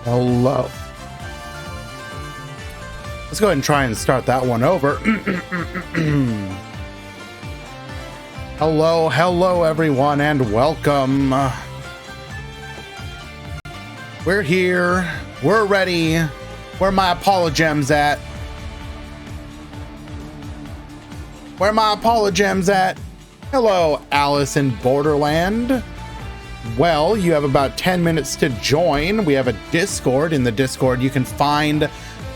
Hello. Let's go ahead and try and start that one over. Hello, everyone, and welcome. We're here. We're ready. Where my apologems at? Where my apologems at? Hello, Alice in Borderland. Well, you have about 10 minutes to join. We have a Discord. In the Discord, you can find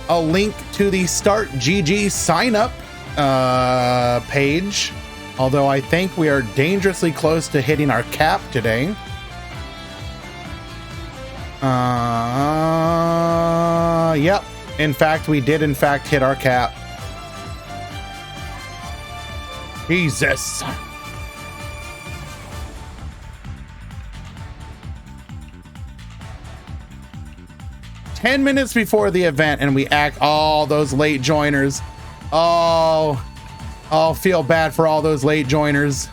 a link to the Start GG sign up page. Although I think we are dangerously close to hitting our cap today. Yep. In fact, we did hit our cap. Jesus. "10 minutes before the event and we act all those late joiners." Oh, I'll feel bad for all those late joiners.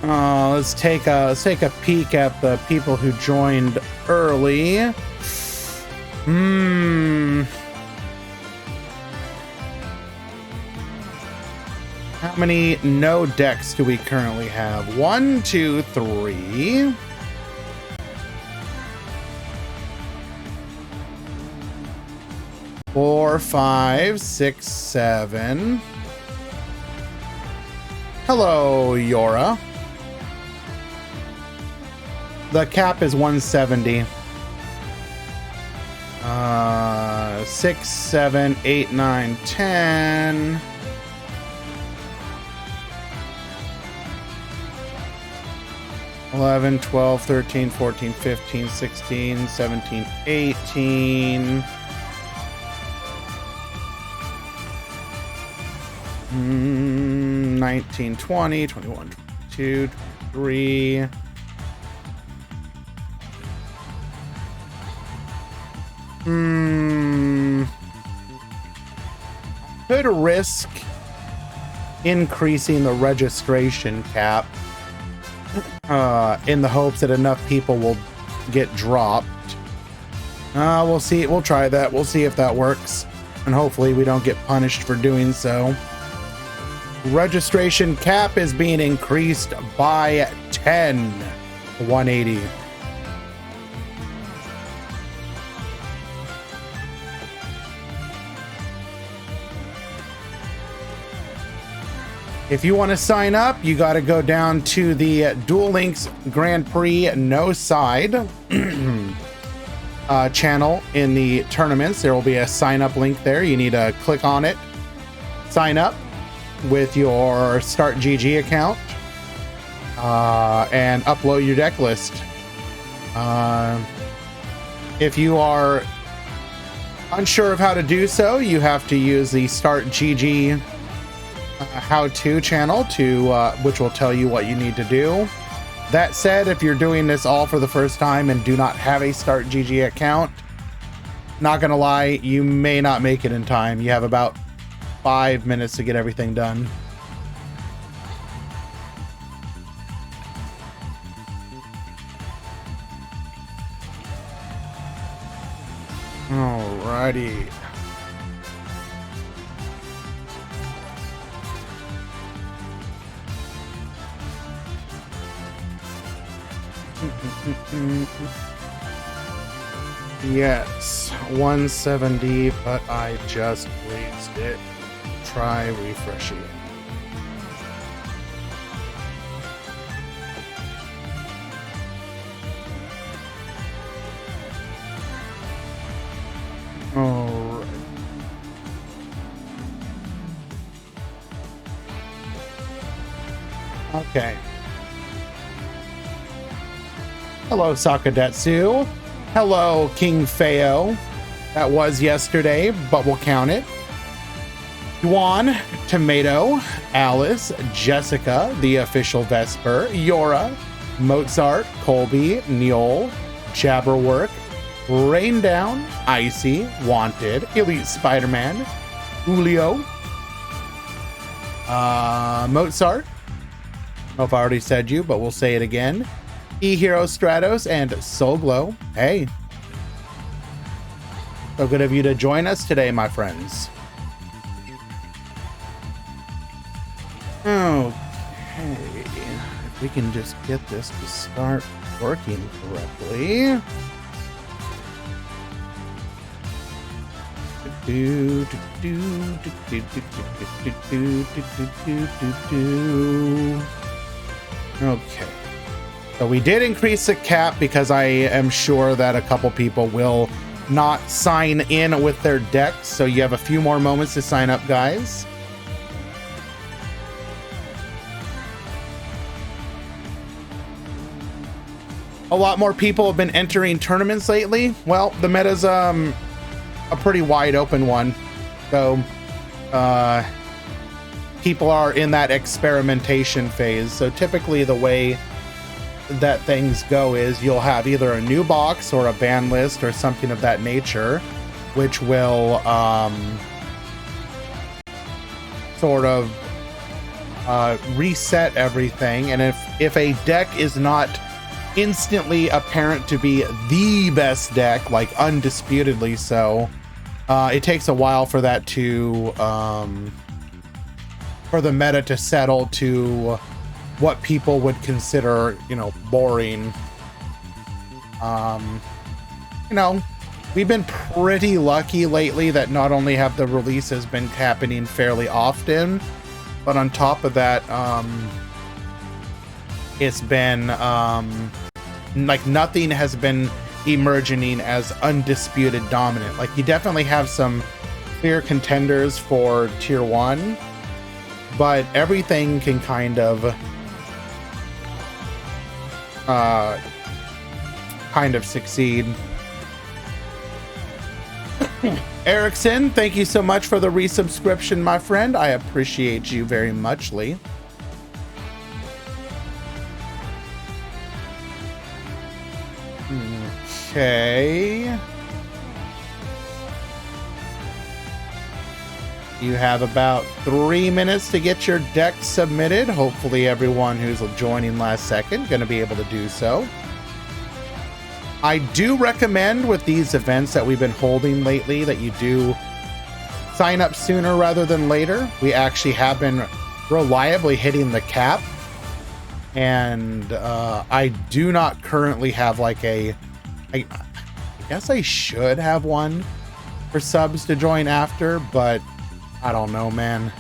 Let's take a peek at the people who joined early. How many no decks do we currently have? 1, 2, 3. Four, 5, 6, 7. Hello, Yora. The cap is 170. 6, 7, 8, 9, 10. 11, 12, 13, 14, 15, 16, 17, 18. 19, 20, 21, 22, 23. Could risk increasing the registration cap in the hopes that enough people will get dropped. We'll see. We'll try that. We'll see if that works. And hopefully we don't get punished for doing so. Registration cap is being increased by 10. 180. If you want to sign up, you got to go down to the Duel Links Grand Prix No Side channel in the tournaments. There will be a sign up link there. You need to click on it, sign up with your Start GG account, and upload your deck list. If you are unsure of how to do so, you have to use the Start GG how-to channel which will tell you what you need to do. That said, if you're doing this all for the first time and do not have a Start GG account, not gonna lie, you may not make it in time. You have about 5 minutes to get everything done. Alrighty. Yes, 170, but I just raised it. Try refreshing. All right. Okay. Hello, Sakadetsu. Hello, King Feo. That was yesterday, but we'll count it. Juan, Tomato, Alice, Jessica, the official Vesper, Yora, Mozart, Colby, Neol, Jabberwork, Rain Down, Icy, Wanted, Elite Spider-Man, Julio, Mozart. I don't know if I already said you, but we'll say it again. E-Hero Stratos and Soul Glow. Hey. So good of you to join us today, my friends. Okay. If we can just get this to start working correctly. Okay. So we did increase the cap because I am sure that a couple people will not sign in with their decks. So you have a few more moments to sign up, guys. A lot more people have been entering tournaments lately. Well, the meta's a pretty wide open one. So people are in that experimentation phase. So typically the way that things go is you'll have either a new box or a ban list or something of that nature, which will sort of reset everything. And if a deck is not instantly apparent to be the best deck, like undisputedly so, it takes a while for that to for the meta to settle to what people would consider, you know, boring. You know, we've been pretty lucky lately that not only have the releases been happening fairly often, but on top of that, it's been like nothing has been emerging as undisputed dominant. Like you definitely have some clear contenders for tier 1, but everything can kind of succeed. Erickson, thank you so much for the resubscription, my friend. I appreciate you very muchly. Okay. You have about 3 minutes to get your deck submitted. Hopefully everyone who's joining last second going to be able to do so. I do recommend with these events that we've been holding lately that you do sign up sooner rather than later. We actually have been reliably hitting the cap. And I do not currently have like I guess I should have one for subs to join after, but I don't know, man.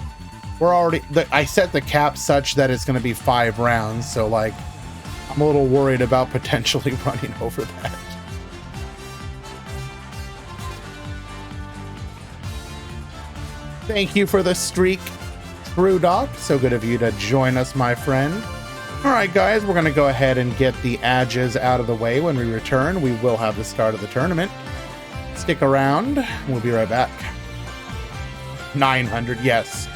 We're already, I set the cap such that it's going to be 5 rounds. So like, I'm a little worried about potentially running over that. Thank you for the streak, True Doc. So good of you to join us, my friend. All right, guys, we're going to go ahead and get the edges out of the way. When we return, we will have the start of the tournament. Stick around. We'll be right back. 900, yes.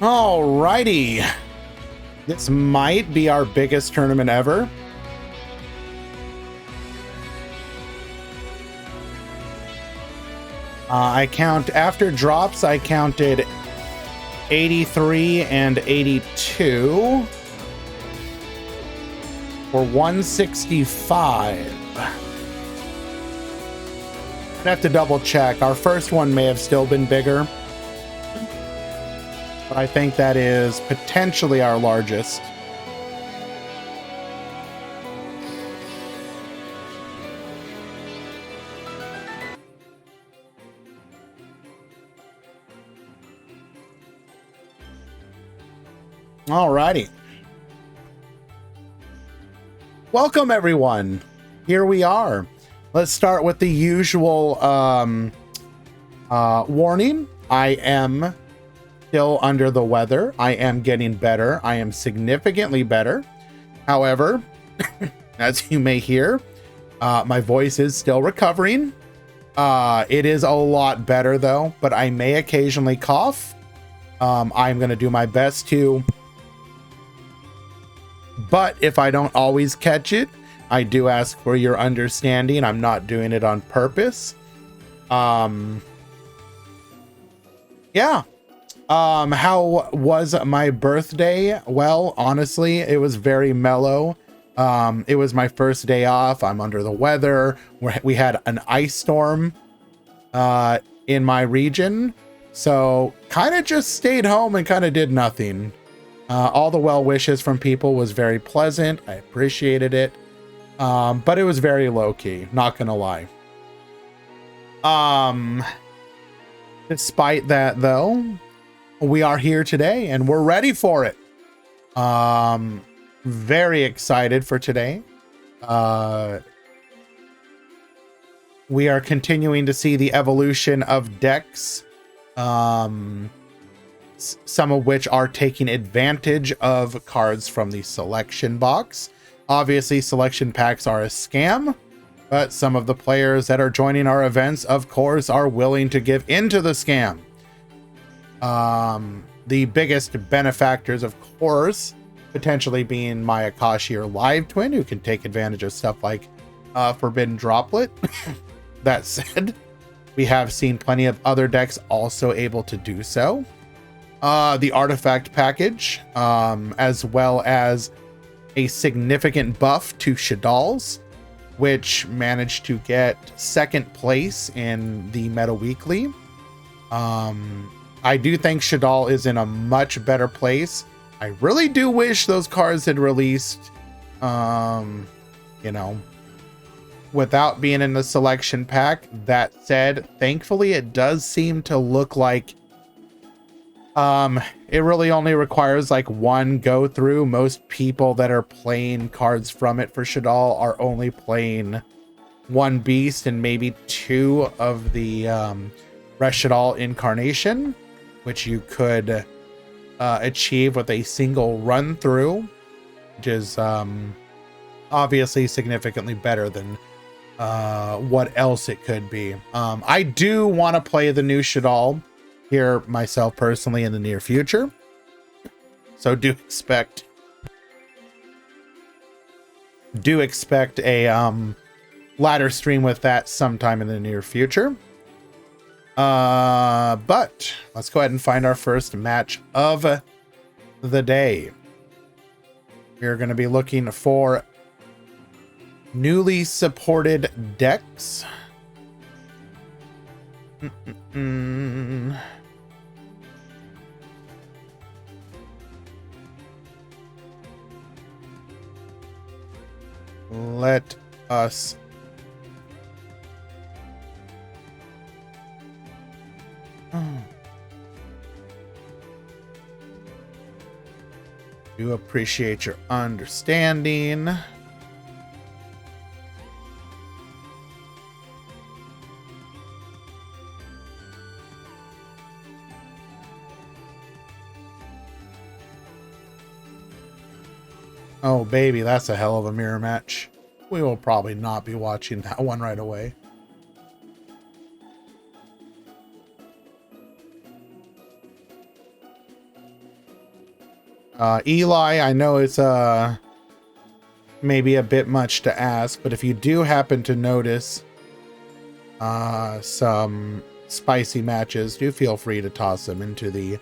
Alrighty. This might be our biggest tournament ever. I count after drops, I counted 83 and 82 for 165. I'd have to double check. Our first one may have still been bigger, but I think that is potentially our largest. Alrighty. Welcome, everyone. Here we are. Let's start with the usual warning. I am still under the weather. I am getting better. I am significantly better. However, as you may hear, my voice is still recovering. It is a lot better, though, but I may occasionally cough. I'm going to do my best to... But if I don't always catch it, I do ask for your understanding. I'm not doing it on purpose. Yeah. How was my birthday? Well, honestly, it was very mellow. It was my first day off. I'm under the weather. We had an ice storm in my region. So kind of just stayed home and kind of did nothing. All the well wishes from people was very pleasant. I appreciated it. But it was very low key, not gonna lie. Despite that though, we are here today and we're ready for it. Very excited for today. We are continuing to see the evolution of decks. Some of which are taking advantage of cards from the selection box. Obviously, selection packs are a scam, but some of the players that are joining our events, of course, are willing to give into the scam. The biggest benefactors, of course, potentially being my Akashi or Live Twin, who can take advantage of stuff like Forbidden Droplet. That said, we have seen plenty of other decks also able to do so. The artifact package, as well as a significant buff to Shadal's, which managed to get second place in the Meta Weekly. I do think Shadal is in a much better place. I really do wish those cards had released, you know, without being in the selection pack. That said, thankfully, it does seem to look like it really only requires like one go through. Most people that are playing cards from it for Shadal are only playing one beast and maybe two of the Rest Shadal incarnation, which you could achieve with a single run through, which is obviously significantly better than what else it could be. I do want to play the new Shadal here myself personally in the near future, so do expect a ladder stream with that sometime in the near future. But let's go ahead and find our first match of the day. We're going to be looking for newly supported decks. Let us do appreciate your understanding. Oh, baby, that's a hell of a mirror match. We will probably not be watching that one right away. Eli, I know it's maybe a bit much to ask, but if you do happen to notice some spicy matches, do feel free to toss them into the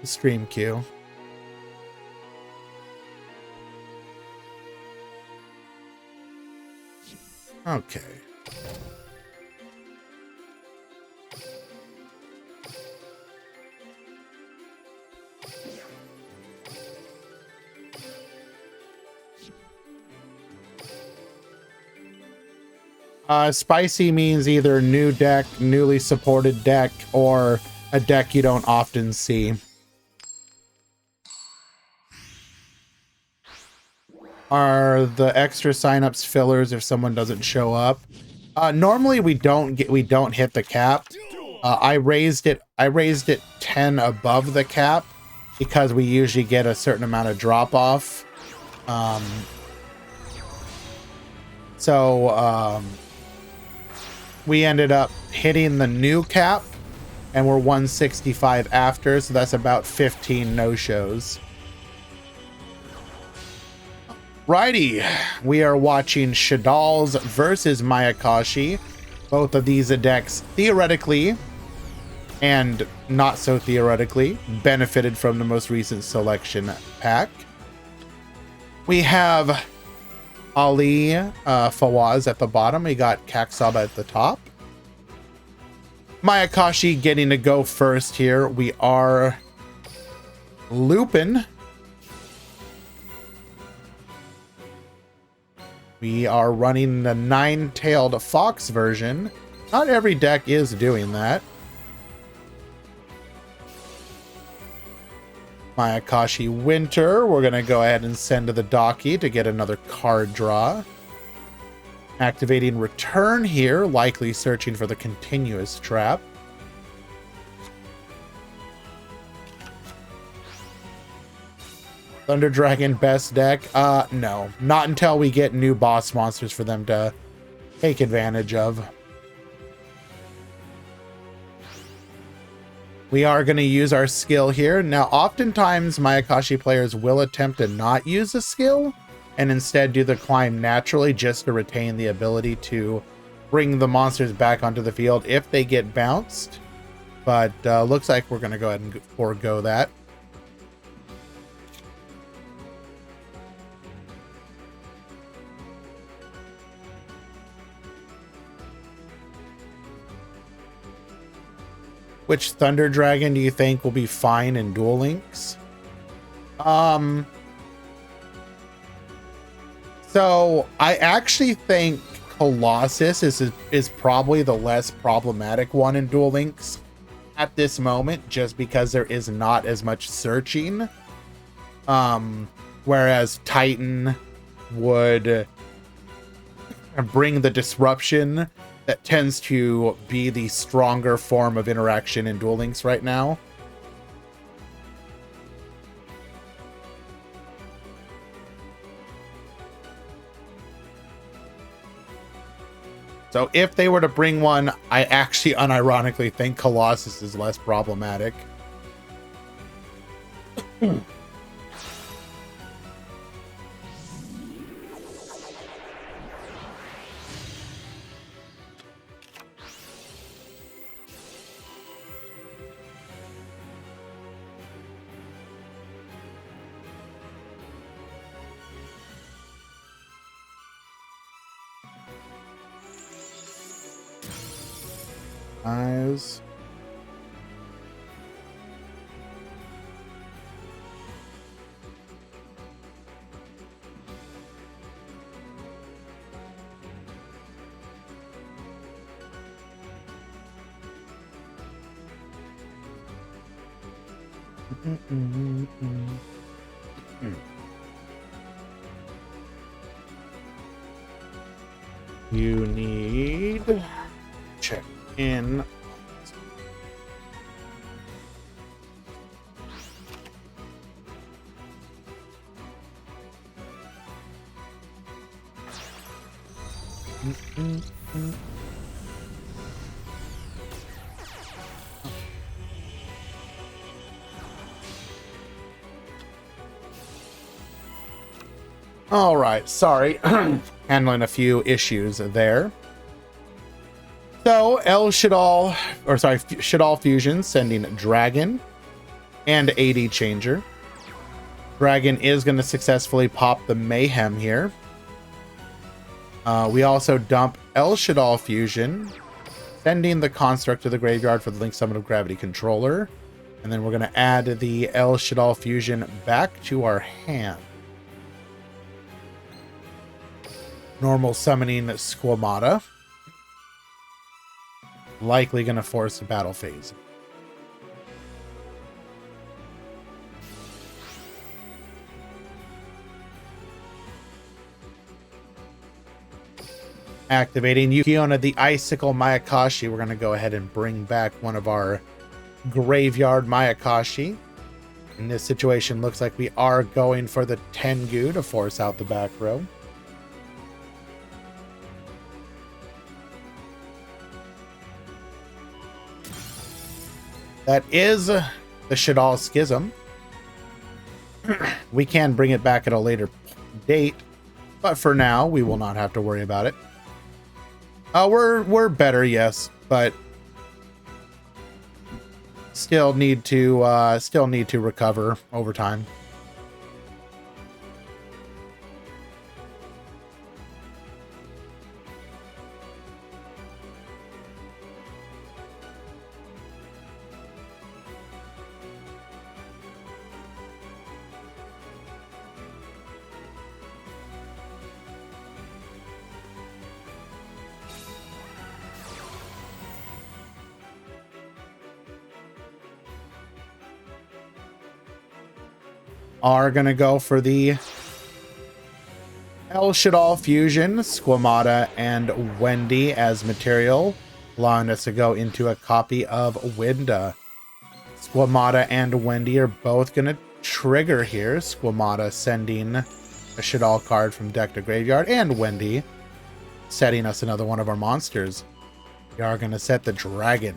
stream queue. Okay. Spicy means either new deck, newly supported deck, or a deck you don't often see. Are the extra signups fillers if someone doesn't show up? Normally we don't hit the cap. I raised it 10 above the cap because we usually get a certain amount of drop off. We ended up hitting the new cap and we're 165 after, so that's about 15 no-shows. Righty, we are watching Shadal's versus Mayakashi. Both of these decks theoretically and not so theoretically benefited from the most recent selection pack. We have Ali Fawaz at the bottom. We got Kaksaba at the top. Mayakashi getting to go first here. We are looping. We are running the nine-tailed fox version. Not every deck is doing that. Mayakashi Winter, we're going to go ahead and send to the docky to get another card draw. Activating Return here, likely searching for the continuous trap. Thunder Dragon best deck? No. Not until we get new boss monsters for them to take advantage of. We are going to use our skill here. Now, oftentimes, Mayakashi players will attempt to not use a skill and instead do the climb naturally just to retain the ability to bring the monsters back onto the field if they get bounced. But looks like we're going to go ahead and forego that. Which Thunder Dragon do you think will be fine in Duel Links? So I actually think Colossus is probably the less problematic one in Duel Links at this moment, just because there is not as much searching. Whereas Titan would bring the disruption that tends to be the stronger form of interaction in Duel Links right now. So if they were to bring one, I actually unironically think Colossus is less problematic. Eyes. You need check in. All right, sorry. Handling a few issues there. So, Shadal Fusion sending Dragon and AD Changer. Dragon is going to successfully pop the Mayhem here. We also dump El Shadal Fusion, sending the Construct to the graveyard for the Link Summon of Gravity Controller. And then we're going to add the El Shadal Fusion back to our hand. Normal summoning Squamata. Likely going to force a battle phase. Activating Yukiona the Icicle Mayakashi. We're going to go ahead and bring back one of our graveyard Mayakashi. In this situation, looks like we are going for the Tengu to force out the back row. That is the Shadal Schism. We can bring it back at a later date, but for now, we will not have to worry about it. We're better, yes, but still need to recover over time. Are going to go for the El Shadal Fusion, Squamata, and Wendy as material, allowing us to go into a copy of Winda. Squamata and Wendy are both going to trigger here. Squamata sending a Shadal card from deck to graveyard, and Wendy setting us another one of our monsters. We are going to set the Dragon.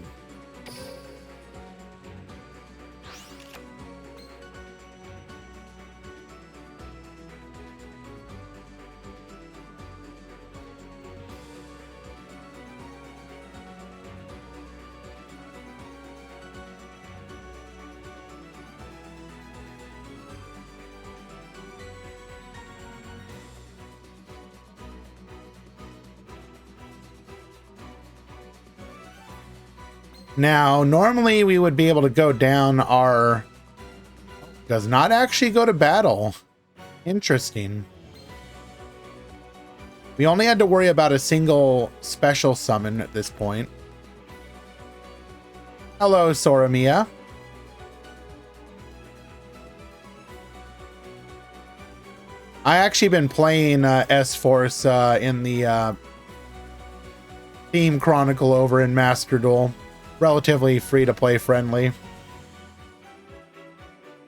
Now, normally we would be able to go down our... Does not actually go to battle. Interesting. We only had to worry about a single special summon at this point. Hello, Soramiya. I actually been playing S-Force in the Theme Chronicle over in Master Duel. Relatively free-to-play friendly.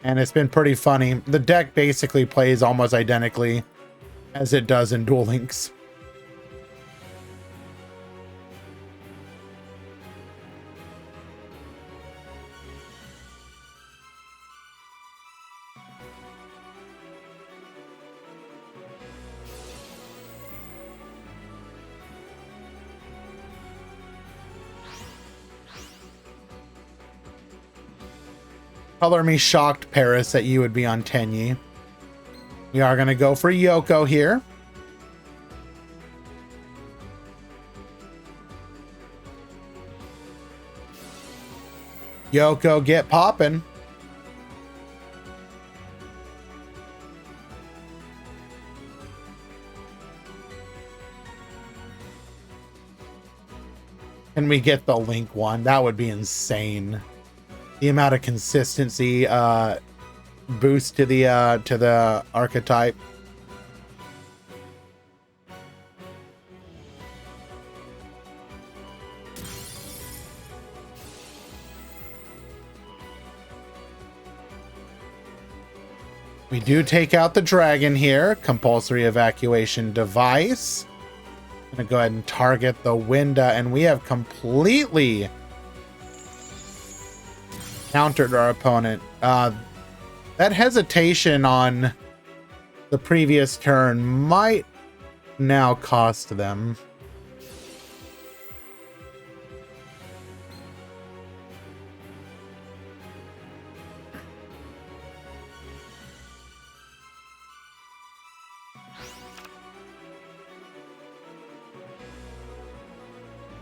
And it's been pretty funny. The deck basically plays almost identically as it does in Duel Links. Color me shocked, Paris, that you would be on Tenyi. We are going to go for Yoko here. Yoko, get poppin'. Can we get the Link one? That would be insane. The amount of consistency boost to the archetype. We do take out the dragon here. Compulsory evacuation device. I'm gonna go ahead and target the Winda, and we have completely countered our opponent. That hesitation on the previous turn might now cost them.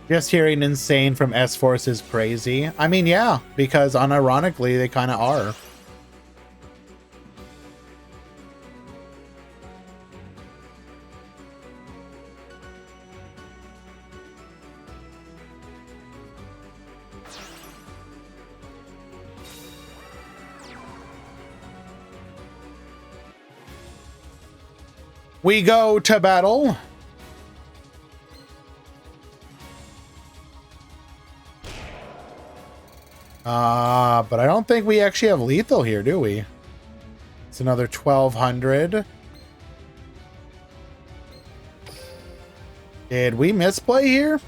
Just hearing insane from S-Force is crazy. I mean, yeah, because unironically, they kind of are. We go to battle. But I don't think we actually have lethal here, do we? It's another 1200. Did we misplay here?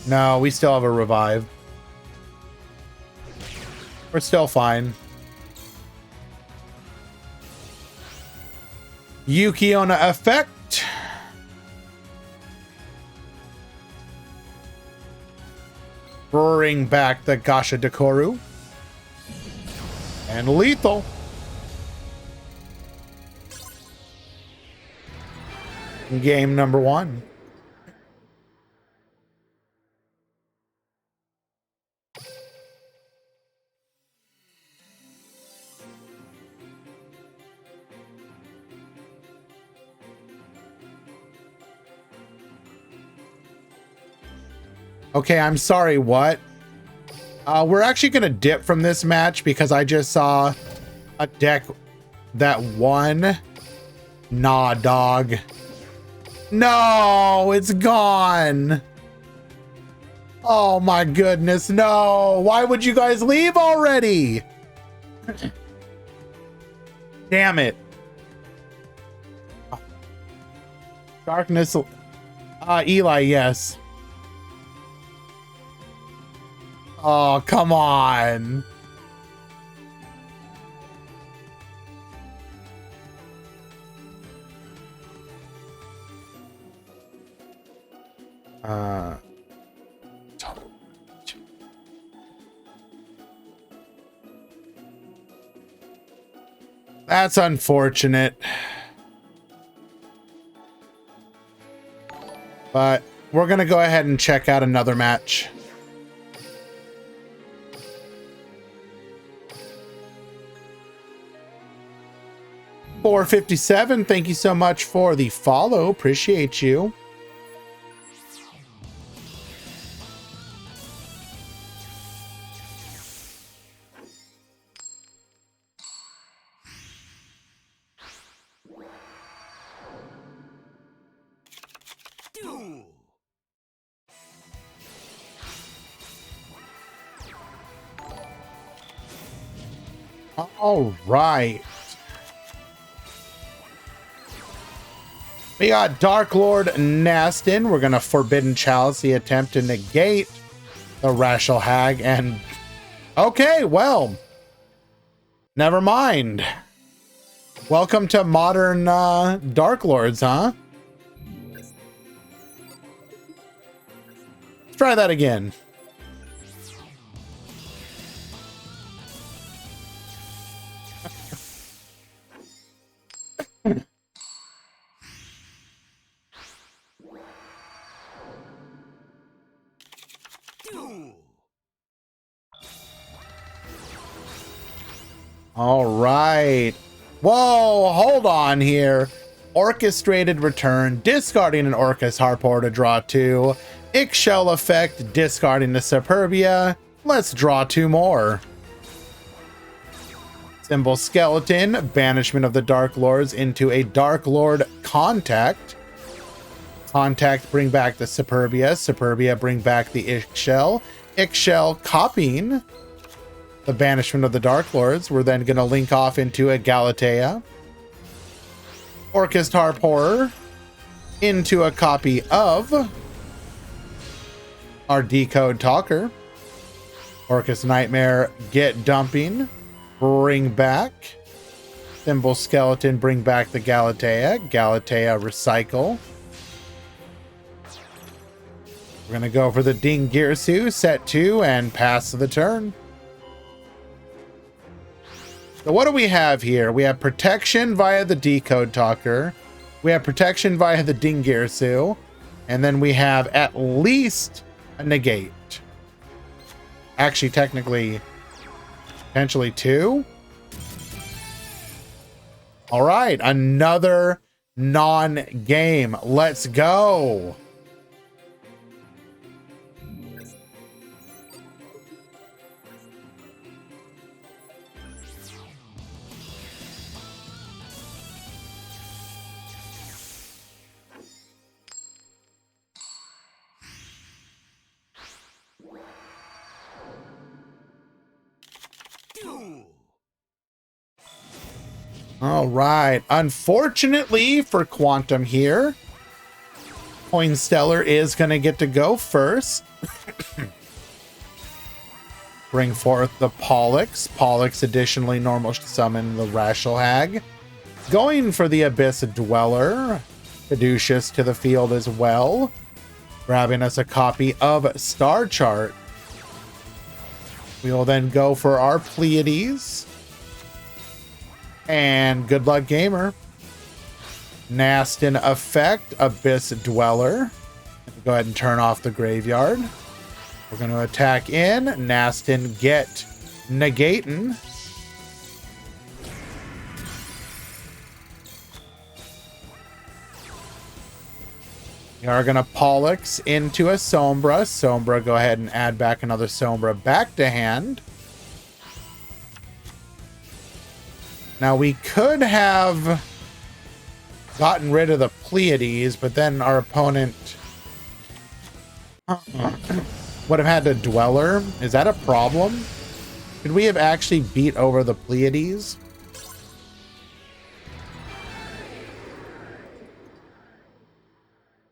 No, we still have a revive. We're still fine. Yukiona effect. Bring back the Gasha Dekoru. And lethal. Game number 1. Okay, I'm sorry, what? We're actually going to dip from this match because I just saw a deck that won. Nah, dog. No, it's gone. Oh my goodness, no. Why would you guys leave already? Damn it. Darkness. Eli, yes. Oh, come on. That's unfortunate. But we're going to go ahead and check out another match. $4.57. Thank you so much for the follow. Appreciate you. All right. We got Dark Lord Nastin. We're going to Forbidden Chalice the attempt to negate the Racial Hag. And okay, well, never mind. Welcome to modern Dark Lords, huh? Let's try that again. All right. Whoa, hold on here. Orchestrated return, discarding an Orcus Harpor to draw 2. Ixchel effect, discarding the Superbia. Let's draw 2 more. Symbol Skeleton, banishment of the Dark Lords into a Dark Lord Contact. Contact, bring back the Superbia. Superbia, bring back the Ixchel. Ixchel, copying the banishment of the Dark Lords. We're then going to link off into a Galatea. Orcus Harpor into a copy of our Decode Talker. Orcus Nightmare, get dumping. Bring back. Thimble Skeleton, bring back the Galatea. Galatea, recycle. We're going to go for the Dingirsu, set 2, and pass the turn. So what do we have here? We have protection via the Decode Talker. We have protection via the Dingirsu. And then we have at least a negate. Actually, technically, potentially 2. All right, another non-game. Let's go. All right. Unfortunately for Quantum here, Coinstellar is going to get to go first. Bring forth the Pollux. Pollux additionally normal to summon the Rashal Hag. Going for the Abyss Dweller. Caduceus to the field as well. Grabbing us a copy of Star Chart. We will then go for our Pleiades. And good luck, gamer. Nastin effect, Abyss Dweller. Go ahead and turn off the graveyard. We're going to attack in. Nastin, get negating. We are going to Pollux into a Sombra. Sombra, go ahead and add back another Sombra back to hand. Now, we could have gotten rid of the Pleiades, but then our opponent would have had a Dweller. Is that a problem? Could we have actually beat over the Pleiades?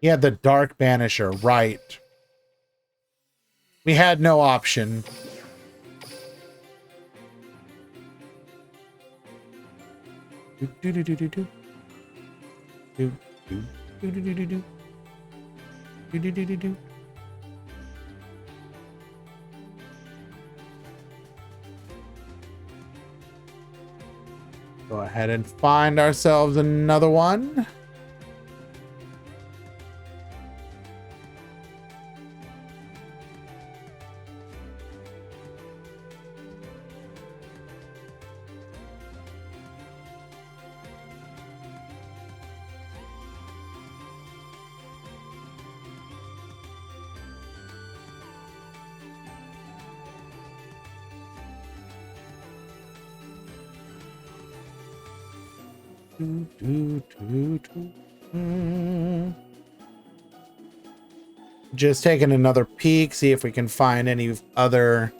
He had the Dark Banisher, right. We had no option. Go ahead and find ourselves another one. Just taking another peek, see if we can find any other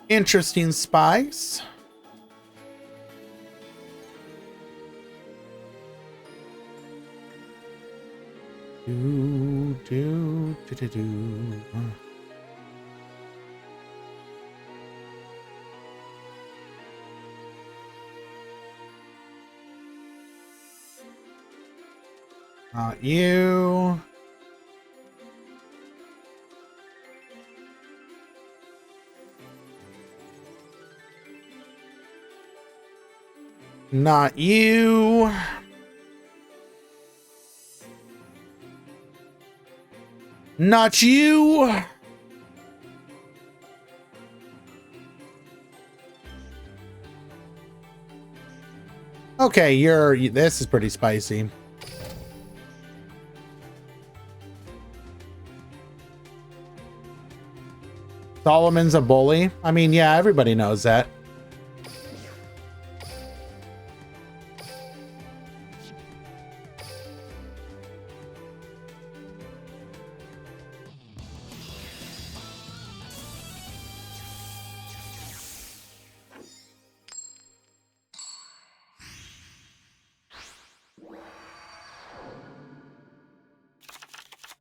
interesting spies. Not you. Not you. Not you. Okay, this is pretty spicy. Solomon's a bully. I mean, yeah, everybody knows that.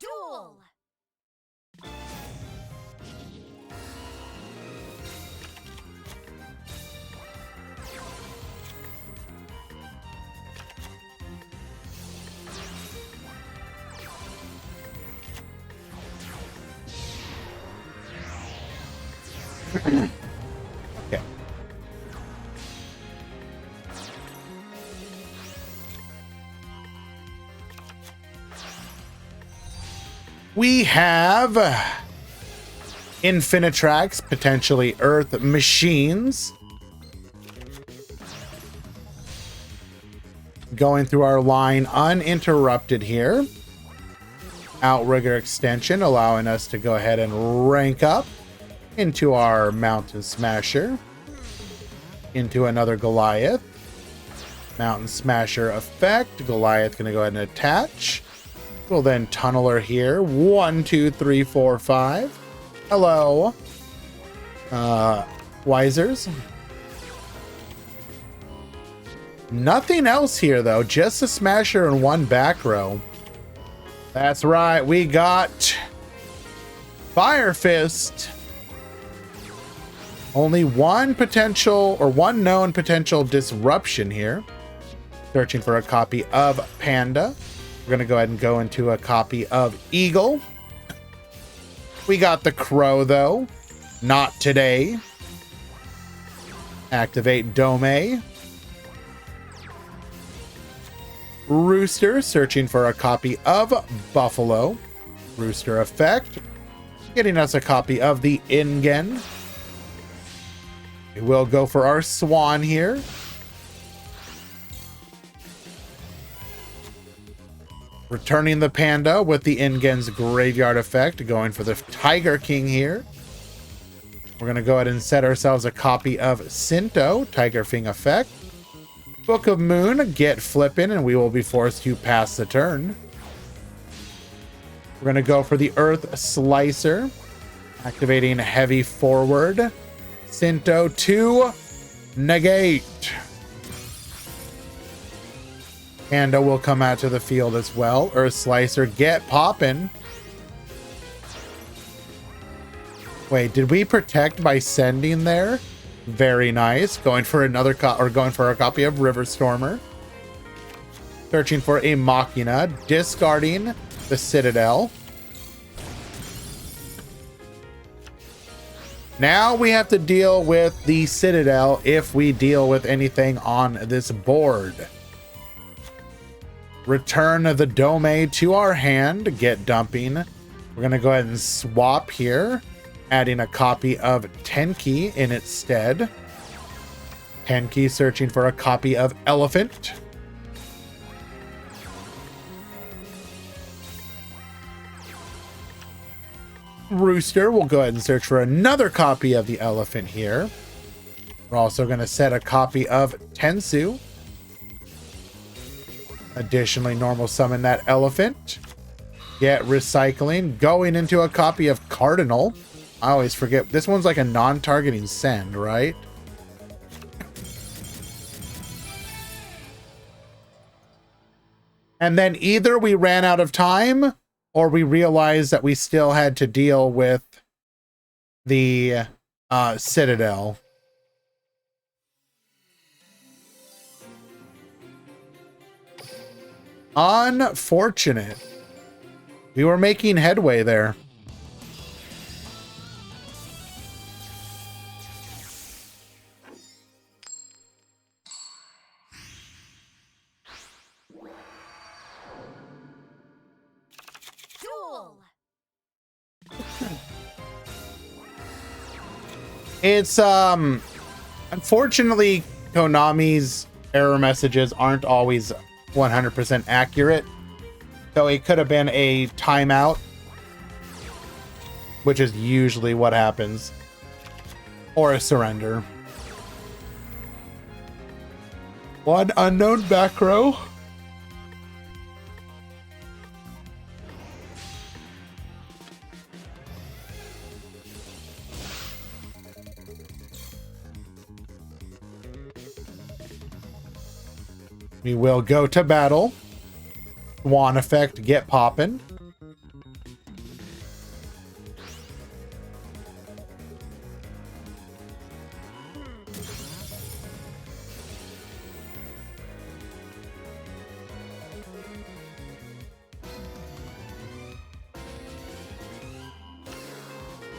Duel. Okay. We have Infinitrax, potentially Earth Machines. Going through our line uninterrupted here. Outrigger extension, allowing us to go ahead and rank up into our Mountain Smasher. Into another Goliath. Mountain Smasher effect. Goliath going to go ahead and attach. We'll then Tunneler here. 1, 2, 3, 4, 5. Hello. Wisers. Nothing else here, though. Just a Smasher and one back row. That's right. We got Fire Fist. Only one potential, or one known potential disruption here. Searching for a copy of Panda. We're going to go ahead and go into a copy of Eagle. We got the Crow, though. Not today. Activate Dome. Rooster, searching for a copy of Buffalo. Rooster effect. Getting us a copy of the Ingen. We will go for our Swan here. Returning the Panda with the Ingen's Graveyard effect. Going for the Tiger King here. We're going to go ahead and set ourselves a copy of Sinto, Tiger King effect. Book of Moon, get flipping, and we will be forced to pass the turn. We're going to go for the Earth Slicer. Activating Heavy Forward. Sinto to negate. Panda will come out to the field as well. Earth Slicer, get poppin'. Wait, did we protect by sending there? Very nice. Going for another going for a copy of River Stormer. Searching for a Machina. Discarding the Citadel. Now we have to deal with the Citadel if we deal with anything on this board. Return the Dome to our hand. Get dumping. We're going to go ahead and swap here. Adding a copy of Tenki in its stead. Tenki searching for a copy of Elephant. Rooster will go ahead and search for another copy of the Elephant here. We're also going to set a copy of Tensu. Additionally, normal summon that Elephant. Get recycling. Going into a copy of Cardinal. I always forget. This one's like a non-targeting send, right? And then either we ran out of time or we realized that we still had to deal with the Citadel. Unfortunate. We were making headway there. Duel. It's unfortunately Konami's error messages aren't always 100% accurate. So it could have been a timeout, which is usually what happens, or a surrender. One unknown back row. We will go to battle. Swan effect, get poppin'.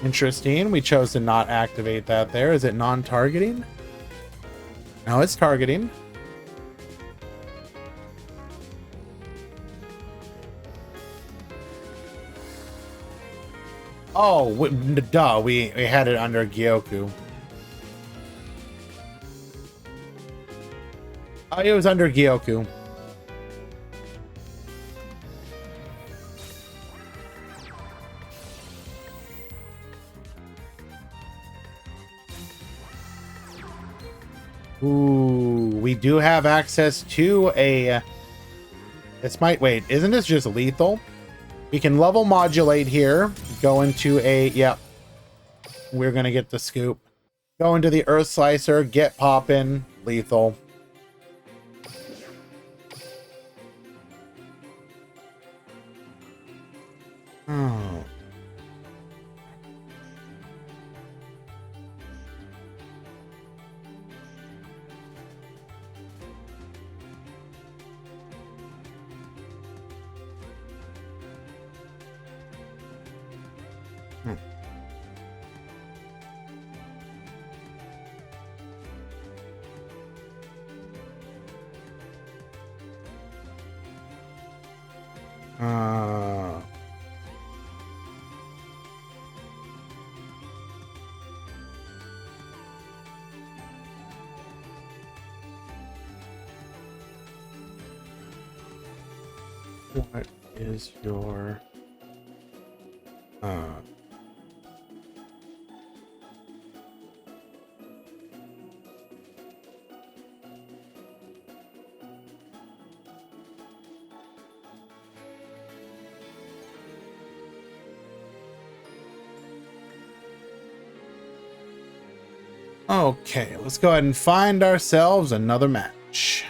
Interesting. We chose to not activate that there. Is it non-targeting? No, it's targeting. Oh, duh. We had it under Gyoku. Oh, it was under Gyoku. Ooh, we do have access to a... This might... Wait, isn't this just lethal? We can level modulate here. Go into a... Yep. We're going to get the scoop. Go into the Earth Slicer. Get poppin'. Lethal. Oh. What is your Okay, let's go ahead and find ourselves another match.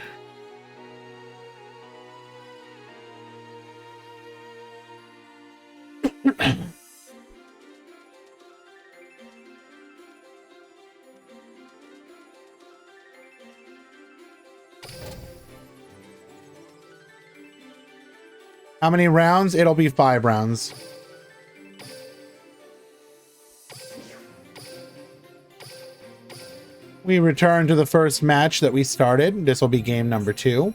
How many rounds? It'll be 5 rounds. We return to the first match that we started. This will be game number 2.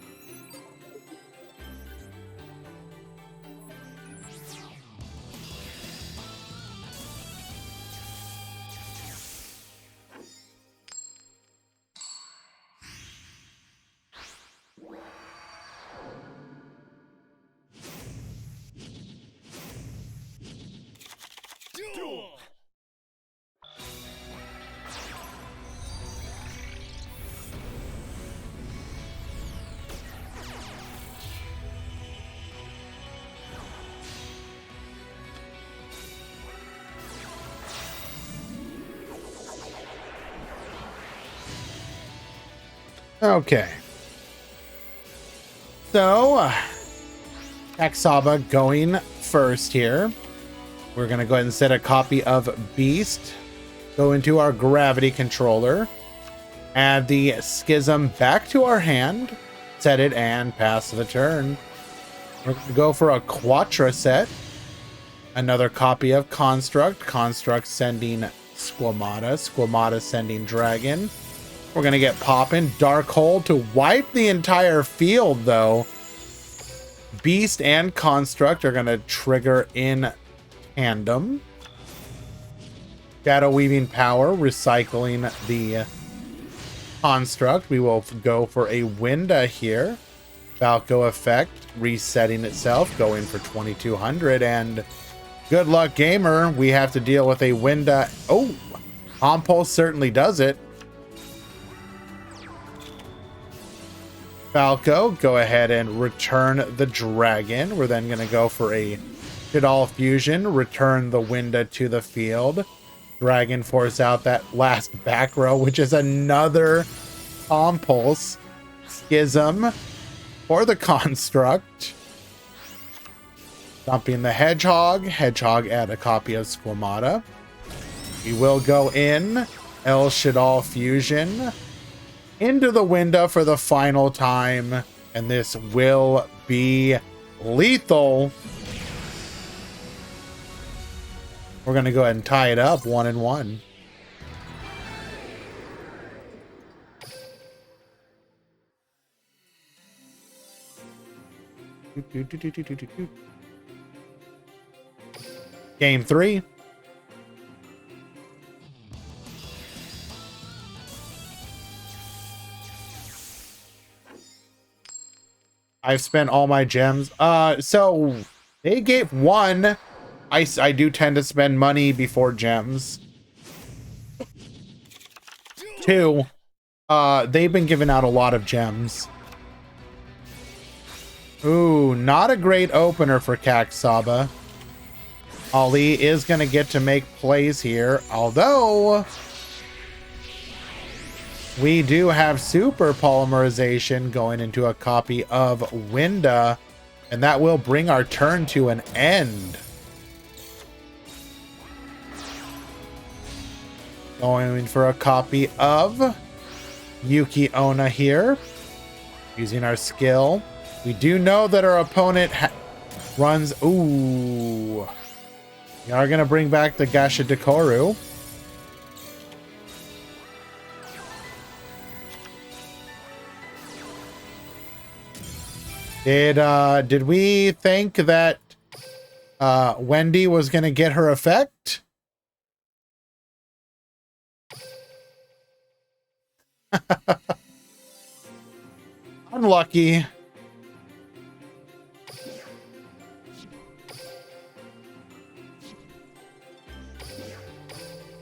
Duel! Okay. So, Axaba going first here. We're going to go ahead and set a copy of Beast. Go into our gravity controller. Add the Schism back to our hand. Set it and pass the turn. We're going to go for a Quattro set. Another copy of Construct. Construct sending Squamata. Squamata sending Dragon. We're going to get poppin'. Dark Hole to wipe the entire field, though. Beast and Construct are going to trigger in tandem. Shadow Weaving Power, recycling the Construct. We will go for a Winda here. Falco Effect, resetting itself, going for 2200. And good luck, gamer. We have to deal with a Winda. Oh, Compulse certainly does it. Falco, go ahead and return the Dragon. We're then going to go for a Shaddoll Fusion, return the Winda to the field. Dragon force out that last back row, which is another Compulse. Schism for the Construct. Dumping the Hedgehog. Hedgehog add a copy of Squamata. We will go in. El Shaddoll Fusion. Into the window for the final time, and this will be lethal. We're going to go ahead and tie it up 1-1. Game 3. I've spent all my gems. So they gave 1. I do tend to spend money before gems. 2. They've been giving out a lot of gems. Ooh, not a great opener for Kaksaba. Ali is going to get to make plays here, although we do have super polymerization going into a copy of Winda, and that will bring our turn to an end. Going for a copy of Yuki Onna here, using our skill. We do know that our opponent runs... Ooh. We are going to bring back the Gasha Dekoru. Did we think that Wendy was going to get her effect? Unlucky.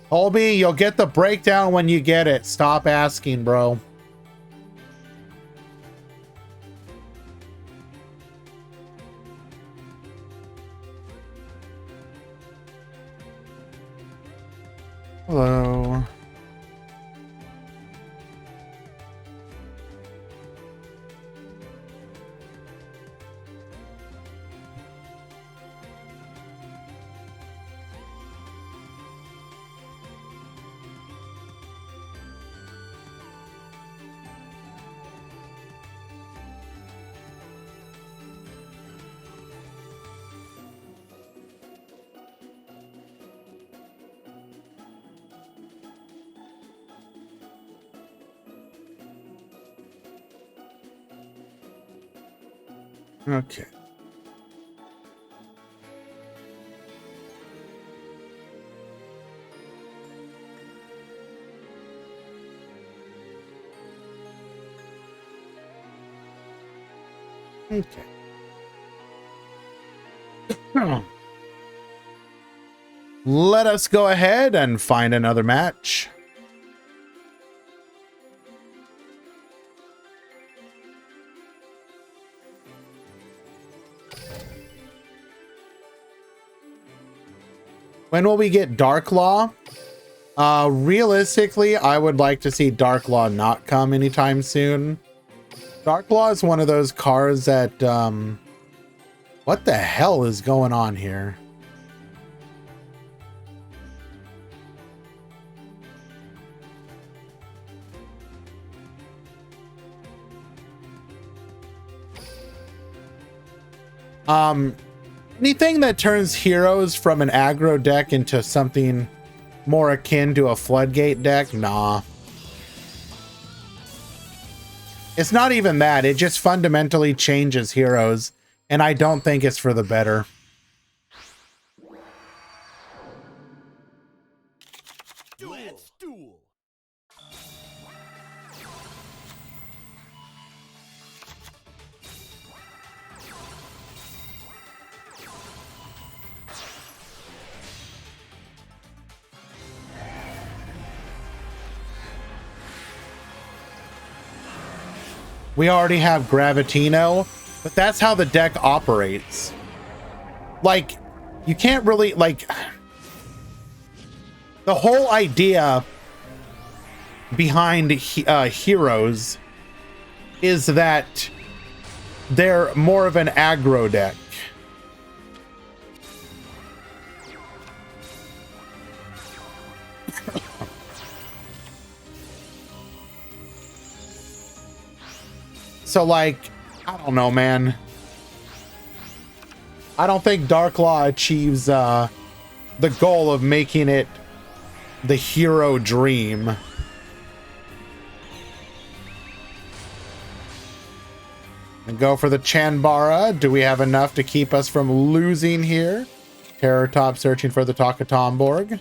Colby, you'll get the breakdown when you get it. Stop asking, bro. Hello. Okay. Okay. Let us go ahead and find another match. When will we get Dark Law? Realistically, I would like to see Dark Law not come anytime soon. Dark Law is one of those cards that, what the hell is going on here? Anything that turns heroes from an aggro deck into something more akin to a floodgate deck, nah. It's not even that. It just fundamentally changes heroes, and I don't think it's for the better. Let's duel. We already have Gravitino, but that's how the deck operates. Like, you can't really, like... The whole idea behind heroes is that they're more of an aggro deck. So, like, I don't know, man. I don't think Dark Law achieves the goal of making it the hero dream. And go for the Chanbara. Do we have enough to keep us from losing here? Terror Top searching for the Takatomborg.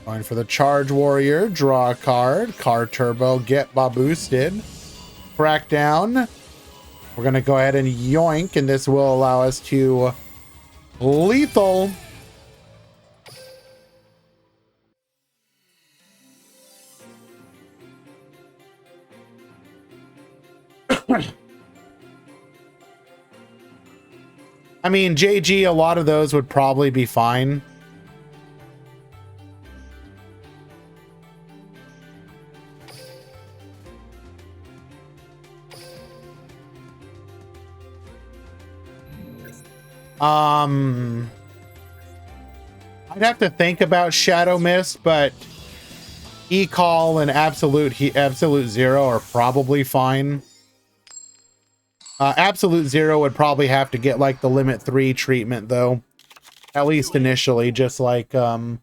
Going for the Charge Warrior. Draw a card. Card Turbo. Get boosted. Crackdown. We're going to go ahead and yoink, and this will allow us to lethal. I mean, JG, a lot of those would probably be fine. I'd have to think about Shadow Mist, but E-Call and Absolute Zero are probably fine. Absolute Zero would probably have to get like the Limit 3 treatment though. At least initially, just like Kluger.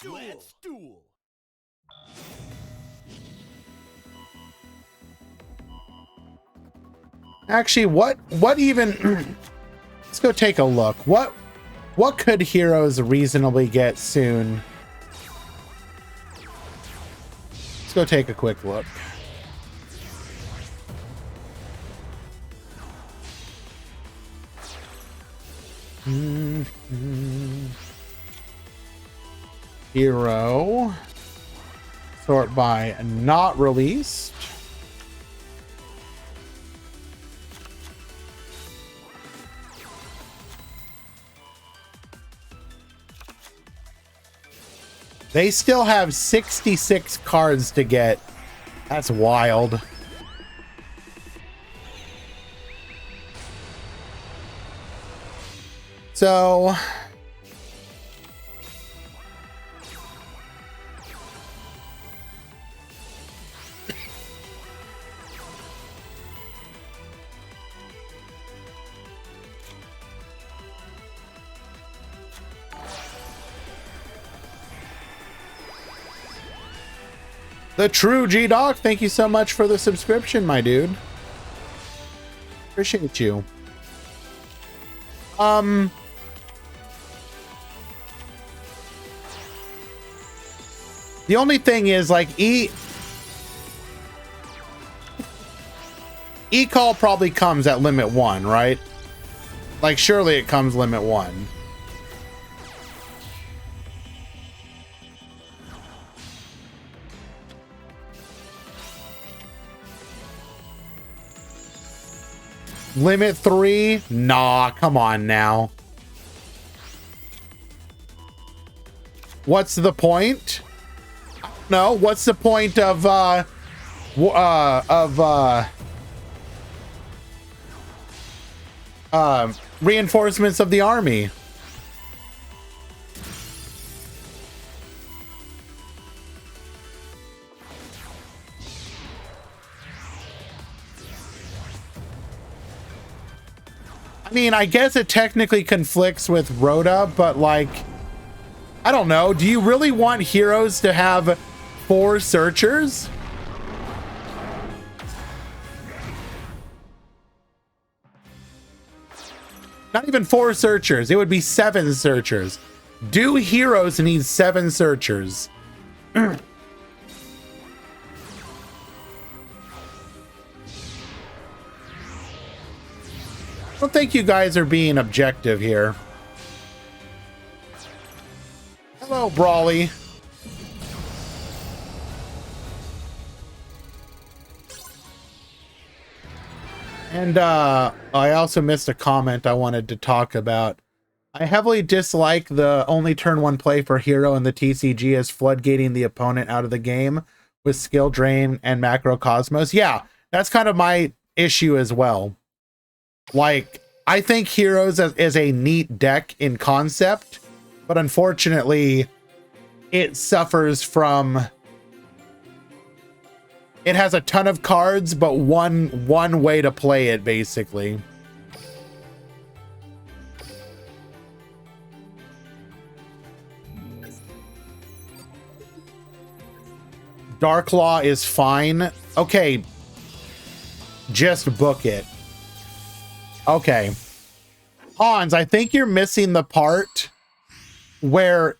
Let's duel. Actually, what even let's go take a look. What could heroes reasonably get soon? Let's go take a quick look. Hero. Sort by not released. They still have 66 cards to get. That's wild. So the true G-Dog, thank you so much for the subscription, my dude. Appreciate you. The only thing is, like, E-Call probably comes at limit 1, right? Like, surely it comes limit 1. Limit 3? Nah, come on now. What's the point? No, what's the point of reinforcements of the army? I mean, I guess it technically conflicts with Rhoda, but like, I don't know. Do you really want heroes to have 4 searchers? Not even 4 searchers. It would be 7 searchers. Do heroes need 7 searchers? I don't think you guys are being objective here. Hello, Brawly. And I also missed a comment I wanted to talk about. I heavily dislike the only turn one play for hero in the TCG as floodgating the opponent out of the game with skill drain and macrocosmos. Yeah, that's kind of my issue as well. Like, I think heroes is a neat deck in concept, but unfortunately it suffers from, it has a ton of cards, but one way to play it, basically. Darklaw is fine. Okay. Just book it. Okay. Hans, I think you're missing the part where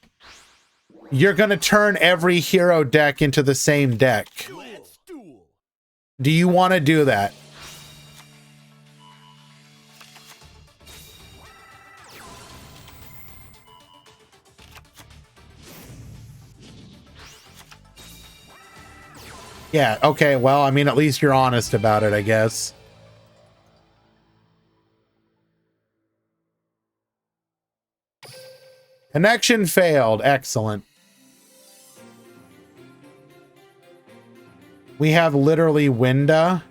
you're going to turn every hero deck into the same deck. Let's duel. Do you want to do that? Yeah, okay, well, I mean, at least you're honest about it, I guess. Connection failed. Excellent. We have literally Winda.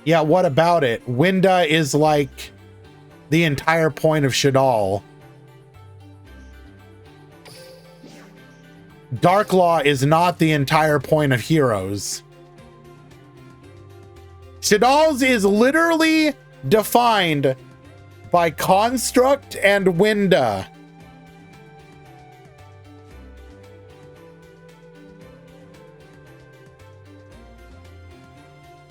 Yeah, what about it? Winda is like the entire point of Shadal. Darklaw is not the entire point of heroes. Shadal's is literally defined by Construct and Winda.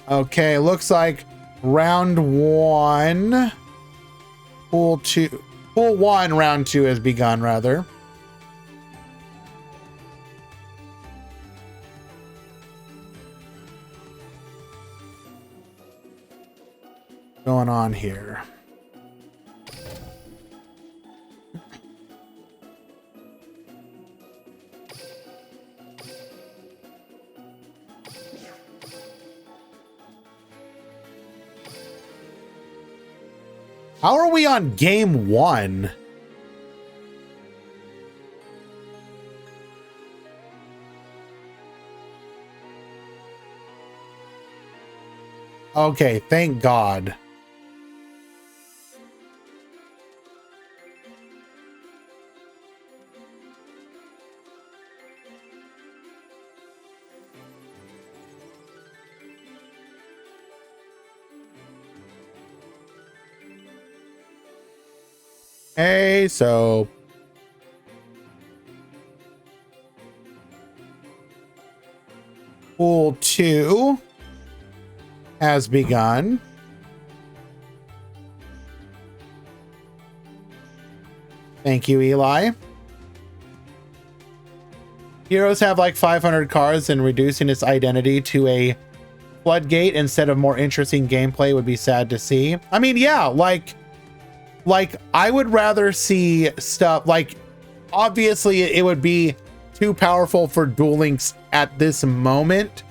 Okay, looks like round one. Pool one, round two has begun, rather. Going on here. How are we on game one? Okay, thank God. Hey, so pool two has begun. Thank you, Eli. Heroes have like 500 cards, and reducing its identity to a floodgate instead of more interesting gameplay would be sad to see. I mean, yeah, like I would rather see stuff like, obviously it would be too powerful for Duel Links at this moment,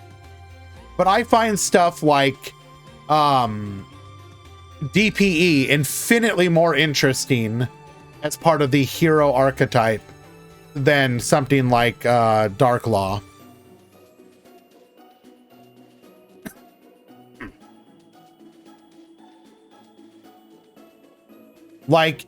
but I find stuff like DPE infinitely more interesting as part of the hero archetype than something like Darklaw. Like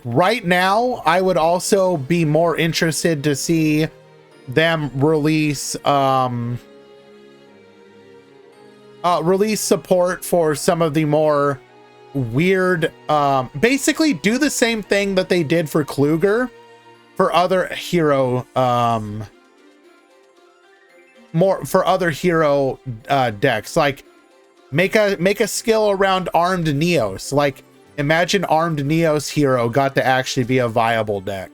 right now, I would also be more interested to see them release release support for some of the more weird, basically do the same thing that they did for Kluger for other hero decks. Like make a skill around Armed Neos. Like imagine Armed Neos hero got to actually be a viable deck.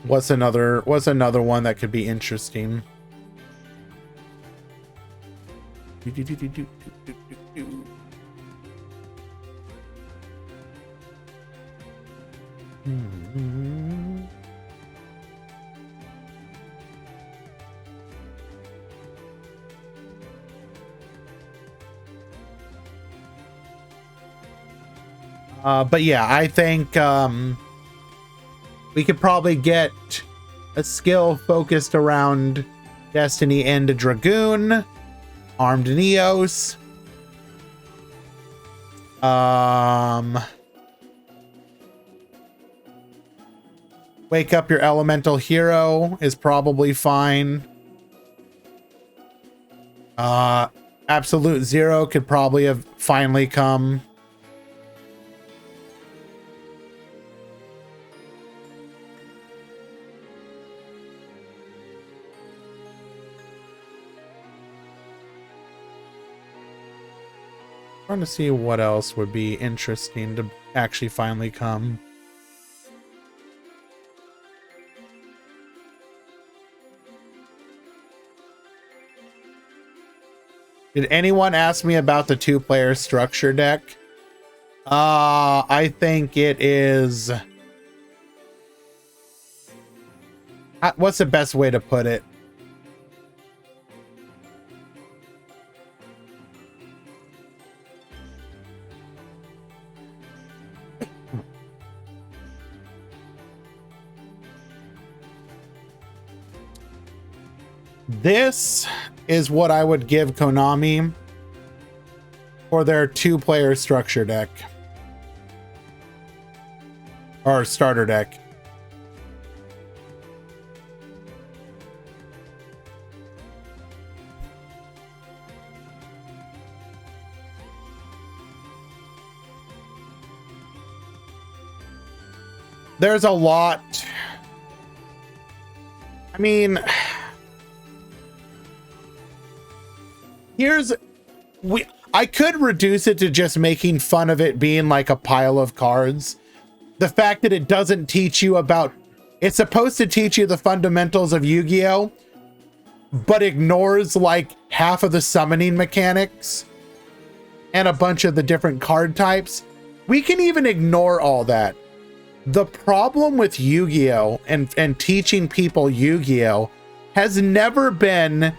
What's another one that could be interesting? But yeah, I think we could probably get a skill focused around Destiny and Dragoon, Armed Neos. Wake up your elemental hero is probably fine. Absolute Zero could probably have finally come. Trying to see what else would be interesting to actually finally come. Did anyone ask me about the 2-player structure deck? I think it is... What's the best way to put it? This is what I would give Konami for their 2-player structure deck. Or starter deck. There's a lot. I mean... I could reduce it to just making fun of it being like a pile of cards. The fact that it doesn't teach you about... It's supposed to teach you the fundamentals of Yu-Gi-Oh! But ignores like half of the summoning mechanics and a bunch of the different card types. We can even ignore all that. The problem with Yu-Gi-Oh! and teaching people Yu-Gi-Oh! Has never been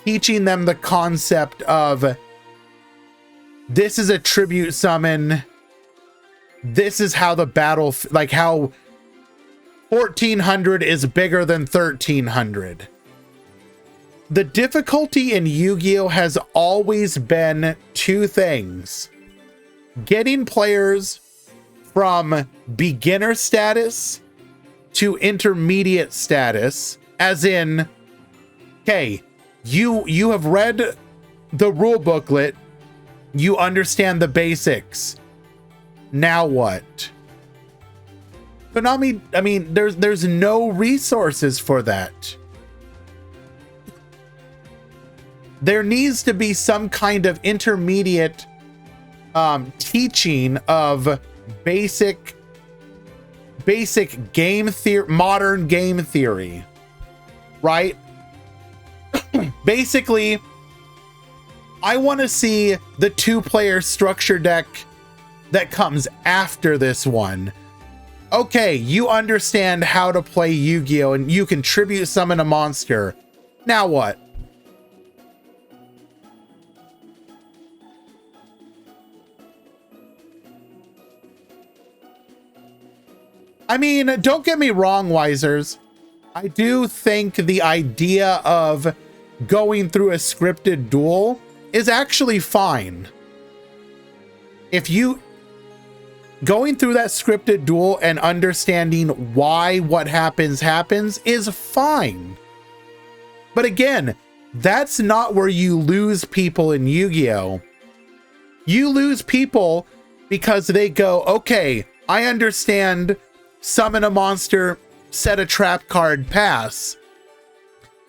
teaching them the concept of this is a tribute summon. This is how the battle, like how 1400 is bigger than 1300. The difficulty in Yu-Gi-Oh! Has always been two things. Getting players from beginner status to intermediate status, as in, okay, you have read the rule booklet, you understand the basics. Now what? Konami, I mean, there's no resources for that. There needs to be some kind of intermediate teaching of basic game theory, modern game theory, right? Basically, I want to see the 2-player structure deck that comes after this one. Okay, you understand how to play Yu-Gi-Oh! And you can tribute summon a monster. Now what? I mean, don't get me wrong, Wisers. I do think the idea of going through a scripted duel is actually fine. If you going through that scripted duel and understanding why what happens is fine. But again, that's not where you lose people in Yu-Gi-Oh! You lose people because they go, okay, I understand, summon a monster, set a trap card, pass.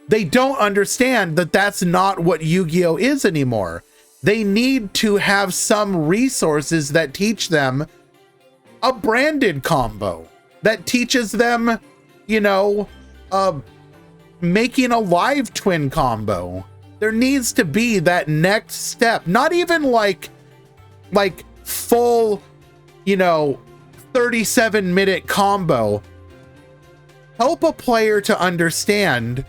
They don't understand that that's not what Yu-Gi-Oh! Is anymore. They need to have some resources that teach them a branded combo, that teaches them, you know, making a live twin combo, There needs to be that next step. Not even like full, you know, 37-minute combo. Help a player to understand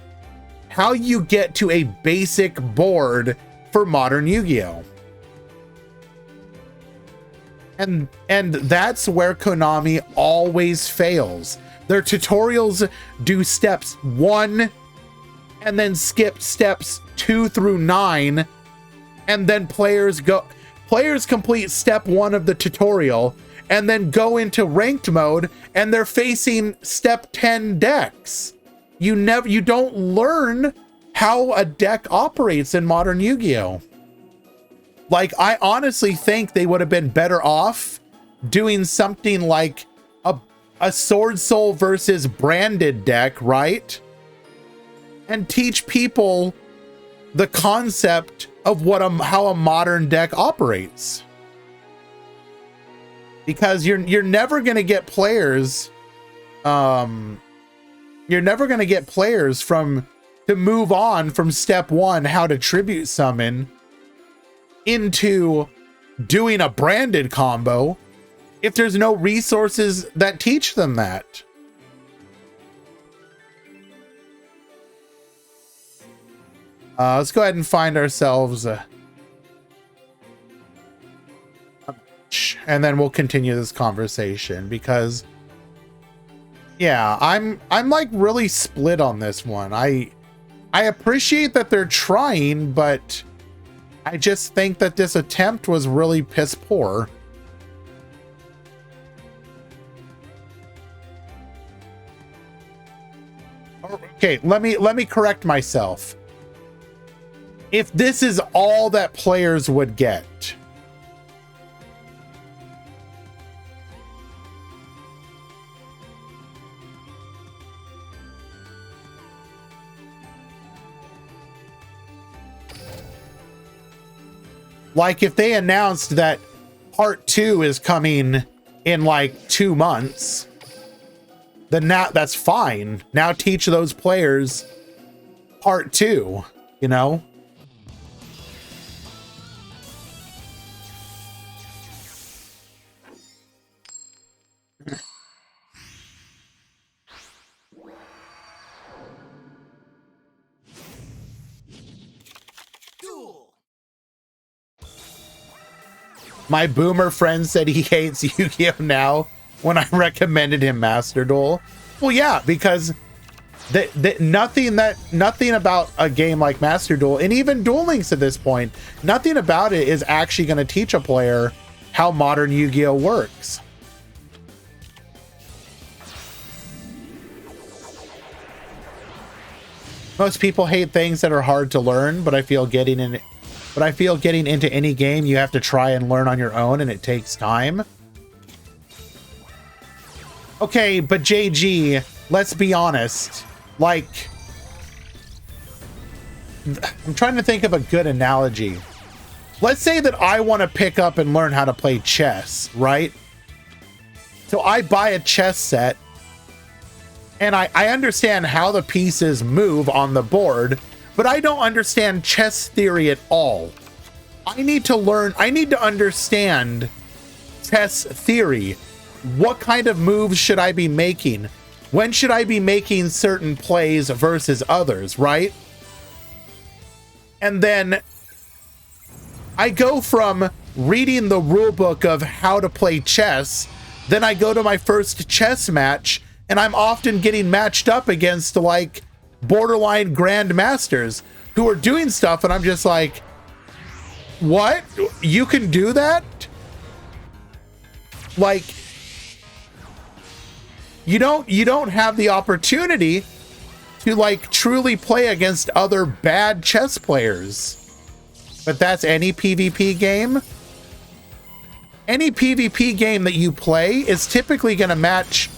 how you get to a basic board for modern Yu-Gi-Oh! And that's where Konami always fails. Their tutorials do steps 1 and then skip steps 2 through 9, and then players complete step 1 of the tutorial and then go into ranked mode and they're facing step 10 decks. You don't learn how a deck operates in modern Yu-Gi-Oh! Like, I honestly think they would have been better off doing something like a Sword Soul versus branded deck, right? And teach people the concept of how a modern deck operates. Because you're never going to get players to move on from step 1, how to tribute summon, into doing a branded combo if there's no resources that teach them that. Let's go ahead and find ourselves and then we'll continue this conversation, because yeah, I'm like really split on this one. I appreciate that they're trying, but I just think that this attempt was really piss poor. Okay, let me correct myself. If this is all that players would get, like if they announced that part 2 is coming in like 2 months, then that's fine. Now teach those players part 2, you know? Duel. My boomer friend said he hates Yu-Gi-Oh! Now when I recommended him Master Duel. Well, yeah, because nothing about a game like Master Duel, and even Duel Links at this point, nothing about it is actually going to teach a player how modern Yu-Gi-Oh! Works. Most people hate things that are hard to learn, but I feel getting into any game, you have to try and learn on your own, and it takes time. Okay, but JG, let's be honest. Like, I'm trying to think of a good analogy. Let's say that I want to pick up and learn how to play chess, right? So I buy a chess set, and I understand how the pieces move on the board, but I don't understand chess theory at all. I need to understand chess theory. What kind of moves should I be making? When should I be making certain plays versus others, right? And then I go from reading the rule book of how to play chess, then I go to my first chess match, and I'm often getting matched up against like borderline grandmasters who are doing stuff, and I'm just like, what? You can do that? Like, you don't have the opportunity to like truly play against other bad chess players. But that's any PvP game. Any PvP game that you play is typically going to match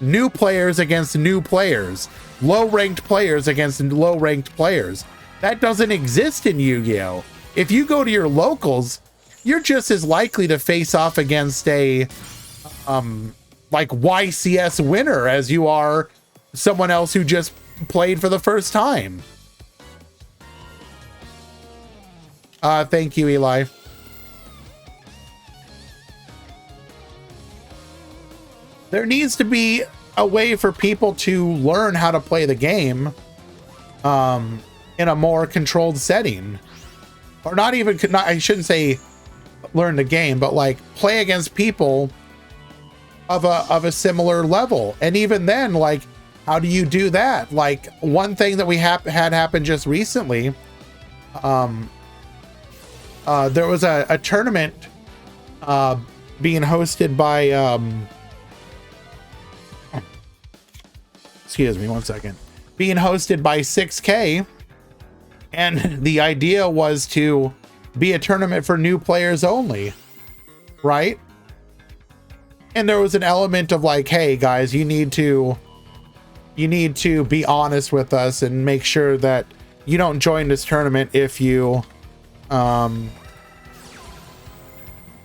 new players against new players, low-ranked players against low-ranked players. That doesn't exist in Yu-Gi-Oh! If you go to your locals, you're just as likely to face off against a like YCS winner as you are someone else who just played for the first time. Thank you, Eli. There needs to be a way for people to learn how to play the game in a more controlled setting. Or not even, I shouldn't say learn the game, but like play against people of a similar level. And even then, like, how do you do that? Like, one thing that we had happen just recently, there was a tournament being hosted by excuse me one second, being hosted by 6K, and the idea was to be a tournament for new players only, right? And there was an element of like, hey guys, you need to be honest with us and make sure that you don't join this tournament if you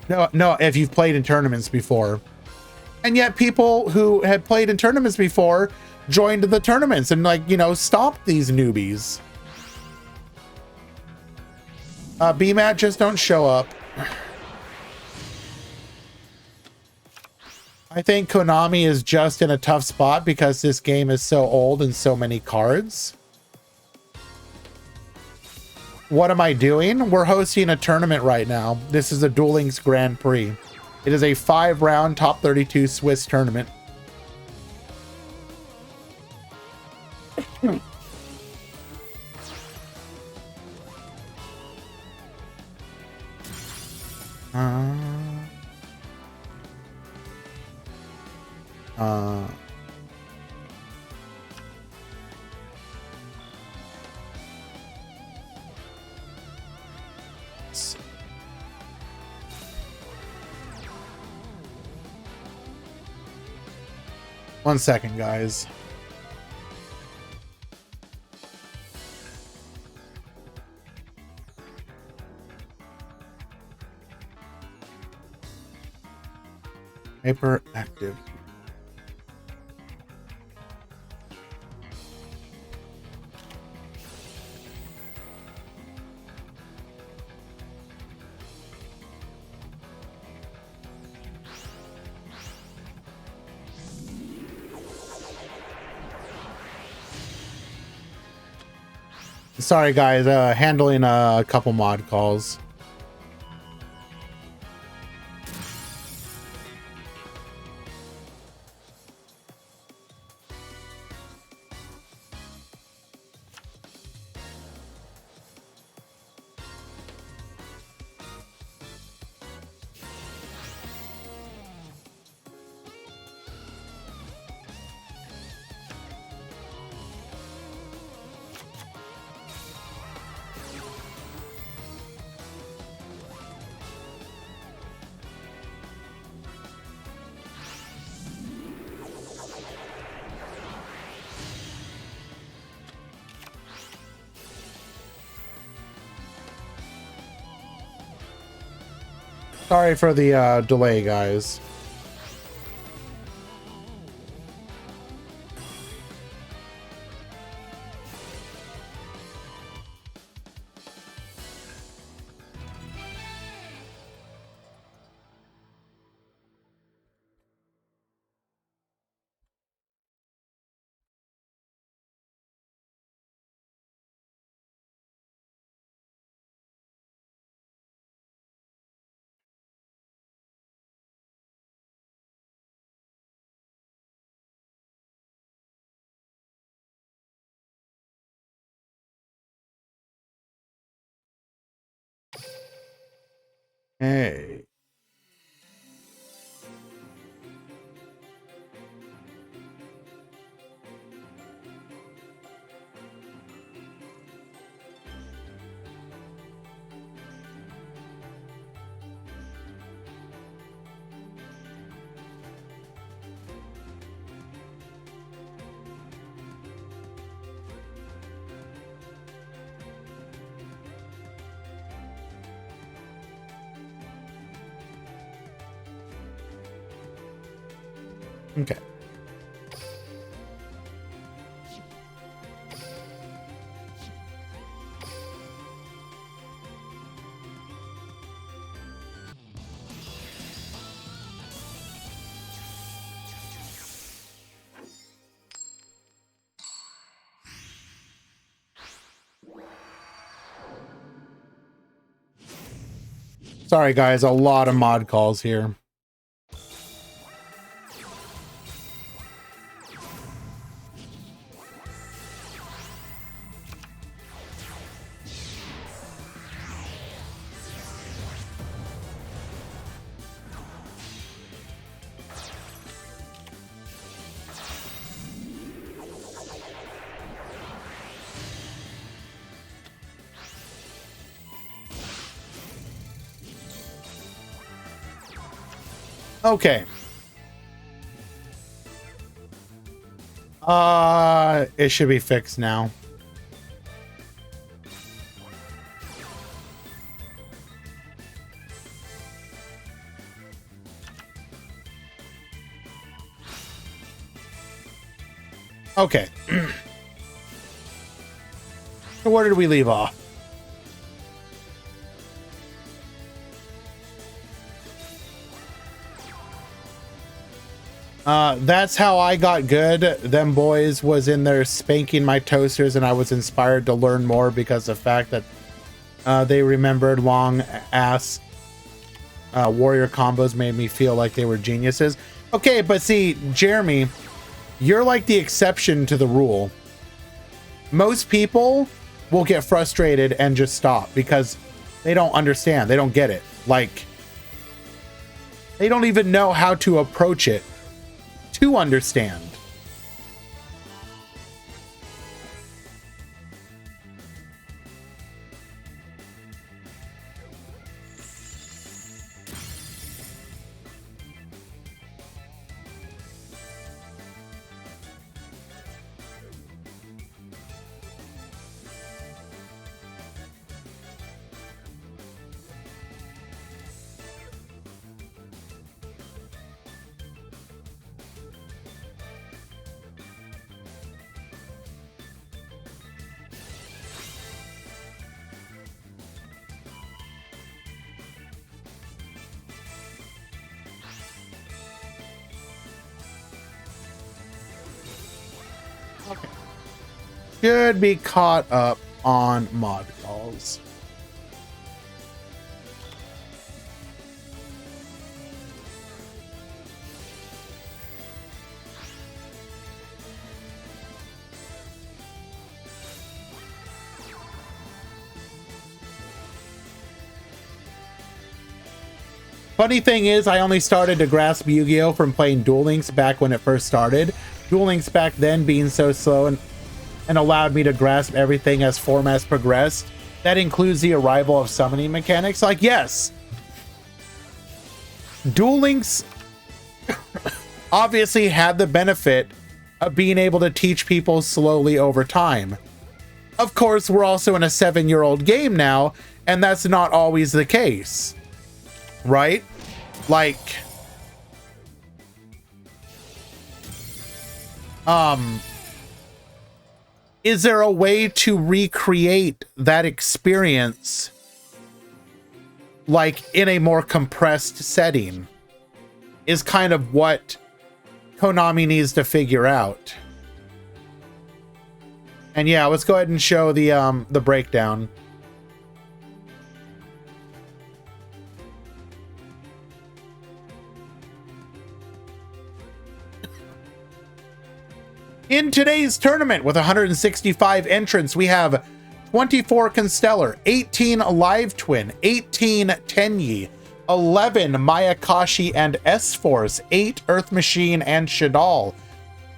if you've played in tournaments before. And yet people who had played in tournaments before joined the tournaments and, like, you know, stopped these newbies. BMAT, just don't show up. I think Konami is just in a tough spot because this game is so old and so many cards. What am I doing? We're hosting a tournament right now. This is a Duel Links Grand Prix. It is a 5-round top 32 Swiss tournament. One second, guys. Hyperactive. Sorry guys, handling a couple mod calls. Sorry for the delay, guys. Hey. Okay. Sorry, guys, a lot of mod calls here. Okay. It should be fixed now. Okay. So where did we leave off? That's how I got good. Them boys was in there spanking my toasters, and I was inspired to learn more because of the fact that they remembered long ass warrior combos made me feel like they were geniuses. Okay, but see, Jeremy, you're like the exception to the rule. Most people will get frustrated and just stop because they don't understand. They don't get it. Like, they don't even know how to approach it to understand. Okay. Should be caught up on mod calls. Funny thing is, I only started to grasp Yu-Gi-Oh! From playing Duel Links back when it first started. Duel Links back then being so slow and allowed me to grasp everything as formats progressed. That includes the arrival of summoning mechanics. Like, yes, Duel Links obviously had the benefit of being able to teach people slowly over time. Of course, we're also in a 7-year-old game now, and that's not always the case. Right? Like, is there a way to recreate that experience like in a more compressed setting? Is kind of what Konami needs to figure out. And yeah, let's go ahead and show the breakdown. In today's tournament, with 165 entrants, we have 24 Constellar, 18 Live Twin, 18 Tenyi, 11 Mayakashi and S-Force, 8 Earth Machine and Shadal,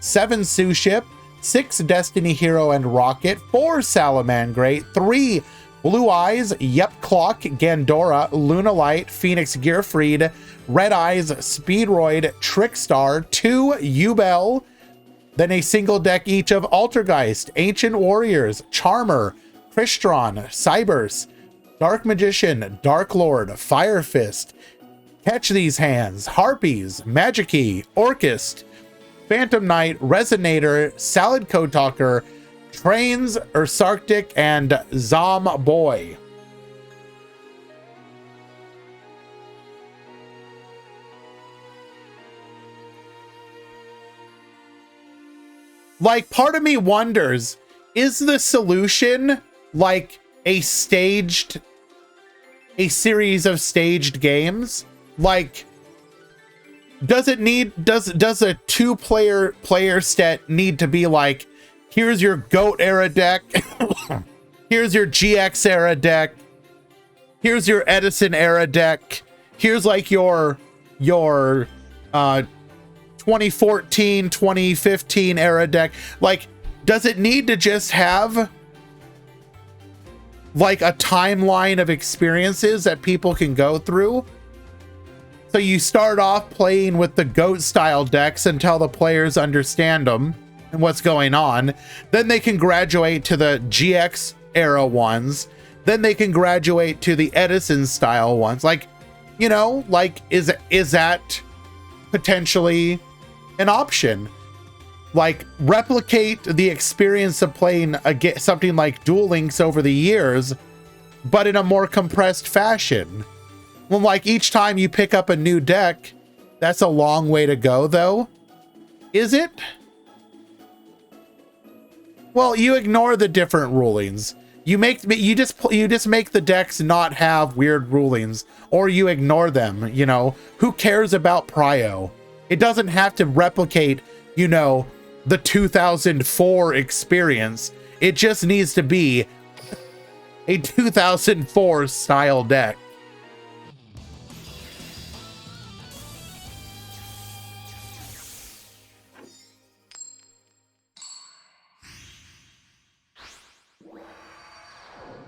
7 Suship, 6 Destiny Hero and Rocket, 4 Salamangreat, 3 Blue Eyes, Yep Clock, Gandora, Lunalight, Phoenix Gearfried, Red Eyes, Speedroid, Trickstar, 2 Ubel, then a single deck each of Altergeist, Ancient Warriors, Charmer, Crystron, Cybers, Dark Magician, Dark Lord, Fire Fist, Catch These Hands, Harpies, Magikey, Orchist, Phantom Knight, Resonator, Salad Kotalker, Trains, Ursarctic, and Zom Boy. Like, part of me wonders, is the solution like a staged a series of staged games. Like, does a 2-player set need to be like, here's your GOAT era deck, here's your GX era deck, here's your Edison era deck, here's like your 2014, 2015 era deck. Like, does it need to just have like a timeline of experiences that people can go through? So you start off playing with the GOAT style decks until the players understand them and what's going on. Then they can graduate to the GX era ones. Then they can graduate to the Edison style ones. Like, you know, like, is that potentially an option? Like, replicate the experience of playing something like Duel Links over the years, but in a more compressed fashion. Well, like, each time you pick up a new deck, that's a long way to go, though. Is it? Well, you ignore the different rulings. You just make the decks not have weird rulings, or you ignore them, you know? Who cares about Prio? It doesn't have to replicate, you know, the 2004 experience. It just needs to be a 2004 style deck.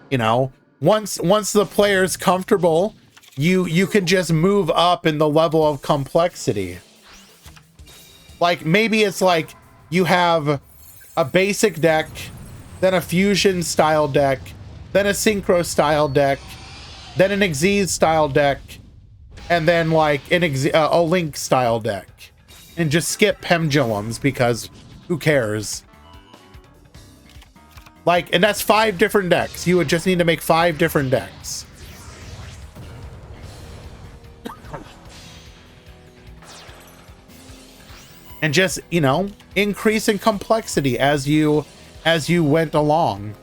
You know, once the player's comfortable, you can just move up in the level of complexity. Like, maybe it's like you have a basic deck, then a fusion style deck, then a synchro style deck, then an Xyz style deck, and then like a Link style deck, and just skip pendulums because who cares? Like, and that's 5 different decks. You would just need to make 5 different decks. And just, you know, increase in complexity as you went along.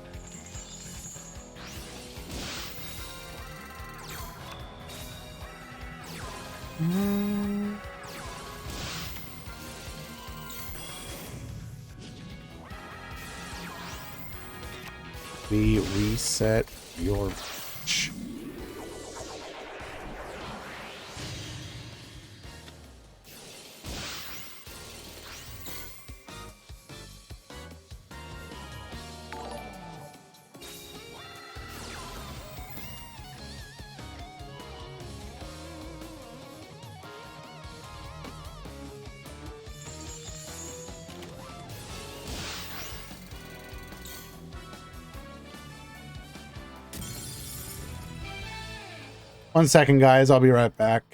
We reset your match. One second, guys. I'll be right back.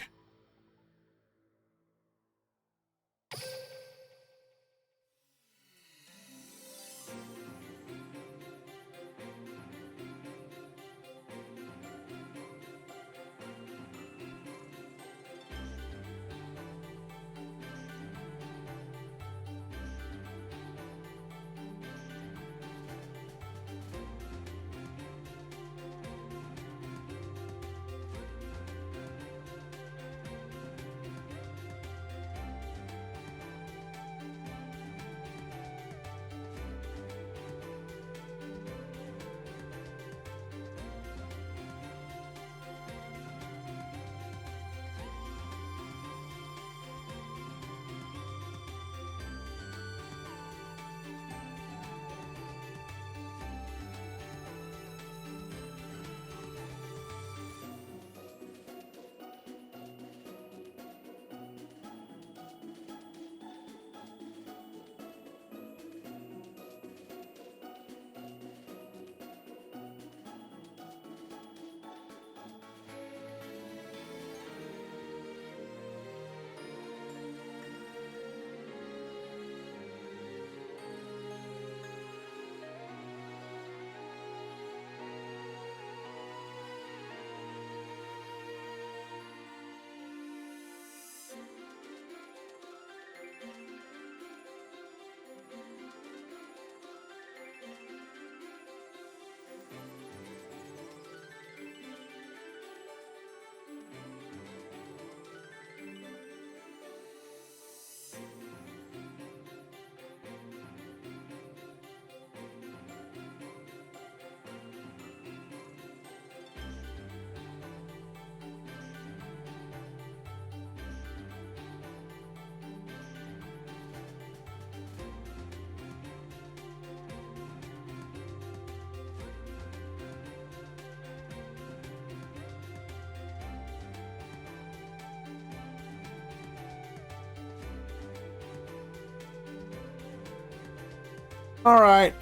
All right.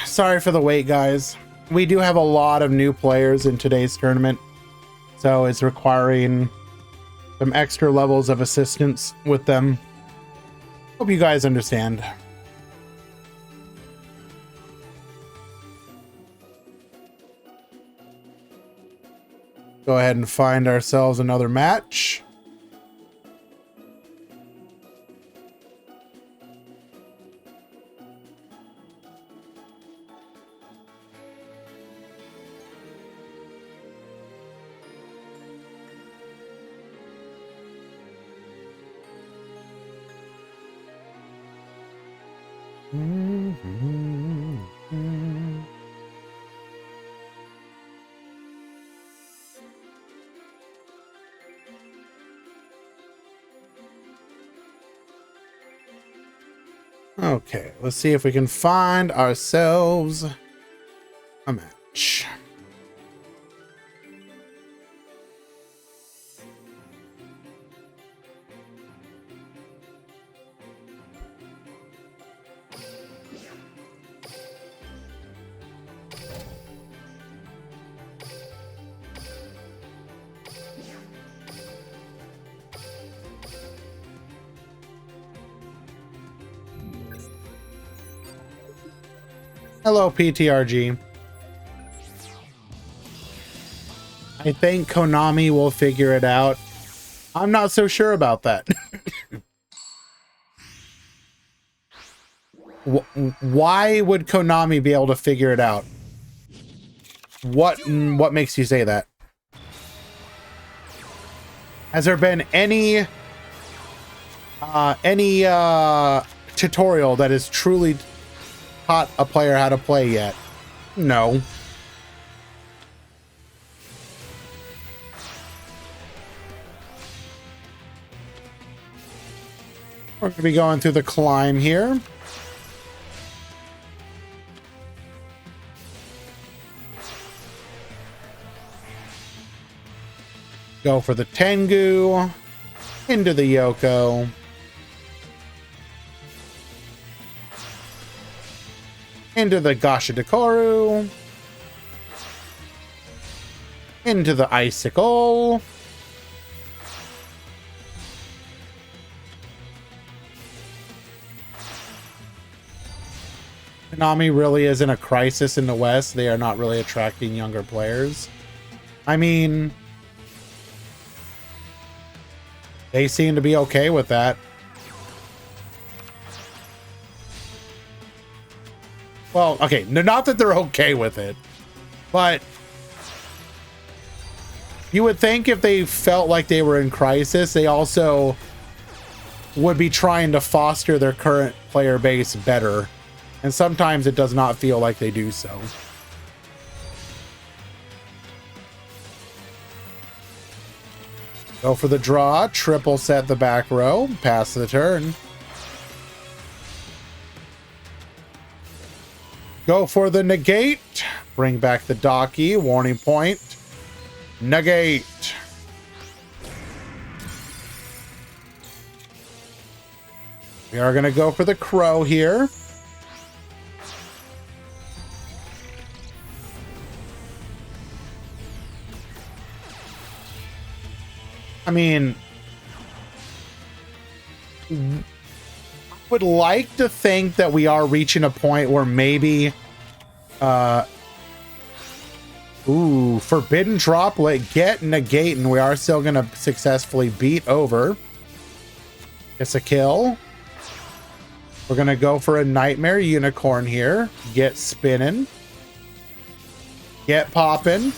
Sorry for the wait, guys. We do have a lot of new players in today's tournament, so it's requiring some extra levels of assistance with them. Hope you guys understand. Go ahead and find ourselves another match. Okay, let's see if we can find ourselves a match. Hello, PTRG. I think Konami will figure it out. I'm not so sure about that. Why would Konami be able to figure it out? What makes you say that? Has there been any tutorial that has truly taught a player how to play yet? No. We're going to be going through the climb here. Go for the Tengu. Into the Yoko. Into the Gashadikoru. Into the Icicle. Konami really isn't a crisis in the West. They are not really attracting younger players. I mean, they seem to be okay with that. Well, okay, not that they're okay with it, but you would think if they felt like they were in crisis, they also would be trying to foster their current player base better. And sometimes it does not feel like they do so. Go for the draw, triple set the back row, pass the turn. Go for the negate, bring back the Daki, warning point, negate. We are going to go for the crow here. I mean, I would like to think that we are reaching a point where maybe, forbidden droplet, get negate, and we are still going to successfully beat over. It's a kill. We're going to go for a nightmare unicorn here. Get spinning. Get popping.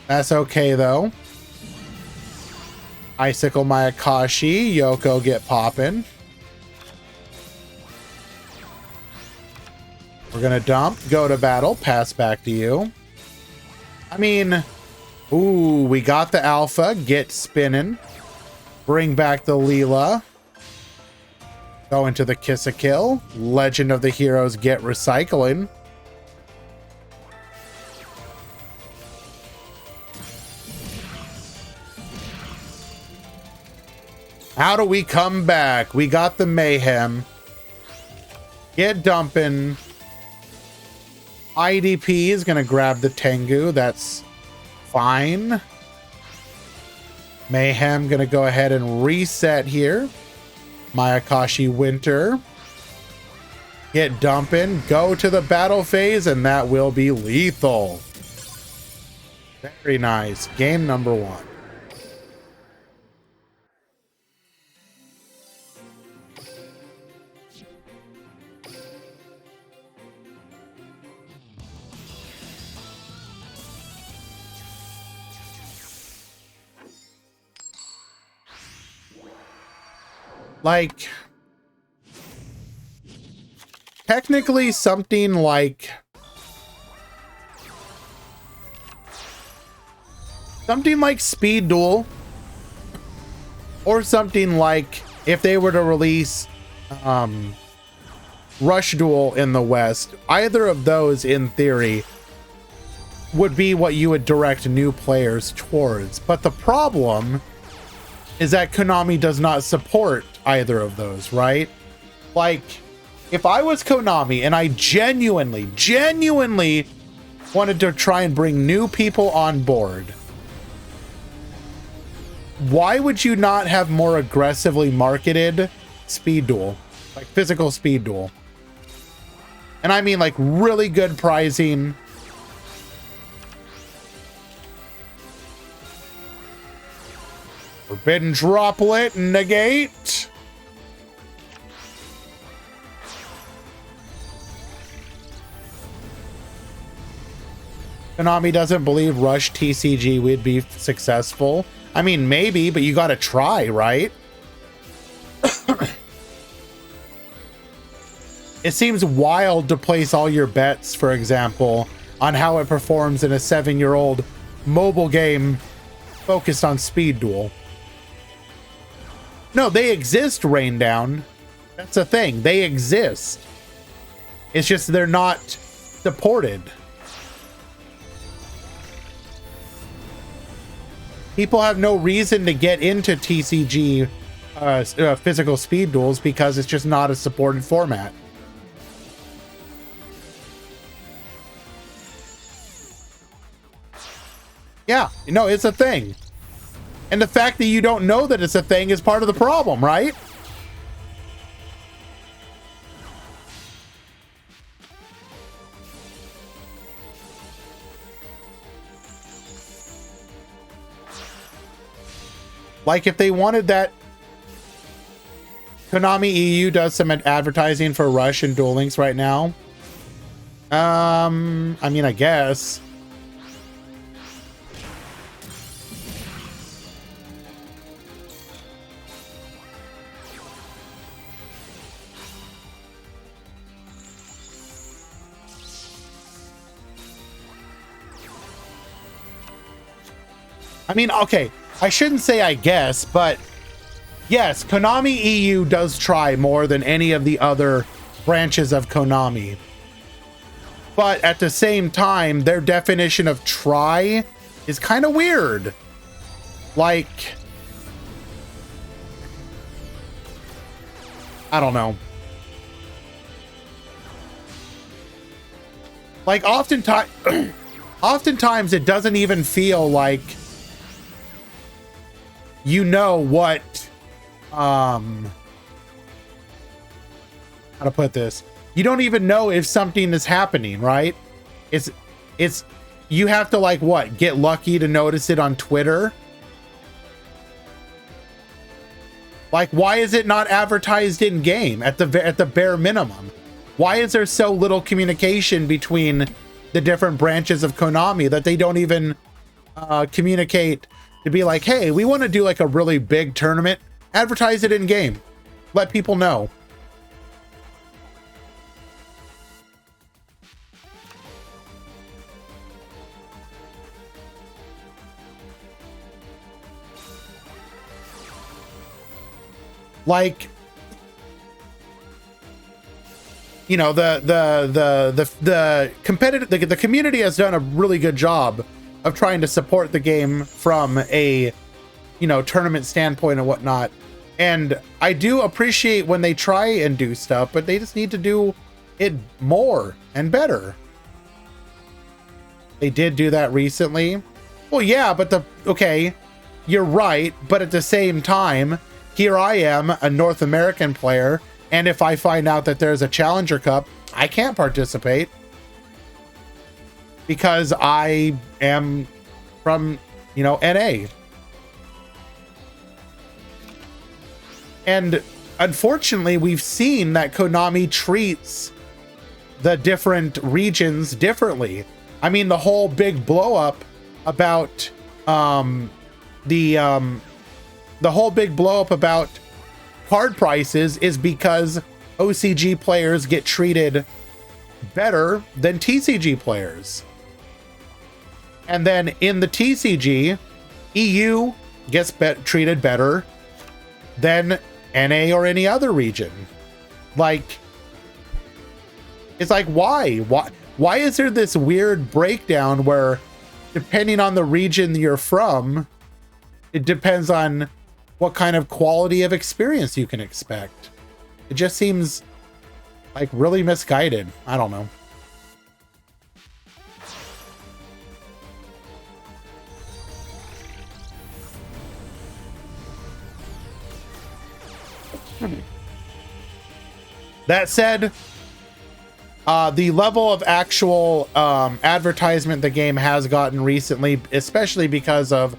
That's okay, though. Icicle Mayakashi, Yoko get poppin'. We're gonna dump, go to battle, pass back to you. I mean, ooh, we got the alpha, get spinning. Bring back the Leela. Go into the Kiss a Kill. Legend of the Heroes get recycling. How do we come back? We got the mayhem. Get dumping. IDP is going to grab the Tengu. That's fine. Mayhem going to go ahead and reset here. Mayakashi Winter. Get dumping. Go to the battle phase, and that will be lethal. Very nice. Game number 1. Like, technically something like Speed Duel, or something like if they were to release Rush Duel in the West, either of those in theory would be what you would direct new players towards. But the problem is that Konami does not support either of those, right? Like, if I was Konami and I genuinely wanted to try and bring new people on board, why would you not have more aggressively marketed Speed Duel, like physical Speed Duel? And I mean like really good pricing. Forbidden Droplet, negate. Konami doesn't believe Rush TCG would be successful. I mean, maybe, but you gotta try, right? It seems wild to place all your bets, for example, on how it performs in a 7-year-old mobile game focused on Speed Duel. No, they exist, Rain Down. That's a thing. They exist. It's just they're not supported. People have no reason to get into TCG physical Speed Duels because it's just not a supported format. Yeah, no, it's a thing. And the fact that you don't know that it's a thing is part of the problem, right? Like if they wanted that, Konami EU does some advertising for Rush and Duel Links right now. I mean, I guess. I mean, okay, I shouldn't say I guess, but yes, Konami EU does try more than any of the other branches of Konami. But at the same time, their definition of try is kind of weird. Like, I don't know. Like, oftentimes it doesn't even feel like you know what, how to put this? You don't even know if something is happening, right? It's, you have to like what? Get lucky to notice it on Twitter? Like, why is it not advertised in game at the bare minimum? Why is there so little communication between the different branches of Konami that they don't even communicate to be like, hey, we want to do like a really big tournament, advertise it in game, let people know. Like, you know, the competitive, the community has done a really good job of trying to support the game from a, you know, tournament standpoint and whatnot. And I do appreciate when they try and do stuff, but they just need to do it more and better. They did do that recently. Well, yeah, but okay, you're right. But at the same time, here I am, a North American player. And if I find out that there's a Challenger Cup, I can't participate because I am from, you know, NA. And unfortunately, we've seen that Konami treats the different regions differently. I mean, the whole big blow up about the whole big blow up about card prices is because OCG players get treated better than TCG players. And then in the TCG, EU gets treated better than NA or any other region. Like, it's like, why is there this weird breakdown where depending on the region you're from, it depends on what kind of quality of experience you can expect? It just seems like really misguided. I don't know. That said, the level of actual advertisement the game has gotten recently, especially because of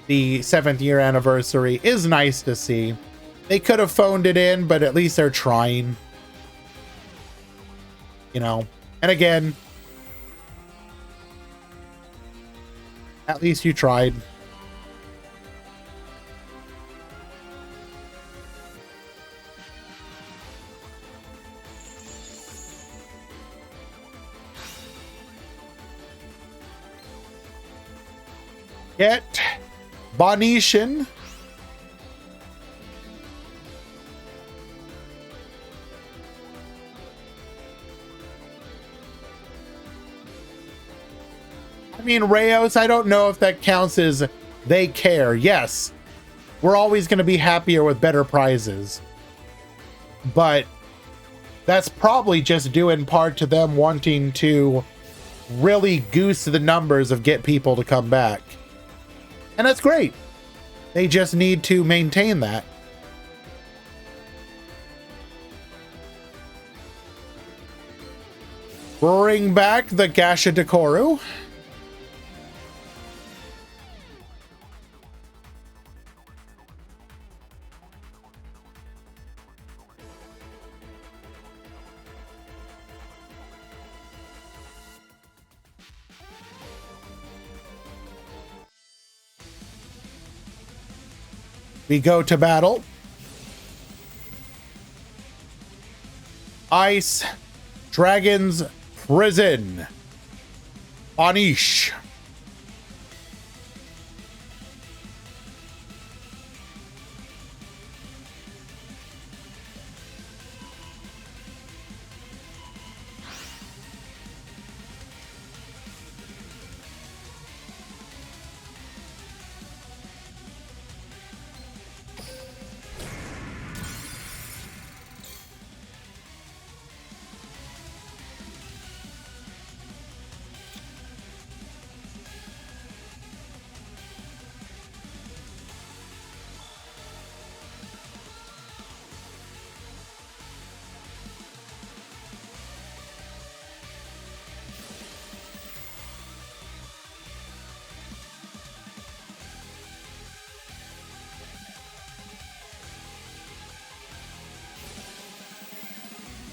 the 7th year anniversary, is nice to see. They could have phoned it in, but at least they're trying. You know, and again, at least you tried. Get Bonetian. I mean, Rayos, I don't know if that counts as they care. Yes, we're always going to be happier with better prizes. But that's probably just due in part to them wanting to really goose the numbers of get people to come back. And that's great. They just need to maintain that. Bring back the Gasha Dekoru. We go to battle. Ice Dragon's Prison. Anish.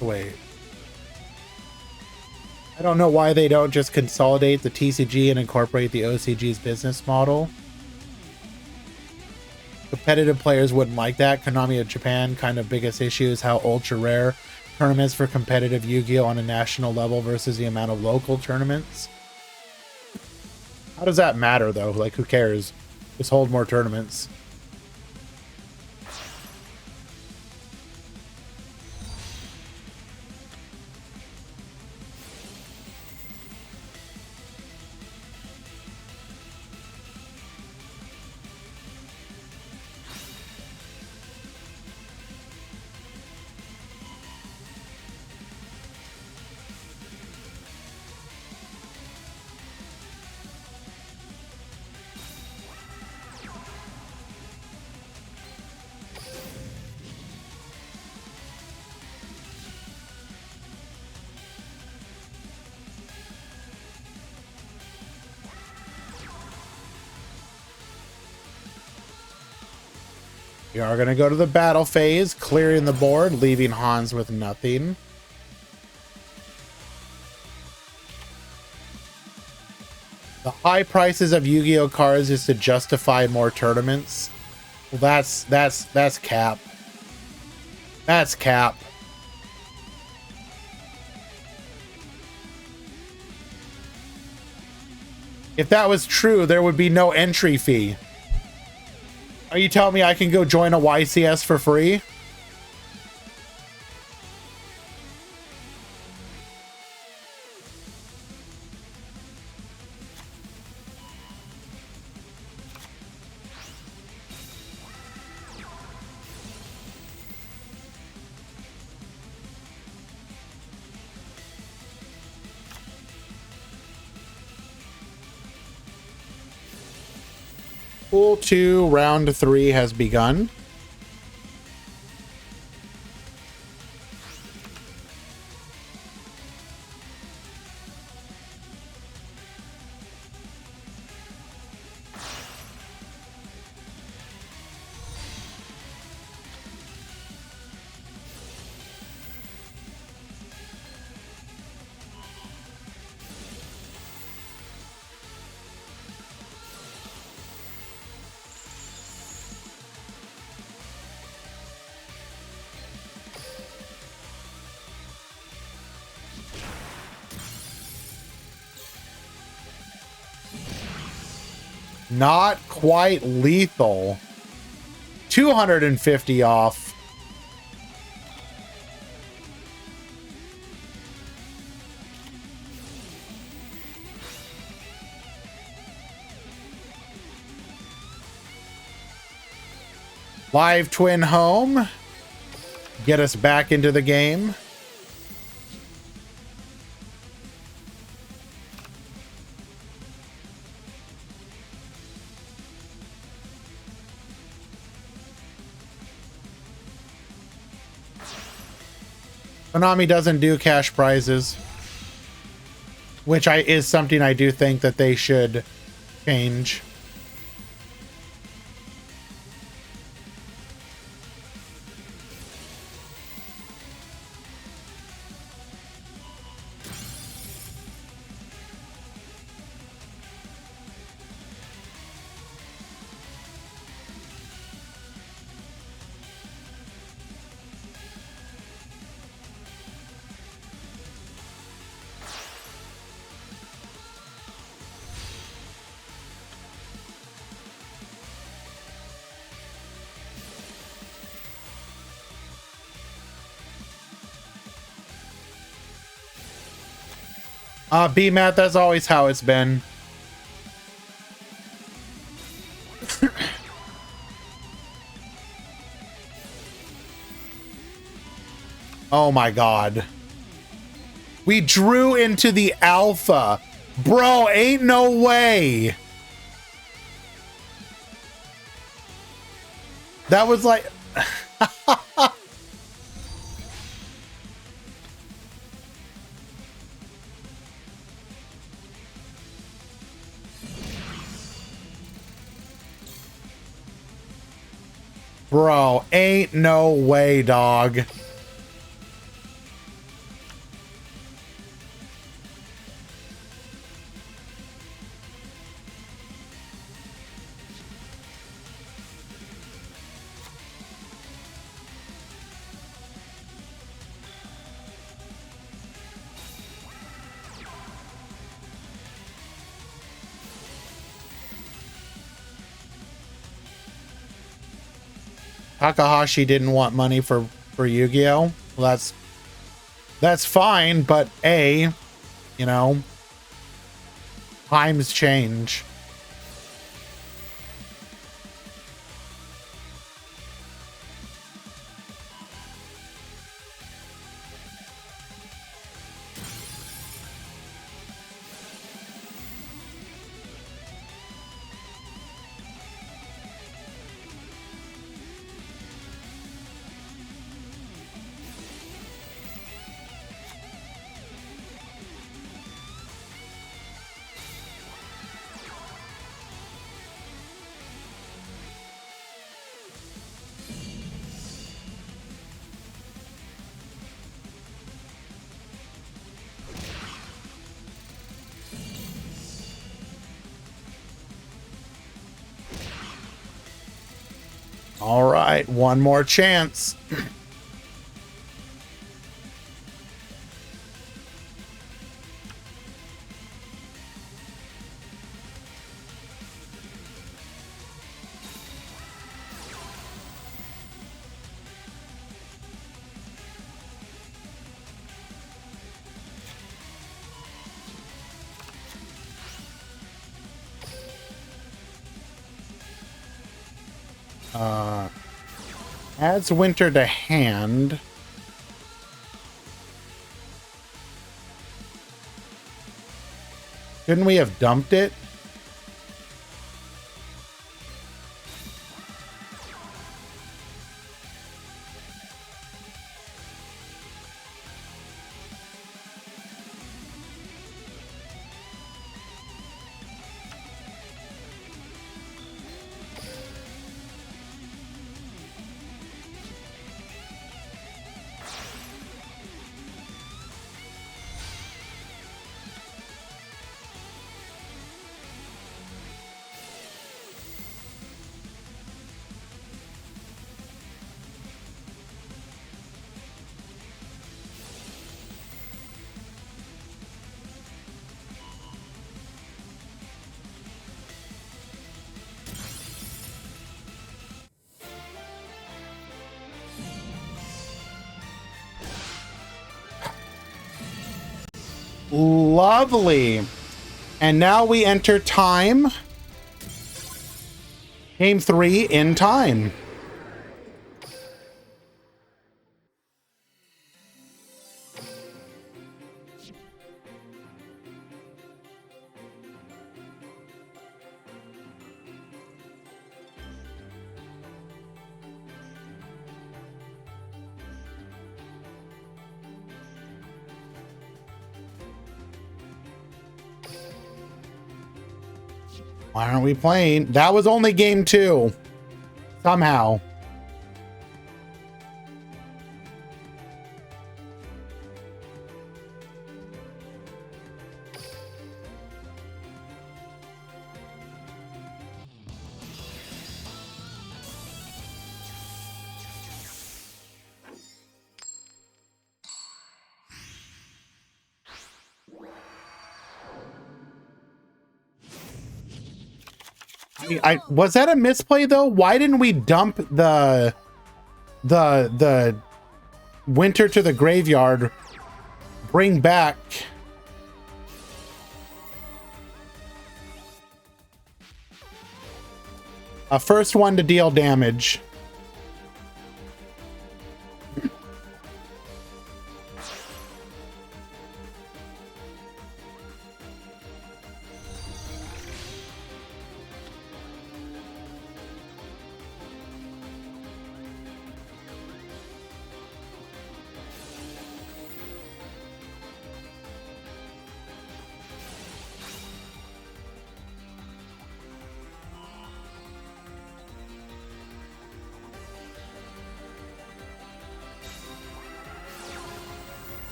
Wait. I don't know why they don't just consolidate the TCG and incorporate the OCG's business model. Competitive players wouldn't like that. Konami of Japan kind of biggest issue is how ultra rare tournaments for competitive Yu-Gi-Oh! On a national level versus the amount of local tournaments. How does that matter though? Like, who cares? Just hold more tournaments. We are going to go to the battle phase, clearing the board, leaving Hans with nothing. The high prices of Yu-Gi-Oh cards is to justify more tournaments. Well, that's cap. That's cap. If that was true, there would be no entry fee. Are you telling me I can go join a YCS for free? Pool 2, round 3 has begun. Not quite lethal. 250 off. Live twin home. Get us back into the game. Konami doesn't do cash prizes, which is something I do think that they should change. B-Matt, that's always how it's been. Oh my god. We drew into the alpha. Bro, ain't no way. That was like... Bro, ain't no way, dog. Takahashi didn't want money for Yu-Gi-Oh! Well, that's fine, but you know, times change. All right, one more chance. Adds winter to hand. Shouldn't we have dumped it? Lovely. And now we enter time. Game 3 in time. Why aren't we playing? That was only game 2. Somehow. Was that a misplay though? Why didn't we dump the winter to the graveyard? Bring back a first one to deal damage.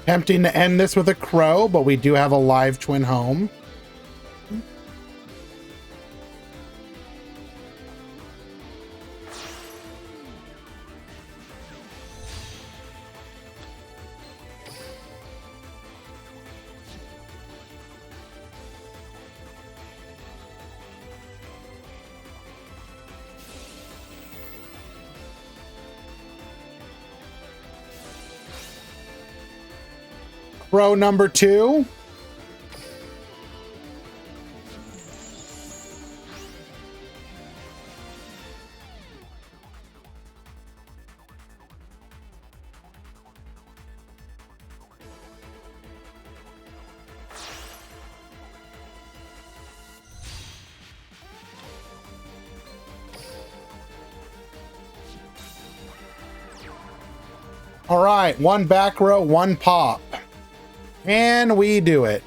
Tempting to end this with a crow, but we do have a live twin home. Crow number 2. All right, one back row, one pop. And we do it.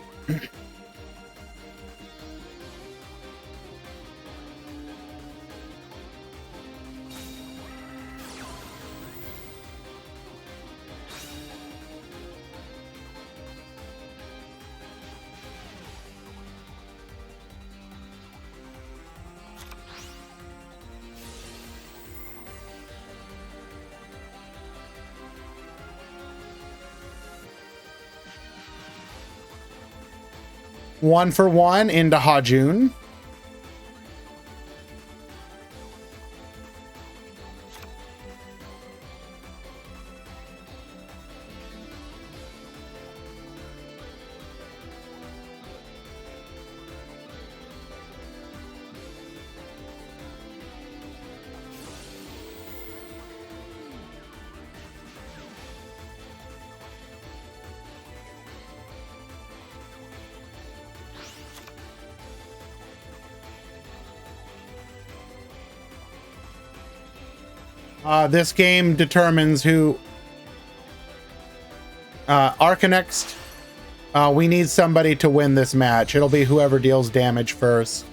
1 for 1 into Hajun. This game determines who Arcanext. We need somebody to win this match. It'll be whoever deals damage first.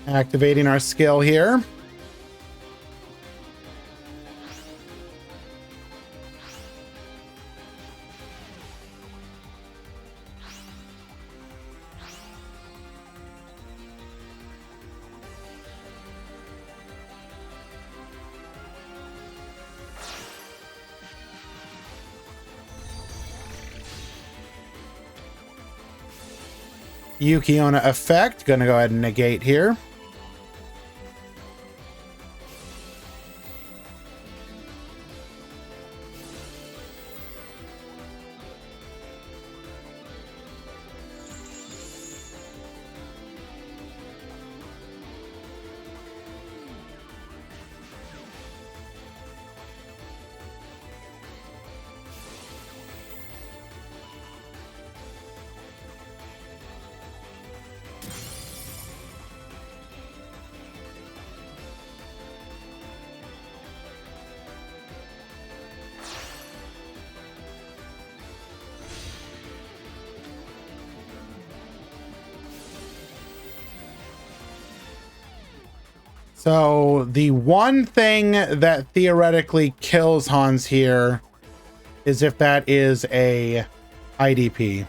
Activating our skill here. Yukiona effect. Gonna go ahead and negate here. So the one thing that theoretically kills Hans here is if that is a IDP.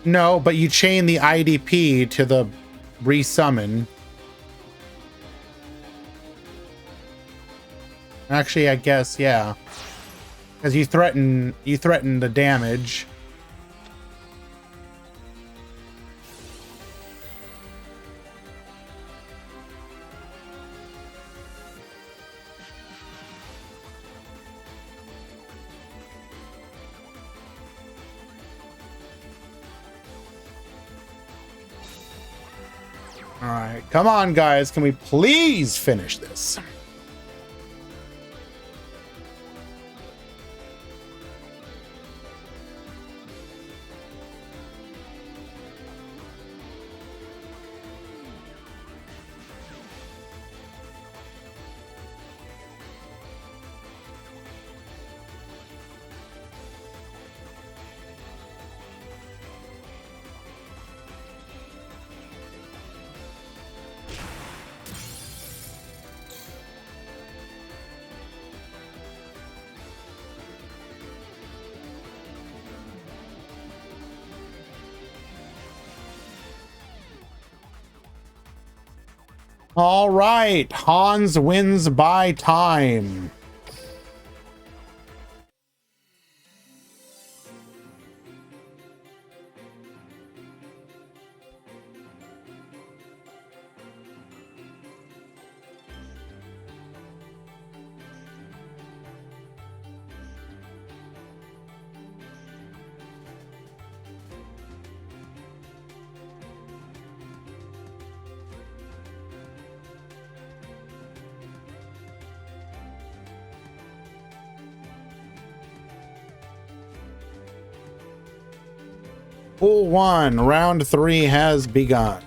No, but you chain the IDP to the resummon. Actually, I guess, yeah. Because you threaten the damage. All right, come on, guys. Can we please finish this? All right, Hans wins by time. Pool 1, round 3 has begun.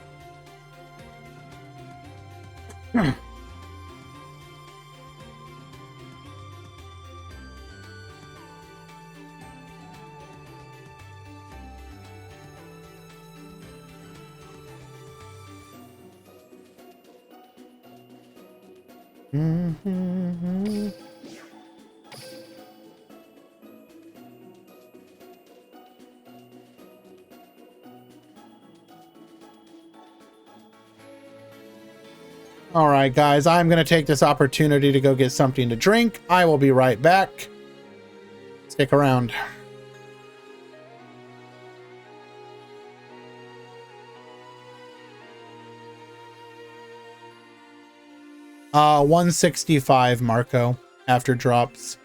All right, guys, I'm going to take this opportunity to go get something to drink. I will be right back. Stick around. Uh, 165, Marco, after drops.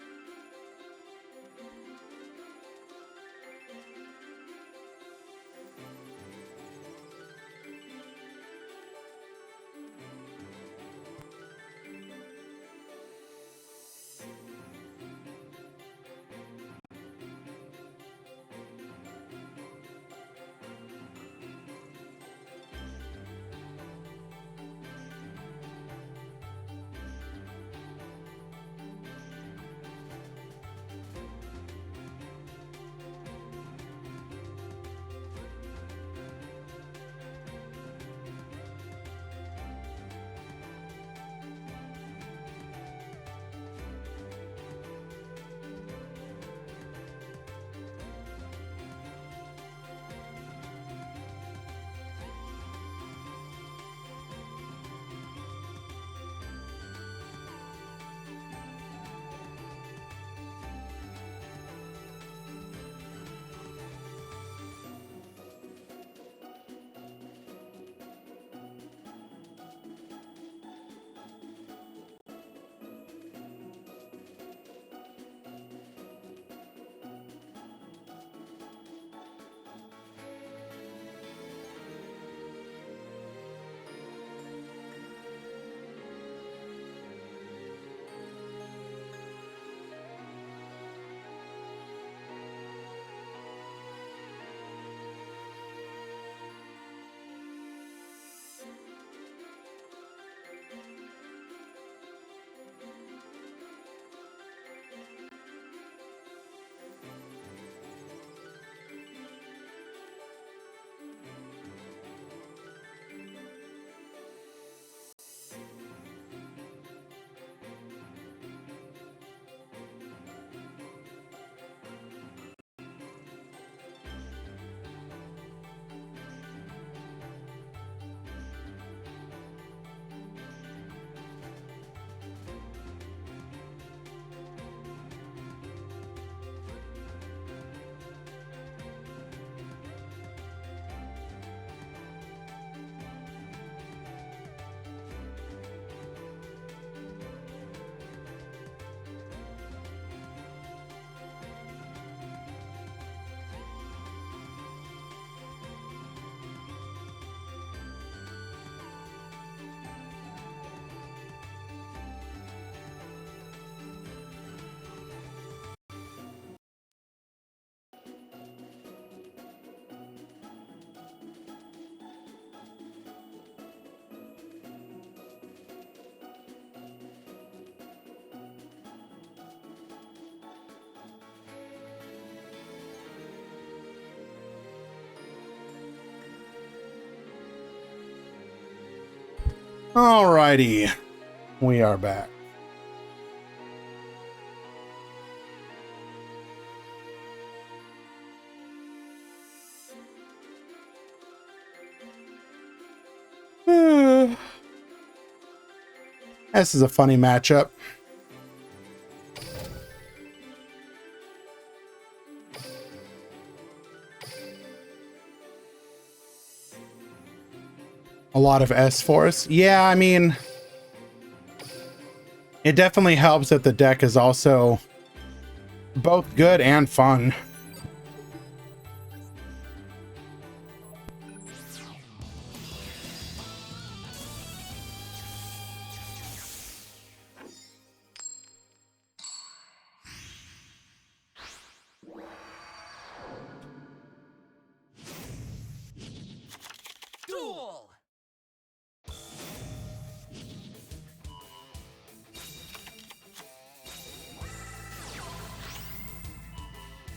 Alrighty, we are back. This is a funny matchup. A lot of S-Force. Yeah, I mean, it definitely helps that the deck is also both good and fun.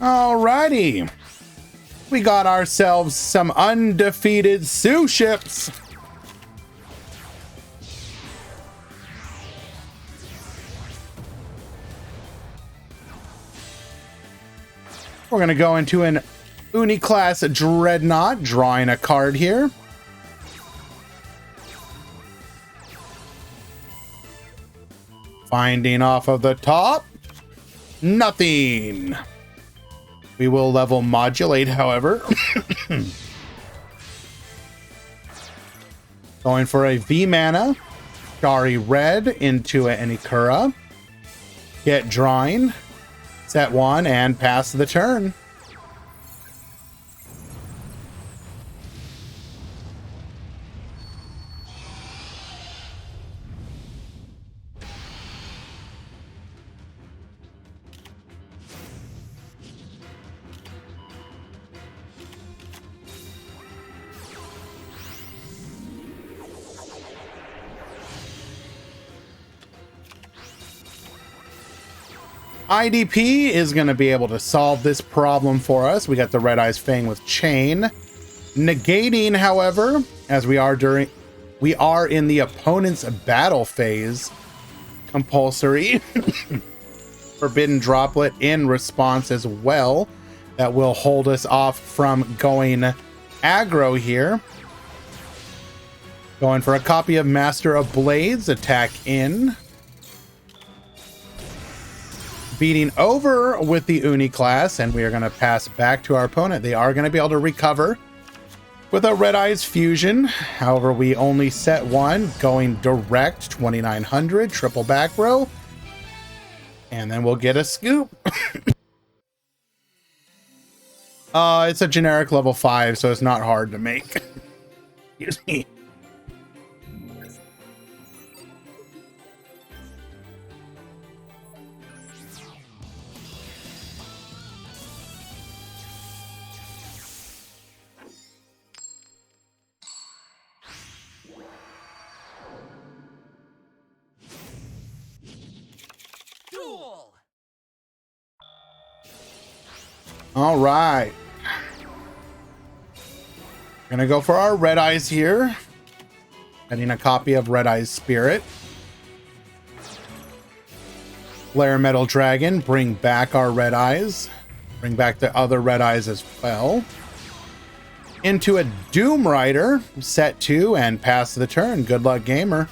Alrighty. We got ourselves some undefeated Sioux ships. We're going to go into an Uni-class Dreadnought, drawing a card here. Finding off of the top. Nothing. We will level modulate, however. Going for a V mana. Shari red into an Ikura. Get drawing. Set one and pass the turn. IDP is going to be able to solve this problem for us. We got the Red Eyes Fang with Chain. Negating, however, as we are in the opponent's battle phase. Compulsory. Forbidden Droplet in response as well. That will hold us off from going aggro here. Going for a copy of Master of Blades. Attack in. Beating over with the Uni class, and we are going to pass back to our opponent. They are going to be able to recover with a Red Eyes Fusion. However, we only set one, going direct 2900, triple back row, and then we'll get a scoop. It's a generic level 5, so it's not hard to make. Excuse me. Duel. All right. Gonna go for our Red Eyes here. Getting a copy of Red Eyes Spirit. Flare Metal Dragon. Bring back our Red Eyes. Bring back the other Red Eyes as well. Into a Doom Rider. Set 2 and pass the turn. Good luck, gamer.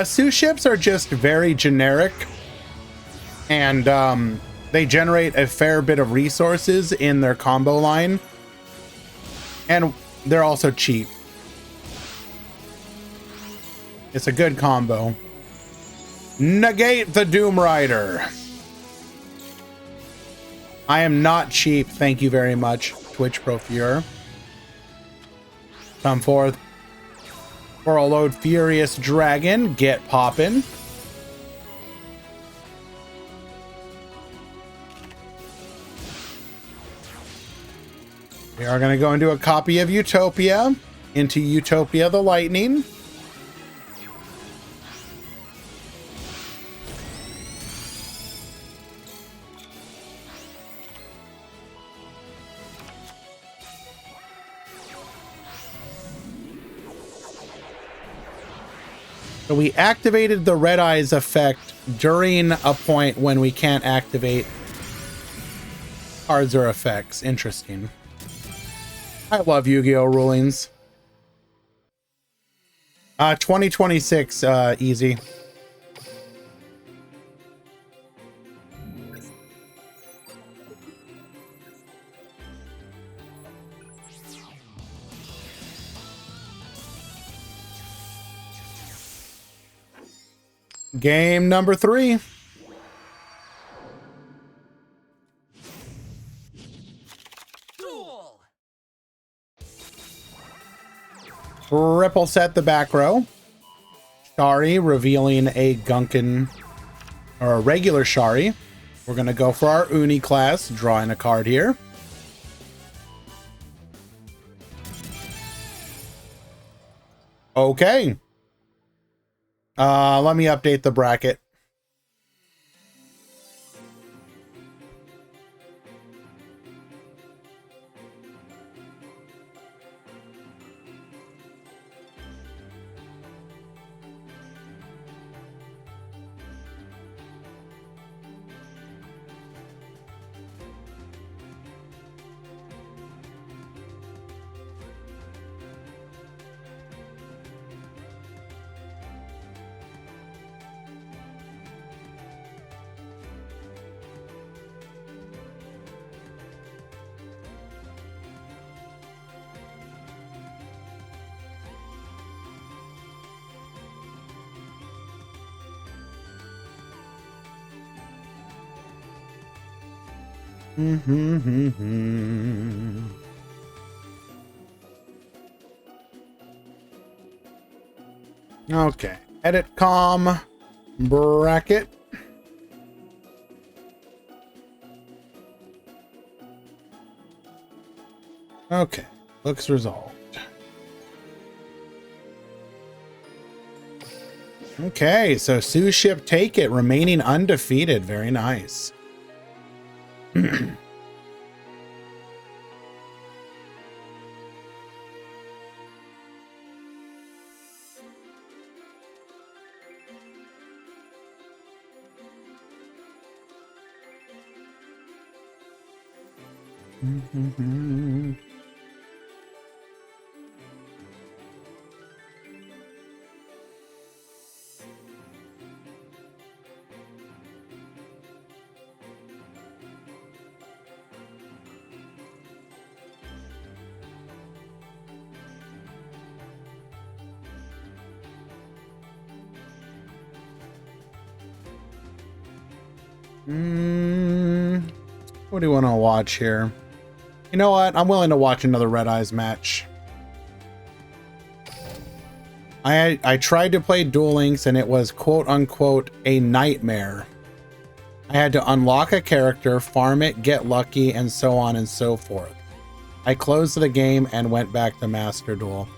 Sioux ships are just very generic, and they generate a fair bit of resources in their combo line, and they're also cheap. It's a good combo. Negate the Doom Rider. I am not cheap, thank you very much, Twitch Pro Fuhrer. Come forth. For a load Furious Dragon, get poppin'. We are going to go into a copy of Utopia, into Utopia the Lightning. So we activated the Red Eyes effect during a point when we can't activate cards or effects. Interesting. I love Yu-Gi-Oh! Rulings. 2026, easy. Game number 3. Duel. Triple set the back row. Shari revealing a Gunkin, or a regular Shari. We're going to go for our Uni class, drawing a card here. Okay. Let me update the bracket. Okay. Edit com bracket. Okay. Looks resolved. Okay, so Sue Ship Take It remaining undefeated. Very nice. What do you want to watch here? You know what? I'm willing to watch another Red Eyes match. I tried to play Duel Links and it was quote unquote a nightmare. I had to unlock a character, farm it, get lucky, and so on and so forth. I closed the game and went back to Master Duel.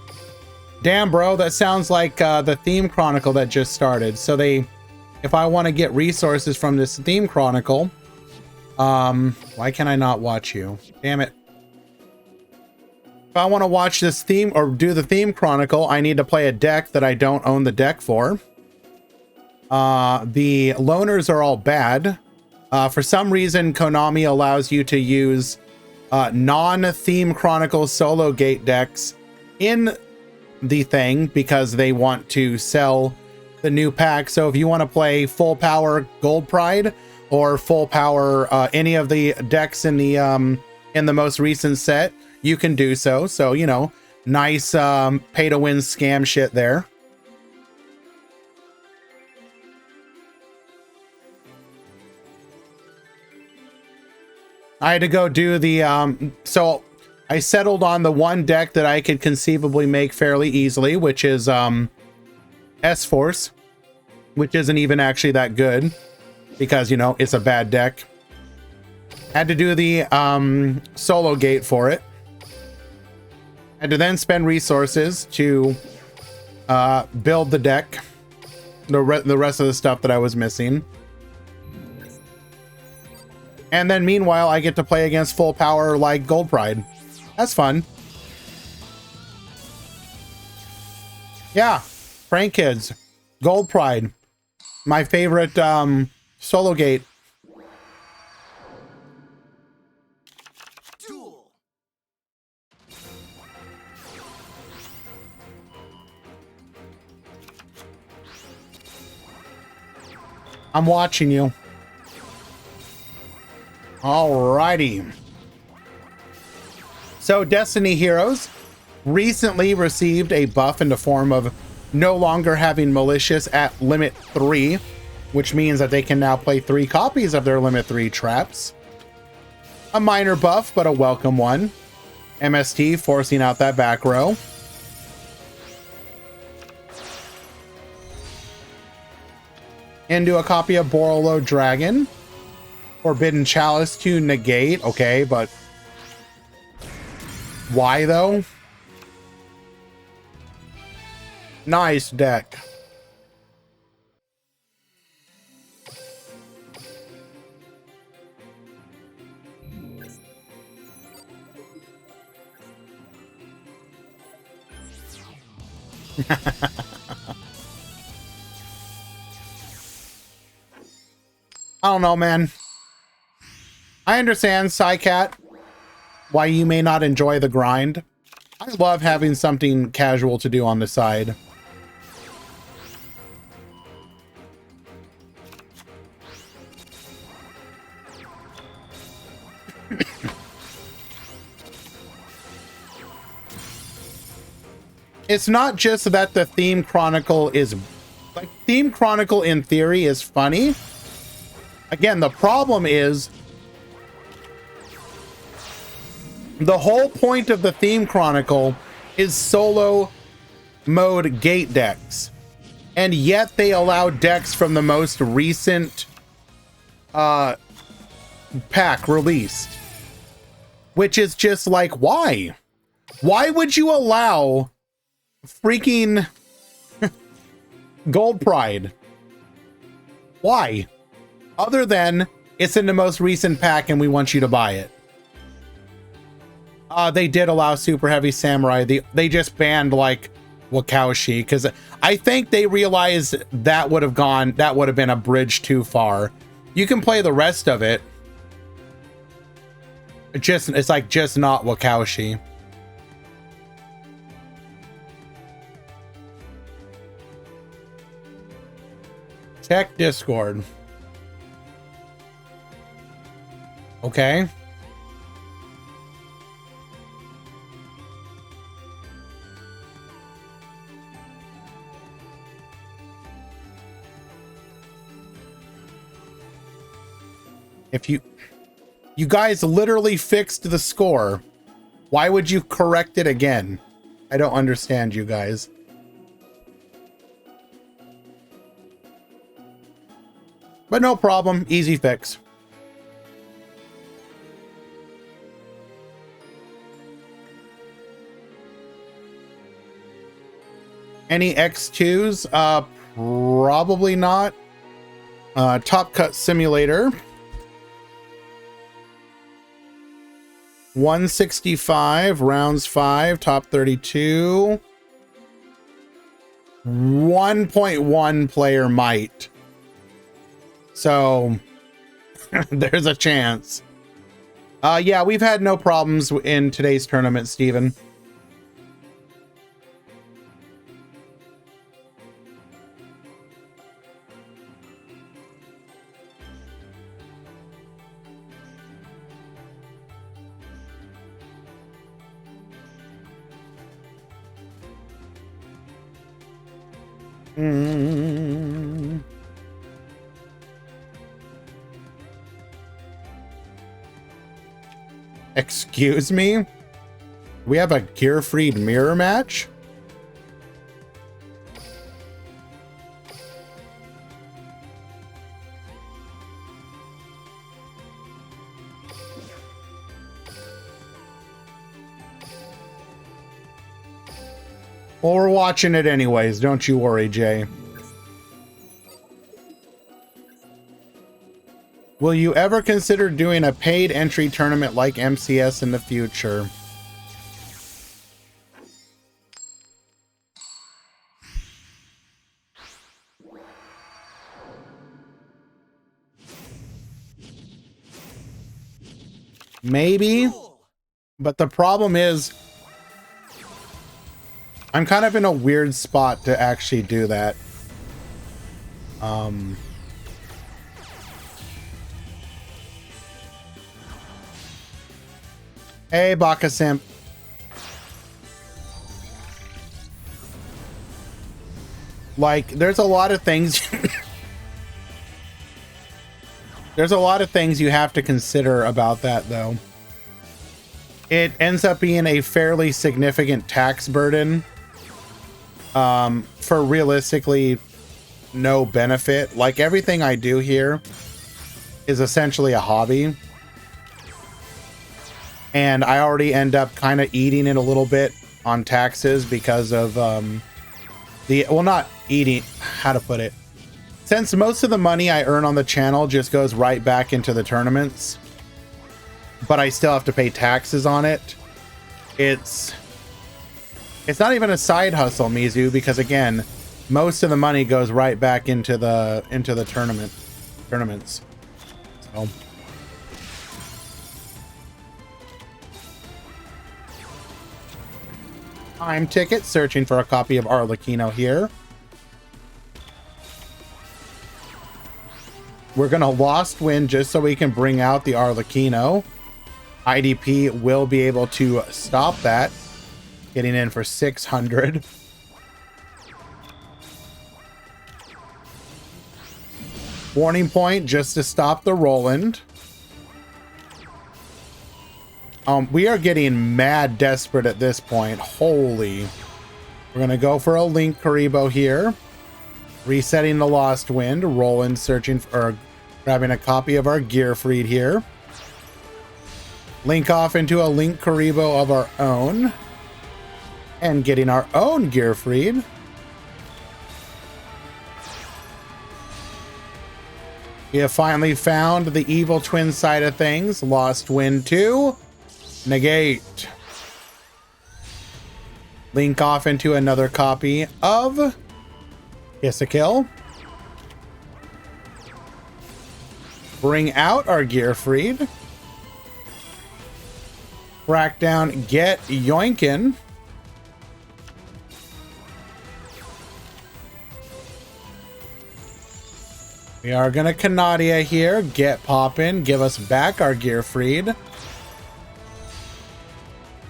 Damn, bro, that sounds like the theme chronicle that just started. So if I want to get resources from this theme chronicle, why can I not watch you? Damn it. If I want to watch this theme or do the theme chronicle, I need to play a deck that I don't own the deck for. The loaners are all bad. For some reason, Konami allows you to use non-theme chronicle solo gate decks in the thing because they want to sell the new pack. So if you want to play full power Gold Pride or full power any of the decks in the most recent set, you can do so. So, you know, nice pay to win scam shit there. I had to go do the so I settled on the one deck that I could conceivably make fairly easily, which is S-Force, which isn't even actually that good because, you know, it's a bad deck. Had to do the solo gate for it. Had to then spend resources to build the deck, the rest of the stuff that I was missing. And then meanwhile, I get to play against full power like Gold Pride. That's fun. Yeah, Prank Kids, Gold Pride, my favorite solo gate. Duel. I'm watching you. Alrighty. So Destiny Heroes recently received a buff in the form of no longer having malicious at limit 3, which means that they can now play 3 copies of their limit 3 traps. A minor buff, but a welcome one. MST forcing out that back row. Into a copy of Borolo Dragon. Forbidden Chalice to negate. Okay, but why though? Nice deck. I don't know, man. I understand, Psycat, why you may not enjoy the grind. I love having something casual to do on the side. It's not just that the Theme Chronicle is... Like, Theme Chronicle in theory is funny. Again, the problem is... The whole point of the Theme Chronicle is solo mode gate decks. And yet they allow decks from the most recent pack released. Which is just like, why? Why would you allow freaking Gold Pride? Why? Other than it's in the most recent pack and we want you to buy it. They did allow Super Heavy Samurai. They just banned like Wakaushi because I think they realized that would have been a bridge too far. You can play the rest of it. It's like just not Wakaushi. Check Discord. Okay. If you guys literally fixed the score, why would you correct it again? I don't understand you guys. But no problem, easy fix. Any X2s? Probably not. Top Cut Simulator. 165, rounds 5, top 32. 1.1 player might. So there's a chance. Yeah, we've had no problems in today's tournament, Steven. Excuse me? We have a Gearfried mirror match? Well, we're watching it anyways, don't you worry, Jay. Will you ever consider doing a paid entry tournament like MCS in the future? Maybe, but the problem is I'm kind of in a weird spot to actually do that. Hey, Baka Simp. Like, there's a lot of things. There's a lot of things you have to consider about that, though. It ends up being a fairly significant tax burden for realistically no benefit. Like, everything I do here is essentially a hobby. And I already end up kind of eating it a little bit on taxes because of Well, not eating, how to put it. Since most of the money I earn on the channel just goes right back into the tournaments, but I still have to pay taxes on it, it's not even a side hustle, Mizu, because again, most of the money goes right back into the tournaments. So time ticket, searching for a copy of Arlecchino here. We're gonna lost win just so we can bring out the Arlecchino. IDP will be able to stop that, getting in for 600. Warning point just to stop the Roland. We are getting mad desperate at this point. Holy. We're gonna go for a Link Karibo here. Resetting the Lost Wind. Roland searching for, grabbing a copy of our Gearfried here. Link off into a Link Karibo of our own. And getting our own Gearfried. We have finally found the evil twin side of things. Lost Wind 2. Negate. Link off into another copy of Kiss a Kill. Bring out our Gearfried. Crack down, get Yoinkin. We are going to Canadia here. Get poppin'. Give us back our Gearfried.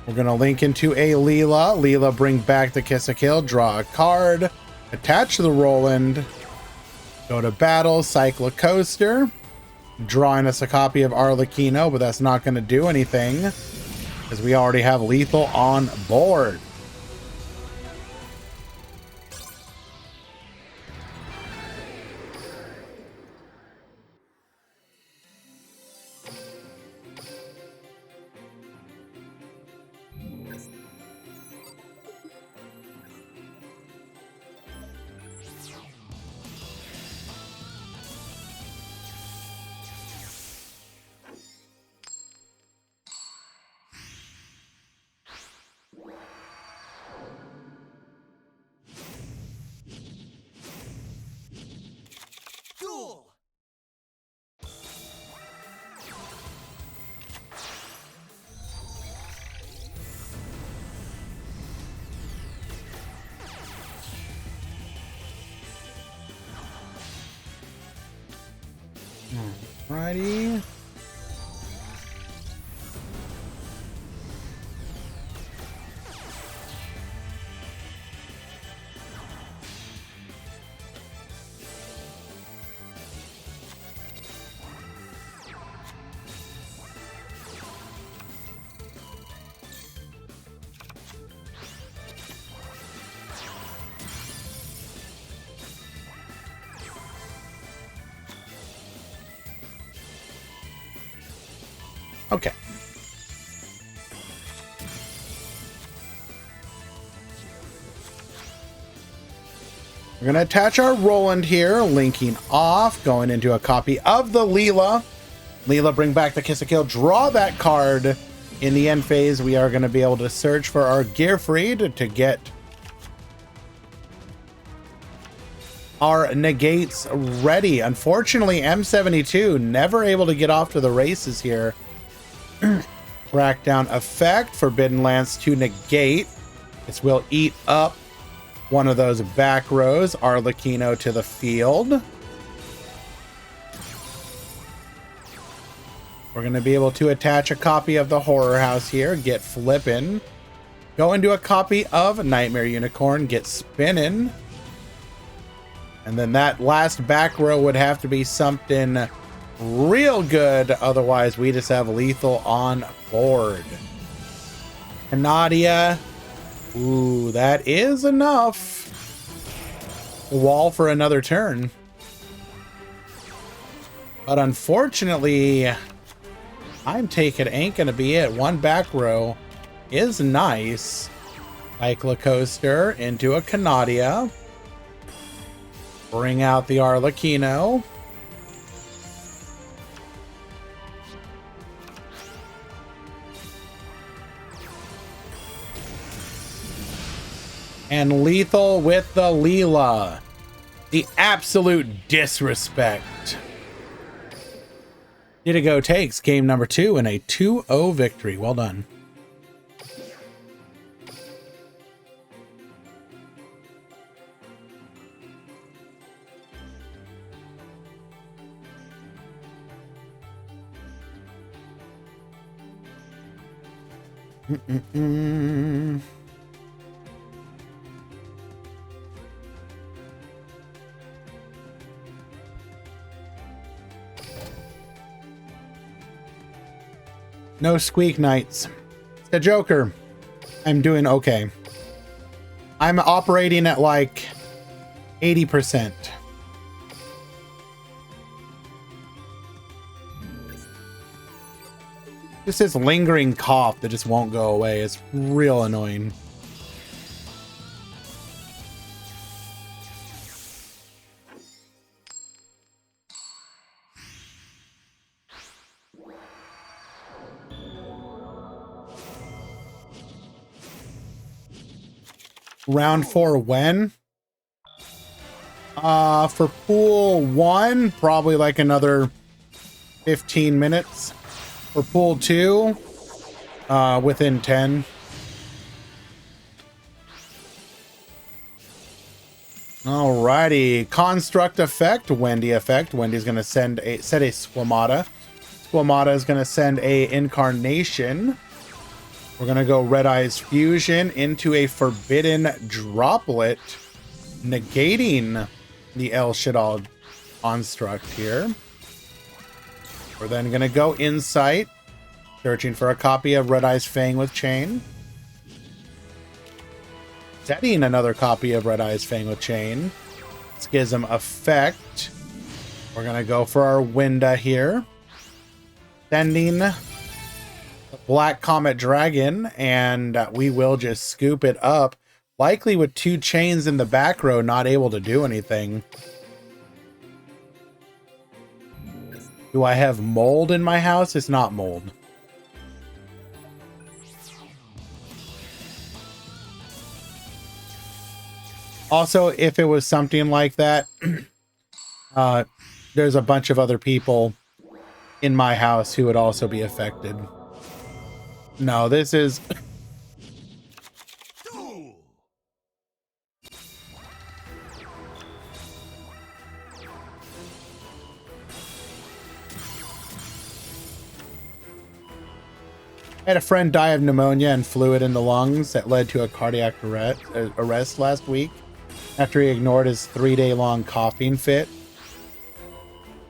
We're going to link into a Leela. Leela, bring back the Kiss a Kill. Draw a card. Attach the Roland. Go to battle. Cycle a coaster. Drawing us a copy of Arlecchino, but that's not going to do anything because we already have lethal on board. Duel. Alrighty. Okay. We're going to attach our Roland here, linking off, going into a copy of the Leela. Leela, bring back the Kiss a Kill, draw that card. In the end phase, we are going to be able to search for our Gearfried to get our negates ready. Unfortunately, M72 never able to get off to the races here. Crackdown effect, Forbidden Lance to negate. This will eat up one of those back rows. Arlecchino to the field. We're going to be able to attach a copy of the Horror House here. Get flippin'. Go into a copy of Nightmare Unicorn. Get spinning. And then that last back row would have to be something real good, otherwise we just have lethal on board. Canadia. Ooh, that is enough. Wall for another turn. But unfortunately, I'm taking ain't gonna be it. One back row is nice. Cyclocoaster into a Canadia. Bring out the Arlecchino. And lethal with the Leela. The absolute disrespect. Didigo takes game number 2 in a 2-0 victory. Well done. No squeak nights. The Joker. I'm doing okay. I'm operating at like 80%. Just this lingering cough that just won't go away. It's real annoying. Round 4 when? For pool 1, probably like another 15 minutes. For pool 2, within 10. Alrighty, construct effect, Wendy effect. Wendy's gonna set a Squamata. Squamata is gonna send a incarnation. We're gonna go Red Eyes Fusion into a Forbidden Droplet, negating the El Shaddai construct here. We're then gonna go Insight, searching for a copy of Red Eyes Fang with Chain. Setting another copy of Red Eyes Fang with Chain. Schism effect. We're gonna go for our Winda here. Sending the Black Comet Dragon, and we will just scoop it up. Likely with 2 chains in the back row, not able to do anything. Do I have mold in my house? It's not mold. Also, if it was something like that, there's a bunch of other people in my house who would also be affected. No, this is... I had a friend die of pneumonia and fluid in the lungs that led to a cardiac arrest last week after he ignored his 3-day-long coughing fit.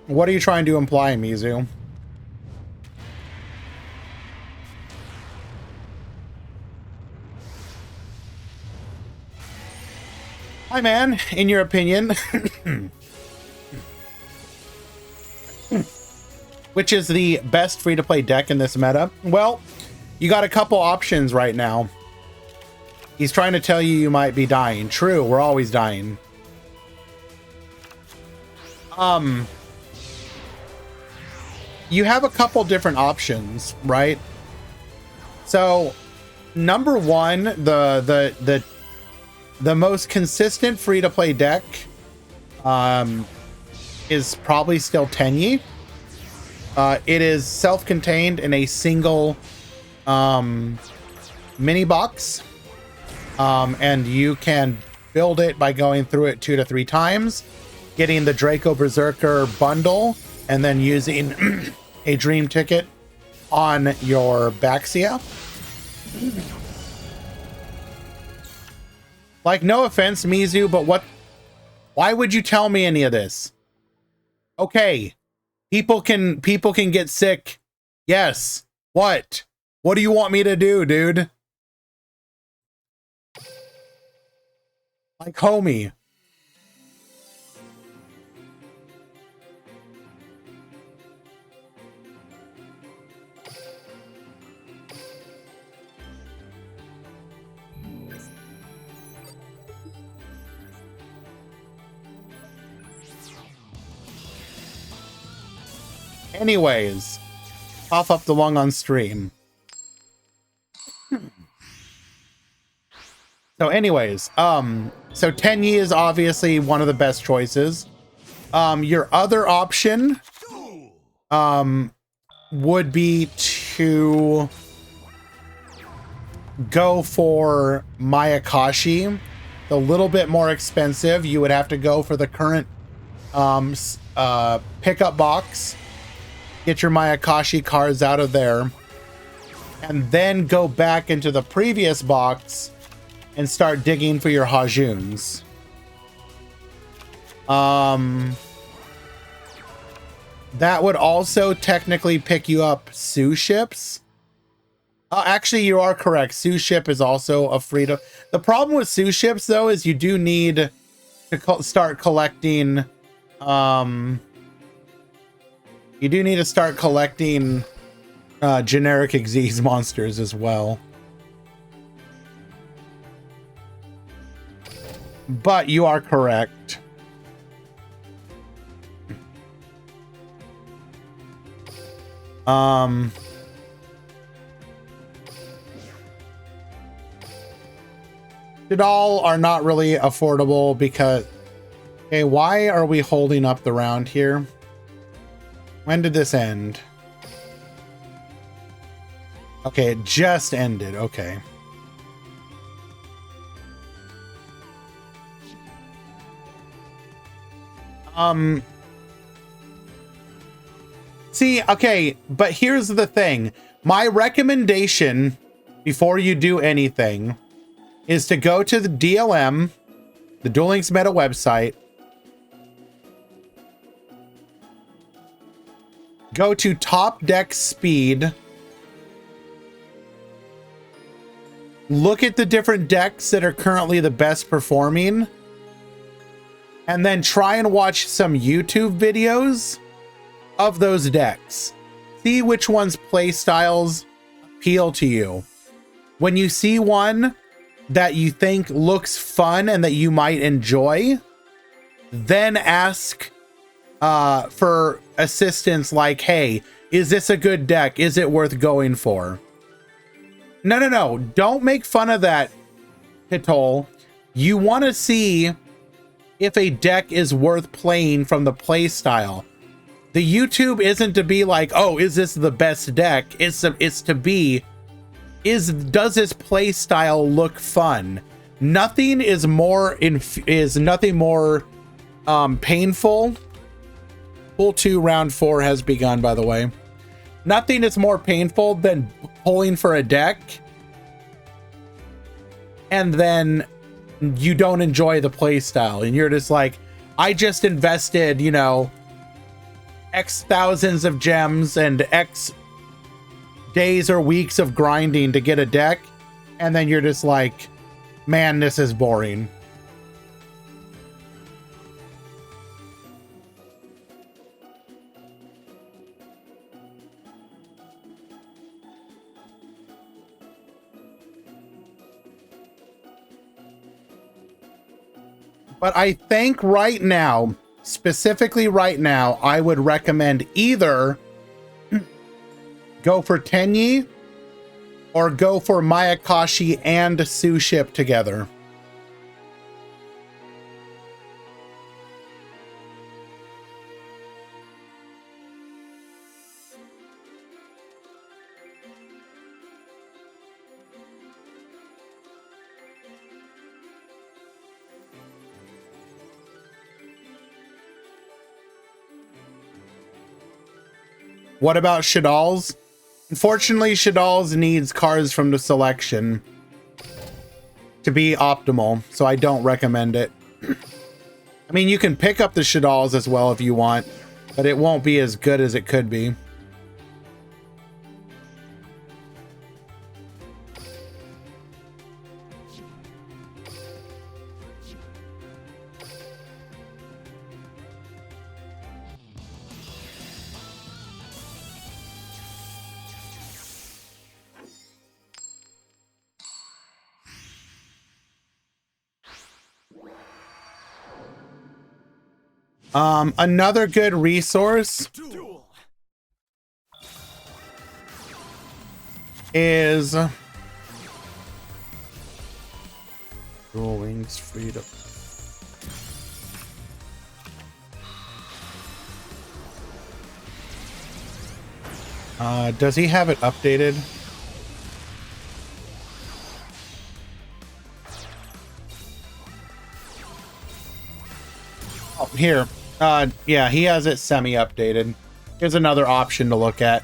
What are you trying to imply, Mizu? Hi, man. In your opinion, which is the best free-to-play deck in this meta? Well, you got a couple options right now. He's trying to tell you you might be dying. True, we're always dying. You have a couple different options, right? So, number one, the most consistent free-to-play deck is probably still Tenyi. It is self-contained in a single mini box, and you can build it by going through it 2 to 3 times, getting the Draco Berserker bundle, and then using a dream ticket on your Baxia. Like, no offense, Mizu, but why would you tell me any of this? Okay, people can get sick. Yes. What do you want me to do, dude? Like, homie. Anyways, cough up the lung on stream. So anyways, so Tenyi is obviously one of the best choices. Your other option, would be to go for Mayakashi. A little bit more expensive. You would have to go for the current pickup box, get your Mayakashi cards out of there, and then go back into the previous box and start digging for your Hajuns. That would also technically pick you up Sue ships. Actually, you are correct. Sue ship is also a free to... The problem with Sue ships, though, is you do need to start collecting... you do need to start collecting generic Xyz monsters as well. But you are correct. Duel are not really affordable because... Okay, why are we holding up the round here? When did this end? Okay, it just ended. Okay. See, okay, but here's the thing. My recommendation before you do anything is to go to the DLM, the Duel Links Meta website, go to top deck speed, look at the different decks that are currently the best performing, and then try and watch some YouTube videos of those decks. See which one's play styles appeal to you. When you see one that you think looks fun and that you might enjoy, then ask for assistance like, hey, is this a good deck? Is it worth going for? No. Don't make fun of that, Hitol. You want to see if a deck is worth playing from the play style. The YouTube isn't to be like, oh, is this the best deck? It's to be, does this play style look fun? Nothing is more painful. Pool 2 round 4 has begun, by the way. Nothing is more painful than pulling for a deck and then you don't enjoy the play style and you're just like, I just invested, you know, X thousands of gems and X days or weeks of grinding to get a deck, and then you're just like, man, this is boring. But I think right now, specifically right now, I would recommend either go for Tenyi or go for Mayakashi and Sue ship together. What about Shadal's? Unfortunately, Shadal's needs cards from the selection to be optimal, so I don't recommend it. I mean, you can pick up the Shadal's as well if you want, but it won't be as good as it could be. Another good resource is Duel Links Freedom. Does he have it updated? Oh, here. Yeah, he has it semi-updated. Here's another option to look at.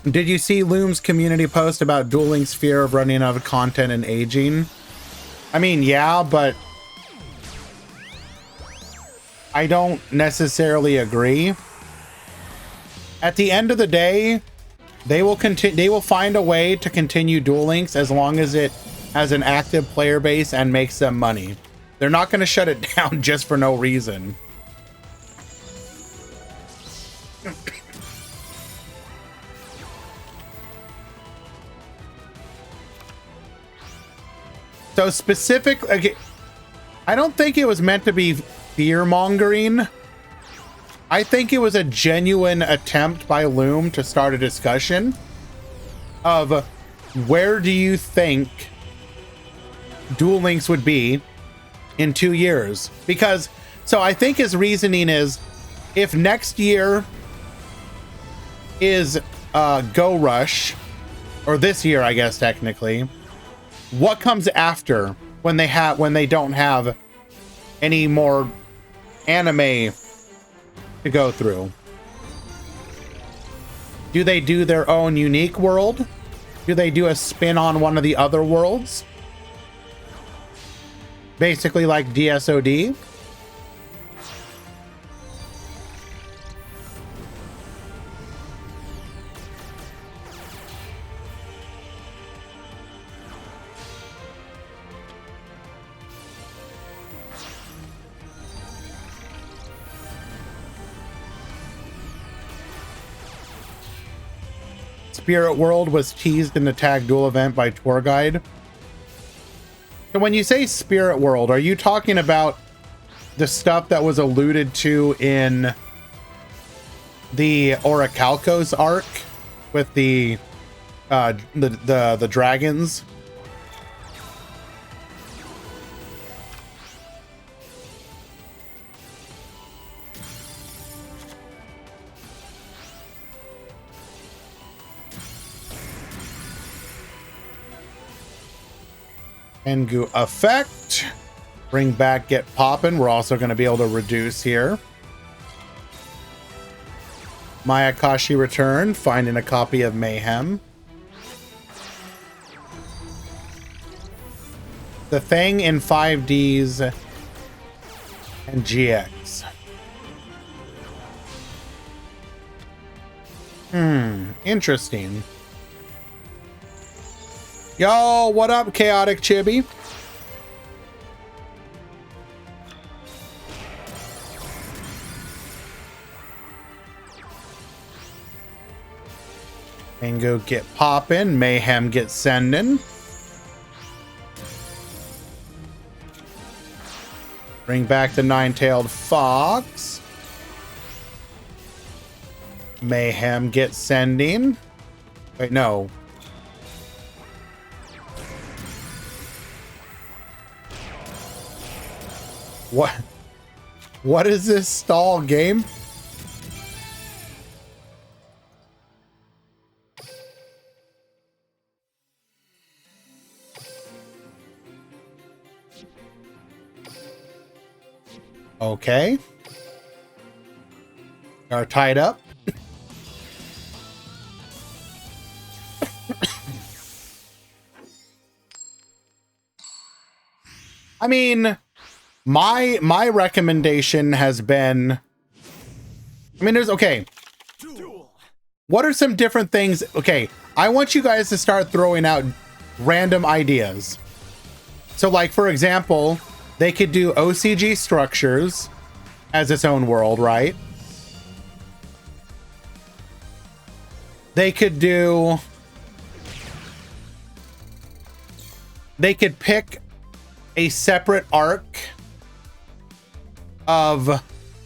Did you see Loom's community post about Duel Link's fear of running out of content and aging? I mean, yeah, but I don't necessarily agree. At the end of the day, they will continue. They will find a way to continue Duel Links as long as it has an active player base and makes them money. They're not going to shut it down just for no reason. So specific, okay, I don't think it was meant to be fear-mongering. I think it was a genuine attempt by Loom to start a discussion of where do you think Duel Links would be in 2 years? Because, so I think his reasoning is, if next year is Go Rush, or this year, I guess, technically, what comes after when they don't have any more anime to go through? Do they do their own unique world? Do they do a spin on one of the other worlds? Basically like DSOD? Spirit World was teased in the Tag Duel event by Tour Guide. So when you say Spirit World, are you talking about the stuff that was alluded to in the Orichalcos arc with the dragons? Engu effect. Bring back Get Poppin'. We're also going to be able to reduce here. Mayakashi return. Finding a copy of Mayhem. The Thing in 5Ds and GX. Interesting. Yo, what up, Chaotic Chibi? Mango get poppin', Mayhem get sendin'. Bring back the nine-tailed fox. Mayhem get sending. Wait, no. What is this stall game? Okay. Are tied up. I mean, my recommendation has been, I mean, there's, okay. What are some different things? Okay, I want you guys to start throwing out random ideas. So like, for example, they could do OCG structures as its own world, right? They could pick a separate arc of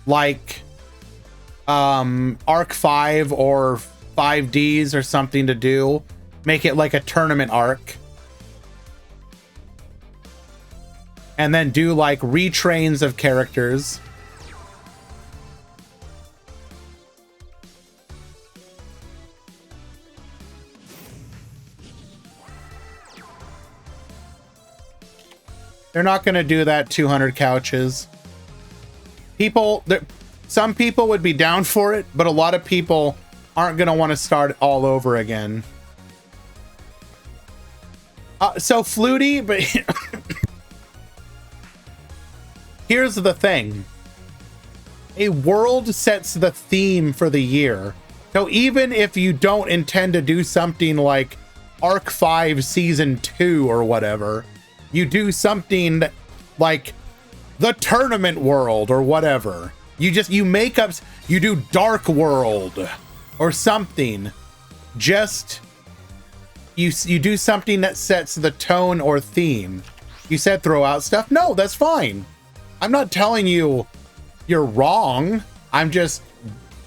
like arc 5 or 5Ds or something to do. Make it like a tournament arc. And then do like retrains of characters. They're not going to do that 200 couches. Some people would be down for it, but a lot of people aren't going to want to start all over again. So Flutie, but here's the thing. A world sets the theme for the year. So even if you don't intend to do something like Arc 5 Season 2 or whatever, you do something like the tournament world or whatever. You make up, you do Dark World or something. Just, you do something that sets the tone or theme. You said throw out stuff? No, that's fine. I'm not telling you you're wrong. I'm just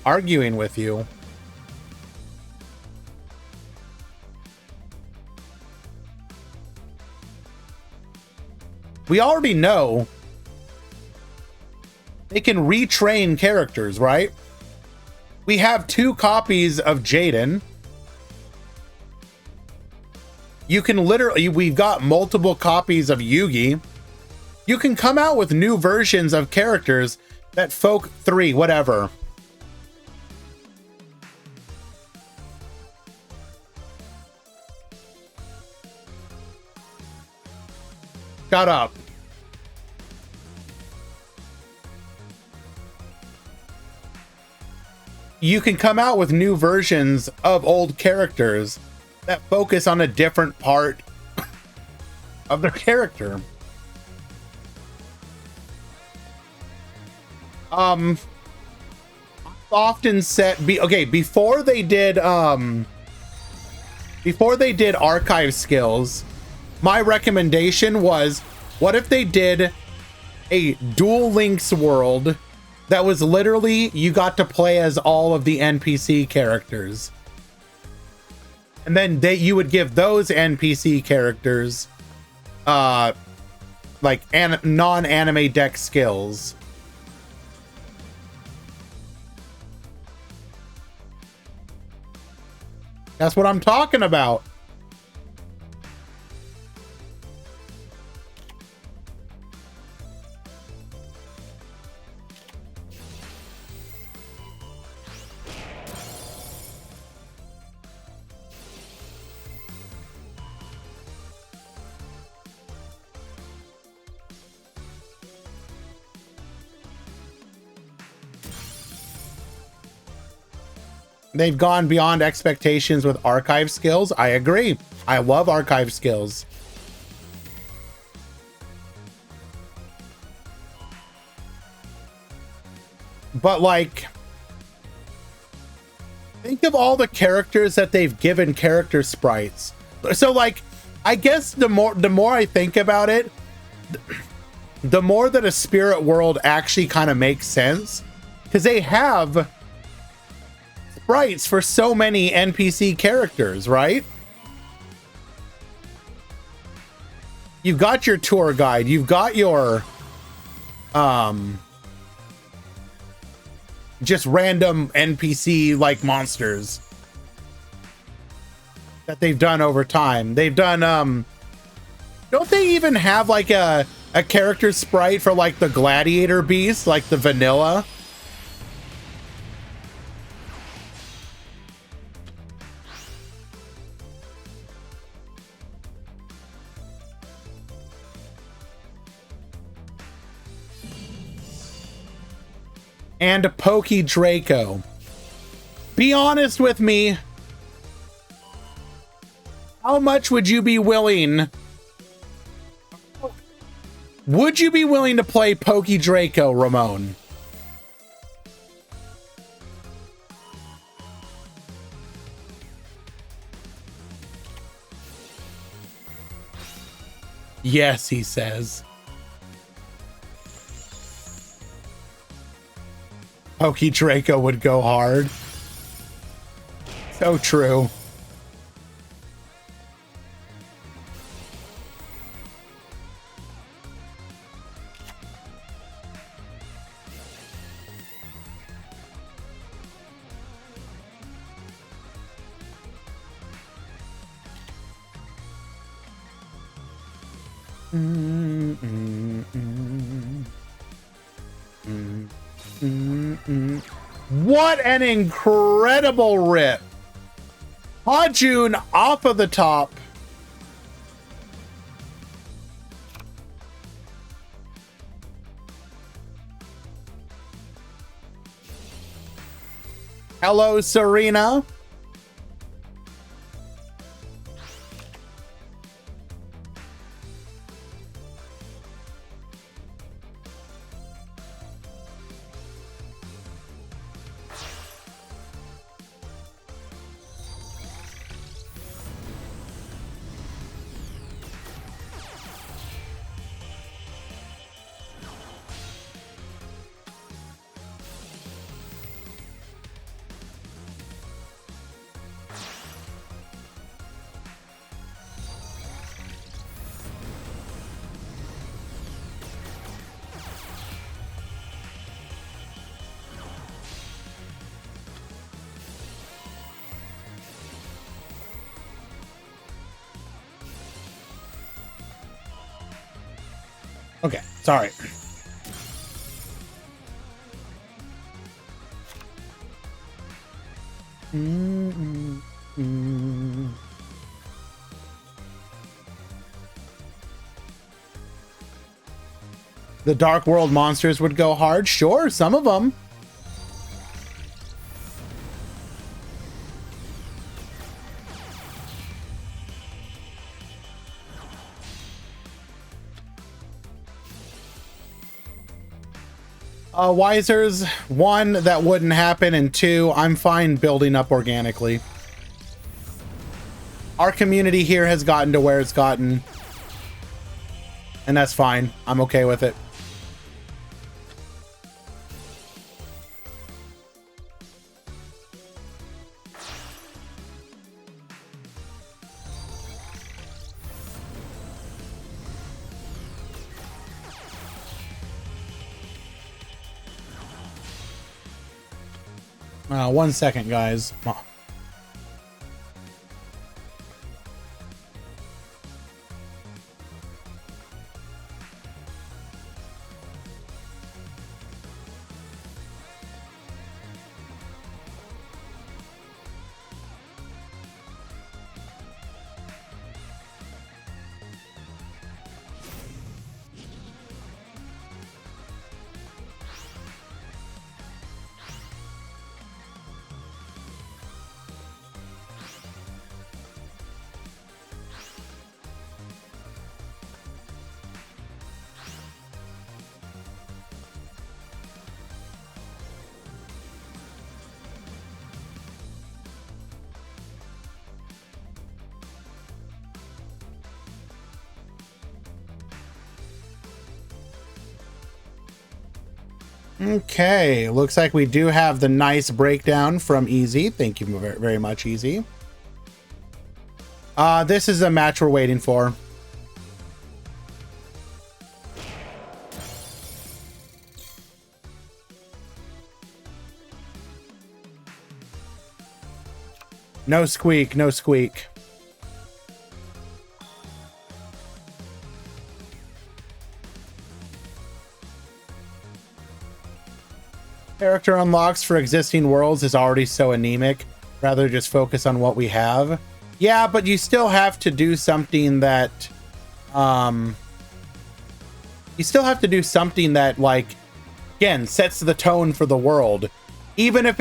arguing with you. We already know they can retrain characters, right? We have 2 copies of Jaden. You can literally, we've got multiple copies of Yugi. You can come out with new versions of characters that Folk 3, whatever. Shut up. You can come out with new versions of old characters that focus on a different part of their character. Often said, before they did archive skills, my recommendation was, what if they did a Duel Links world that was literally, you got to play as all of the NPC characters. And then you would give those NPC characters like non-anime deck skills. That's what I'm talking about. They've gone beyond expectations with archive skills. I agree. I love archive skills. But like, think of all the characters that they've given character sprites. So like, I guess the more I think about it, the more that a spirit world actually kind of makes sense, because they have sprites for so many NPC characters, right? You've got your tour guide, you've got your just random NPC like monsters that they've done over time. They've done don't they even have like a character sprite for like the gladiator beast, like the vanilla? And a Pokey Draco. Be honest with me. How much would you be willing? Would you be willing to play Pokey Draco, Ramon? Yes, he says. Pokey Draco would go hard. So true. What an incredible rip. Hajun off of the top. Hello, Serena. Okay, sorry. The Dark World monsters would go hard. Sure, some of them. Wisers, one, that wouldn't happen, and two, I'm fine building up organically. Our community here has gotten to where it's gotten, and that's fine. I'm okay with it. One second, guys. Okay, looks like we do have the nice breakdown from Easy. Thank you very much, Easy. This is a match we're waiting for. No squeak, no squeak. Character unlocks for existing worlds is already so anemic. Rather just focus on what we have. Yeah, but you still have to do something that you still have to do something that, like, again, sets the tone for the world. Even if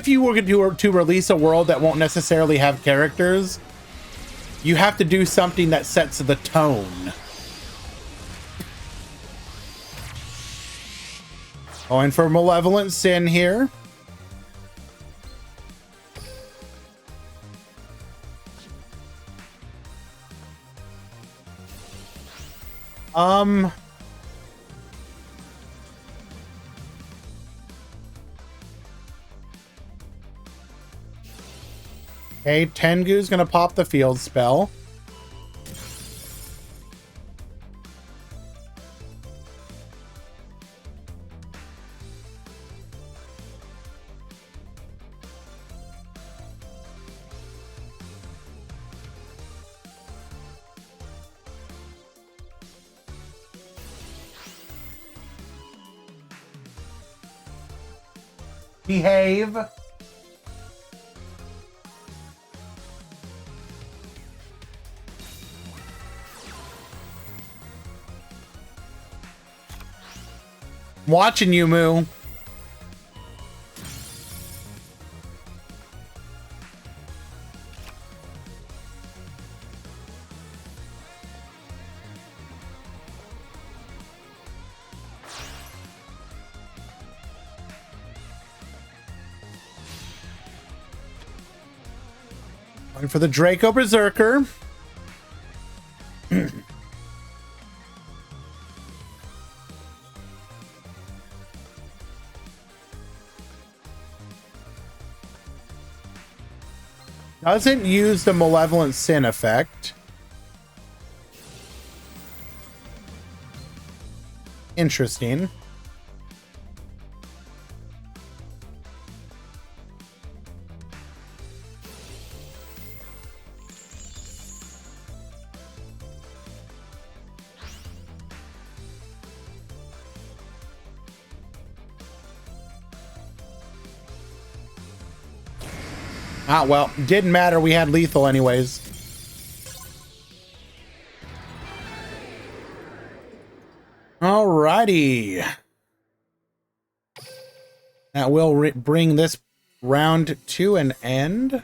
you were to release a world that won't necessarily have characters, you have to do something that sets the tone. Going for Malevolent Sin here. Okay, Tengu's gonna pop the field spell. Behave. Watching you, Moo. Going for the Draco Berserker. Doesn't use the Malevolent Sin effect. Interesting. Ah, well, didn't matter. We had lethal anyways. Alrighty. That will bring this round to an end.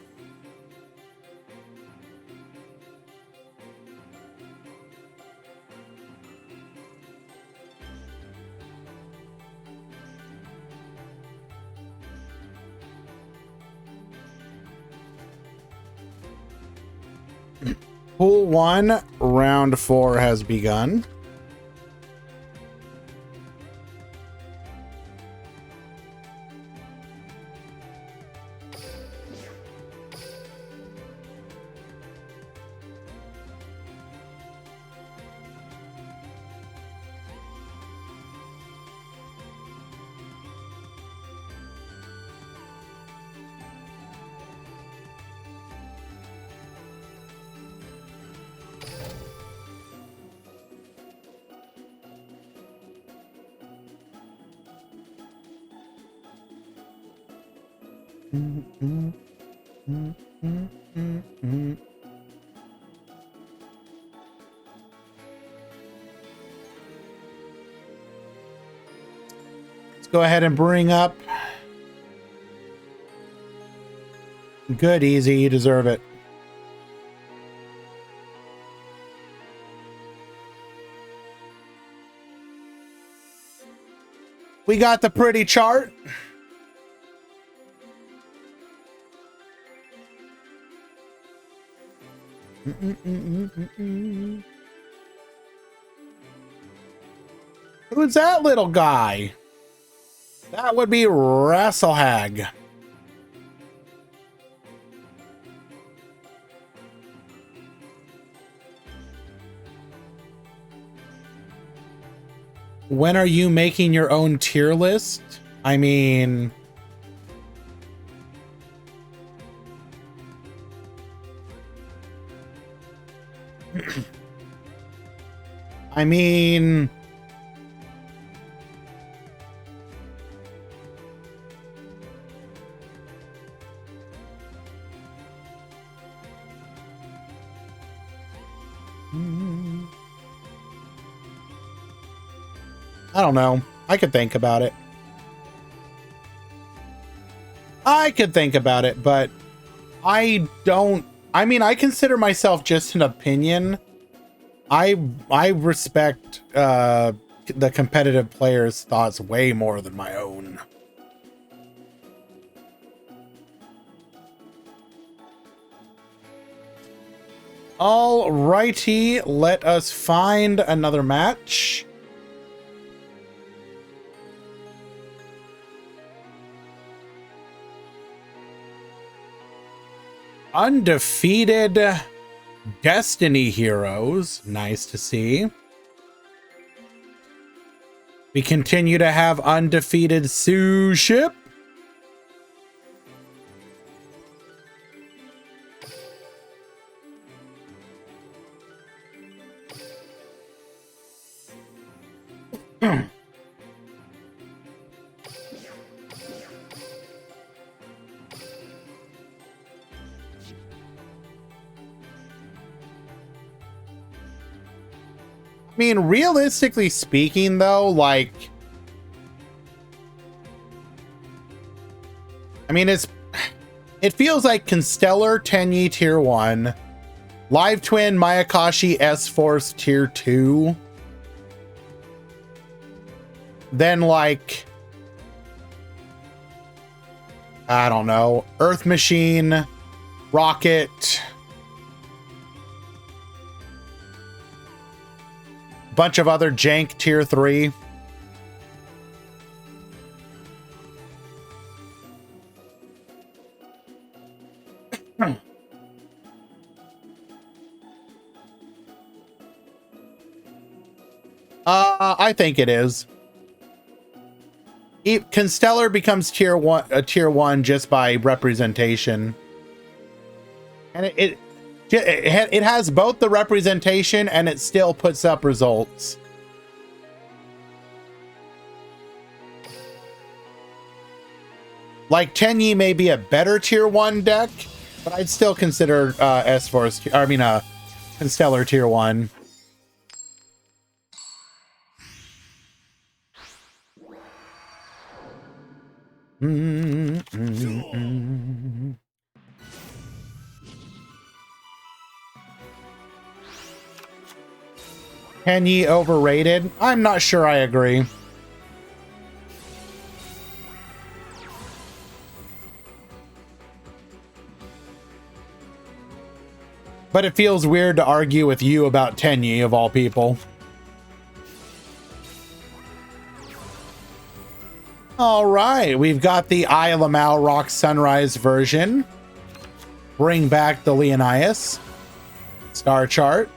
Pool 1, round 4 has begun. Let's go ahead and bring up. Good, easy. You deserve it. We got the pretty chart. Who's that little guy? That would be Rasselhag. When are you making your own tier list? I mean... I mean... I don't know. I could think about it. I could think about it, but I don't... I mean, I consider myself just an opinion. I respect the competitive players' thoughts way more than my own. Alrighty, let us find another match. Undefeated Destiny heroes. Nice to see. We continue to have undefeated Sue ship. I mean, realistically speaking, though, like, I mean, it feels like Constellar Tenyi Tier 1, Live Twin Mayakashi S-Force Tier 2, then, like, I don't know, Earth Machine, Rocket, bunch of other jank Tier 3. I think it is. Constellar becomes tier 1 just by representation. And it has both the representation and it still puts up results. Like Tenyi may be a better tier 1 deck, but I'd still consider S-Force, Constellar tier 1. Tenyi overrated? I'm not sure I agree. But it feels weird to argue with you about Tenyi, of all people. All right, we've got the Eye of Lamau Rock Sunrise version. Bring back the Leonidas. Star chart.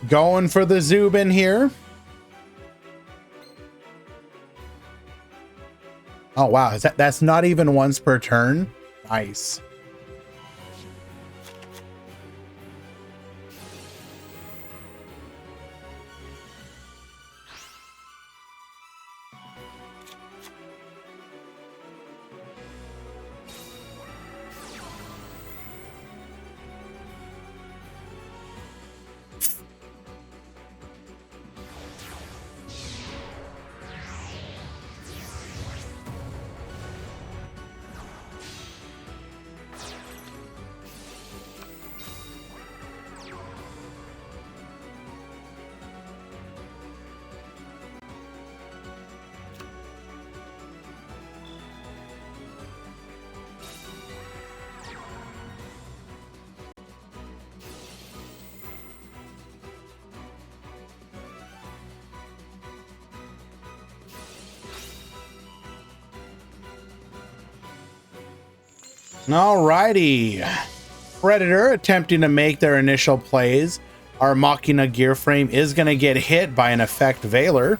Going for the Zubin here. Oh wow, that's not even once per turn? Nice. Alrighty. Predator attempting to make their initial plays. Our Machina gear frame is going to get hit by an effect Veiler.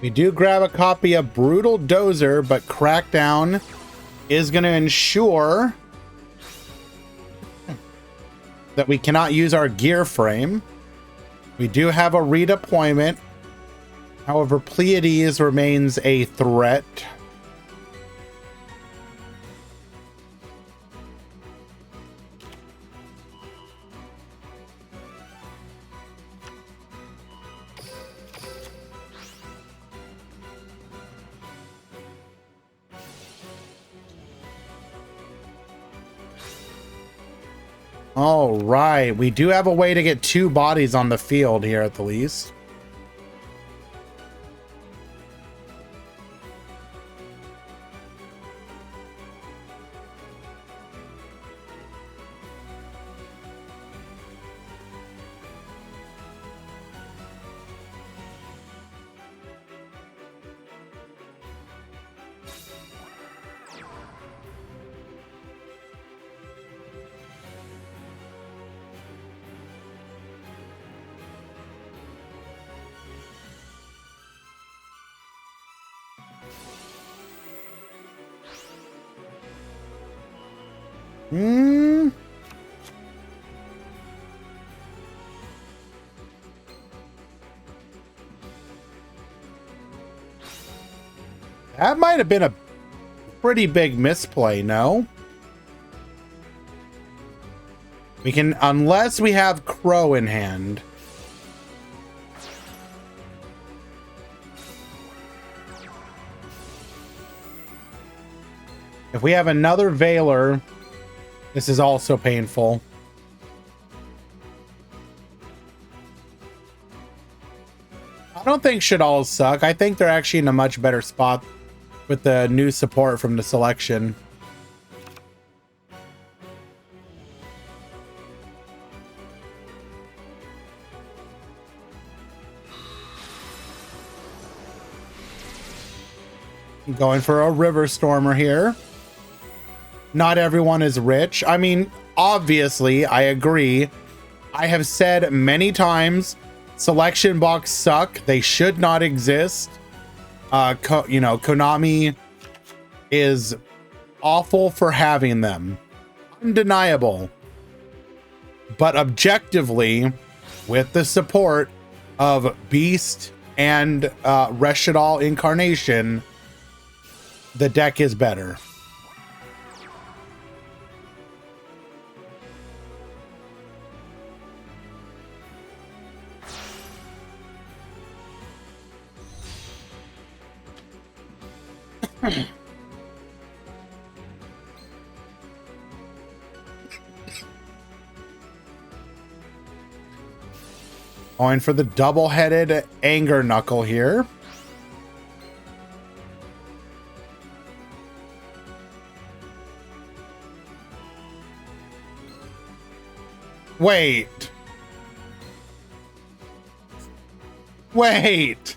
We do grab a copy of Brutal Dozer, but Crackdown is going to ensure that we cannot use our gear frame. We do have a redeployment. However, Pleiades remains a threat. All right, we do have a way to get 2 bodies on the field here at the least. That might have been a pretty big misplay, no? We can, unless we have Crow in hand. If we have another Veiler, this is also painful. I don't think Shadalls suck. I think they're actually in a much better spot with the new support from the selection. Going for a River Stormer here. Not everyone is rich. I mean, obviously, I agree. I have said many times, selection box suck. They should not exist. You know, Konami is awful for having them. Undeniable. But objectively, with the support of Beast and Reshadal Incarnation, the deck is better. Going for the double-headed Anger Knuckle here. Wait. Wait.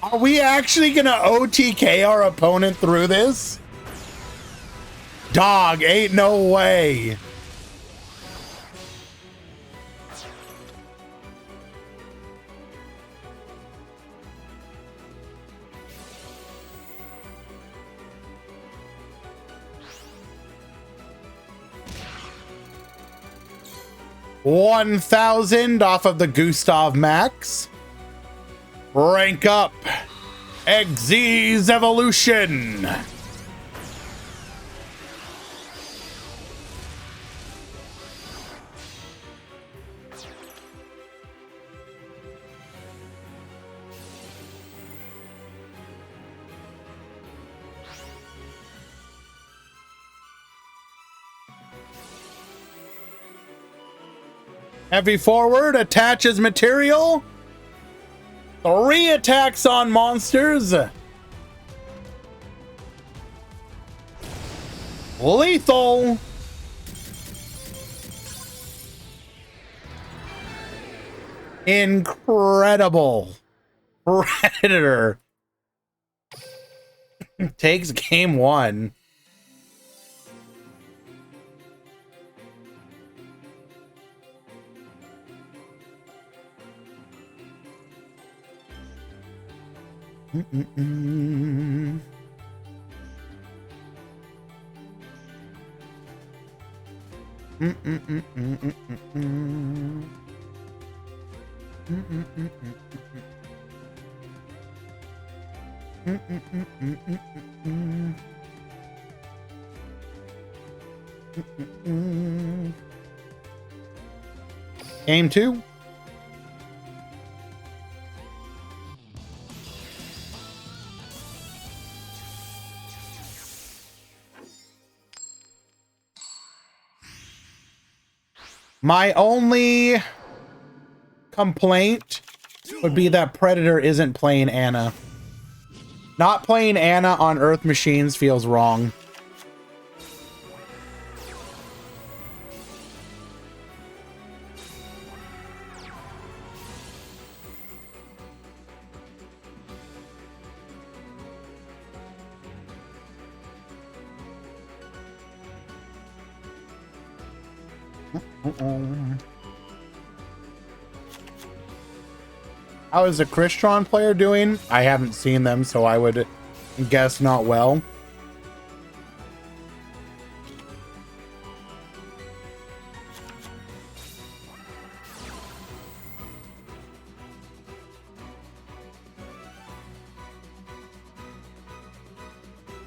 Are we actually gonna OTK our opponent through this? Dog, ain't no way. $1,000 off of the Gustav Max. Rank up Xyz's Evolution. Heavy forward attaches material. 3 attacks on monsters. Lethal. Incredible. Predator takes game 1. Mm-mm-mm. Mm-mm-mm-mm-mm-mm. Mm-mm-mm-mm-mm-mm. Mm-mm-mm-mm-mm-mm. Mm-mm. Game 2. My only complaint would be that Predator isn't playing Anna. Not playing Anna on Earth machines feels wrong. How is the Crystron player doing? I haven't seen them, so I would guess not well.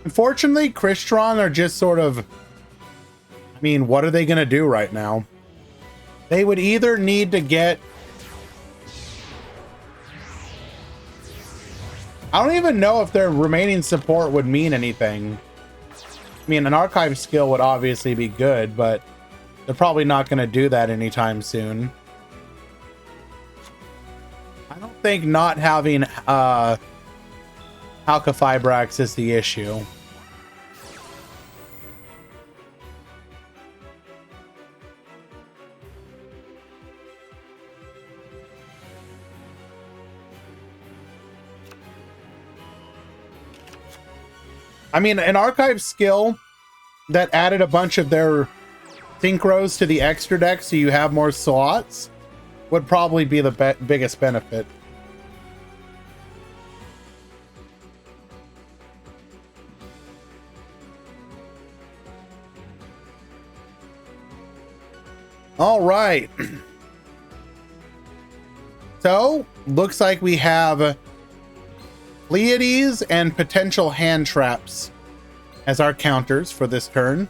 Unfortunately, Crystron are just sort of... I mean, what are they going to do right now? They would either need to get... I don't even know if their remaining support would mean anything. I mean, an archive skill would obviously be good, but they're probably not going to do that anytime soon. I don't think not having Halqifibrax is the issue. I mean, an archive skill that added a bunch of their synchros to the extra deck so you have more slots would probably be the biggest benefit. All right. So, looks like we have Pleiades and potential hand traps as our counters for this turn.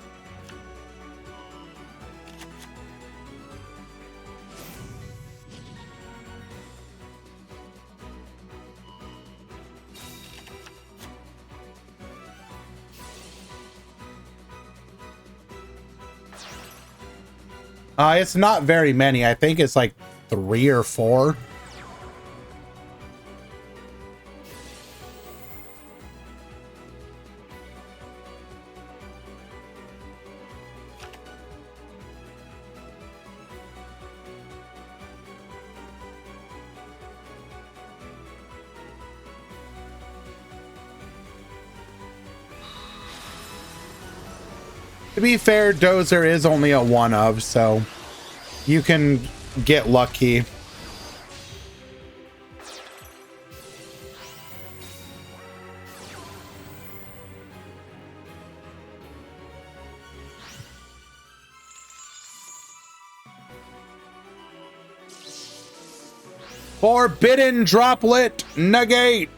It's not very many. I think it's like 3 or 4. To be fair, Dozer is only a one of, so you can get lucky. Forbidden Droplet Negate.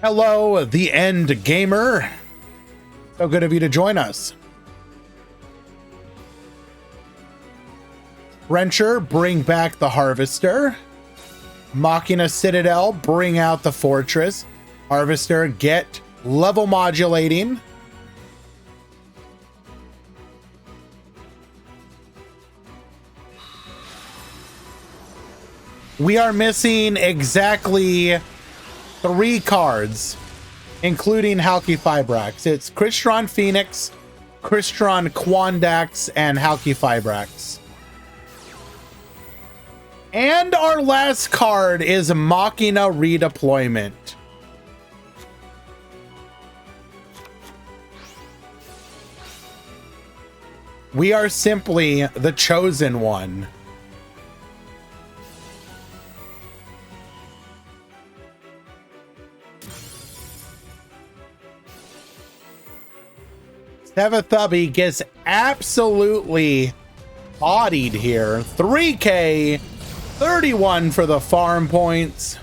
Hello, the End Gamer. So good of you to join us. Wrencher, bring back the Harvester. Machina Citadel, bring out the Fortress. Harvester, get level modulating. We are missing exactly 3 cards, including Halqifibrax. It's Crystron Phoenix, Crystron Quandax, and Halqifibrax. And our last card is Machina Redeployment. We are simply the chosen one. Teletubby gets absolutely bodied here. 3K, 31 for the farm points.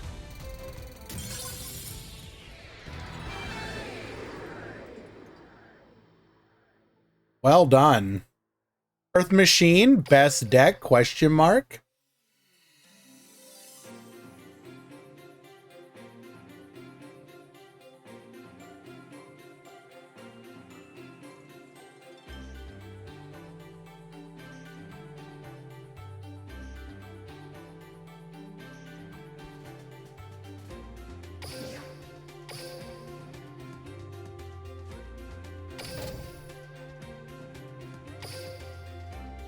Well done. Earth Machine, best deck, question mark.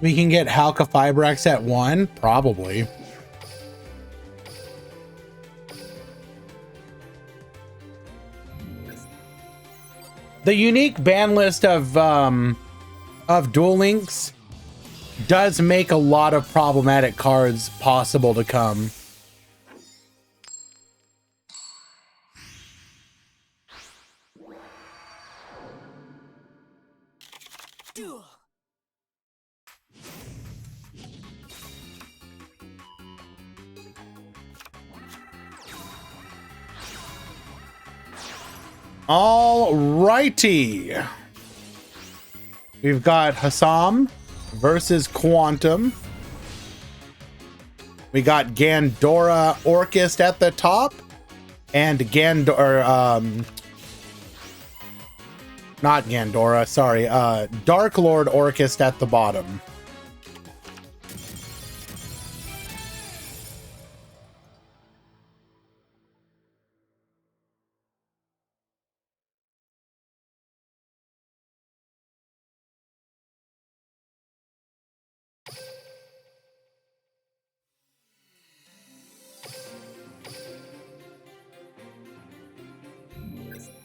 We can get Halka Fibrex at 1? Probably. The unique ban list of Duel Links does make a lot of problematic cards possible to come. Duel. All righty. We've got Hassam versus Quantum. We got Gandora Orchist at the top and not Gandora, sorry, Dark Lord Orchist at the bottom.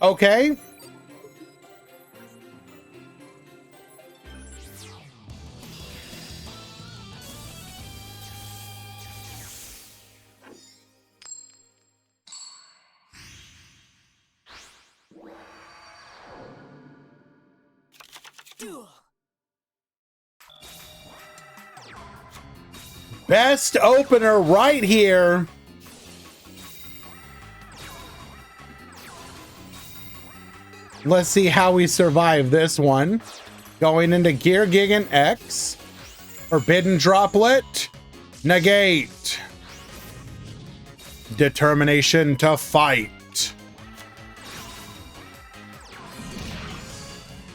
Okay. Duel. Best opener right here. Let's see how we survive this one. Going into Gear Gigan X. Forbidden Droplet. Negate. Determination to fight.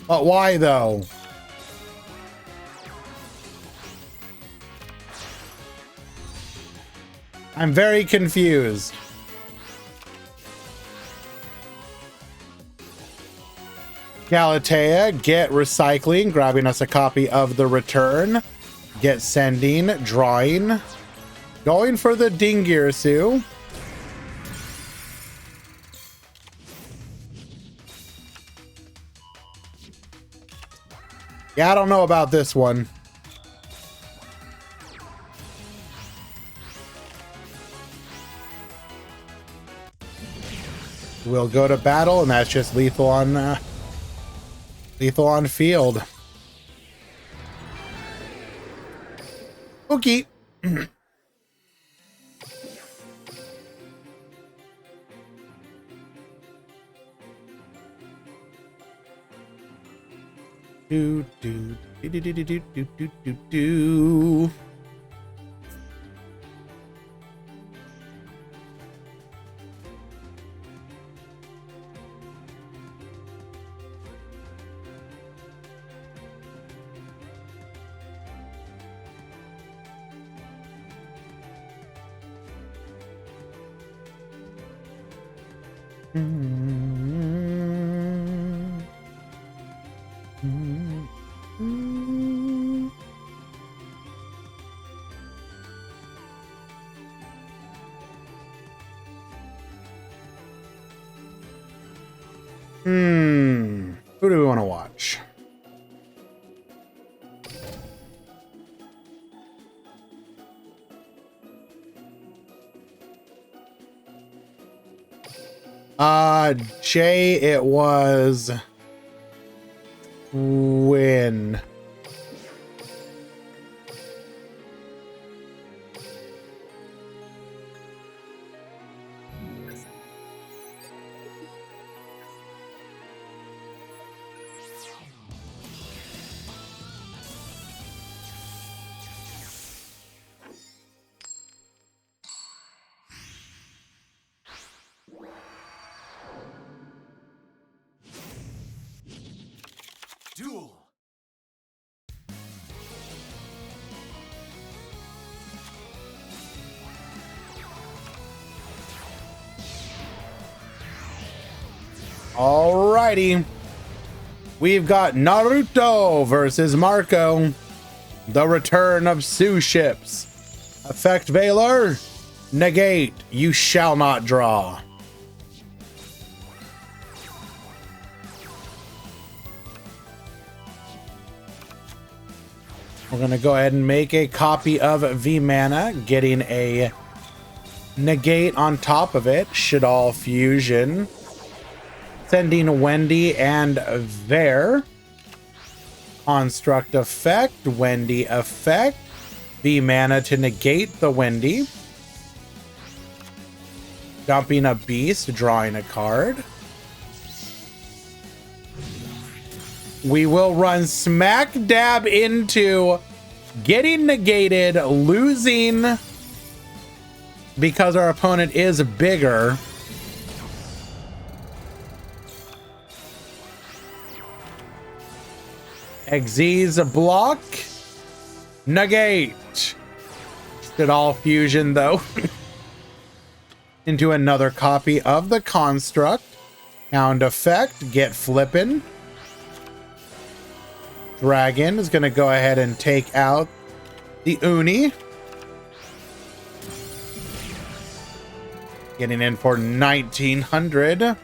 But why though? I'm very confused. Galatea, get recycling, grabbing us a copy of the return. Get sending, drawing. Going for the Dingirsu. Yeah, I don't know about this one. We'll go to battle, and that's just lethal on field. Okay. do do do do do do do do do do. Who do we want to watch? Jay, it was when. Duel. Alrighty. We've got Naruto versus Marco. The return of Sue ships. Effect Valor. Negate. You shall not draw. We're going to go ahead and make a copy of V-Mana, getting a negate on top of it. Shadal Fusion. Sending Wendy and Ver. Construct effect. Wendy effect. V-Mana to negate the Wendy. Dumping a beast, drawing a card. We will run smack dab into getting negated, losing because our opponent is bigger. Xyz block. Negate. Did all fusion though. Into another copy of the construct. Hound effect. Get flippin'. Dragon is going to go ahead and take out the Uni. Getting in for 1900.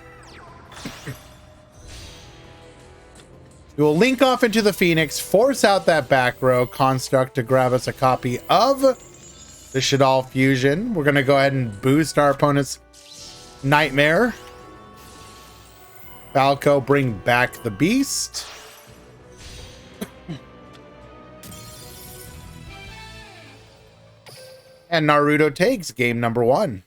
We will link off into the Phoenix, force out that back row construct to grab us a copy of the Shadal Fusion. We're going to go ahead and boost our opponent's Nightmare. Falco, bring back the Beast. And Naruto takes game number 1.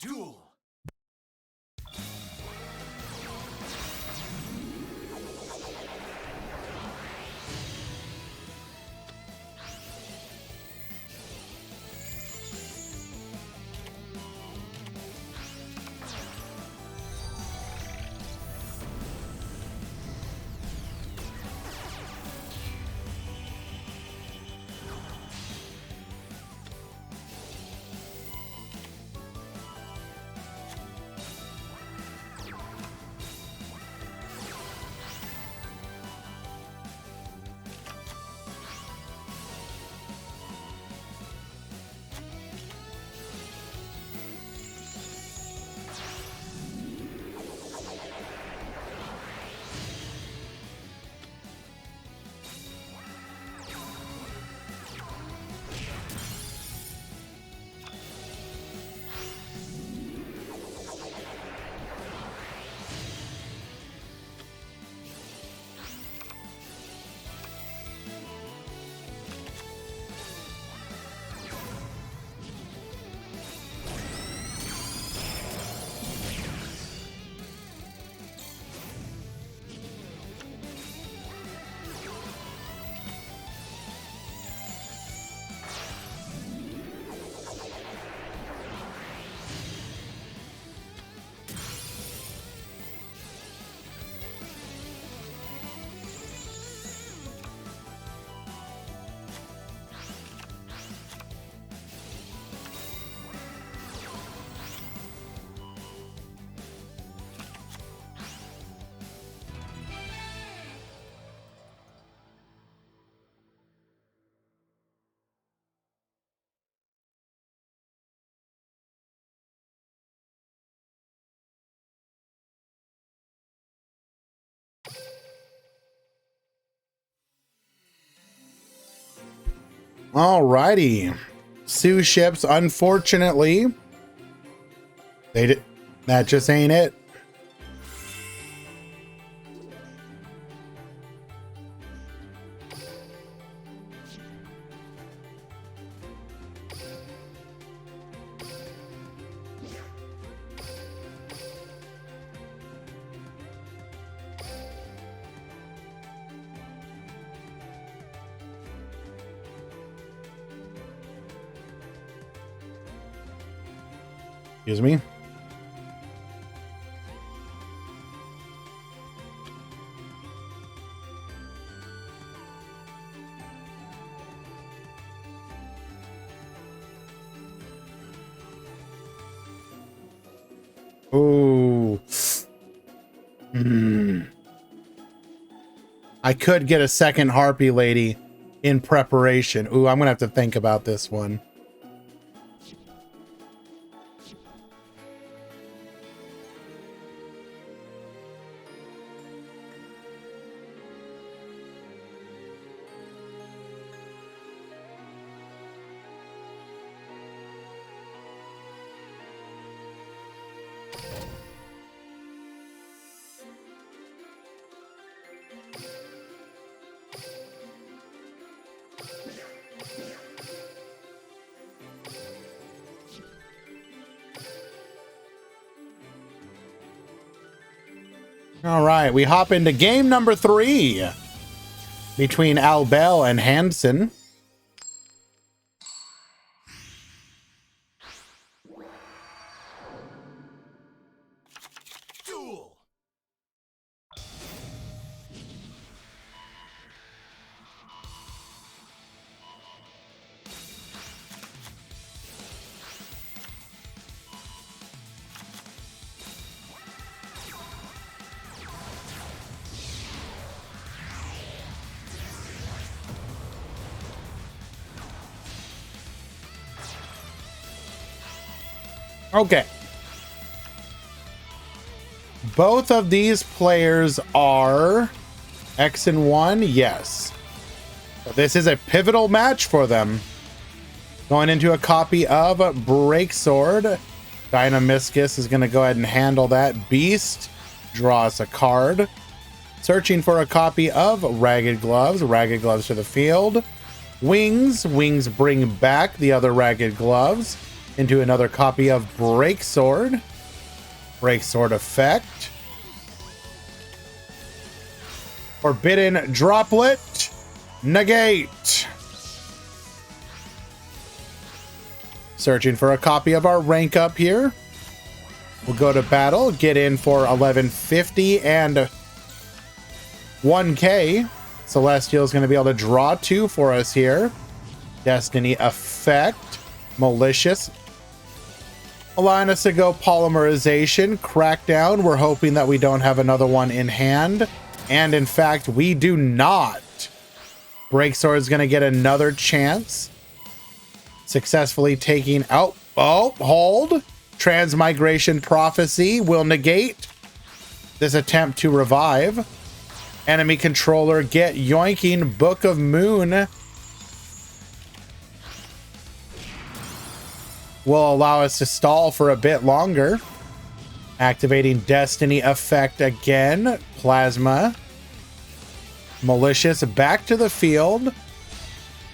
Duel. Alrighty. Sioux ships, unfortunately, that just ain't it. Excuse me. Ooh. I could get a second Harpy Lady in preparation. Ooh, I'm gonna have to think about this one. All right, we hop into game number 3 between Albel and Hansen. Duel. Okay. Both of these players are X and 1, yes. But this is a pivotal match for them. Going into a copy of Breaksword. Dynamiscus is going to go ahead and handle that. Beast draws a card. Searching for a copy of Ragged Gloves. Ragged Gloves to the field. Wings. Wings bring back the other Ragged Gloves into another copy of Breaksword. Breaksword effect. Forbidden Droplet. Negate. Searching for a copy of our rank up here. We'll go to battle, get in for 1150 and 1k. Celestial is going to be able to draw 2 for us here. Destiny effect. Malicious. Allowing us to go polymerization. Crackdown. We're hoping that we don't have another one in hand. And in fact, we do not. Breaksword is going to get another chance. Successfully taking out. Oh, hold. Transmigration Prophecy will negate this attempt to revive. Enemy controller get yoinking. Book of Moon will allow us to stall for a bit longer. Activating Destiny effect again. Plasma. Malicious back to the field.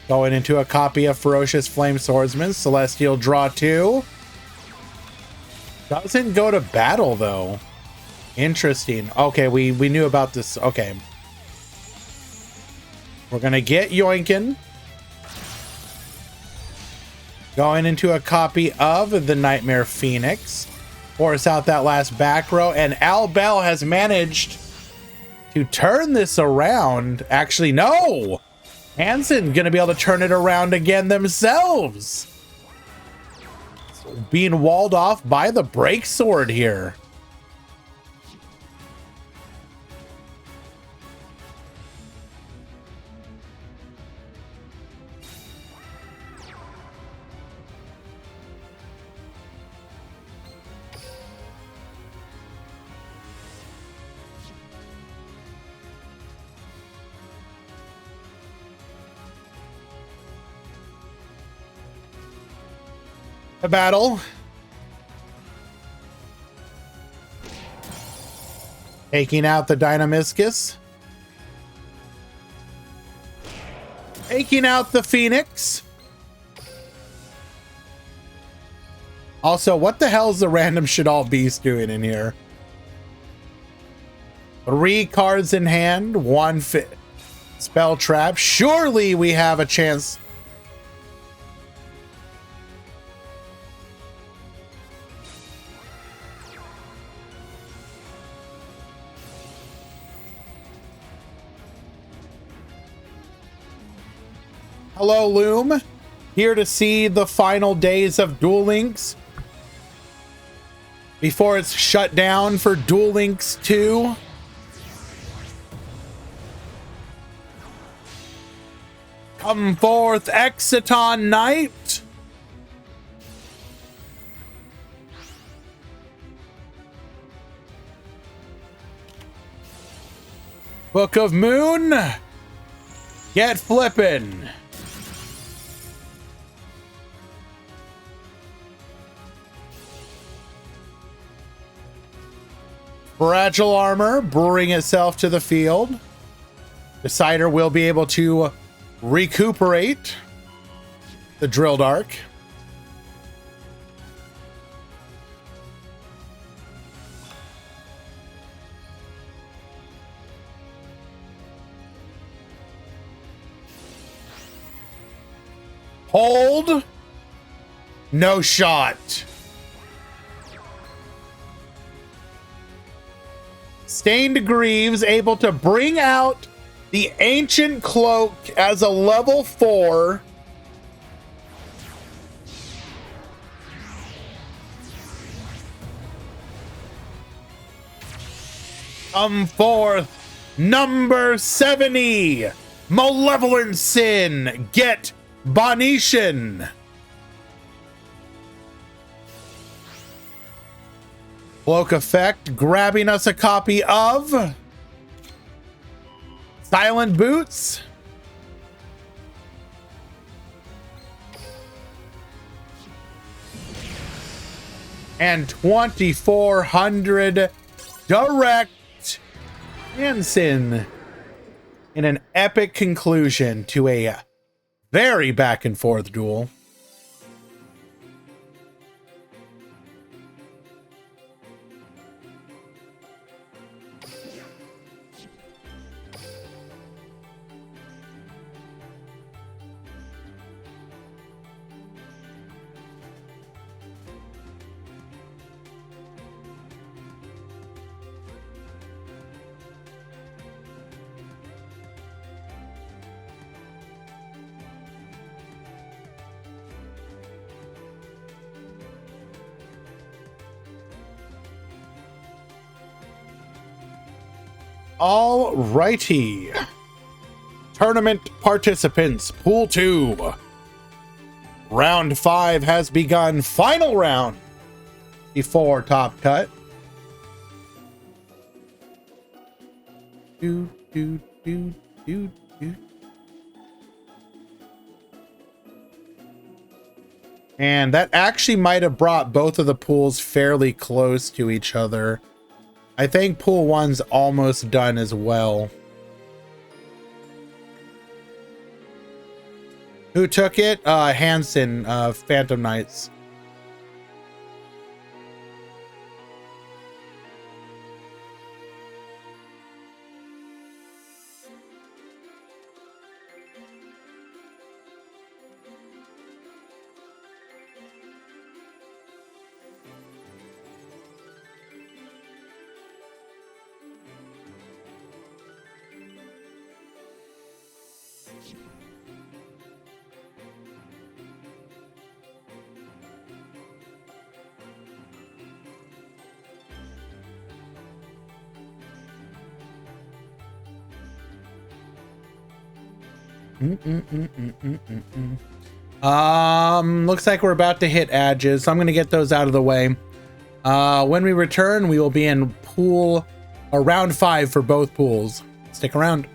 Going into a copy of Ferocious Flame Swordsman. Celestial draw 2. Doesn't go to battle though. Interesting. Okay, we knew about this. Okay. We're gonna get Yoinkin. Going into a copy of the Nightmare Phoenix. Force out that last back row. And Albel has managed to turn this around. Actually, no! Hansen gonna be able to turn it around again themselves. Being walled off by the Breaksword here. a battle. Taking out the Dynamiscus. Taking out the Phoenix. Also, what the hell is the random Shaddoll Beast doing in here? 3 cards in hand, 1 spell trap. Surely we have a chance. Hello, Loom. Here to see the final days of Duel Links before it's shut down for Duel Links 2. Come forth, Exciton Knight. Book of Moon. Get flippin'. Fragile Armor, bring itself to the field. Decider will be able to recuperate the Drill Dark. Hold. No shot. Stained Greaves able to bring out the Ancient Cloak as a level 4. Come forth, number 70, Malevolent Sin, get Bonetian. Cloak Effect, grabbing us a copy of Silent Boots. And 2400 direct Hansen in an epic conclusion to a very back and forth duel. All righty. Tournament participants, Pool 2. Round 5 has begun. Final round before Top Cut. Do, do, do, do, do. And that actually might have brought both of the pools fairly close to each other. I think pool 1's almost done as well. Who took it? Hansen, Phantom Knights. Looks like we're about to hit edges, so I'm gonna get those out of the way. When we return, we will be in pool or round 5 for both pools. Stick around.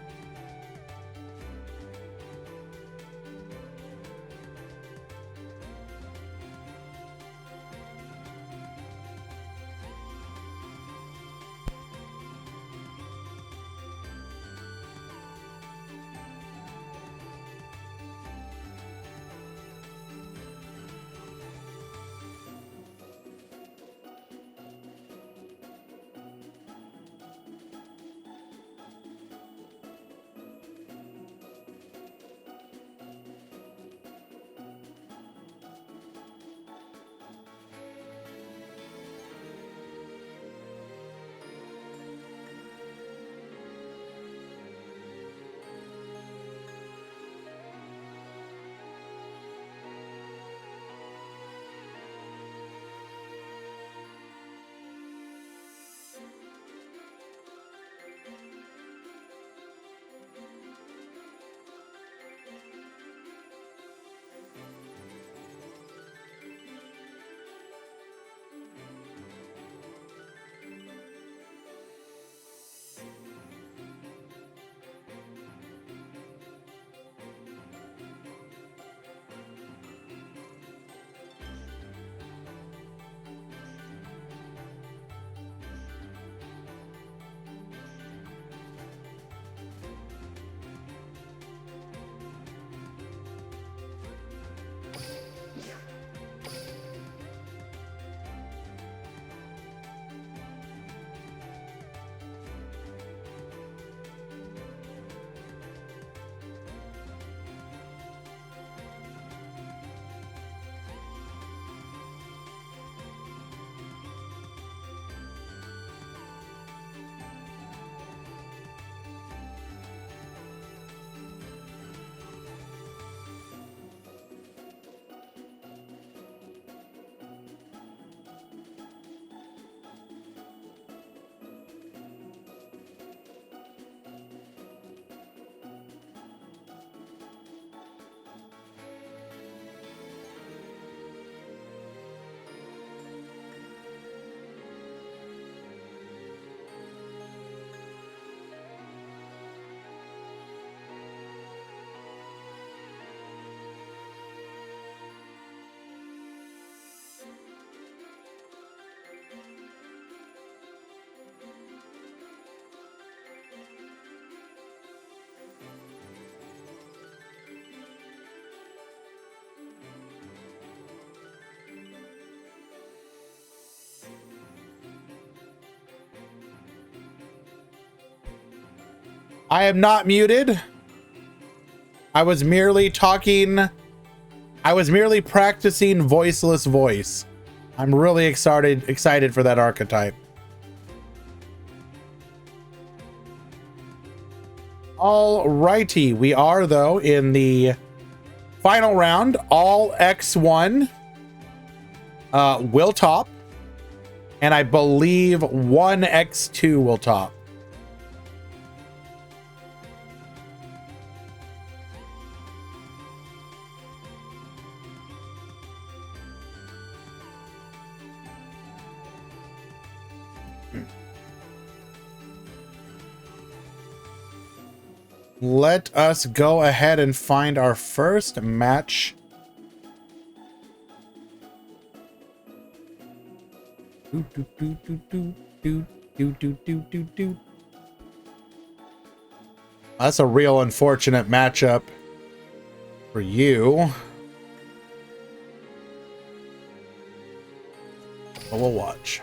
I am not muted. I was merely talking. I was merely practicing voiceless voice. I'm really excited for that archetype. All righty, we are though in the final round. All X1 will top, and I believe one X2 will top. Let us go ahead and find our first match. That's a real unfortunate matchup for you. But we'll watch.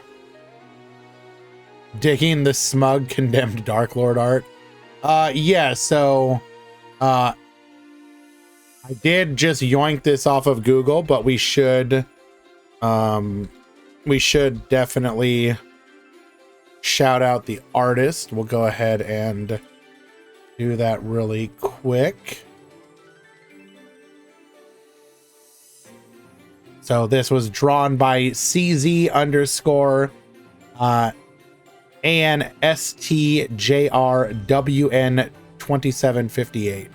Digging the smug condemned Dark Lord art. Yeah, so I did just yoink this off of Google, but we should definitely shout out the artist. We'll go ahead and do that really quick. So this was drawn by CZ underscore ANSTJRWN 2758.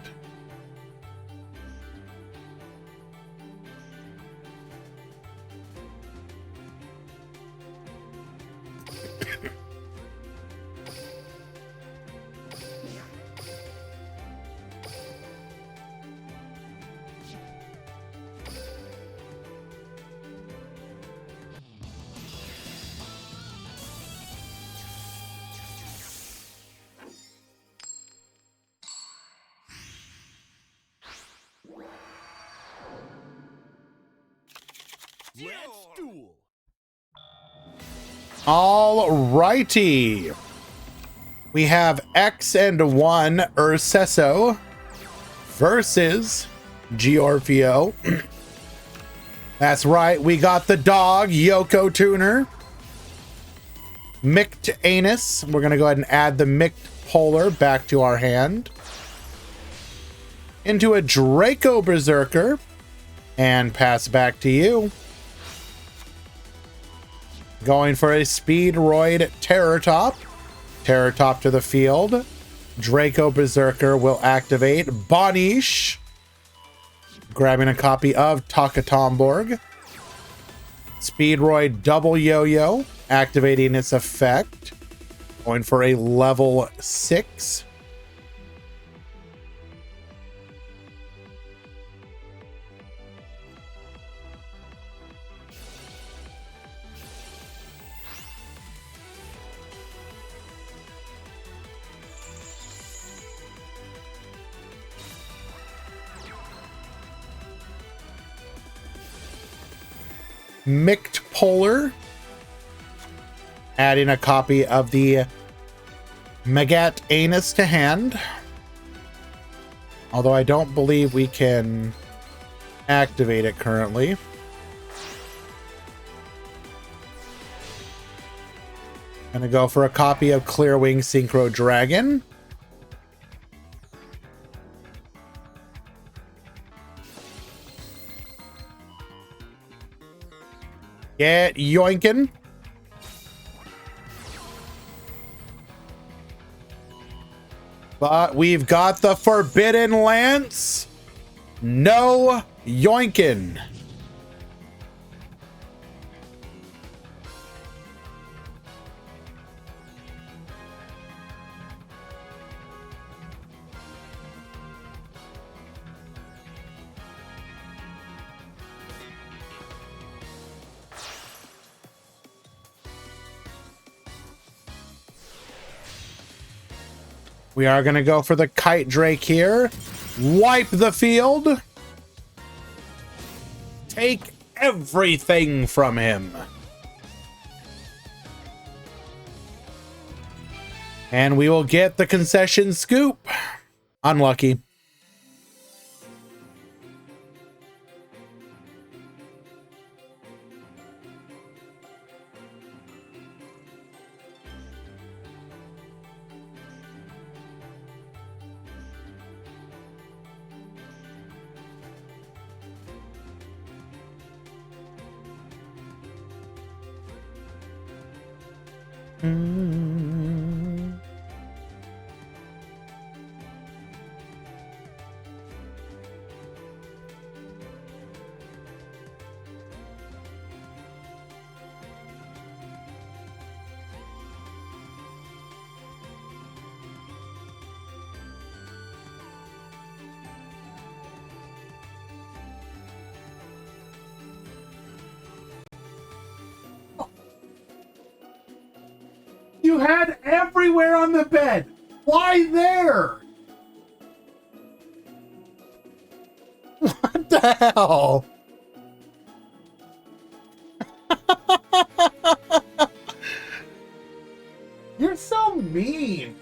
Let's duel. All righty. We have X and 1 Ursesso versus Giorfio. That's right. We got the dog, Yoko Tuner. Micked Anus. We're going to go ahead and add the Micked Polar back to our hand. Into a Draco Berserker. And pass back to you. Going for a Speedroid Terror Top. Terror Top to the field. Draco Berserker will activate. Bonish. Grabbing a copy of Takatomborg. Speedroid Double Yo-Yo. Activating its effect. Going for a level 6. Micked Polar, adding a copy of the Megat Anus to hand. Although I don't believe we can activate it currently. Gonna go for a copy of Clearwing Synchro Dragon. Get yoinkin'. But we've got the Forbidden Lance. No yoinkin'. We are going to go for the Kite Drake here. Wipe the field. Take everything from him. And we will get the concession scoop. Unlucky. You had everywhere on the bed. Why there? What the hell? You're so mean.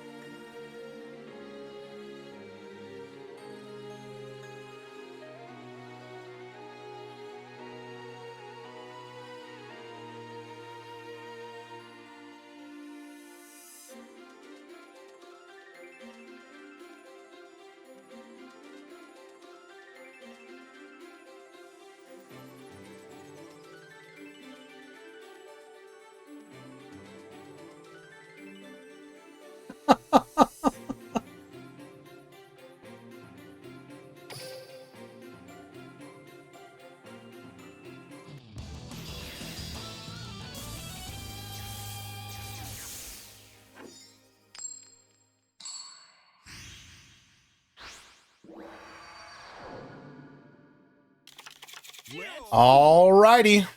Alrighty.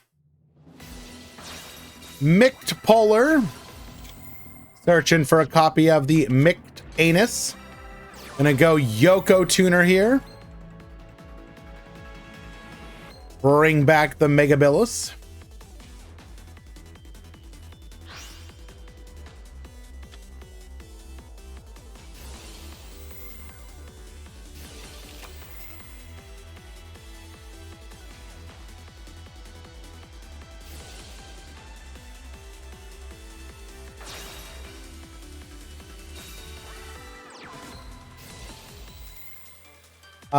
Micked Polar. Searching for a copy of the Micked Anus. Gonna go Yoko Tuner here. Bring back the Megabilis.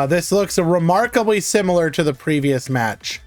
This looks remarkably similar to the previous match.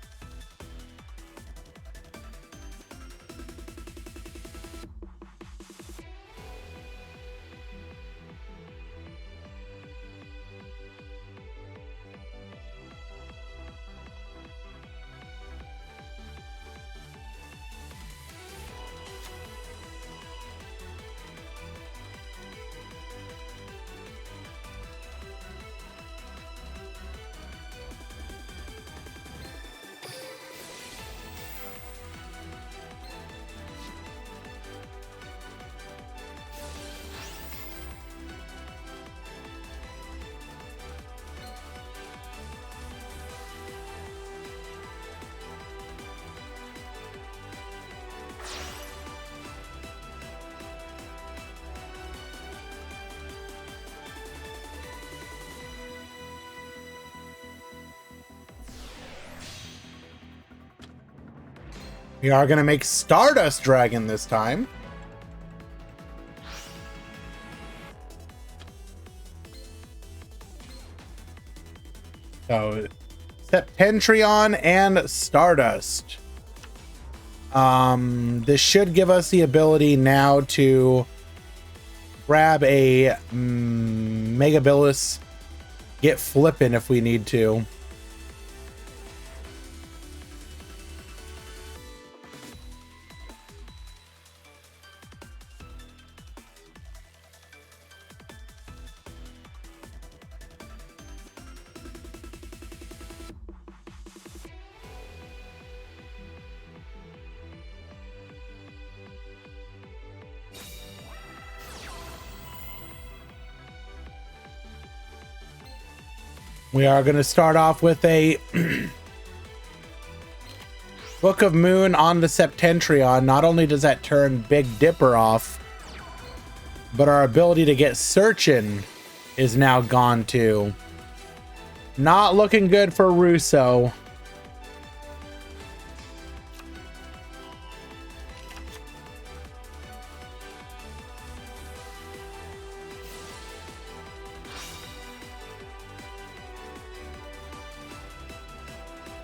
We are going to make Stardust Dragon this time. So, Septentrion and Stardust. This should give us the ability now to grab a Megabilis, get flippin' if we need to. We are going to start off with a Book of Moon on the Septentrion. Not only does that turn Big Dipper off, but our ability to get searching is now gone too. Not looking good for Russo.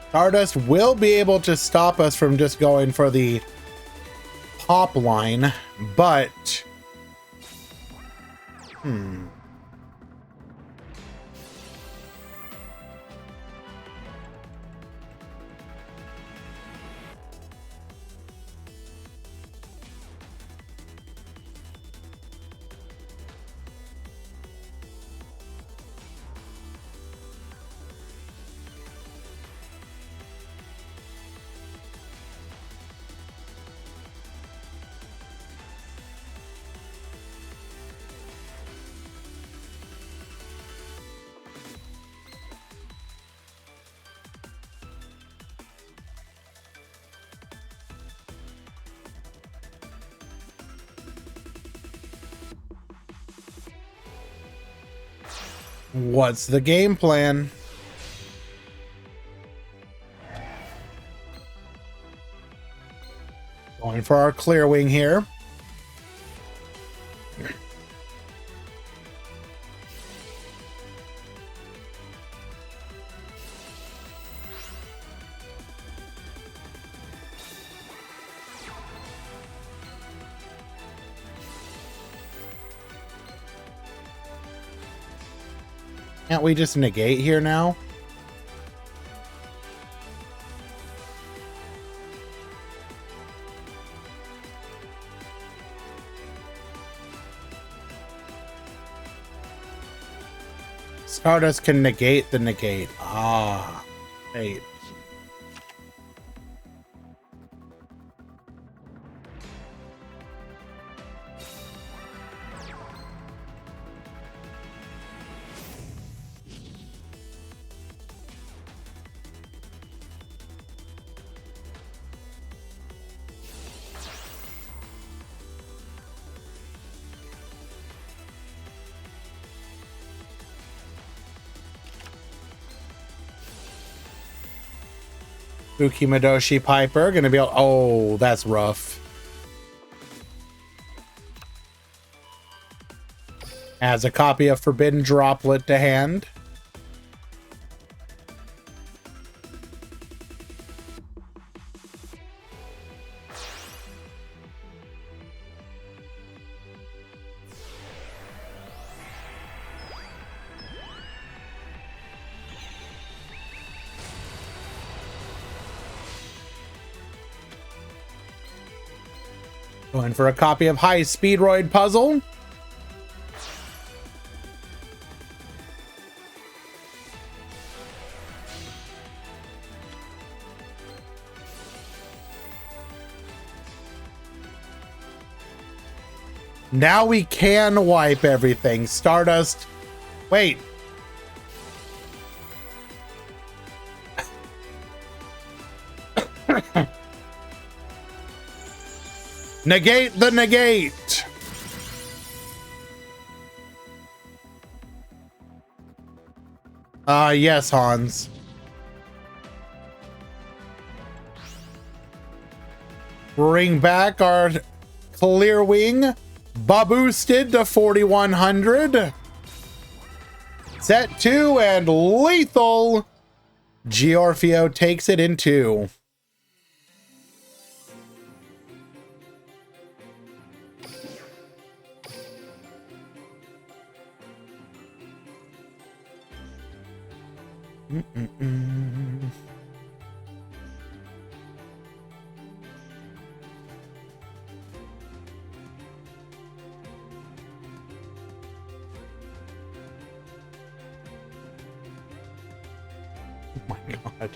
Stardust will be able to stop us from just going for the pop line, but what's the game plan? Going for our clear wing here. Can't we just negate here now? Stardust can negate the negate. Ah, right. Ukimadoshi Piper gonna be able. Oh, that's rough. Adds a copy of Forbidden Droplet to hand. Going for a copy of High Speedroid Puzzle. Now we can wipe everything. Stardust. Wait. Negate the negate. Yes, Hans. Bring back our clear wing. Boosted to 4100. Set 2 and lethal. Giorfio takes it in 2. Oh my god.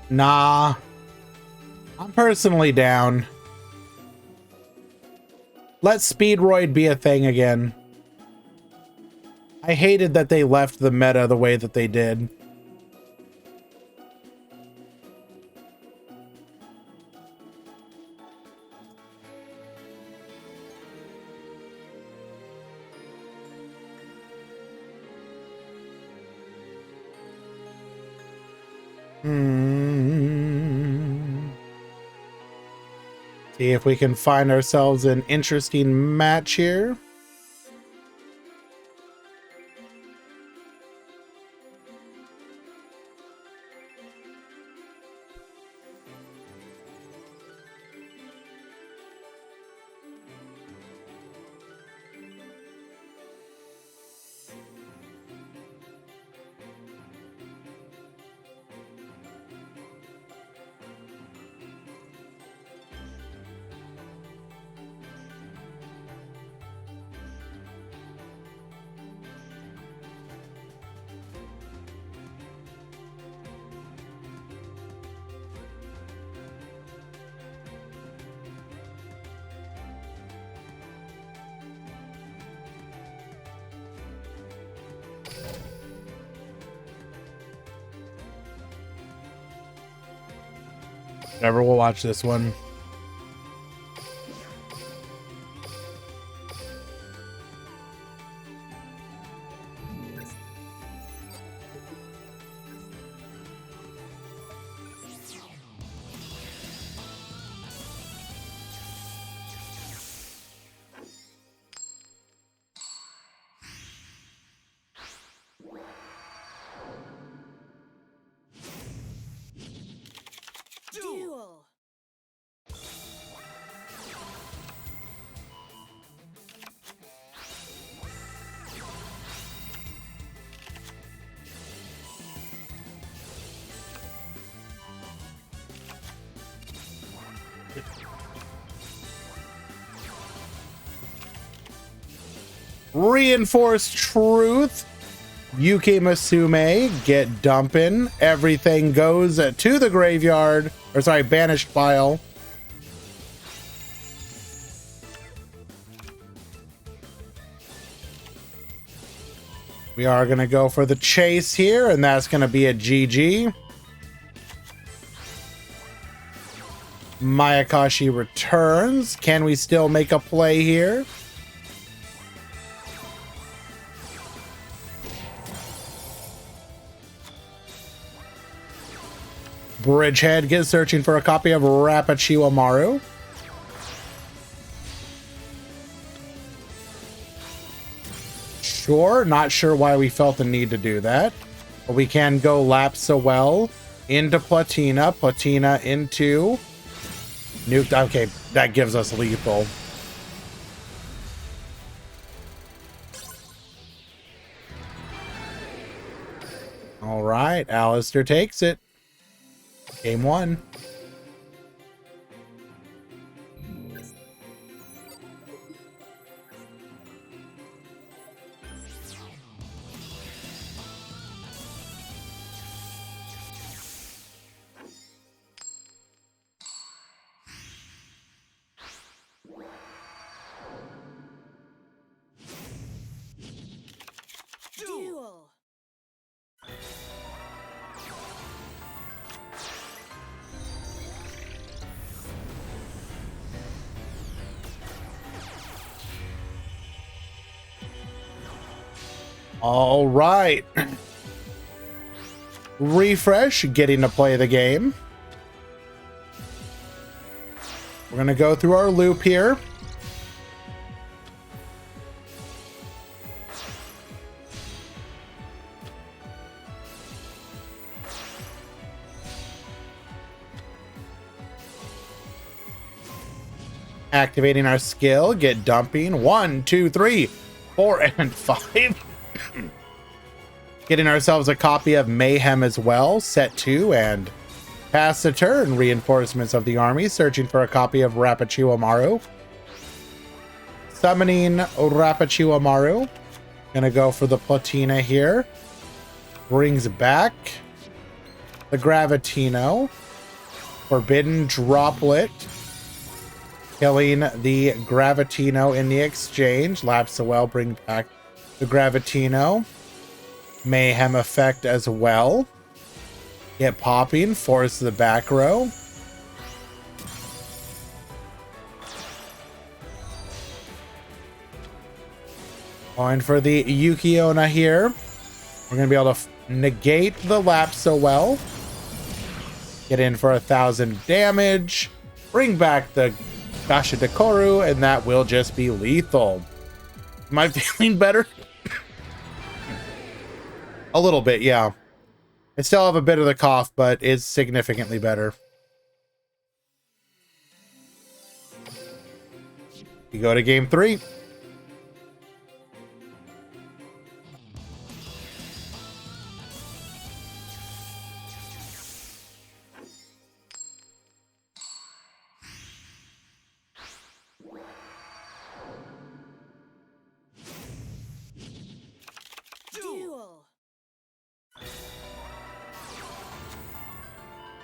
Nah. I'm personally down. Let Speedroid be a thing again. I hated that they left the meta the way that they did. See if we can find ourselves an interesting match here. Whatever, we'll watch this one. Duel. Reinforced truth. Yuki Masume get dumping. Everything goes to the graveyard. Or sorry, banished pile. We are going to go for the chase here, and that's going to be a GG. Mayakashi returns. Can we still make a play here? Bridgehead gets searching for a copy of Rapachiwa Maru. Sure, not sure why we felt the need to do that. But we can go Lapsawell into Platina, Platina into Nuke. Okay, that gives us lethal. All right, Alistair takes it. Game 1. Duel. All right. Refresh, getting to play the game. We're going to go through our loop here. Activating our skill, get dumping. 1, 2, 3, 4, and 5. Getting ourselves a copy of Mayhem as well. Set 2 and pass the turn. Reinforcements of the army. Searching for a copy of Rapachiwa Maru. Summoning Rapachiwa Maru. Gonna go for the Platina here. Brings back the Gravitino. Forbidden Droplet, killing the Gravitino in the exchange. Lapsawell, bring back the Gravitino. Mayhem effect as well. Get popping, force the back row. Going for the Yukiona here. We're going to be able to negate the Lapsawell. Get in for 1,000 damage. Bring back the Gashidakoru, and that will just be lethal. Am I feeling better? A little bit, yeah. I still have a bit of the cough, but it's significantly better. You go to game 3. Duel.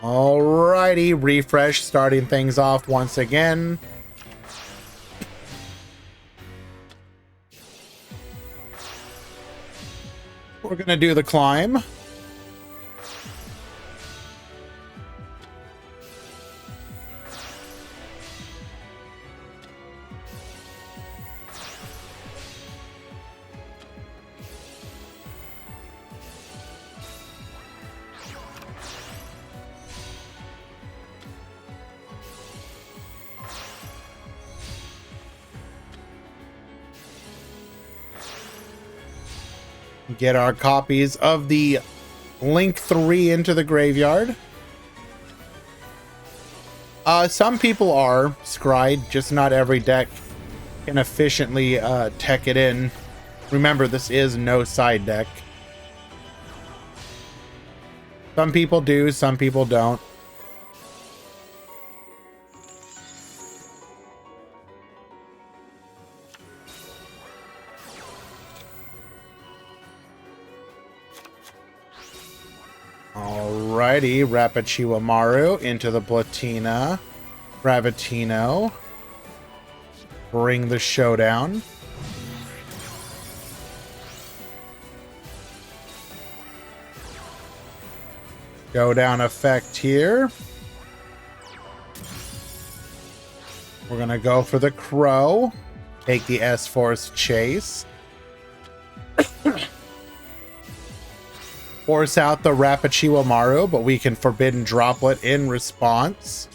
Alrighty, refresh, starting things off once again. We're gonna do the climb. Get our copies of the Link 3 into the graveyard. Some people are scryed, just not every deck can efficiently tech it in. Remember, this is no side deck. Some people do, some people don't. Alrighty, Rapichiwamaru into the Platina. Gravitino. Bring the showdown. Showdown effect here. We're gonna go for the Crow. Take the S-Force Chase. Force out the Rapichiwamaru, but we can Forbidden Droplet in response.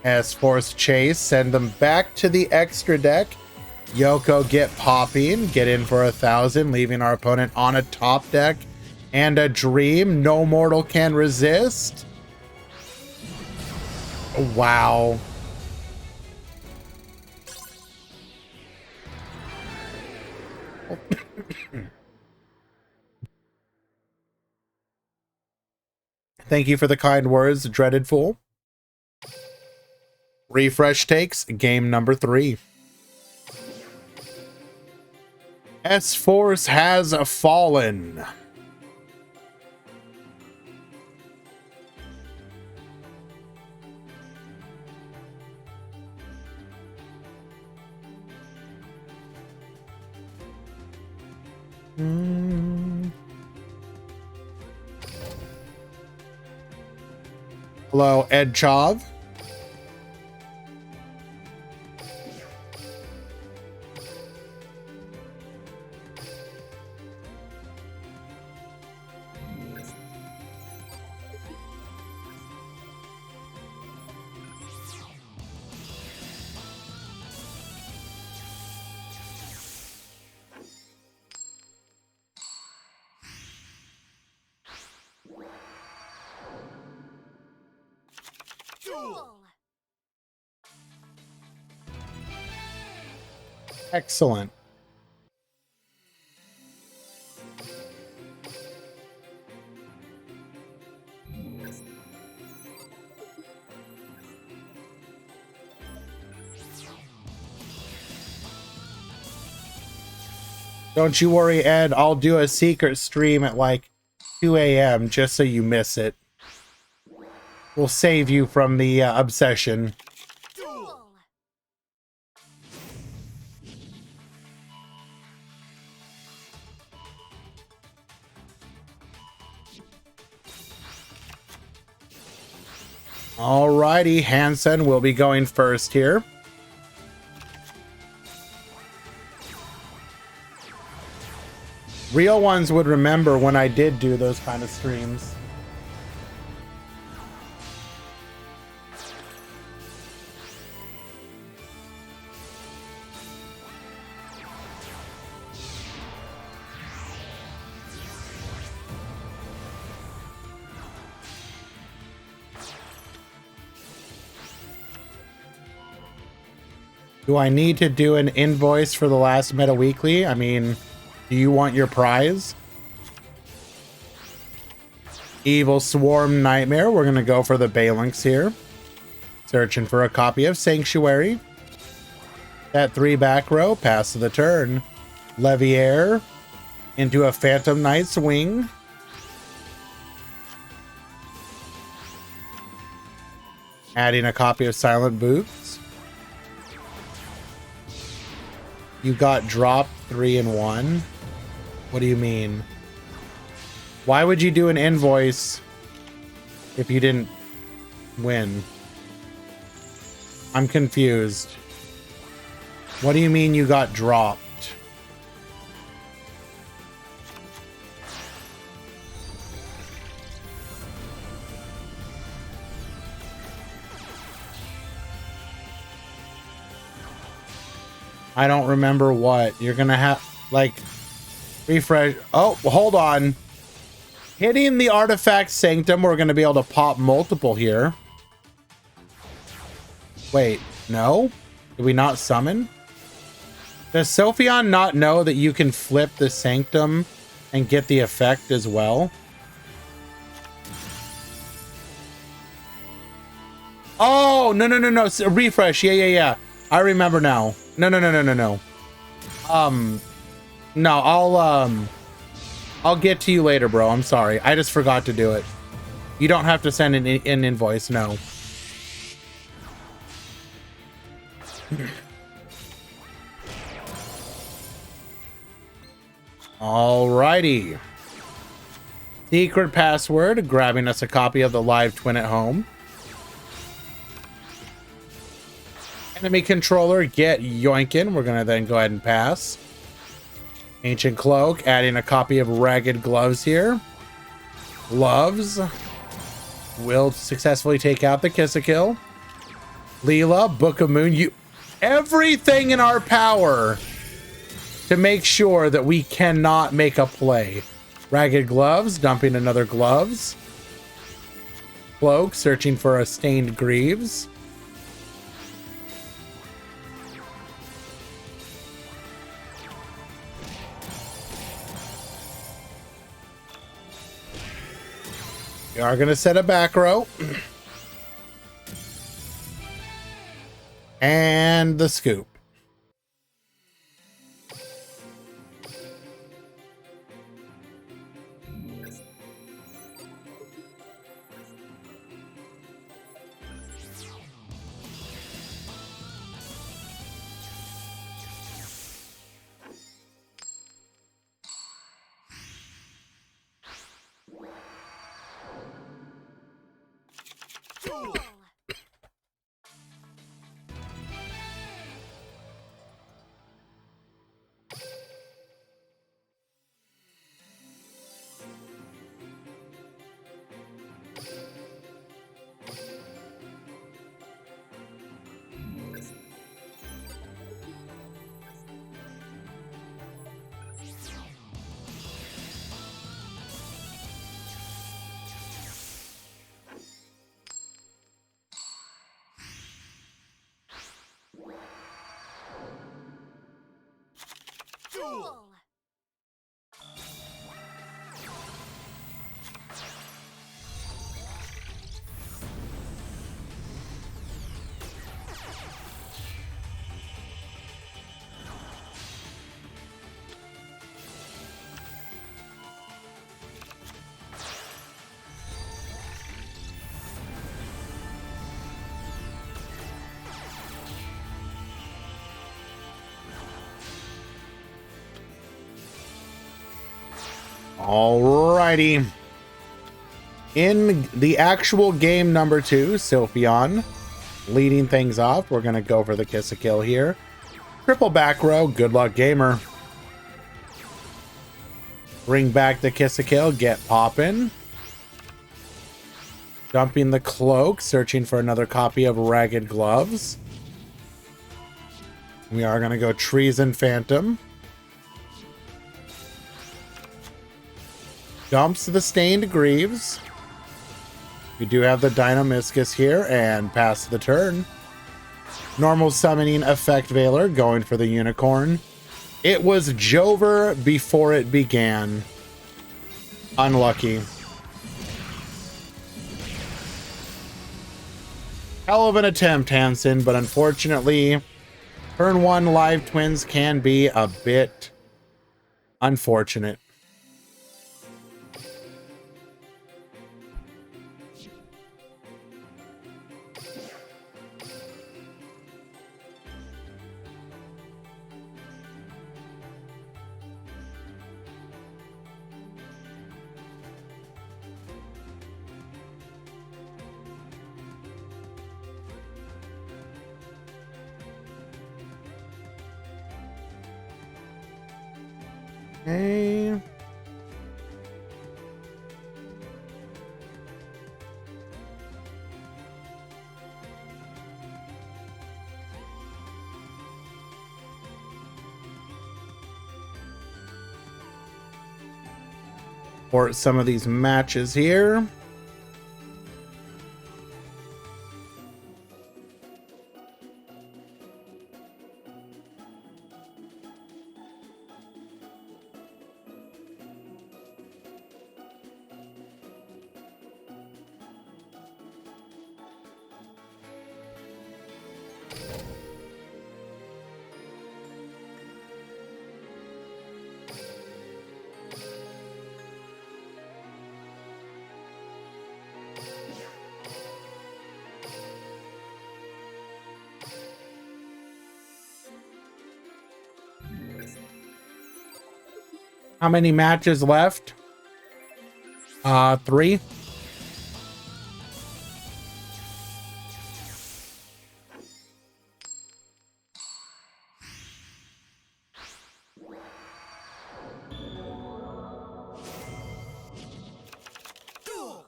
S-Force Chase, send them back to the extra deck. Yoko, get popping, get in for 1,000, leaving our opponent on a top deck. And a Dream, no mortal can resist. Wow. Thank you for the kind words, Dreaded Fool. Refresh takes game number 3. S-Force has fallen. Hello, Ed Chav. Duel. Excellent. Don't you worry, Ed. I'll do a secret stream at like 2 a.m. just so you miss it. We'll save you from the obsession. Duel. Alrighty, Hansen will be going first here. Real ones would remember when I did do those kind of streams. Do I need to do an invoice for the last Meta Weekly? I mean, do you want your prize? Evil Swarm Nightmare. We're going to go for the Balinx here. Searching for a copy of Sanctuary. At 3 back row, pass of the turn. Leviair into a Phantom Knight's Wing. Adding a copy of Silent Boots. You got dropped 3 and 1. What do you mean? Why would you do an invoice if you didn't win? I'm confused. What do you mean you got dropped? I don't remember what. You're gonna have, like, refresh. Oh, hold on. Hitting the Artifact Sanctum, we're gonna be able to pop multiple here. Wait, no? Did we not summon? Does Sophion not know that you can flip the Sanctum and get the effect as well? Oh, no, no, no, no. Refresh. Yeah. I remember now. No. No, I'll get to you later, bro. I'm sorry. I just forgot to do it. You don't have to send an invoice, no. Alrighty. Secret password, grabbing us a copy of the live twin at home. Enemy controller, get yoinkin'. We're gonna then go ahead and pass. Ancient Cloak, adding a copy of Ragged Gloves here. Gloves. Will successfully take out the Kiss-a-Kill. Leela, Book of Moon. Everything in our power to make sure that we cannot make a play. Ragged Gloves, dumping another Gloves. Cloak, searching for a Stained Greaves. We are going to set a back row. And the scoop. Alrighty. In the actual game number 2, Sylphion leading things off. We're going to go for the kiss a kill here. Triple back row. Good luck, gamer. Bring back the kiss a kill. Get poppin'. Dumping the cloak. Searching for another copy of Ragged Gloves. We are going to go Treason Phantom. Dumps the Stained Greaves. We do have the Dynamiscus here and pass the turn. Normal summoning effect Veiler going for the Unicorn. It was Jover before it began. Unlucky. Hell of an attempt, Hansen, but unfortunately, turn 1 live twins can be a bit unfortunate. Okay. For some of these matches here. How many matches left? 3. Duel.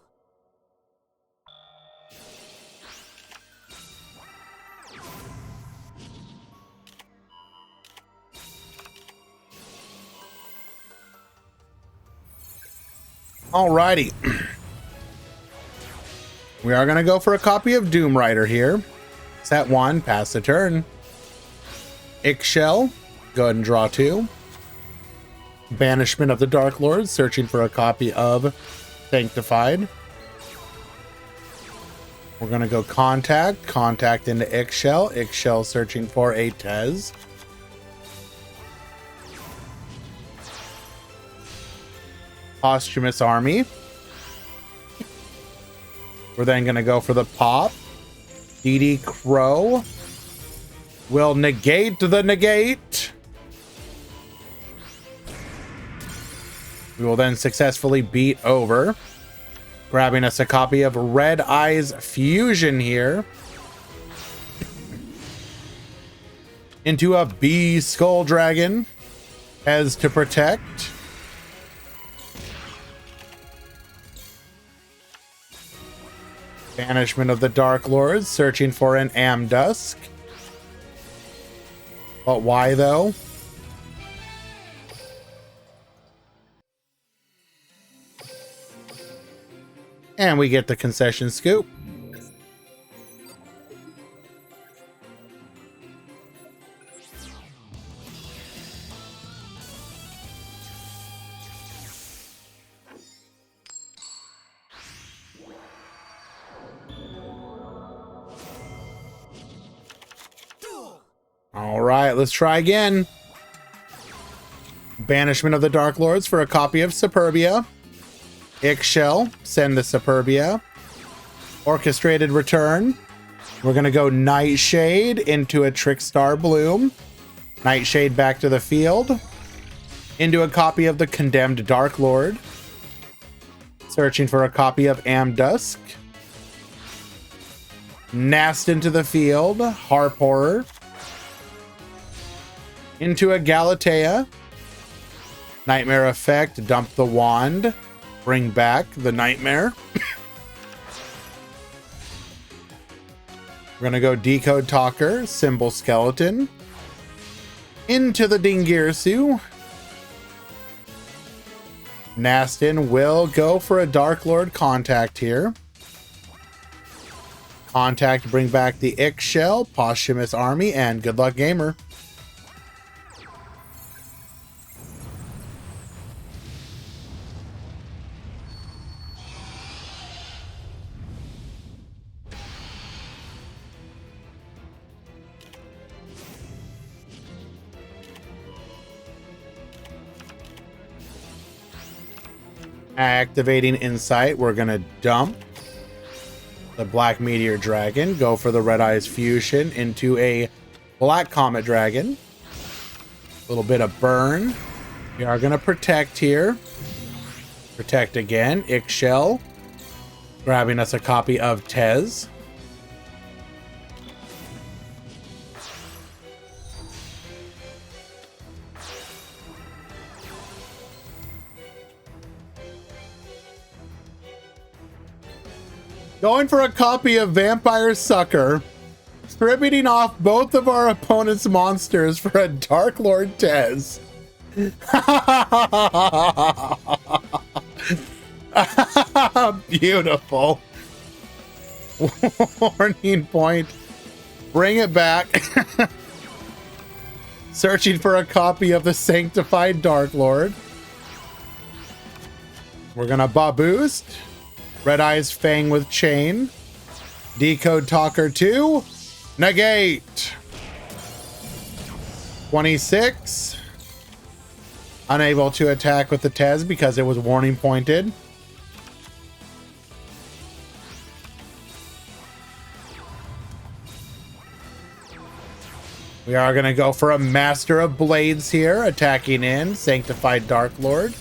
Alrighty. We are going to go for a copy of Doom Rider here. Set 1, pass the turn. Ixchel, go ahead and draw 2. Banishment of the Dark Lord, searching for a copy of Sanctified. We're going to go Contact into Ixchel. Ixchel searching for a Tez. Posthumous Army. We're then going to go for the pop. DD Crow will negate the negate. We will then successfully beat over. Grabbing us a copy of Red Eyes Fusion here. Into a Bee Skull Dragon as to protect. Banishment of the Dark Lords, searching for an Amdusk. But why though? And we get the concession scoop. All right, let's try again. Banishment of the Dark Lords for a copy of Superbia. Ixchel, send the Superbia. Orchestrated Return. We're going to go Nightshade into a Trickstar Bloom. Nightshade back to the field. into a copy of the Condemned Dark Lord. Searching for a copy of Amdusk. Nast into the field. Harp Horror. Into a Galatea. Nightmare Effect. Dump the wand. Bring back the Nightmare. We're going to go Decode Talker. Symbol Skeleton. Into the Dingirsu. Nastin will go for a Dark Lord Contact here. Contact, bring back the Ix-Shell, Posthumous Army, and good luck, gamer. Activating Insight, we're going to dump the Black Meteor Dragon, go for the Red Eyes Fusion into a Black Comet Dragon. A little bit of burn. We are going to protect here. Protect again. Ix-Shell. Grabbing us a copy of Tez. Going for a copy of Vampire Sucker. Distributing off both of our opponent's monsters for a Dark Lord Tez. Beautiful. Warning point. Bring it back. Searching for a copy of the Sanctified Dark Lord. We're gonna boost. Red Eyes Fang with Chain. Decode Talker 2. Negate. 26. Unable to attack with the Tez because it was warning pointed. We are going to go for a Master of Blades here. Attacking in. Sanctified Dark Lord.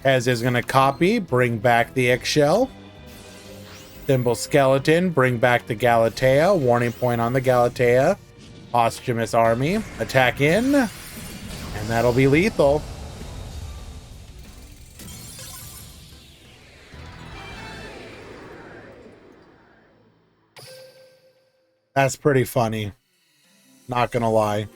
Tez is going to copy, bring back the Ix-Shell. Symbol Skeleton, bring back the Galatea. Warning point on the Galatea. Posthumous Army. Attack in. And that'll be lethal. That's pretty funny. Not going to lie.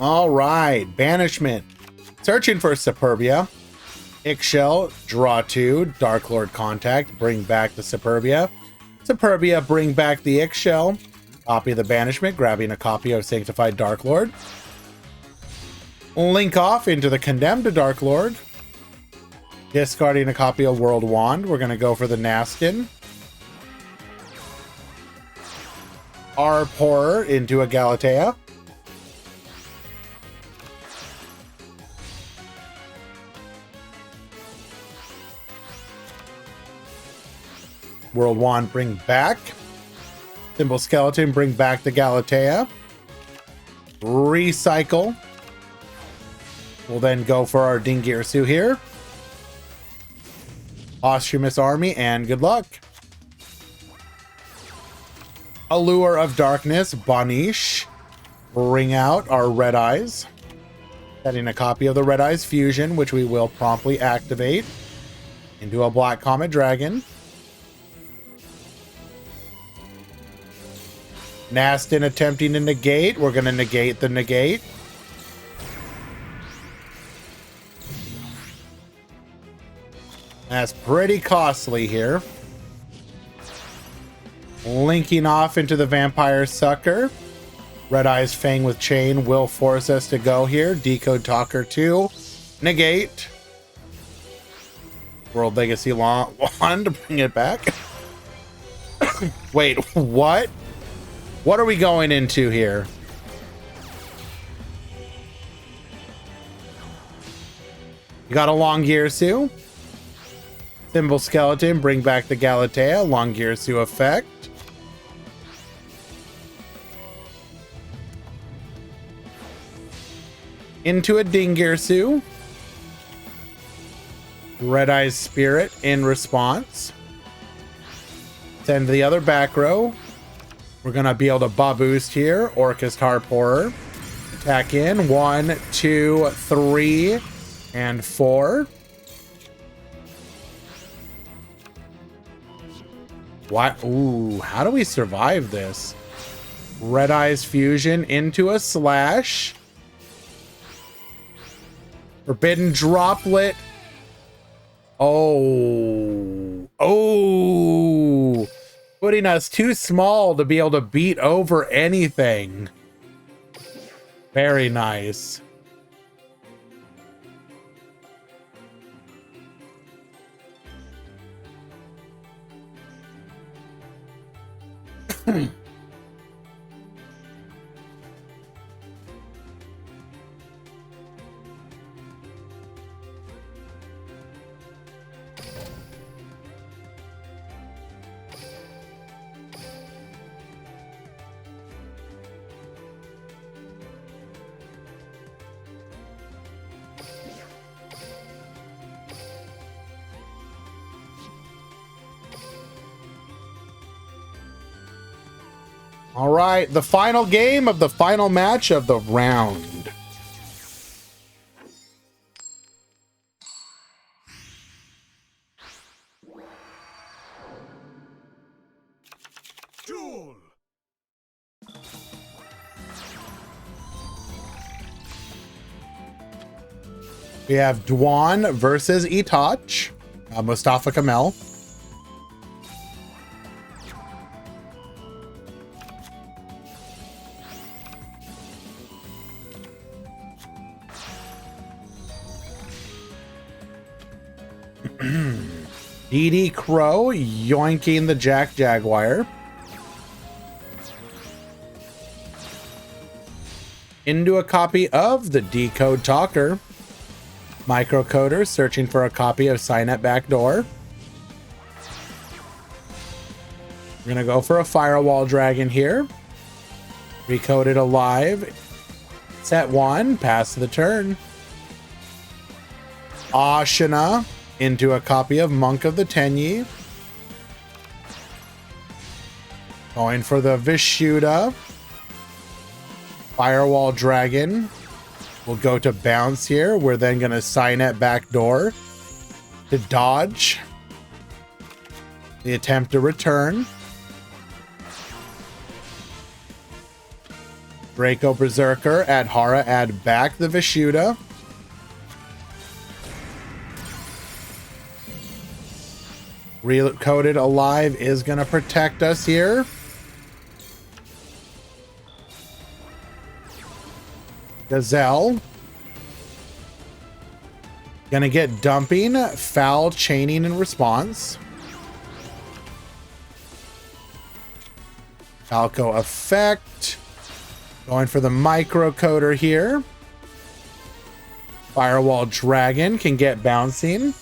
All right, Banishment. Searching for Superbia. Ix-Shell, draw 2. Dark Lord Contact, bring back the Superbia. Superbia, bring back the Ix-Shell. Copy the Banishment, grabbing a copy of Sanctified Dark Lord. Link off into the Condemned Dark Lord. Discarding a copy of World Wand. We're going to go for the Naskin. Harp Horror into a Galatea. World Wand, bring back. Symbol Skeleton, bring back the Galatea. Recycle. We'll then go for our Dingirsu here. Posthumous Army, and good luck. Allure of Darkness, Banish. Bring out our Red Eyes. Setting a copy of the Red Eyes Fusion, which we will promptly activate into a Black Comet Dragon. Nastin attempting to negate. We're going to negate the negate. That's pretty costly here. Linking off into the Vampire Sucker. Red Eyes Fang with Chain will force us to go here. Decode Talker 2. Negate. World Legacy Wand to bring it back. Wait, what? What are we going into here? You got a Long Gearsu. Thimble Skeleton, bring back the Galatea. Long Gearsu effect. Into a Dingirsu. Red Eyes Spirit in response. Send the other back row. We're gonna be able to boost here. Orcust Harp Horror. Attack in 1, 2, 3, and 4. What? Ooh, how do we survive this? Red Eyes Fusion into a Slash. Forbidden Droplet. Oh. Oh. Putting us too small to be able to beat over anything. Very nice. All right, the final game of the final match of the round. Duel. We have Dwan versus Itoch, Mustafa Kamel. DD Crow yoinking the Jack Jaguar. Into a copy of the Decode Talker. Microcoder searching for a copy of Signet Backdoor. We're gonna go for a Firewall Dragon here. Recoded alive. Set 1, pass the turn. Ashina into a copy of Monk of the Tenyi. Going for the Vishuda. Firewall Dragon. We'll go to bounce here. We're then going to Signet Backdoor to dodge the attempt to return. Draco Berserker, add Hara, add back the Vishuda. Recoded alive is going to protect us here. Gazelle. Gonna get dumping, foul chaining in response. Falco effect. Going for the microcoder here. Firewall Dragon can get bouncing.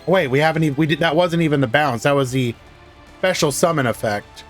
Wait, we haven't even, that wasn't even the bounce. That was the special summon effect.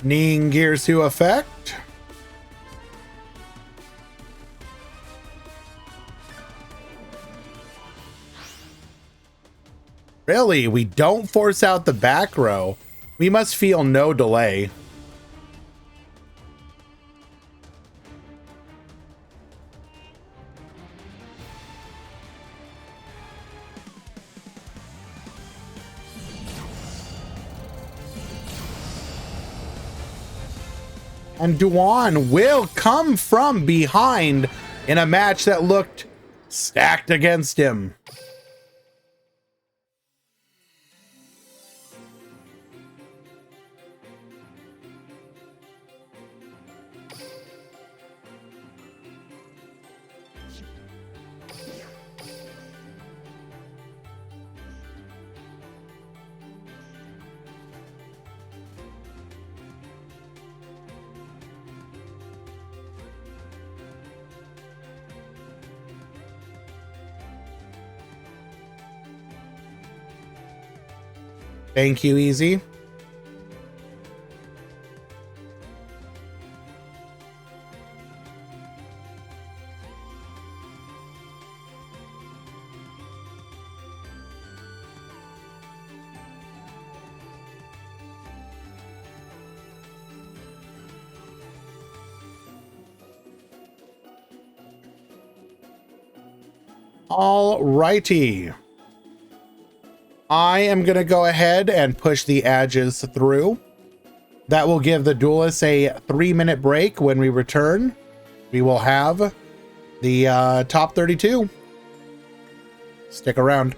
Kneeing gears to effect. Really, we don't force out the back row. We must feel no delay. And Duan will come from behind in a match that looked stacked against him. Thank you, Easy. All righty. I am going to go ahead and push the edges through. That will give the duelists a 3-minute break. When we return, we will have the top 32. Stick around.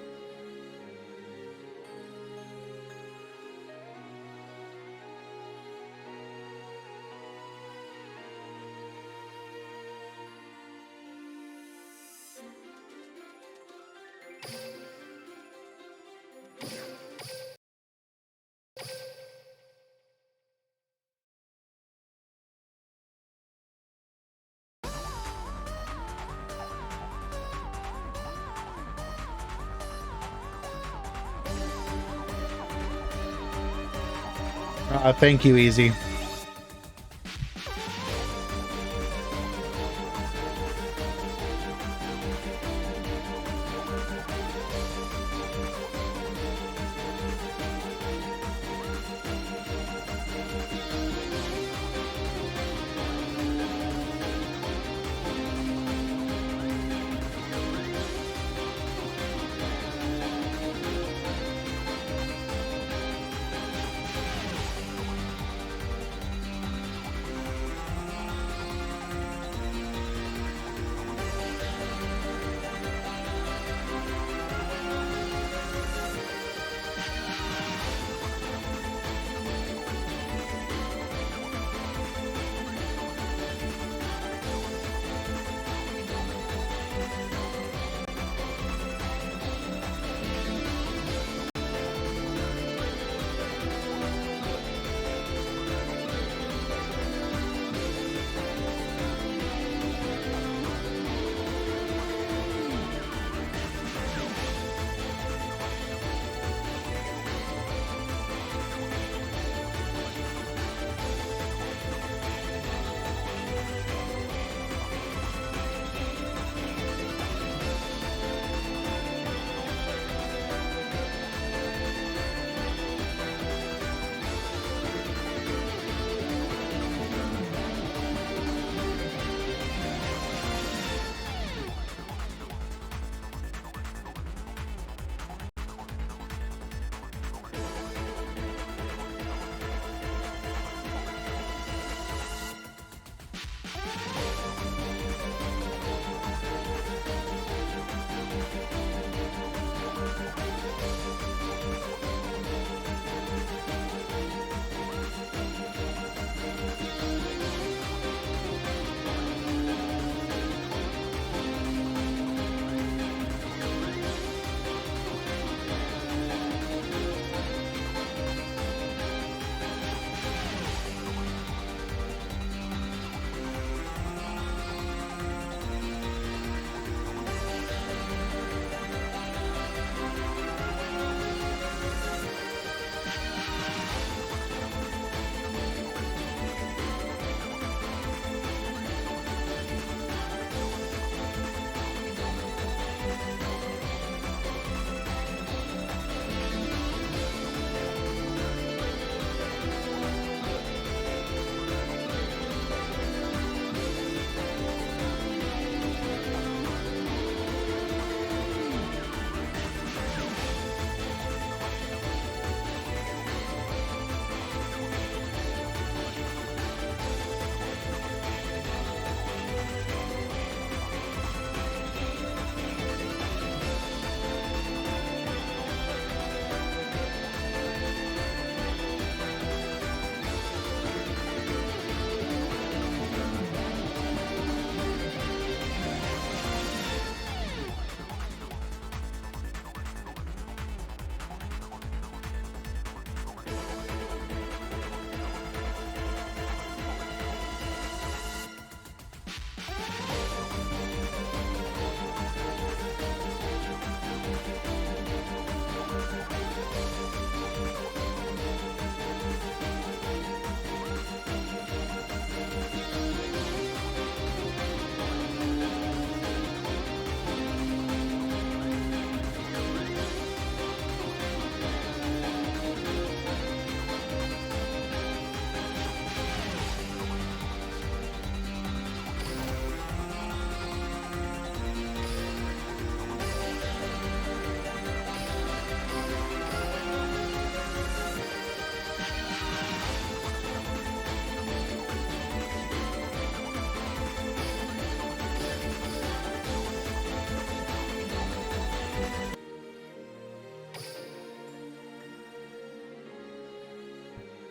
Thank you, Easy.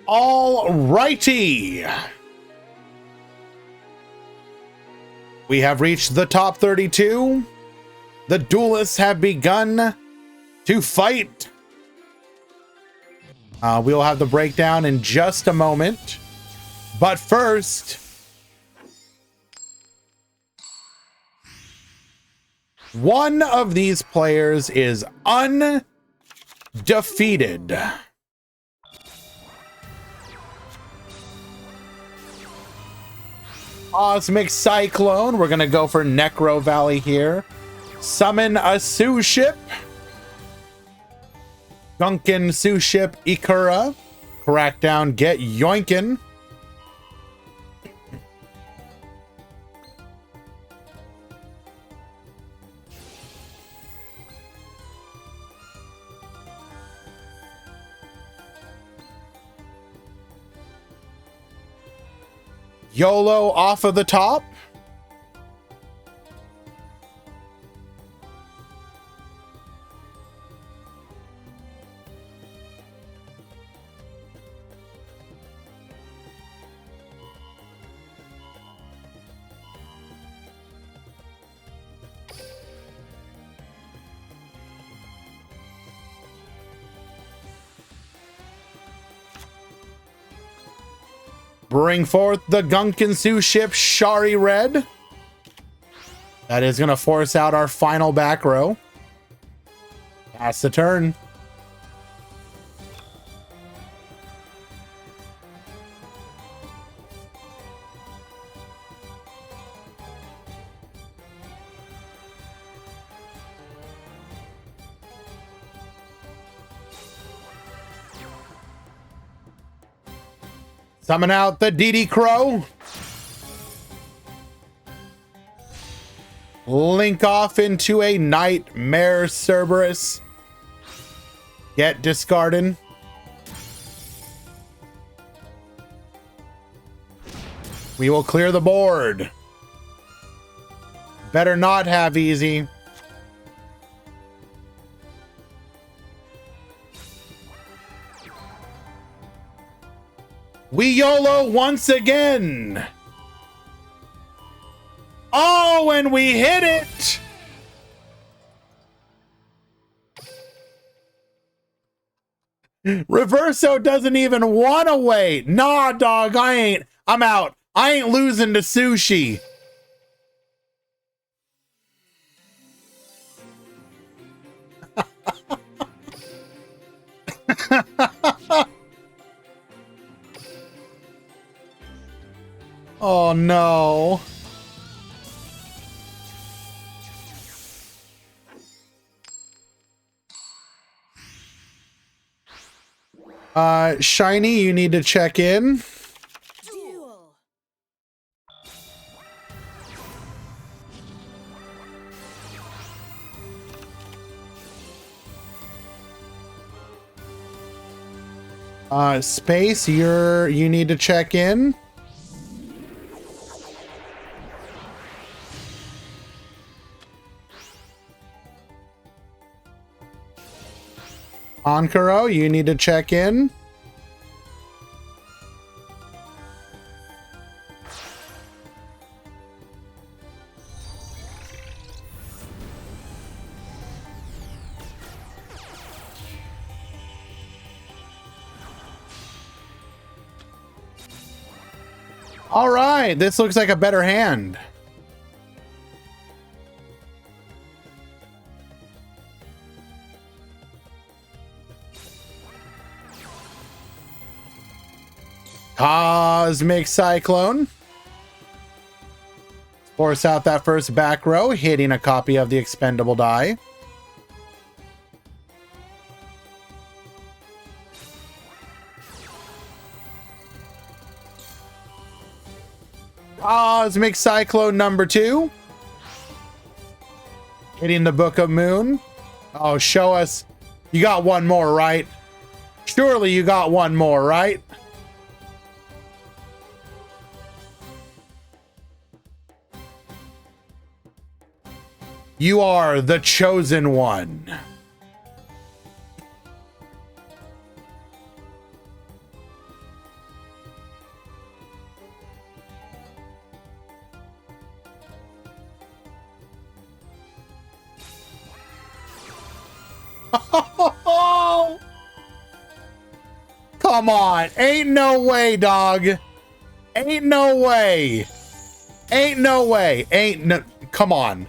All righty. We have reached the top 32. The duelists have begun to fight. We'll have the breakdown in just a moment. But first, one of these players is undefeated. Cosmic Cyclone. We're going to go for Necro Valley here. Summon a Sioux ship. Gunkin Sioux ship Ikura. Crackdown, get yoinkin'. YOLO off of the top. Bring forth the Gunkin Sioux ship Shari Red. That is going to force out our final back row. Pass the turn. Summon out the DD Crow. Link off into a Nightmare Cerberus. Get discarded. We will clear the board. Better not have easy. We YOLO once again. Oh, and we hit it. Reverso doesn't even want to wait. Nah, dog, I'm out. I ain't losing to sushi. Oh no. Shiny, you need to check in. Duel. Space, you need to check in. Ankuro, you need to check in. All right, this looks like a better hand. Cosmic Cyclone. Force out that first back row, hitting a copy of the expendable die. Cosmic Cyclone number 2. Hitting the Book of Moon. Oh, show us. You got one more, right? Surely you got one more, right? You are the chosen one. Come on. Ain't no way, dog. Ain't no way. Ain't no way. Ain't no. Come on.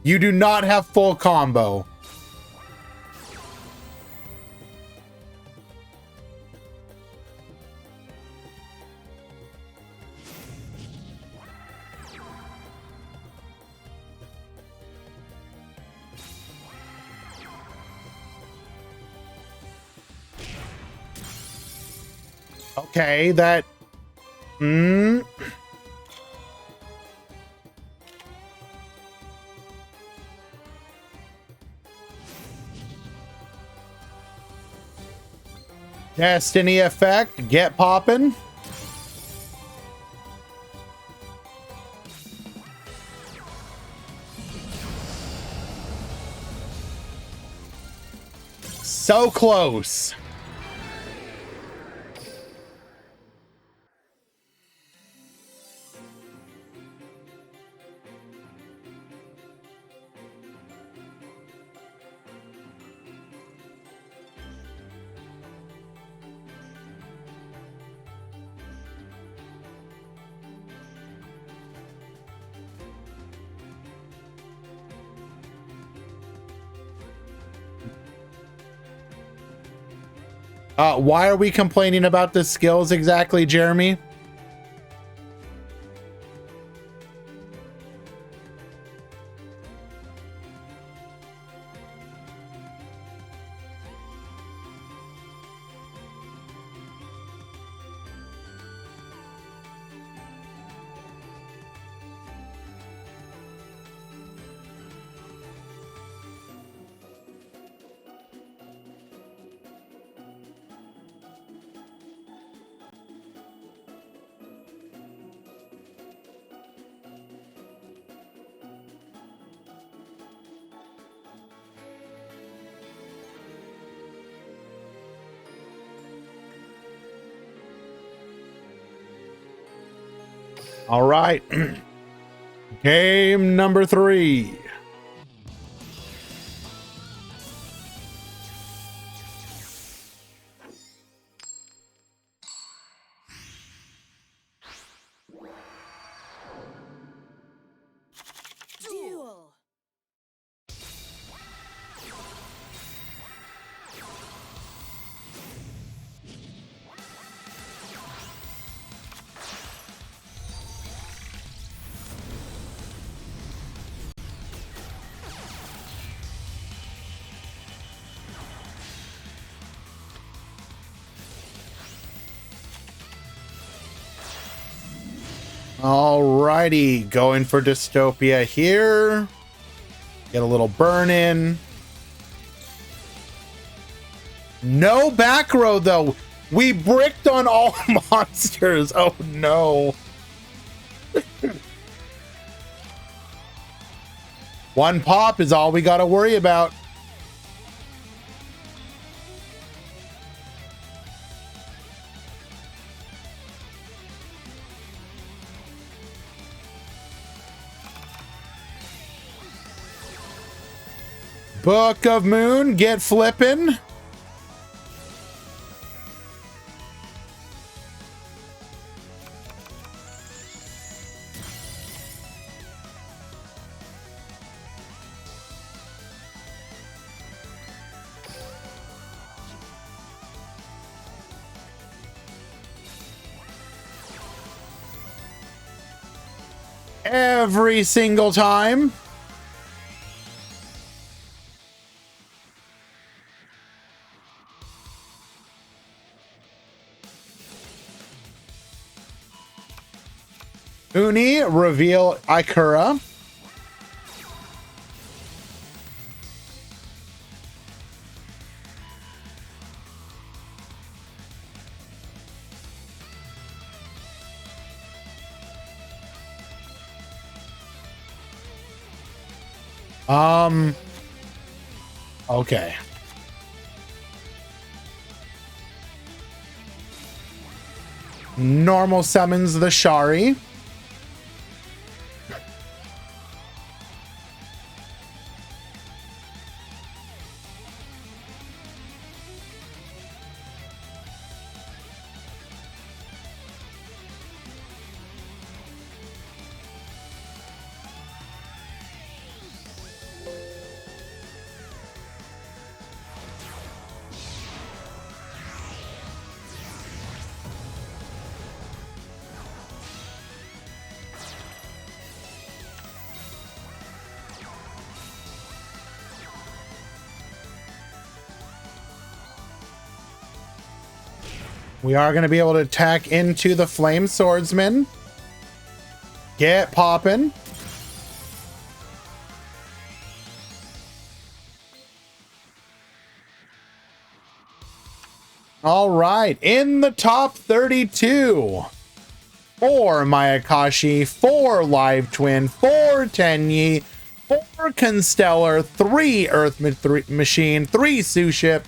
You do not have full combo. Okay, that... Destiny effect, get poppin'. So close. Why are we complaining about the skills exactly, Jeremy? All right. Game number 3. Duel. Alrighty, going for Dystopia here. Get a little burn in. No back row though. We bricked on all monsters. Oh no. One pop is all we got to worry about. Book of Moon, get flippin'. Every single time. Uni, reveal Ikura. Okay. Normal summons the Shari. We are going to be able to attack into the Flame Swordsman. Get poppin'. All right, in the top 32. 4 Mayakashi, 4 Live Twin, 4 Tenyi, 4 Constellar, 3 Earth Machine, 3 Suship,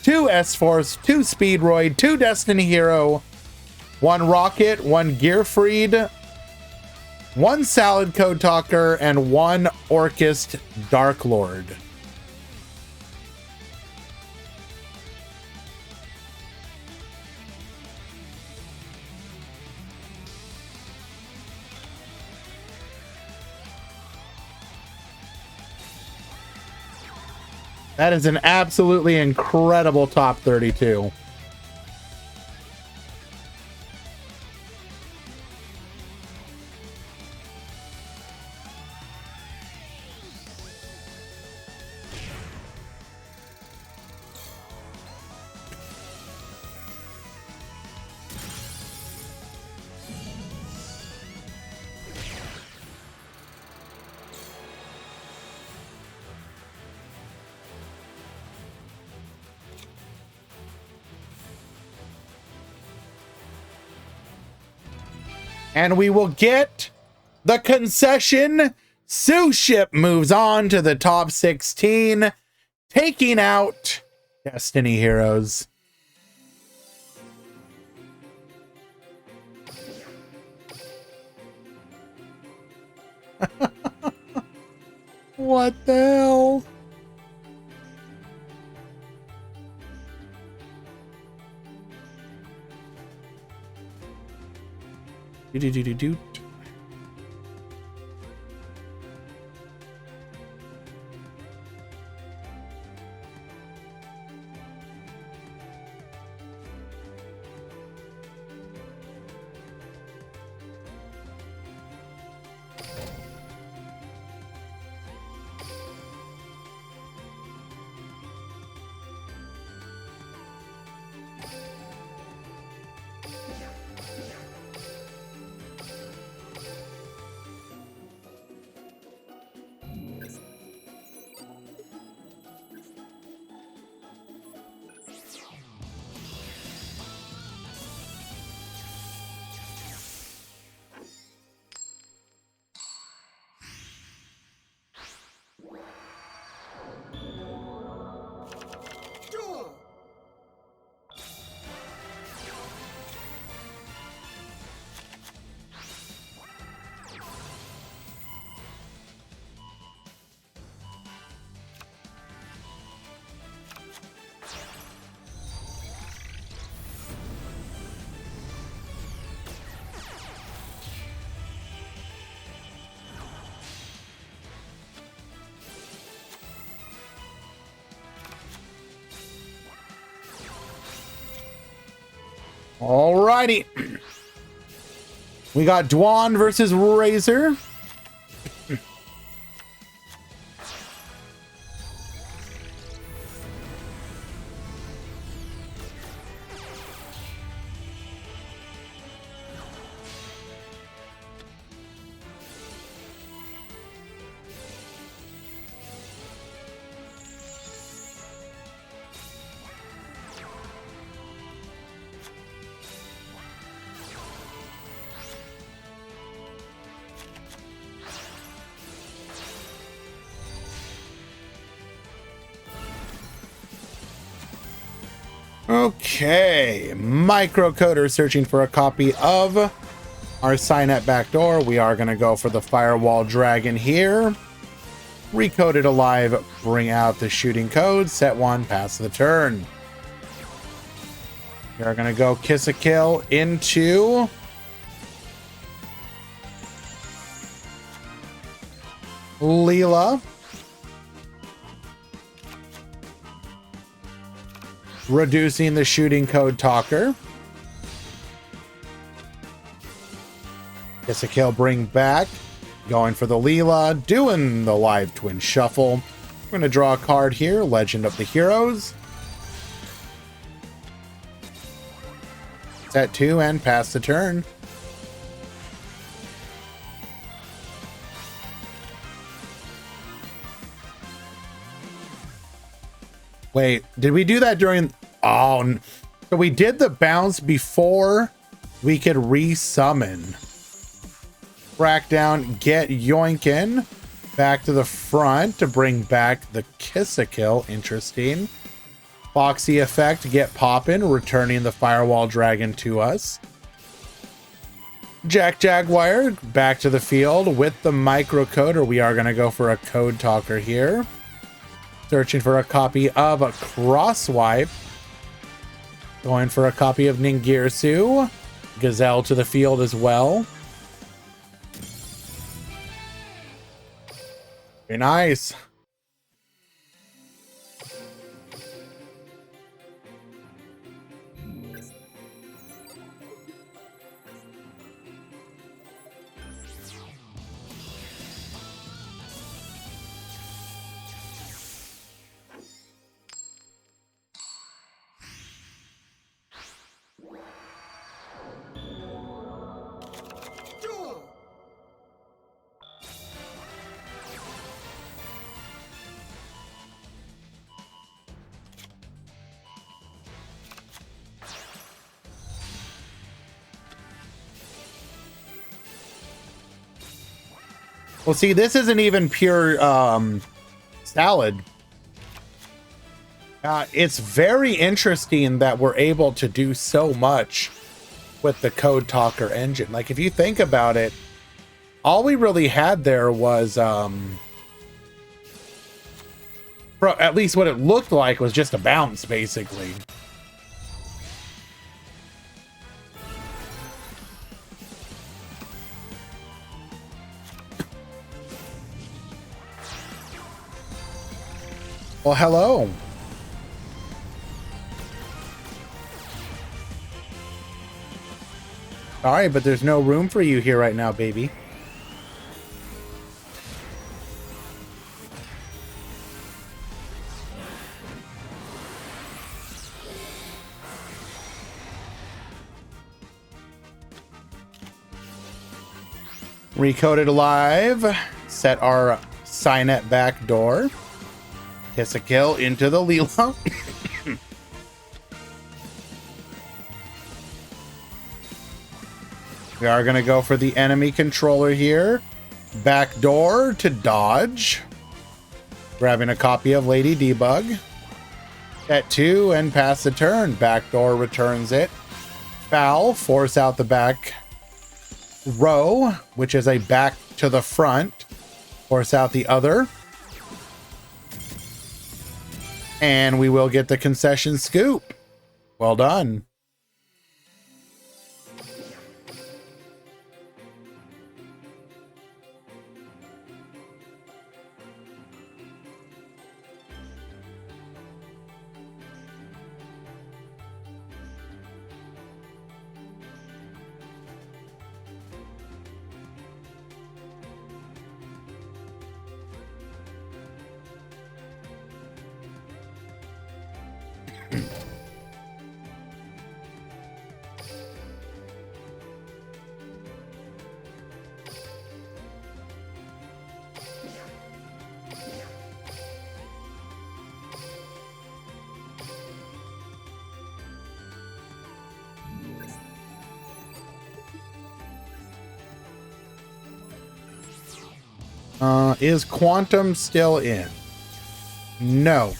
2 S-Force, 2 Speedroid, 2 Destiny Hero, 1 Rocket, 1 Gearfried, 1 Salad Code Talker, and 1 Orchist Dark Lord. That is an absolutely incredible top 32. And we will get the concession. Suship moves on to the top 16, taking out Destiny Heroes. What the hell? Do. Duel. Alrighty. We got Dwan versus Razor. Okay, microcoder searching for a copy of our Signet backdoor. We are going to go for the Firewall Dragon here. Recoded alive, bring out the shooting code, set 1, pass the turn. We are going to go Kiss a Kill into Leela. Reducing the shooting code talker. Kiss a Kill, bring back. Going for the Leela, doing the live twin shuffle. I'm going to draw a card here, Legend of the Heroes. Set 2 and pass the turn. Wait, did we do that during... Oh, so we did the bounce before we could resummon. Rack down, get yoinkin'. Back to the front to bring back the Kiss-a-Kill. Interesting. Foxy effect, get poppin', returning the Firewall Dragon to us. Jack Jaguar back to the field with the microcoder. We are going to go for a code talker here. Searching for a copy of a Crosswipe. Going for a copy of Ningirsu. Gazelle to the field as well. Very nice. Duel. Well, see, this isn't even pure salad. It's very interesting that we're able to do so much with the Code Talker engine. Like, if you think about it, all we really had there was, at least what it looked like was just a bounce, basically. Well, hello. Sorry, but there's no room for you here right now, baby. Recoded alive. Set our Signet back door. Kiss-a-Kill into the Lilo. We are going to go for the enemy controller here. Backdoor to dodge. Grabbing a copy of Lady Debug. Set 2 and pass the turn. Backdoor returns it. Foul, force out the back row, which is a back to the front. Force out the other. And we will get the concession scoop. Well done. Is Quantum still in? No.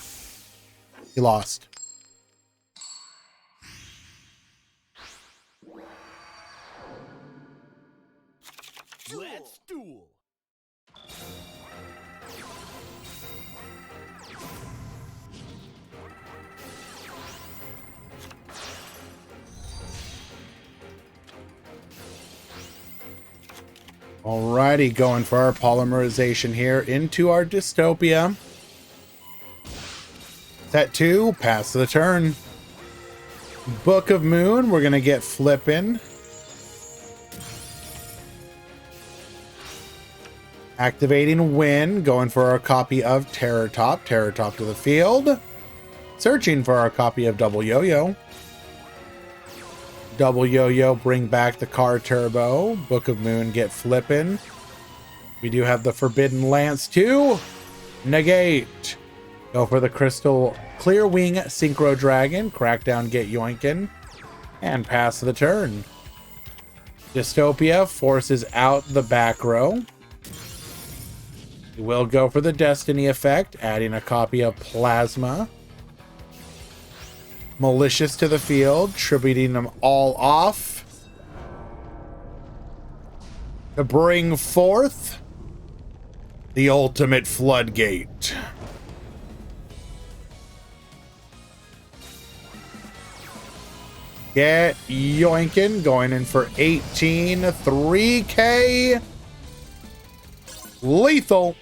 He lost. Let's duel. Alrighty, going for our polymerization here into our dystopia. Set 2, pass the turn. Book of Moon, we're gonna get flippin'. Activating Win, going for our copy of Terror Top to the field. Searching for our copy of Double Yo-Yo. Double Yo-Yo, bring back the car turbo. Book of Moon, get flippin'. We do have the Forbidden Lance too. Negate. Go for the Crystal Clear Wing Synchro Dragon. Crackdown, get yoinkin'. And pass the turn. Dystopia forces out the back row. We will go for the Destiny effect, adding a copy of Plasma. Malicious to the field, tributing them all off. To bring forth the ultimate floodgate. Get yoinkin', going in for 18, 3K. Lethal.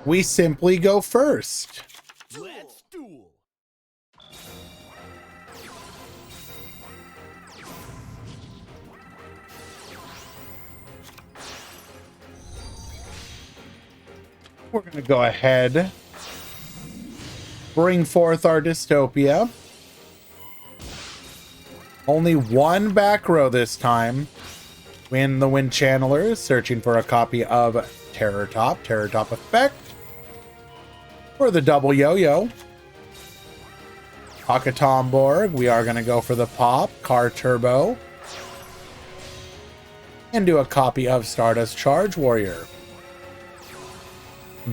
We simply go first. Let's duel. We're going to go ahead, bring forth our Dystopia. Only one back row this time. Win the Wind Channelers, searching for a copy of Terror Top effect. For the Double Yo-Yo. Hakatomborg, we are going to go for the pop, Car Turbo. And do a copy of Stardust Charge Warrior.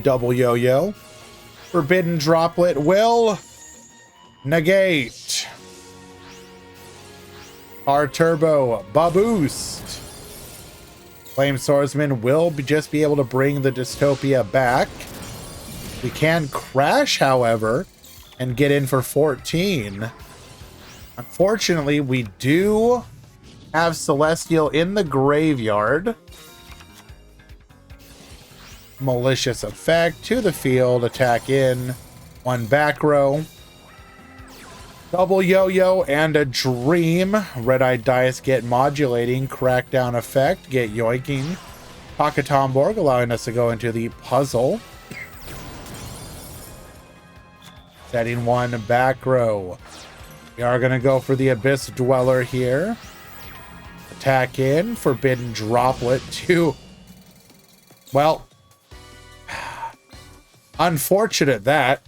Double Yo-Yo. Forbidden Droplet will negate. Car Turbo, Baboost. Flame Swordsman will just be able to bring the Dystopia back. We can crash, however, and get in for 14. Unfortunately, we do have Celestial in the graveyard. Malicious effect to the field, attack in, one back row. Double Yo-Yo and a Dream. Red-Eyed Dice get modulating, crackdown effect, get yoinking. Hakatomborg allowing us to go into the puzzle. Setting one back row. We are going to go for the Abyss Dweller here. Attack in. Forbidden Droplet to... Well, unfortunate that.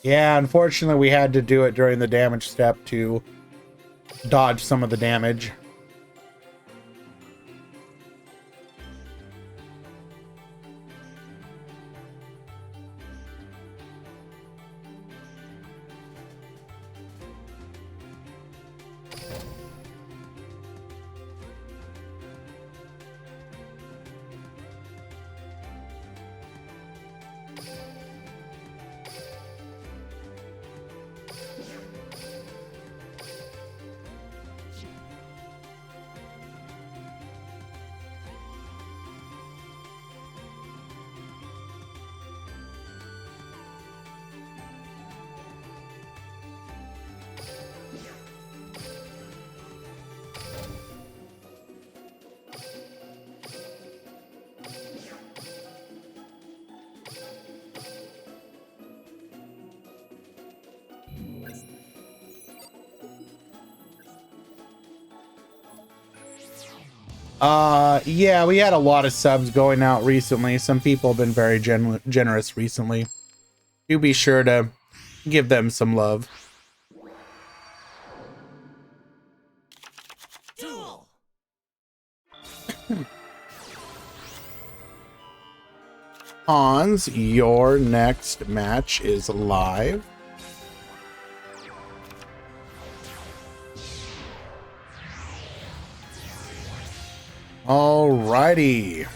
Yeah, unfortunately we had to do it during the damage step to dodge some of the damage. Yeah, we had a lot of subs going out recently. Some people have been very generous recently. Do be sure to Give them some love. Duel. Hans, your next match is live. Alrighty.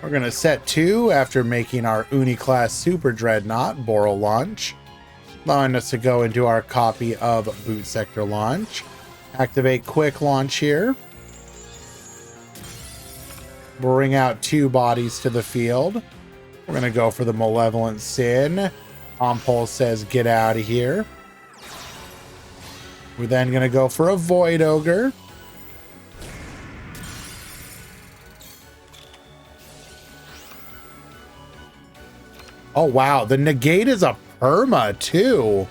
We're going to set 2 after making our Uni-class Super Dreadnought Boral launch, allowing us to go into our copy of Boot Sector launch. Activate Quick Launch here. Bring out 2 bodies to the field. We're going to go for the Malevolent Sin. Compulse says, get out of here. We're then going to go for a Void Ogre. Oh, wow. The negate is a perma, too.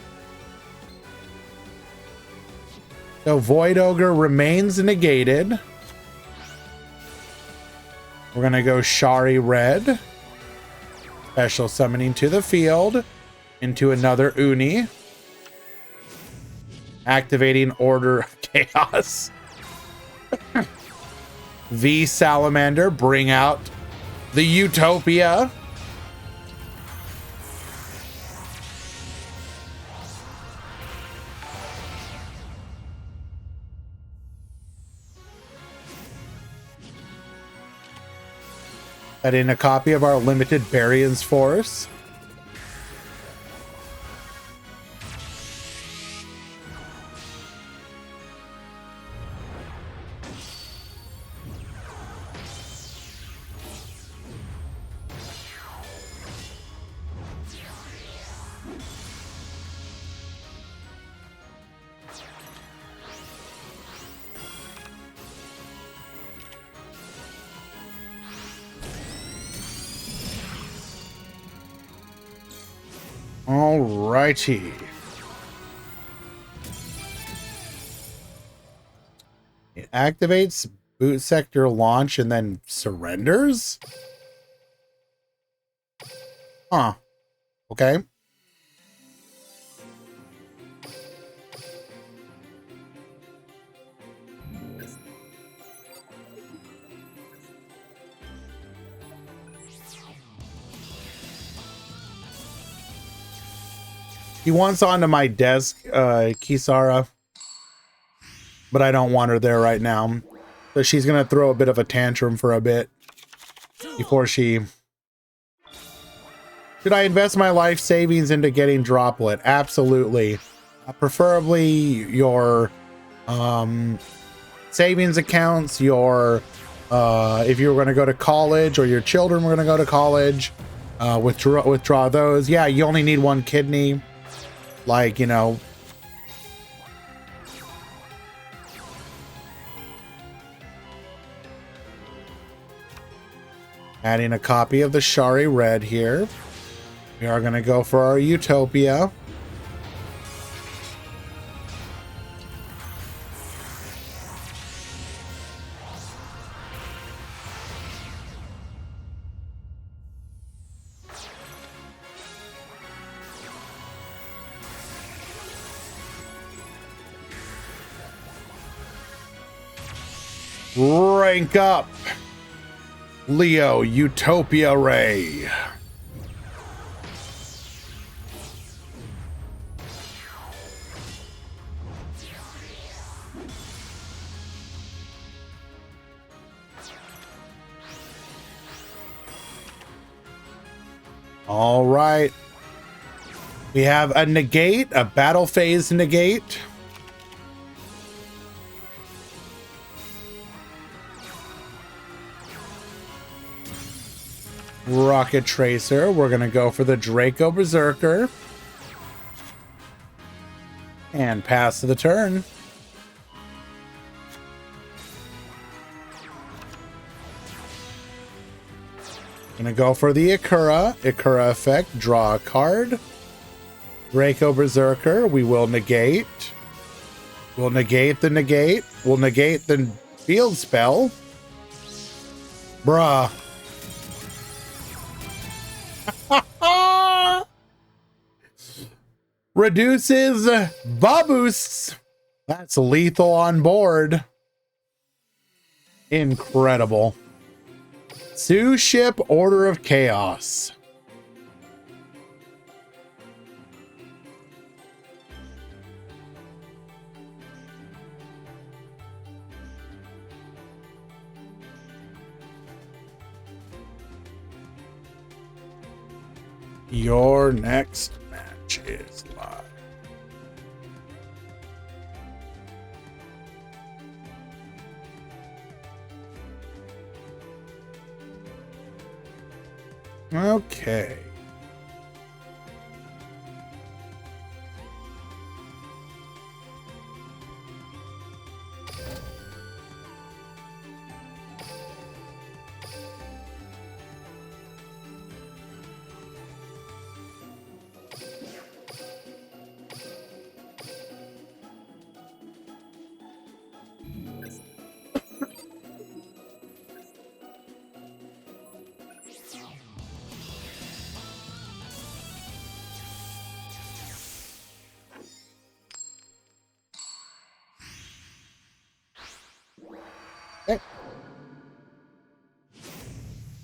So Void Ogre remains negated. We're going to go Shari Red. Special summoning to the field. Into another Uni. Activating Order of Chaos. V Salamander. Bring out the Utopia. Add in a copy of our limited Barian's Force. Alrighty. It activates Boot Sector launch and then surrenders? Huh. Okay. He wants onto my desk, Kisara, but I don't want her there right now. So she's going to throw a bit of a tantrum for a bit before she... Should I invest my life savings into getting Droplet? Absolutely. Preferably your savings accounts, your if you were going to go to college or your children were going to go to college, withdraw those. Yeah, you only need 1 kidney. Like, you know, adding a copy of the Shari Red here. We are going to go for our Utopia. Rank up, Leo Utopia Ray. All right. We have a negate, a battle phase negate. Rocket Tracer. We're going to go for the Draco Berserker. And pass to the turn. Gonna go for the Ikura. Ikura effect. Draw a card. Draco Berserker. We will negate. We'll negate the negate. We'll negate the field spell. Bruh. Reduces bob boosts. That's lethal on board. Incredible. Sue ship Order of Chaos. Your next match is live. Okay.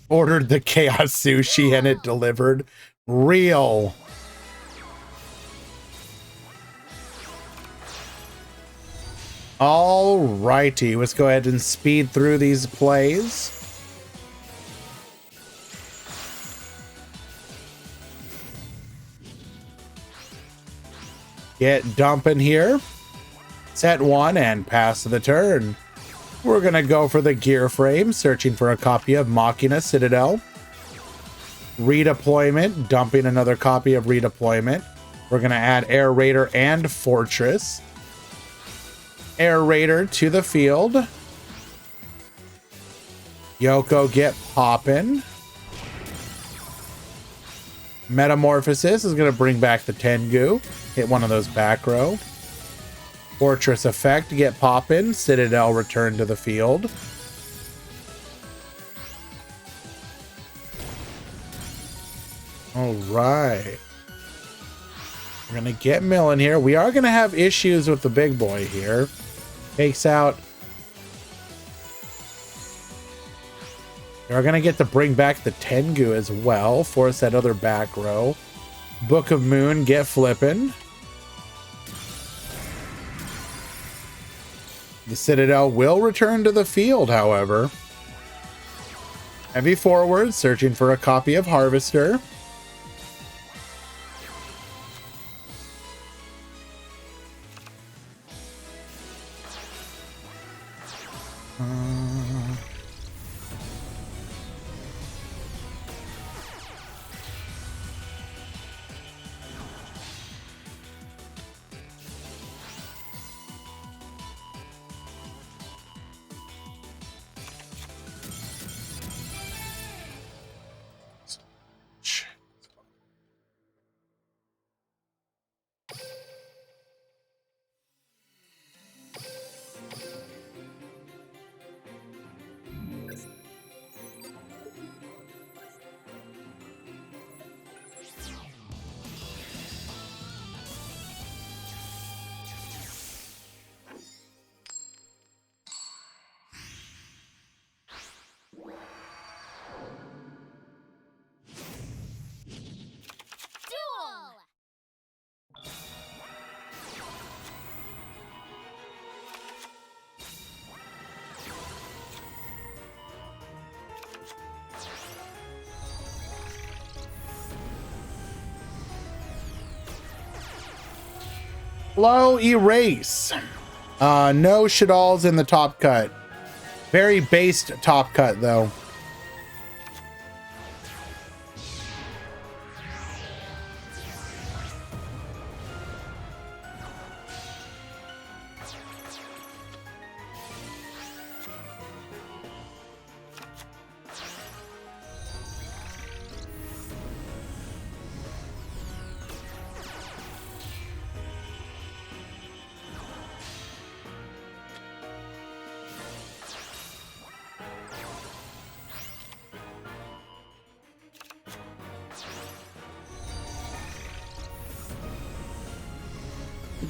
Ordered the chaos sushi and it delivered. Real. All righty, let's go ahead and speed through these plays. Get dumping here. Set one and pass the turn. We're going to go for the gear frame, searching for a copy of Machina Citadel. Redeployment, dumping another copy of Redeployment. We're going to add Air Raider and Fortress. Air Raider to the field. Yoko, get poppin'. Metamorphosis is going to bring back the Tengu. Hit one of those back row. Fortress effect, get poppin'. Citadel, return to the field. All right. We're going to get milling here. We are going to have issues with the big boy here. Takes out. We're going to get to bring back the Tengu as well. Force that other back row. Book of Moon, get flippin'. The Citadel will return to the field, however. Heavy forward, searching for a copy of Harvester. Duel! Low erase. No Shadal's in the top cut. Very based top cut, though.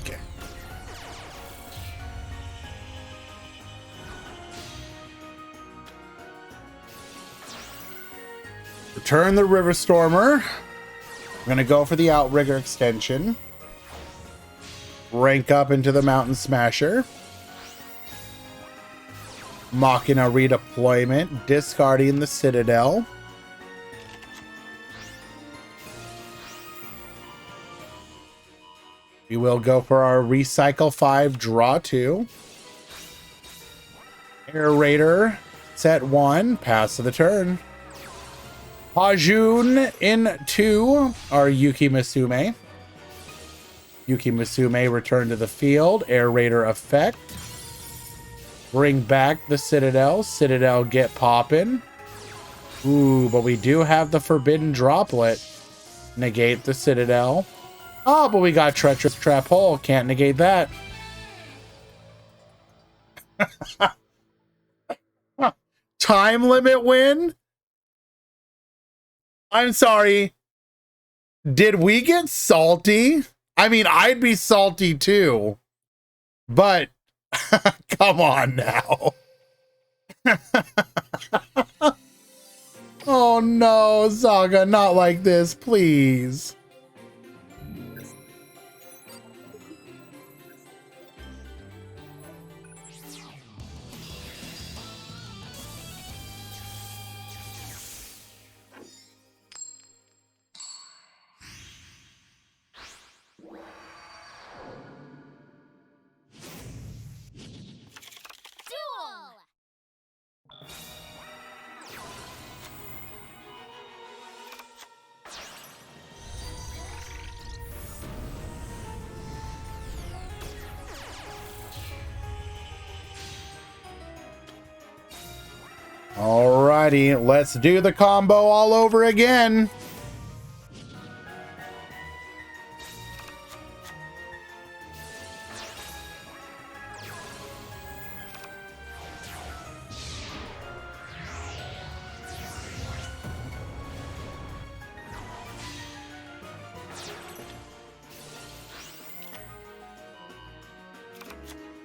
Okay. Return the River Stormer. We're going to go for the Outrigger extension. Rank up into the Mountain Smasher. Machina redeployment. Discarding the Citadel. We will go for our Recycle 5, Draw 2. Air Raider, set 1, pass of the turn. Hajun into our Yuki Musume. Yuki Musume return to the field. Air Raider effect. Bring back the Citadel. Citadel get poppin'. Ooh, but we do have the Forbidden Droplet. Negate the Citadel. Oh, but we got Treacherous Trap Hole. Can't negate that. Time limit win? I'm sorry. Did we get salty? I mean, I'd be salty too. But come on now. Oh no, Saga, not like this, please. Alrighty, let's do the combo all over again.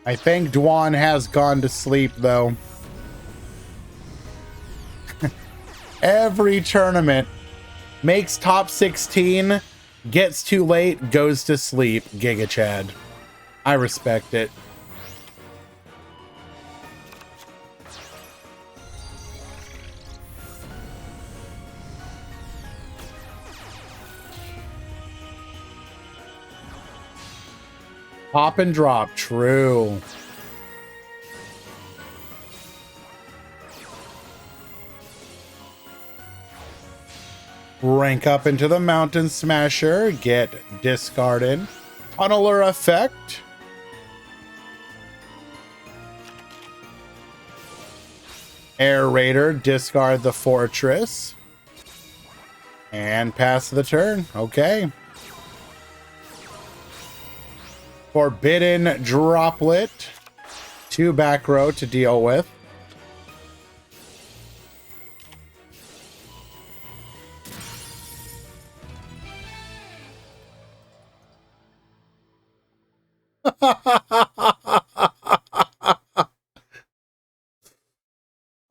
I think Dwan has gone to sleep, though. Every tournament makes top 16, gets too late, goes to sleep. Giga Chad. I respect it. Pop and drop, true. Rank up into the Mountain Smasher, get discarded. Tunneler effect. Air Raider, discard the Fortress. And pass the turn. Okay. Forbidden Droplet. 2 back row to deal with.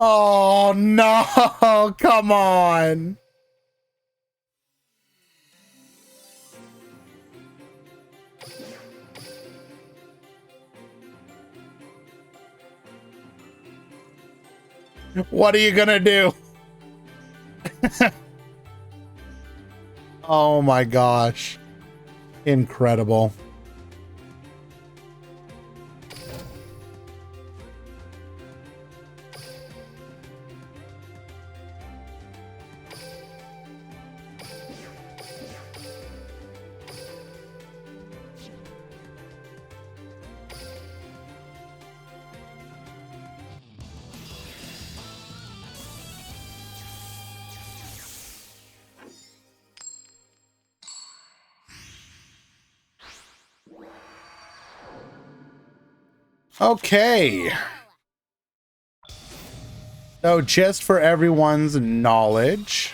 Oh no, come on. What are you gonna do? Oh my gosh. Incredible. Okay. So just for everyone's knowledge,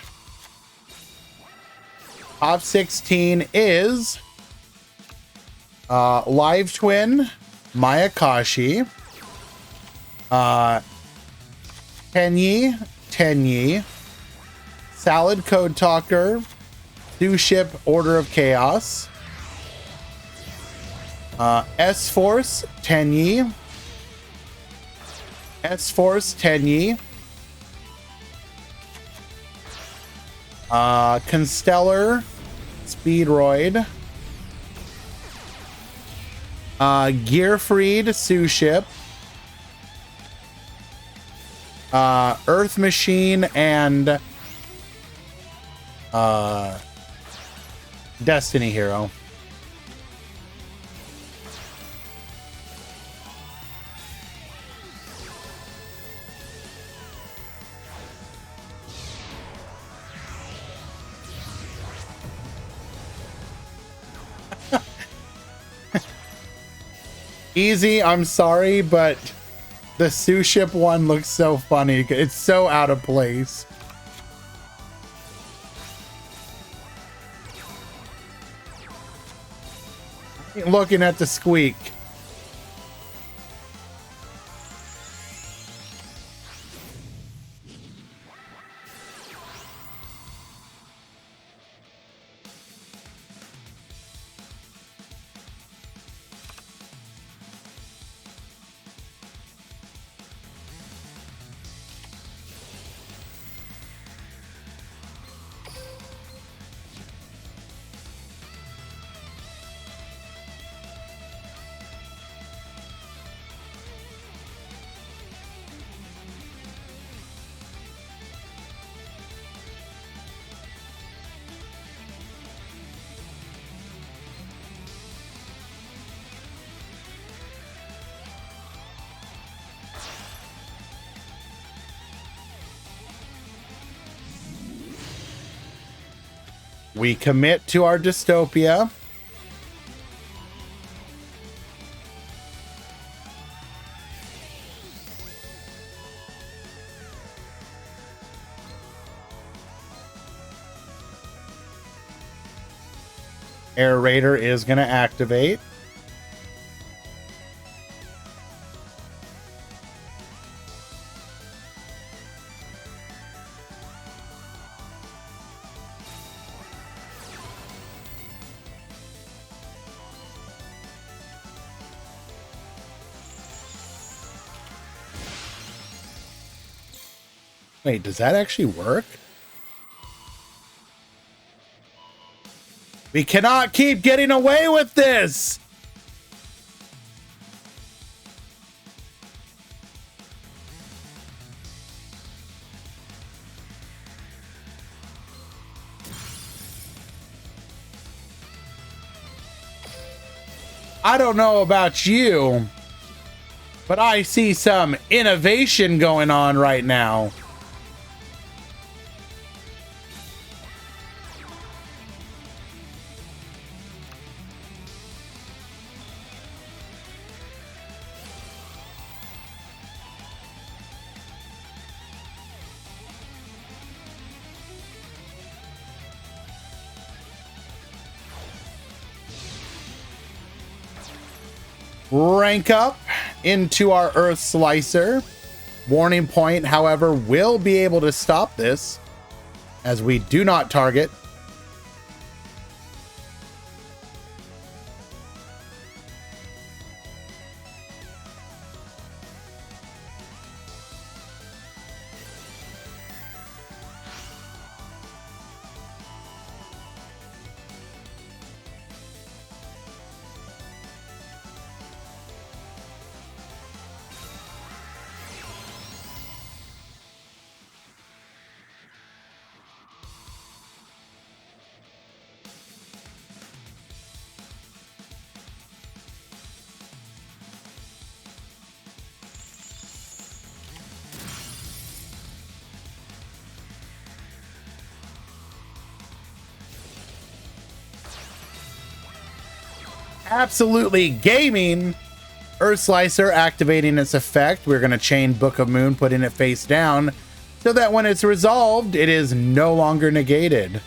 top 16 is Live Twin, Mayakashi, Tenyi, Salad Code Talker, New Ship Order of Chaos, S-Force, Tenyi, S-Force, Tenyi, Constellar, Speedroid, Gearfried, Sue Ship, Earth Machine, and Destiny Hero. Easy, I'm sorry, but the Sue Ship one looks so funny. It's so out of place. Looking at the squeak. We commit to our dystopia. Air Raider is going to activate. Wait, does that actually work? We cannot keep getting away with this! I don't know about you, but I see some innovation going on right now. Rank up into our Earth Slicer. Warning point, however, will be able to stop this as we do not target. Absolutely gaming. Earth Slicer activating its effect. We're going to chain Book of Moon, putting it face down so that when it's resolved, it is no longer negated.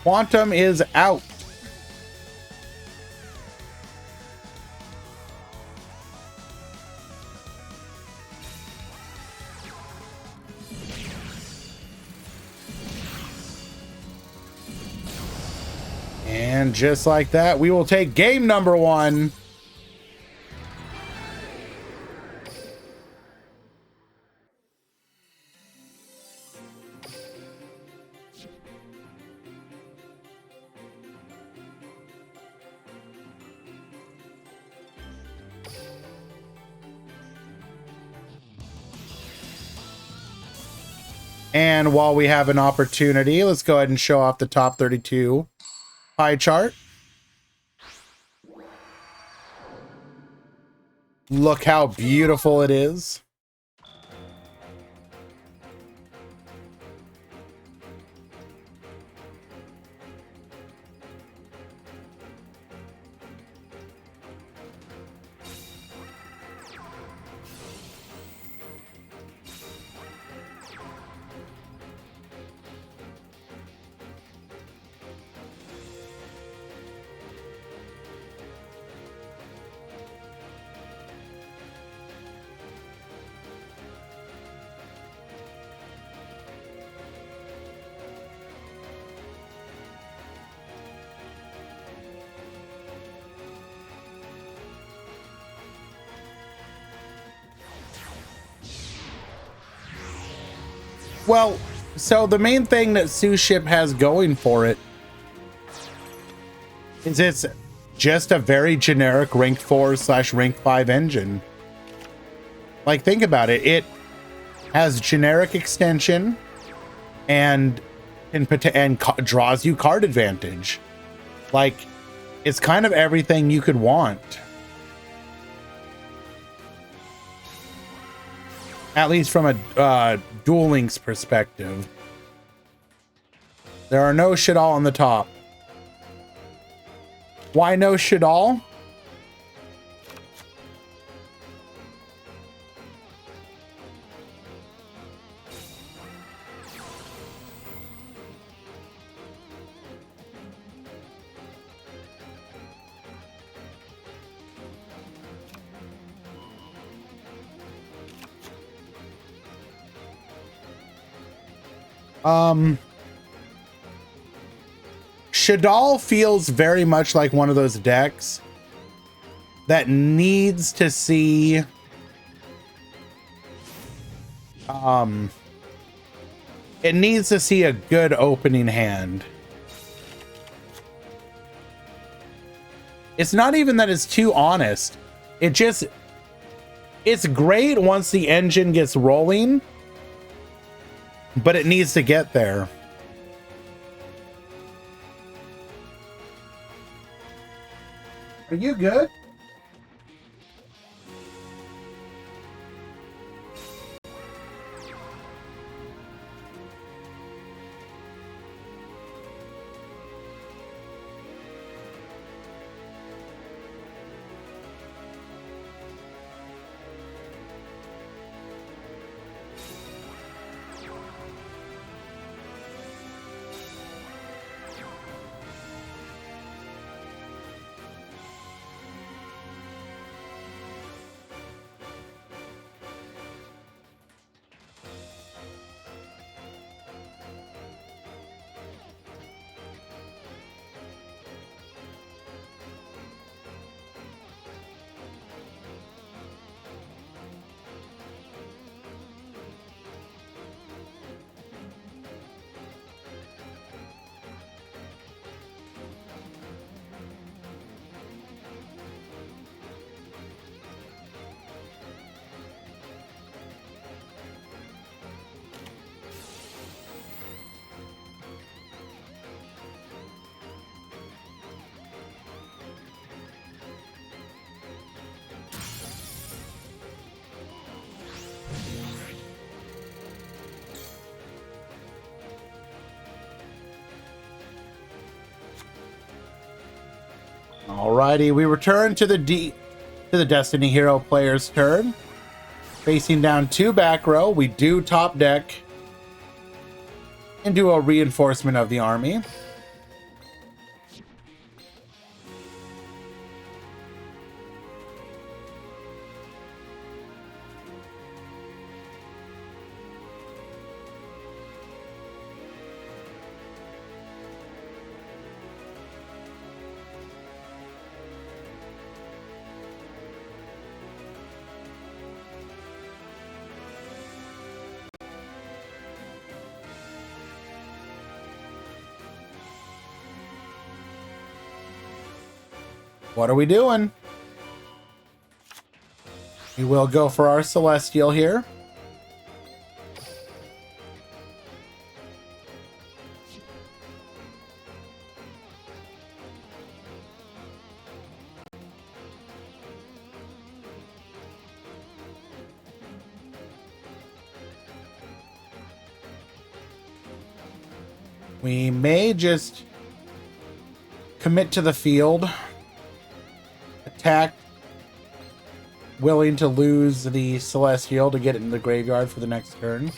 Quantum is out. And just like that, we will take game number 1. And while we have an opportunity, let's go ahead and show off the top 32 pie chart. Look how beautiful it is. Well, so the main thing that Sue Ship has going for it is it's just a very generic rank 4/rank 5 engine. Like, think about it. It has generic extension and draws you card advantage. Like, it's kind of everything you could want. At least from a Duel Links perspective. There are no Shadal on the top. Why no Shadal? Shadal feels very much like one of those decks that needs to see it needs to see a good opening hand. It's not even that it's too honest. It's great once the engine gets rolling, but it needs to get there. Are you good? Alrighty, we return to the Destiny Hero player's turn. Facing down 2 back row, we do top deck and do a reinforcement of the army. What are we doing? We will go for our Celestial here. We may just commit to the field. Attack. Willing to lose the Celestial to get it in the graveyard for the next turn.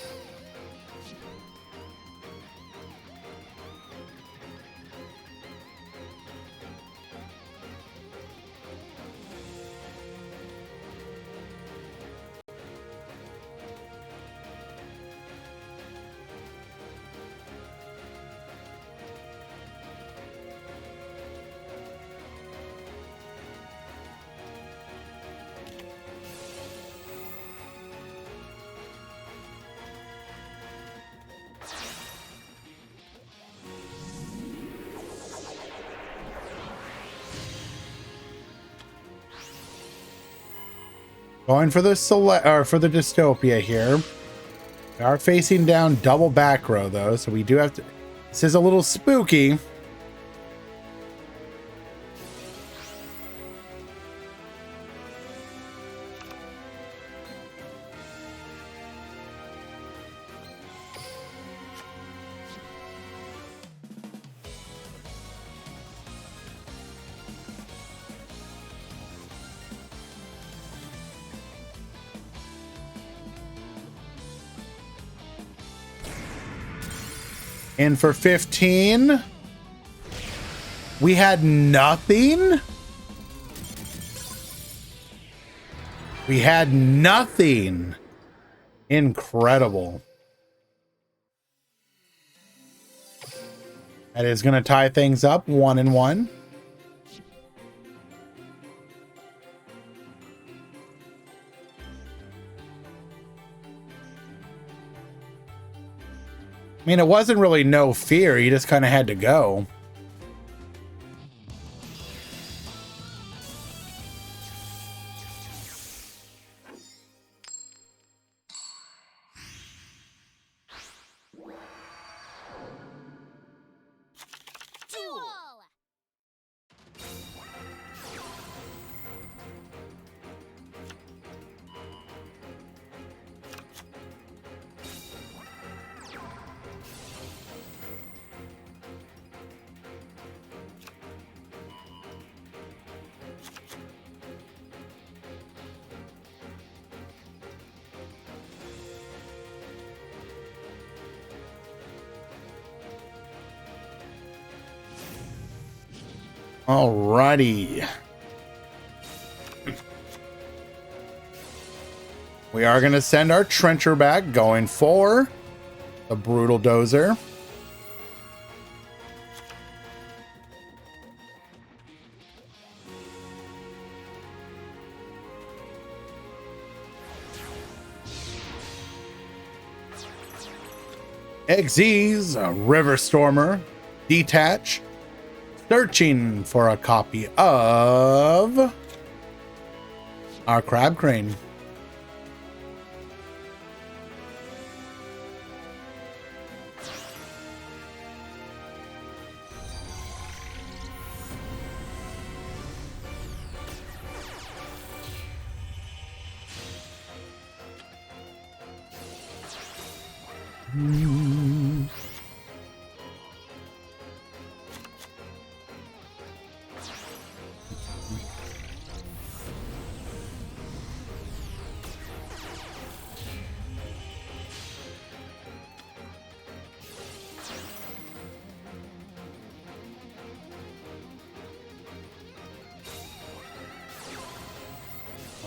Going for the for the Dystopia here. We are facing down double back row though, so we do have to. This is a little spooky. And for 15, we had nothing. We had nothing. Incredible. That is going to tie things up 1-1. I mean, it wasn't really no fear. You just kind of had to go. Duel! Alrighty. We are going to send our Trencher back, going for the Brutal Dozer. Xyz, a River Stormer, detach. Searching for a copy of our Crab Crane.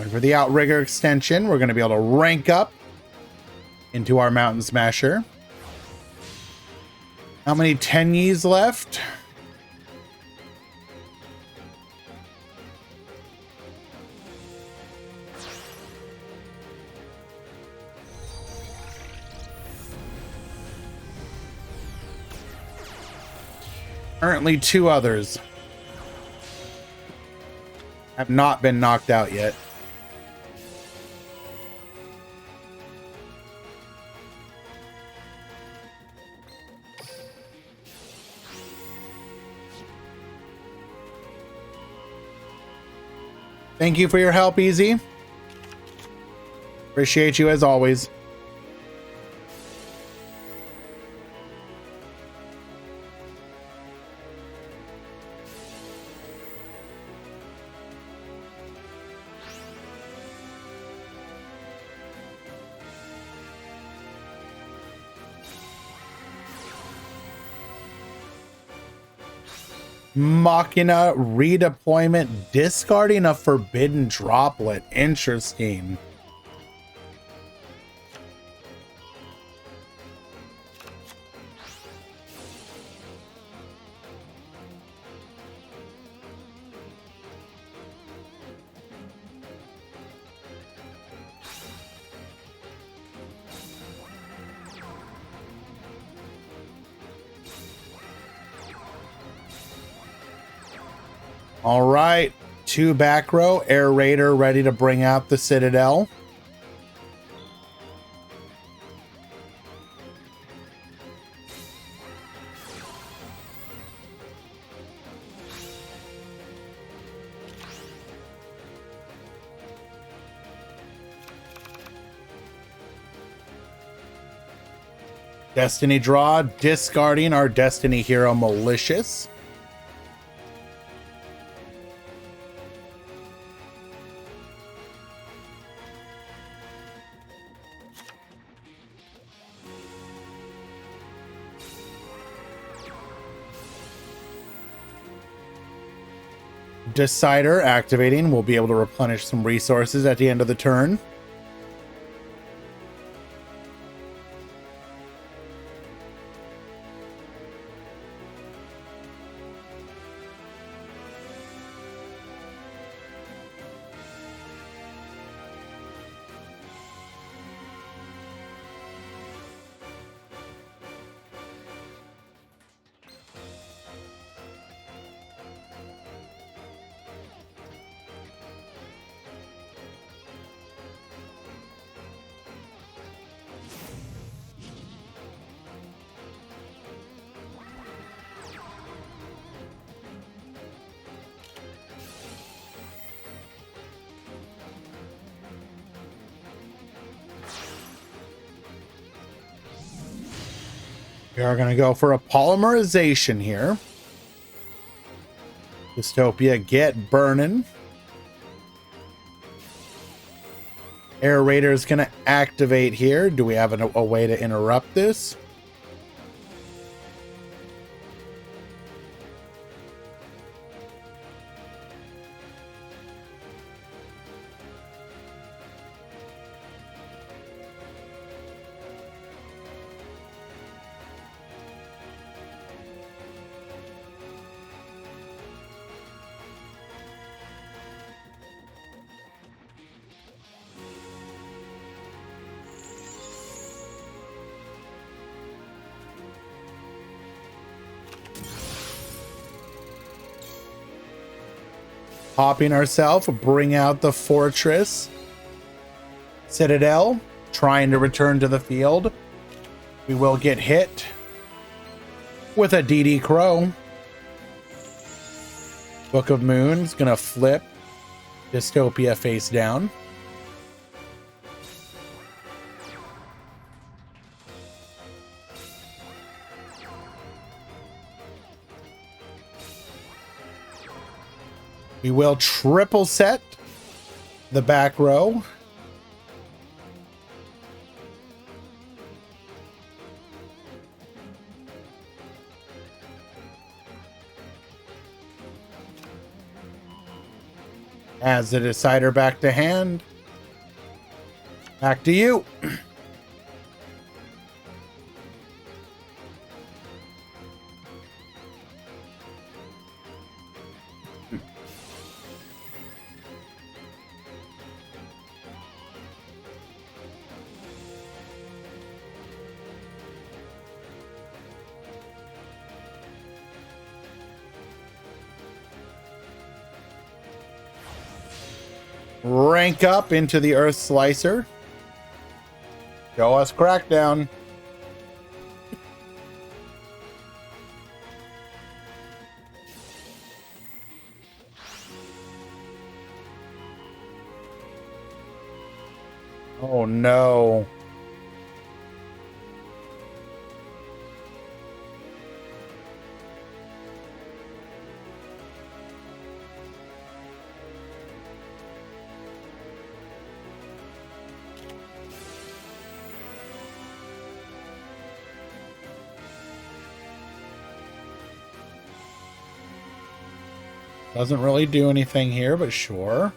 For the Outrigger extension, we're going to be able to rank up into our Mountain Smasher. How many Tenyis left? Currently 2 others. Have not been knocked out yet. Thank you for your help, Easy. Appreciate you as always. Machina redeployment, discarding a forbidden droplet. Interesting. All right, 2 back row, Air Raider ready to bring out the Citadel. Destiny draw, discarding our Destiny hero Malicious. Decider activating. We'll be able to replenish some resources at the end of the turn. We are going to go for a polymerization here. Dystopia, get burning. Air Raider is going to activate here. Do we have a way to interrupt this? Popping ourselves, bring out the Fortress. Citadel, trying to return to the field. We will get hit with a DD Crow. Book of Moon's gonna flip Dystopia face down. We will triple set the back row. As the Decider back to hand. Back to you. Rank up into the Earth Slicer. Show us Crackdown. Oh no. Doesn't really do anything here, but sure.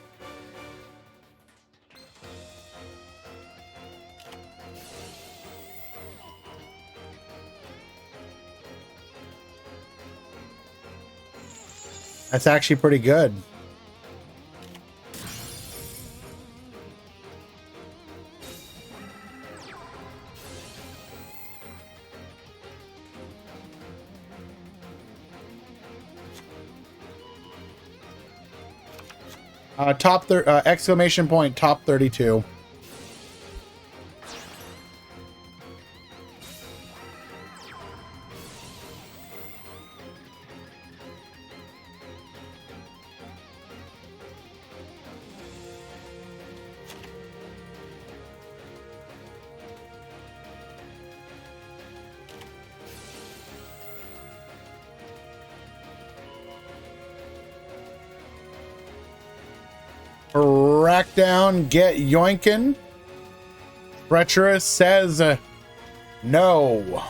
That's actually pretty good. Exclamation point, top 32. Crackdown, get yoinkin'. Treacherous says no.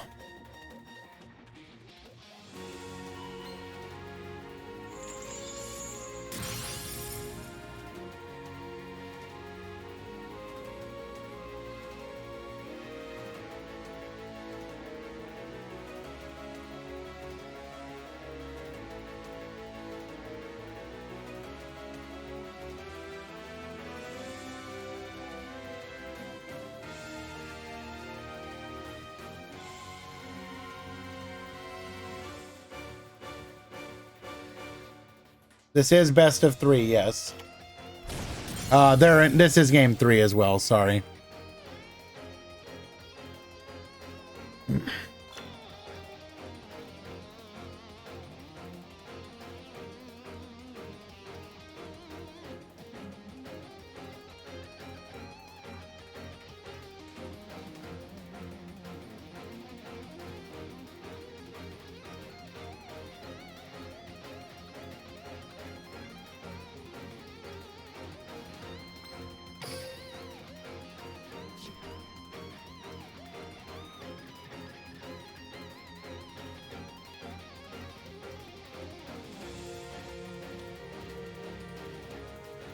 This is best of 3, yes. This is game 3 as well, sorry.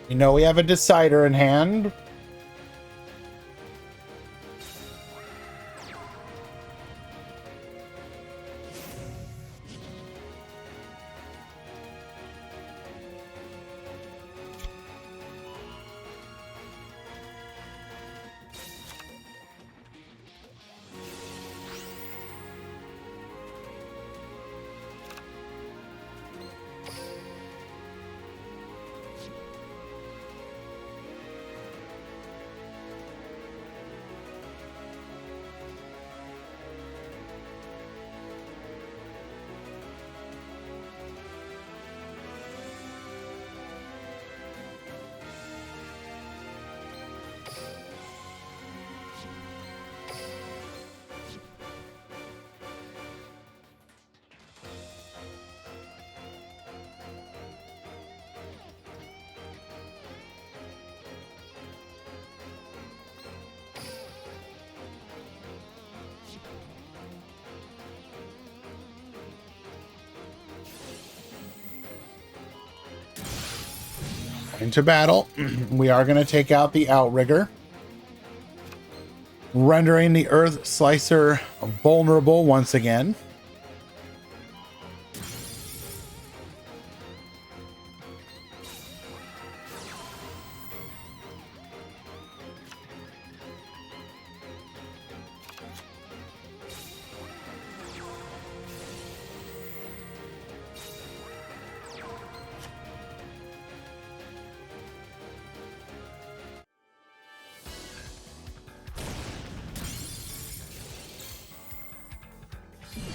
You know, we have a decider in hand. Into battle. We are going to take out the Outrigger, rendering the Earth Slicer vulnerable once again.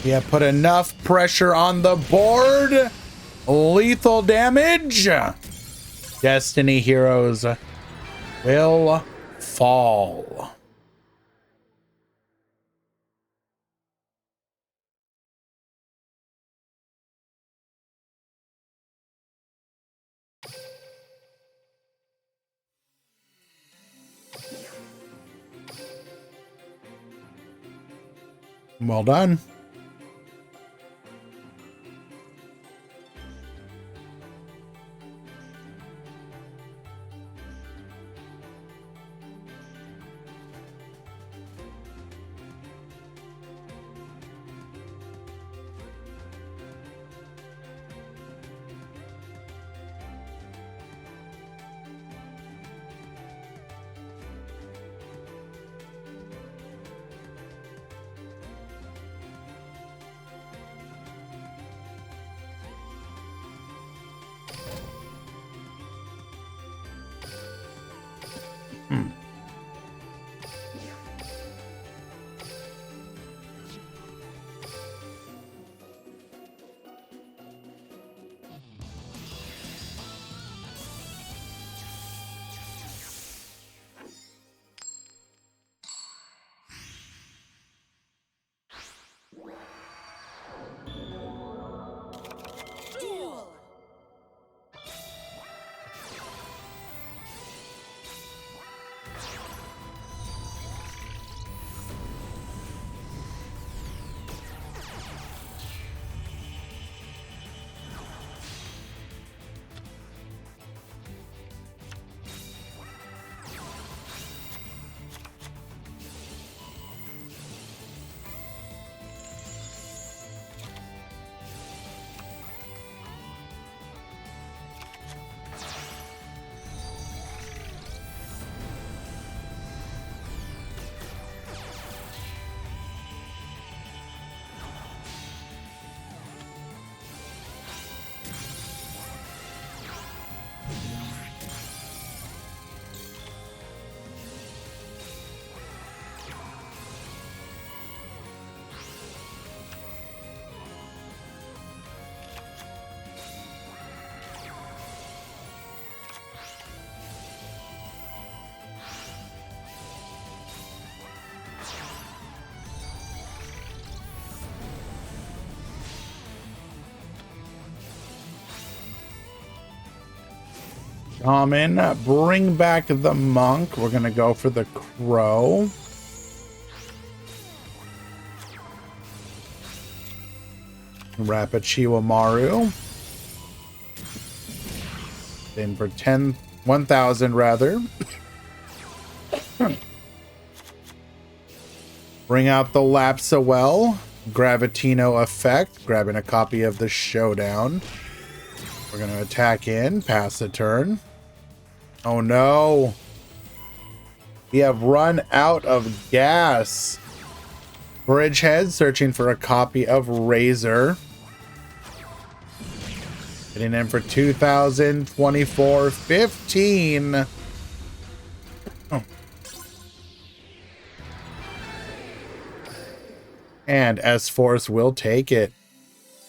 Yeah, put enough pressure on the board. Lethal damage. Destiny heroes will fall. Well done. Duel. Common, bring back the monk. We're gonna go for the crow. Rapichiwamaru. In for 1,000 rather. Bring out the Lapsawell. Gravitino effect. Grabbing a copy of the Showdown. We're going to attack in. Pass the turn. Oh no. We have run out of gas. Bridgehead searching for a copy of Razor. Getting in for 2,024.15. Oh. And S-Force will take it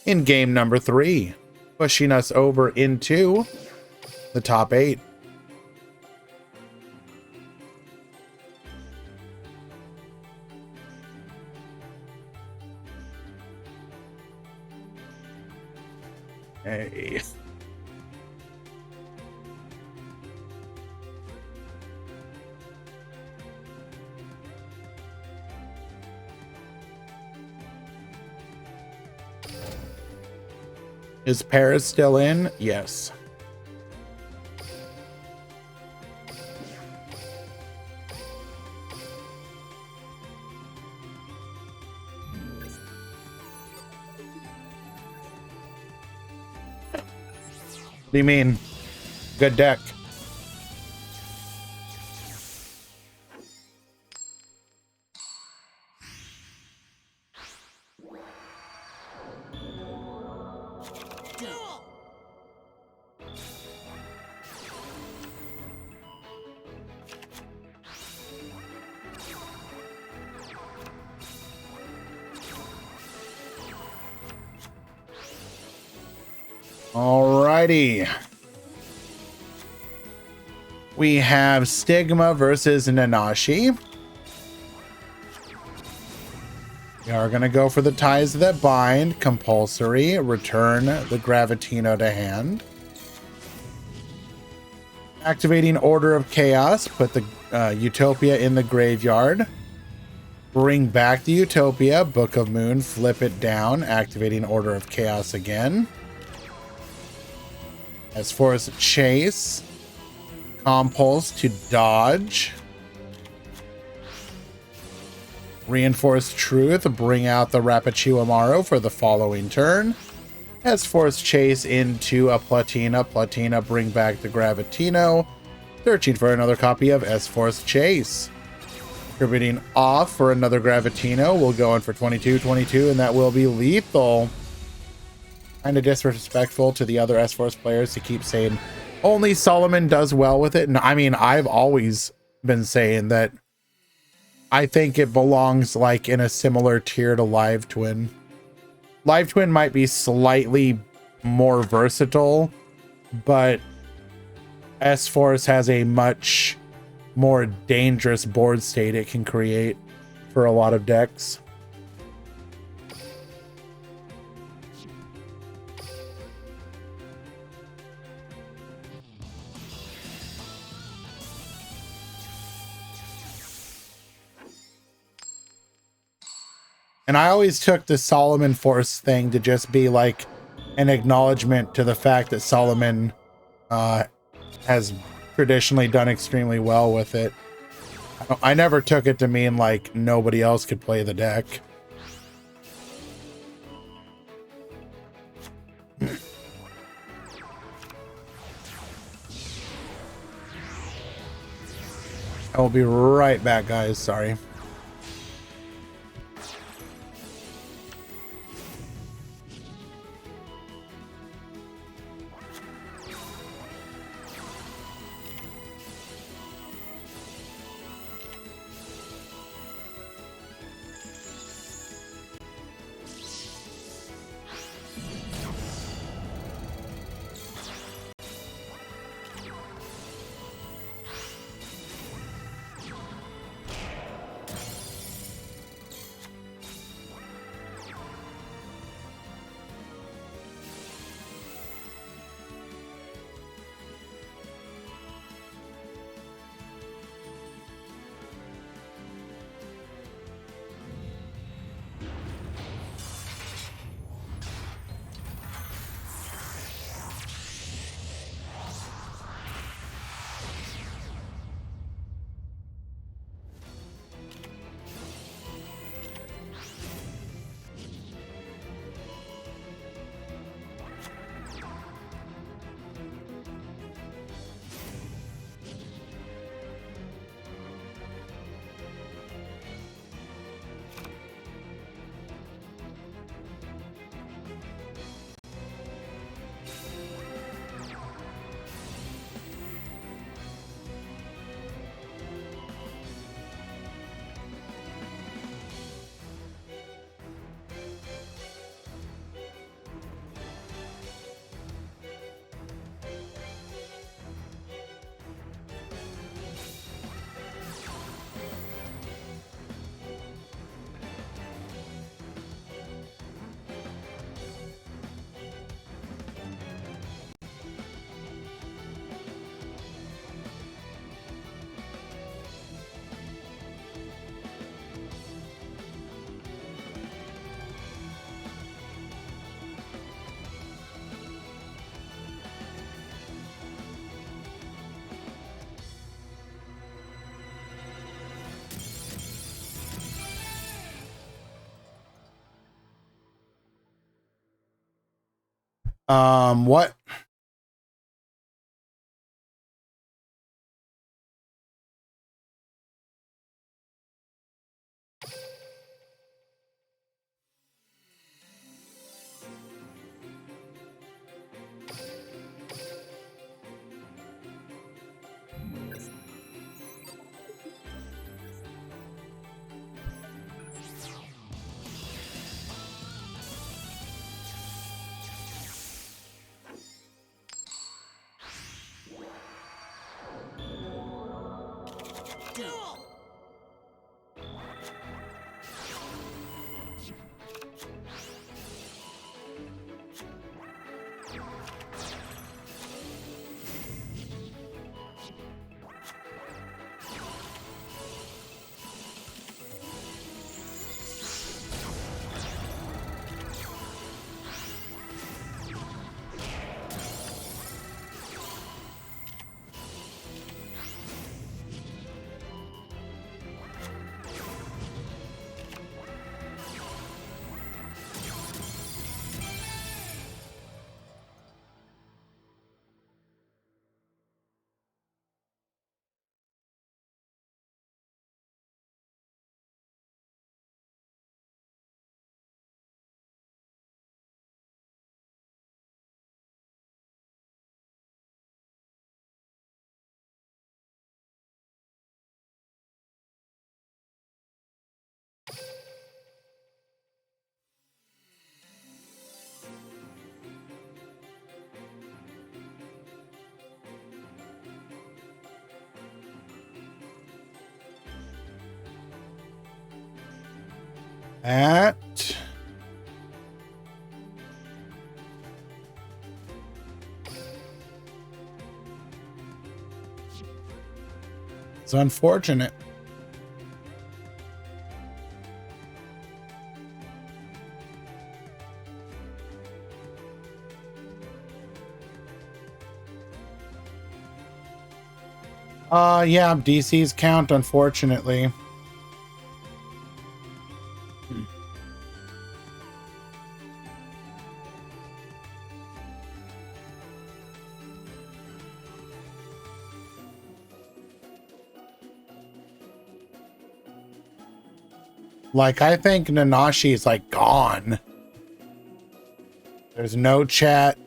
in game number 3, pushing us over into the top 8. Hey. Is Paris still in? Yes. What do you mean? Good deck. Duel. Alrighty. We have Stigma versus Nanashi. We are going to go for the ties that bind. Compulsory. Return the Gravitino to hand. Activating Order of Chaos. Put the Utopia in the graveyard. Bring back the Utopia. Book of Moon. Flip it down. Activating Order of Chaos again. As far as Chase. Compulse to dodge. Reinforced Truth, bring out the Rapichu Amaro for the following turn. As Force Chase into a Platina. Platina, bring back the Gravitino. Searching for another copy of S-Force Chase. Contributing off for another Gravitino. We'll go in for 22-22, and that will be lethal. Kind of disrespectful to the other S-Force players to keep saying only Solomon does well with it. And I mean, I've always been saying that I think it belongs like in a similar tier to Live Twin. Live Twin might be slightly more versatile, but S-Force has a much more dangerous board state it can create for a lot of decks. And I always took the Solomon Force thing to just be like an acknowledgement to the fact that Solomon has traditionally done extremely well with it. I never took it to mean like nobody else could play the deck. I will be right back, guys. Sorry. What? That. It's unfortunate. Yeah, DC's count, unfortunately. Like, I think Nanashi is like gone. There's no chat.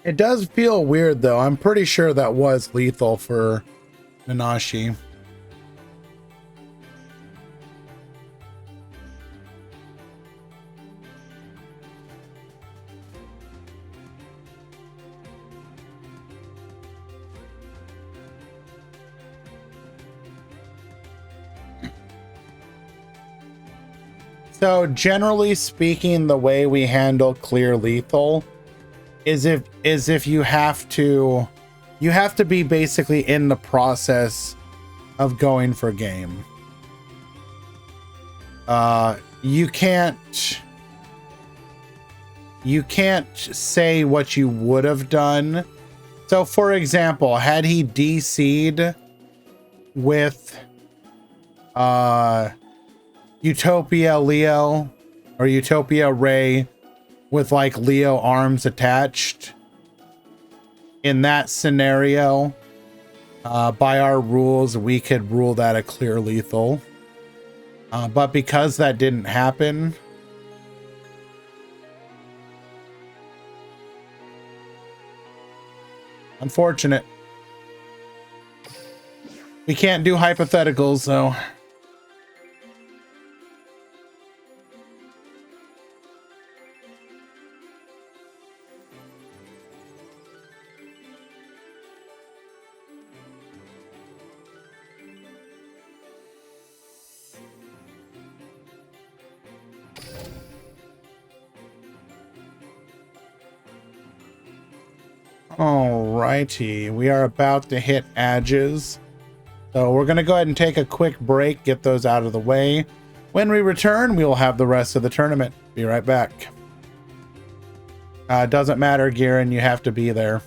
It does feel weird, though. I'm pretty sure that was lethal for Nanashi. So generally speaking, the way we handle clear lethal is if you have to be basically in the process of going for game. You can't say what you would have done. So for example, had he DC'd with Utopia Leo or Utopia Ray with like Leo arms attached, in that scenario, by our rules, we could rule that a clear lethal. But because that didn't happen, unfortunate. We can't do hypotheticals, so. Alrighty, we are about to hit edges. So we're going to go ahead and take a quick break, get those out of the way. When we return, we will have the rest of the tournament. Be right back. Doesn't matter, Garen, you have to be there.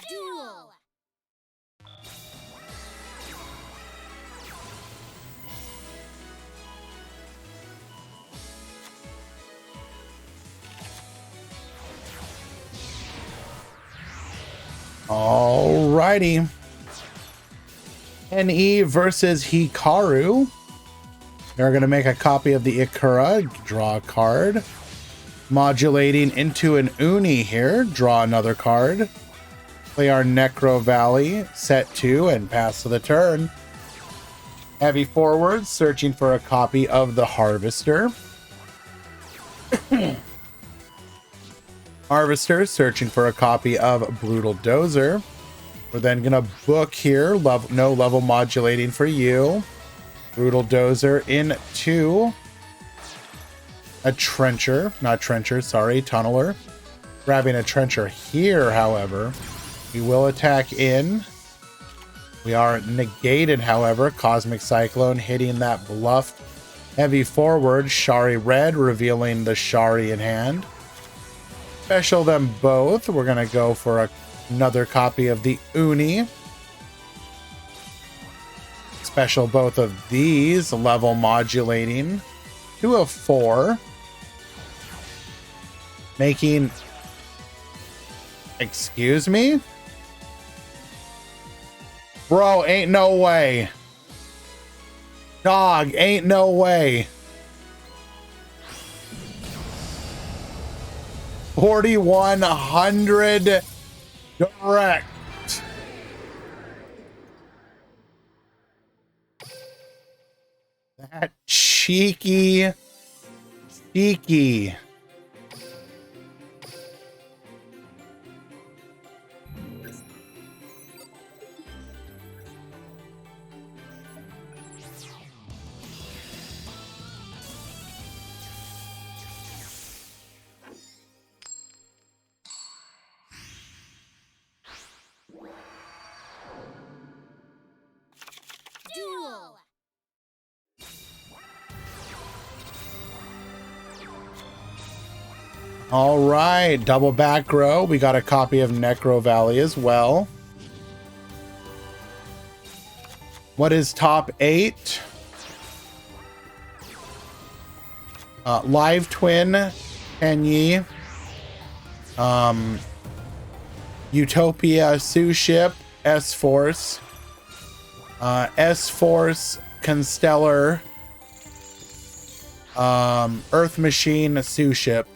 Duel. Alrighty. NE versus Hikaru. They're going to make a copy of the Ikura, draw a card. Modulating into an Uni here, draw another card. Play our Necro Valley, set 2, and pass to the turn. Heavy forward, searching for a copy of the Harvester. Harvester searching for a copy of Brutal Dozer. We're then gonna book here. No level modulating for you. Brutal Dozer into a Trencher. Not Trencher, sorry, Tunneler. Grabbing a Trencher here, however. We will attack in. We are negated, however. Cosmic Cyclone hitting that bluffed heavy forward. Shari Red revealing the Shari in hand. Special them both. We're going to go for another copy of the Uni. Special both of these. Level modulating. 2 of 4. Making... Excuse me? Bro, ain't no way. Dog, ain't no way. 4,100 direct. That cheeky. Duel. All right, double back row. We got a copy of Necro Valley as well. What is top 8? Live Twin, Penyi, Utopia Sue Ship, S-Force, S-Force, Constellar, Earth Machine, Sue Ship.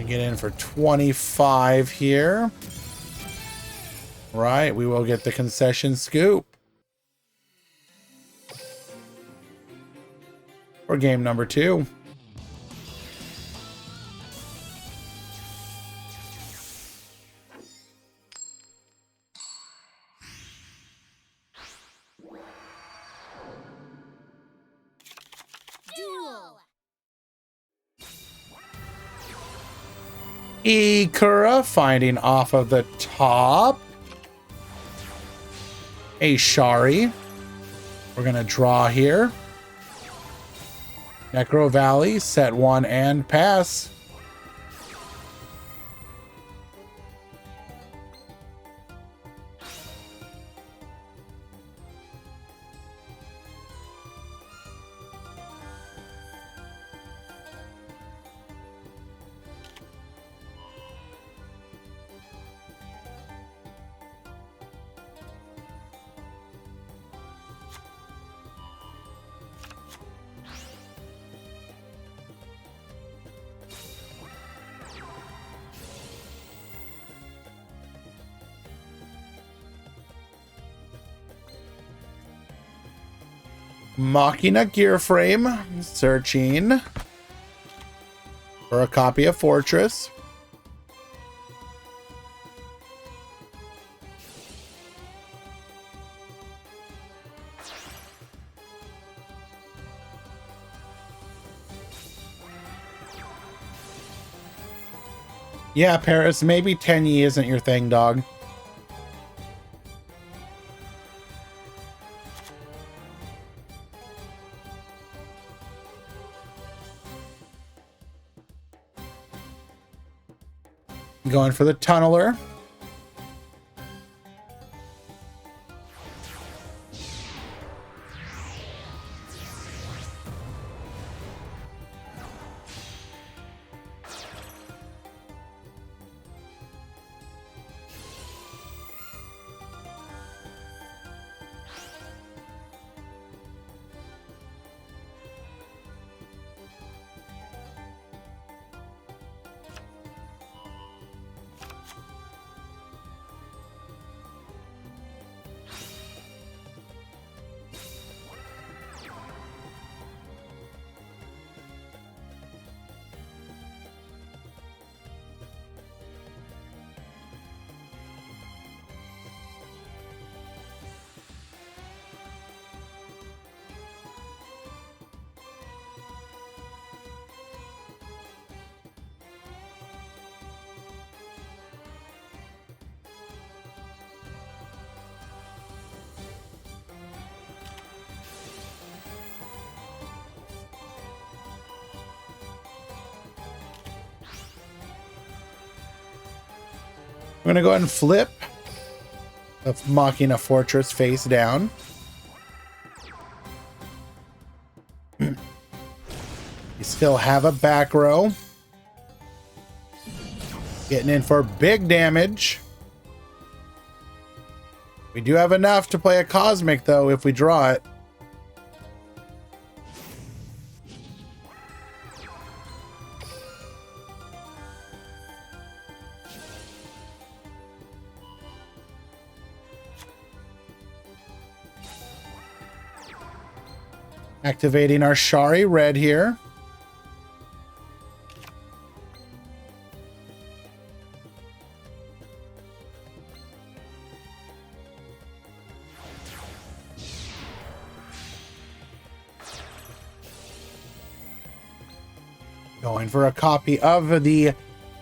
Get in for 25 here. Right, we will get the concession scoop for game number 2. Duel. Ikura finding off of the top. A Shari. We're going to draw here. Necro Valley, set 1 and pass. Machina gear frame, searching for a copy of Fortress. Yeah, Paris, maybe Tenyi isn't your thing, dog. Going for the Tunneler. I'm gonna go ahead and flip the Machina Fortress face down. You still have a back row. Getting in for big damage. We do have enough to play a Cosmic, though, if we draw it. Activating our Shari red here. Going for a copy of the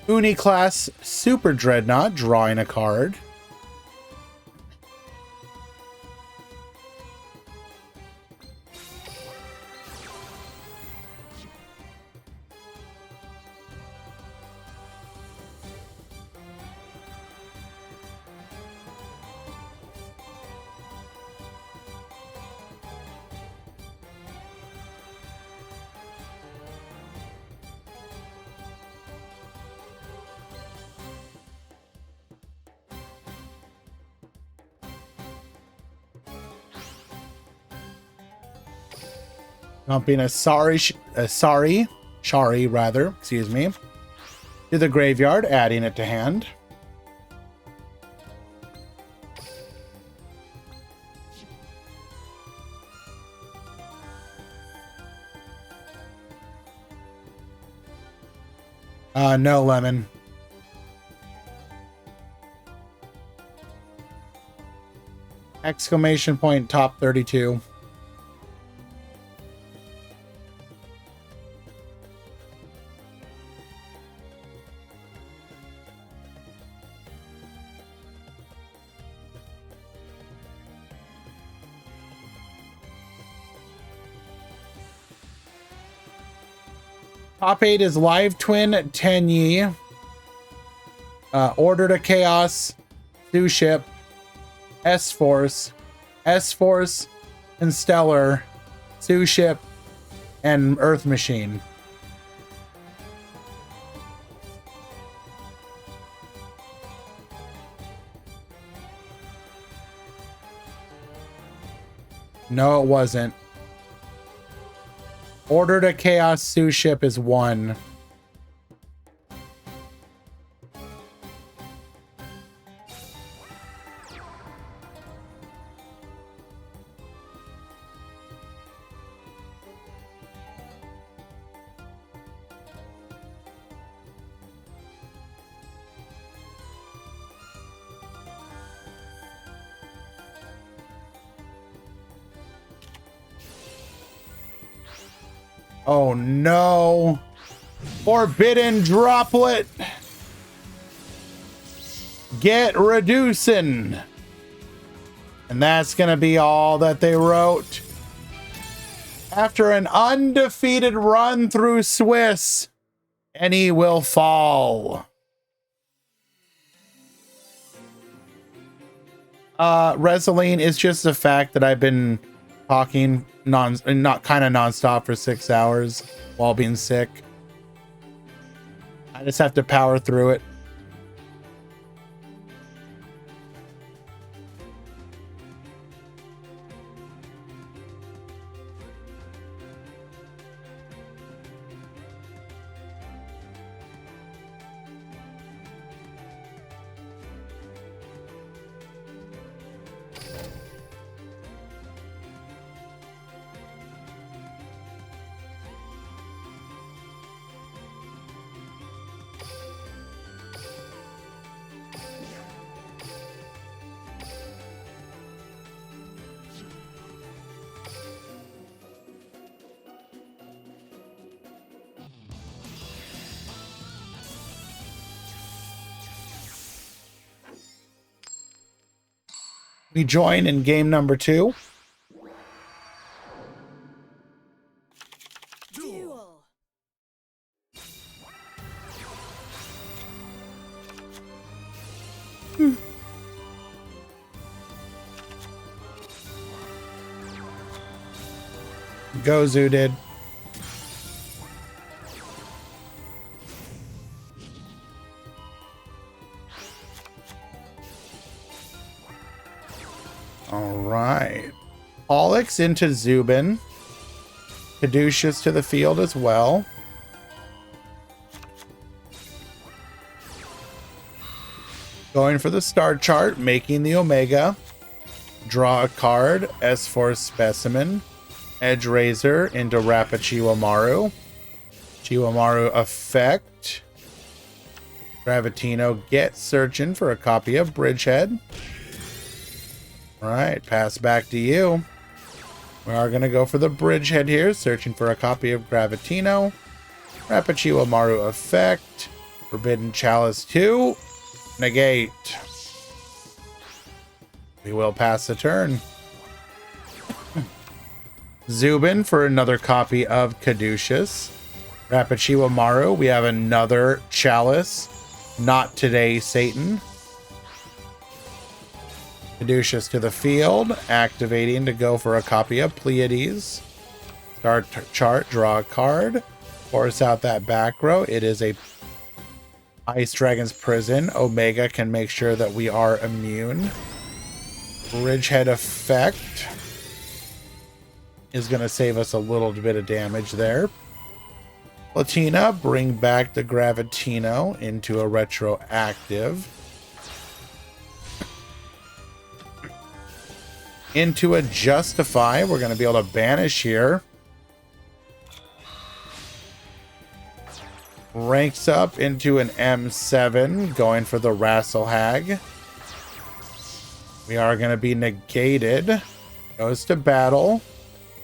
Uni-class Super Dreadnought, drawing a card. Dumping a Shari rather, excuse me, to the graveyard, adding it to hand. No, Lemon. Exclamation point top 32. Top 8 is Live Twin Tenyi, Order to Chaos, Two Ship, S-Force, S-Force, and Stellar, Two Ship, and Earth Machine. No, it wasn't. Order to Chaos Sue Ship is 1. Oh no. Forbidden Droplet. Get reducing. And that's going to be all that they wrote. After an undefeated run through Swiss, any will fall. Resolene is just the fact that I've been talking nonstop for 6 hours while being sick. I just have to power through it. We join in game number 2. Duel. Gozu did. All right. Pollux into Zubin. Caduceus to the field as well. Going for the star chart, making the Omega. Draw a card, S-Force Specimen. Edge Razor into Rapichiwamaru. Chiwamaru effect. Gravitino get searching for a copy of Bridgehead. Alright, pass back to you. We are going to go for the Bridgehead here, searching for a copy of Gravitino. Rapichiwamaru effect. Forbidden Chalice 2. Negate. We will pass the turn. Zubin for another copy of Caduceus. Rapichiwamaru, we have another Chalice. Not today, Satan. Caduceus to the field, activating to go for a copy of Pleiades. Start chart, draw a card. Force out that back row. It is a Ice Dragon's Prison. Omega can make sure that we are immune. Bridgehead effect is going to save us a little bit of damage there. Platina, bring back the Gravitino into a retroactive. Into a Justify. We're going to be able to banish here. Ranks up into an M7, going for the Rasselhag. We are going to be negated. Goes to battle.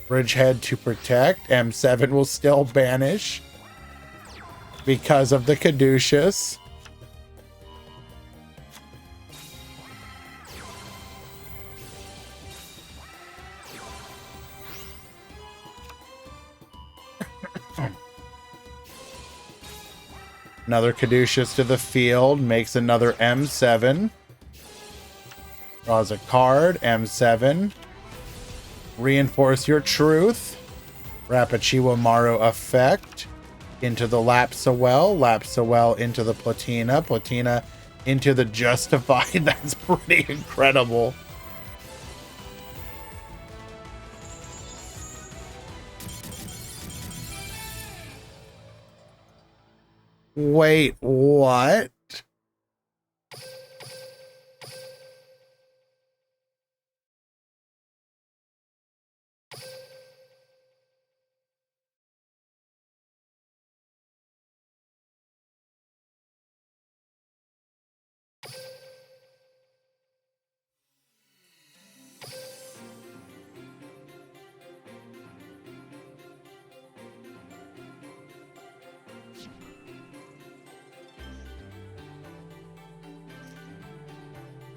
Bridgehead to protect. M7 will still banish because of the Caduceus. Another Caduceus to the field, makes another M7. Draws a card, M7. Reinforce your truth. Rapichiwamaru effect. Into the Lapsawell. Lapsawell into the Platina. Platina into the Justified. That's pretty incredible. Wait, what?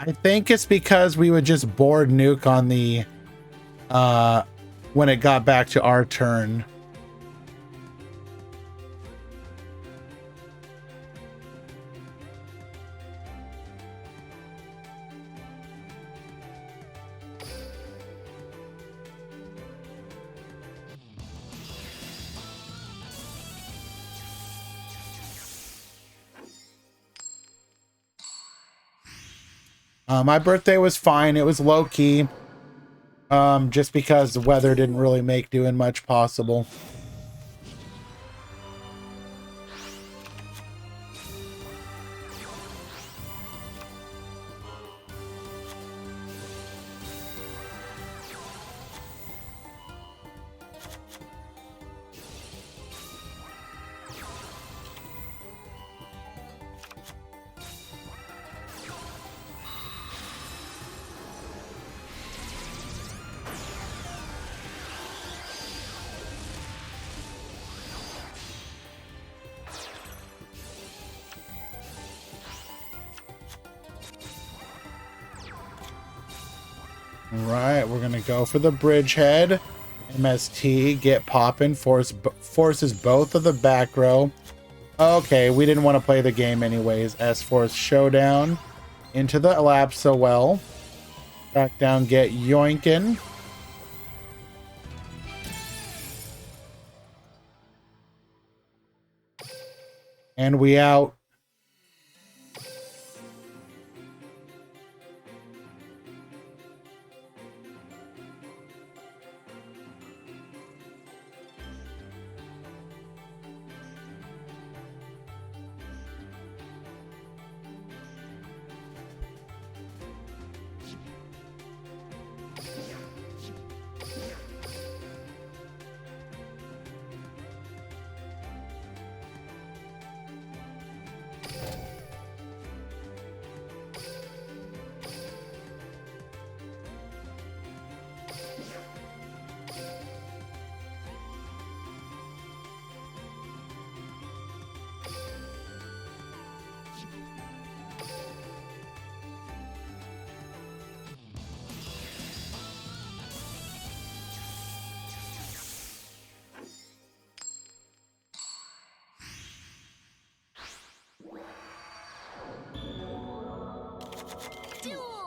I think it's because we would just board nuke on the when it got back to our turn. My birthday was fine. It was low key. Just because the weather didn't really make doing much possible. Right, we're gonna go for the Bridgehead. MST, get poppin', forces both of the back row. Okay, we didn't want to play the game anyways. S-Force Showdown into the Elapsowell. Back down, get Yoinkin. And we out. Duel.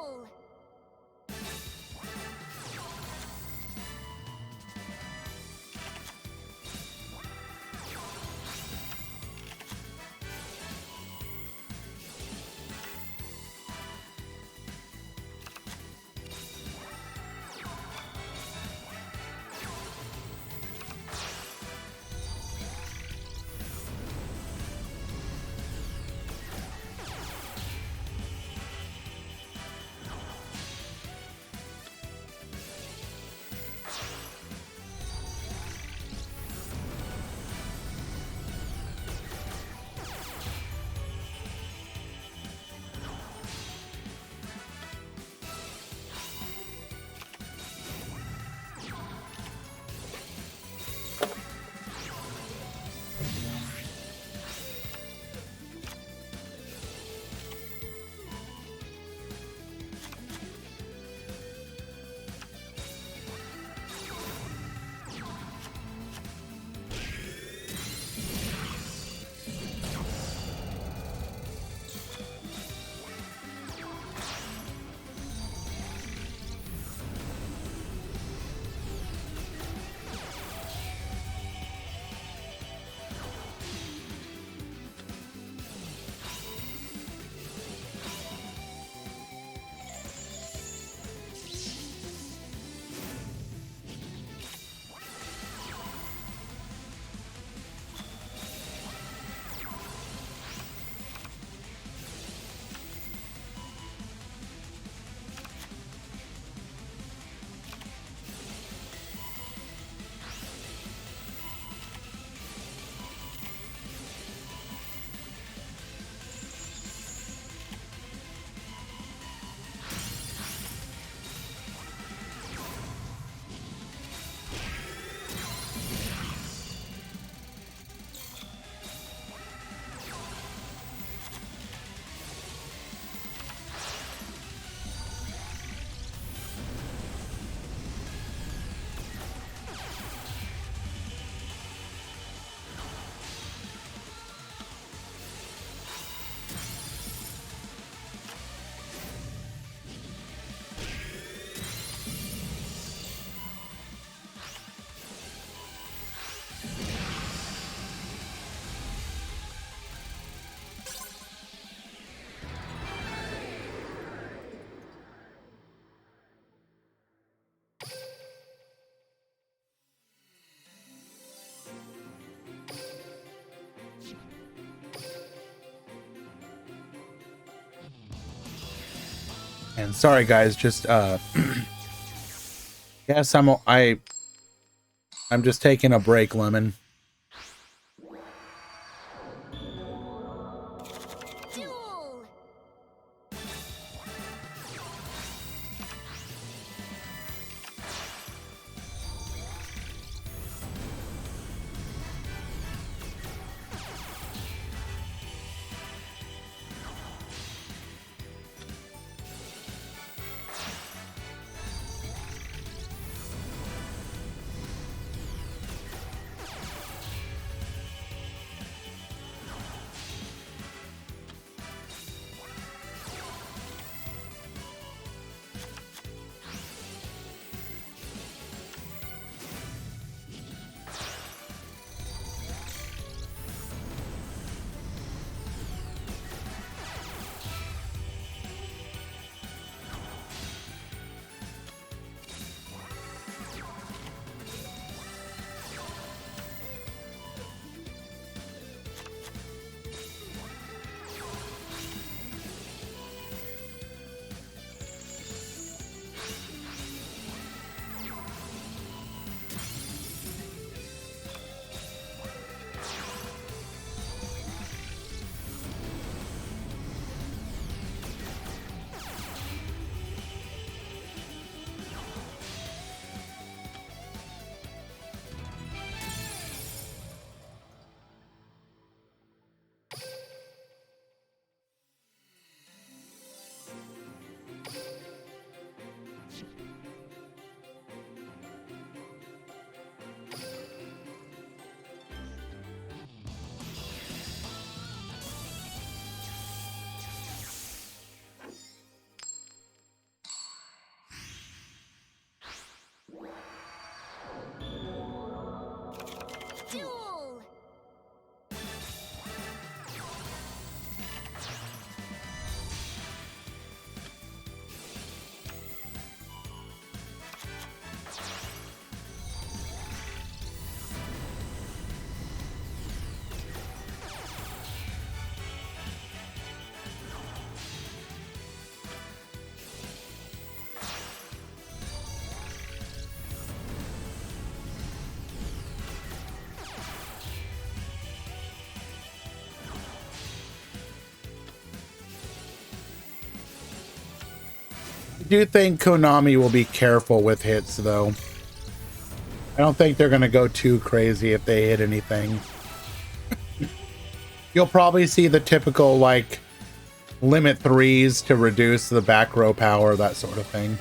And sorry guys, just yes, I'm just taking a break, Lemon. Duel. do think Konami will be careful with hits, though. I don't think they're going to go too crazy if they hit anything. You'll probably see the typical, like, limit threes to reduce the back row power, that sort of thing.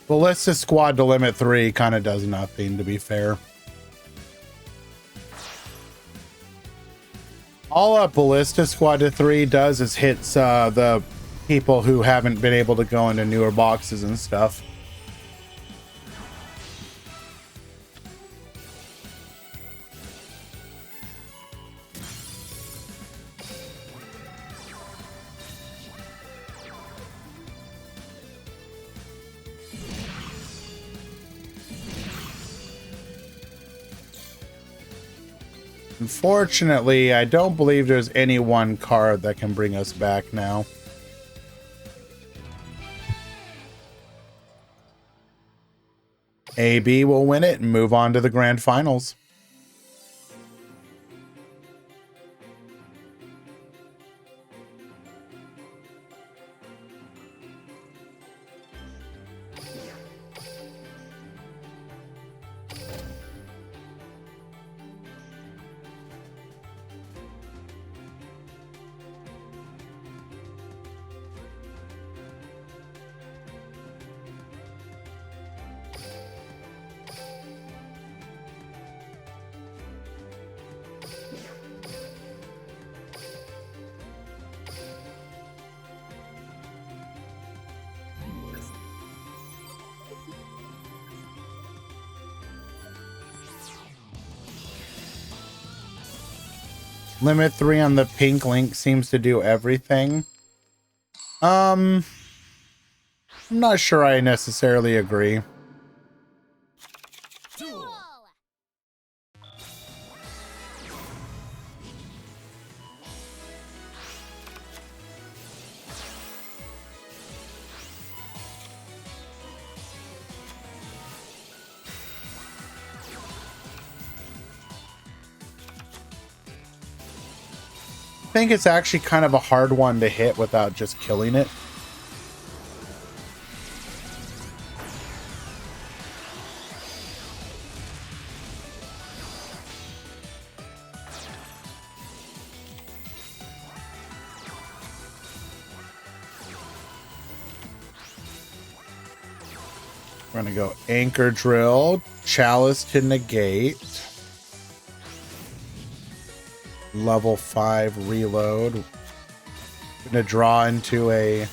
Ballista Squad to limit 3 kind of does nothing, to be fair. All a Ballista Squad to 3 does is hits the people who haven't been able to go into newer boxes and stuff. Unfortunately, I don't believe there's any one card that can bring us back now. AB will win it and move on to the grand finals. Limit 3 on the pink link seems to do everything. I'm not sure I necessarily agree. Duel. I think it's actually kind of a hard one to hit without just killing it. We're gonna go Anchor Drill, Chalice to negate. Level 5 reload. Gonna draw into a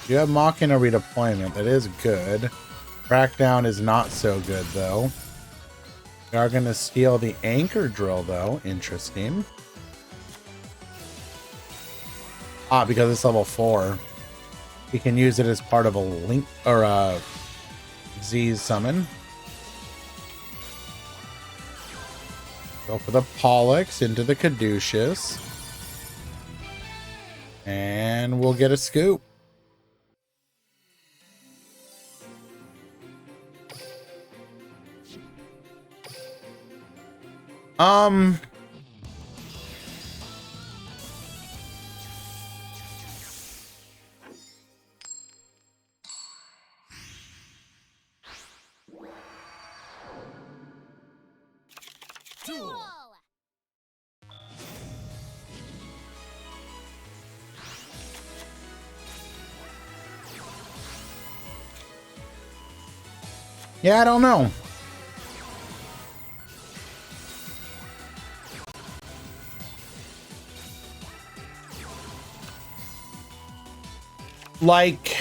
you have Machina redeployment. That is good. Crackdown is not so good though. We are gonna steal the Anchor Drill though. Interesting. Ah, because it's level 4. We can use it as part of a link or a Z's summon. Go for the Pollux into the Caduceus. And we'll get a scoop. Duel. Yeah, I don't know. Like,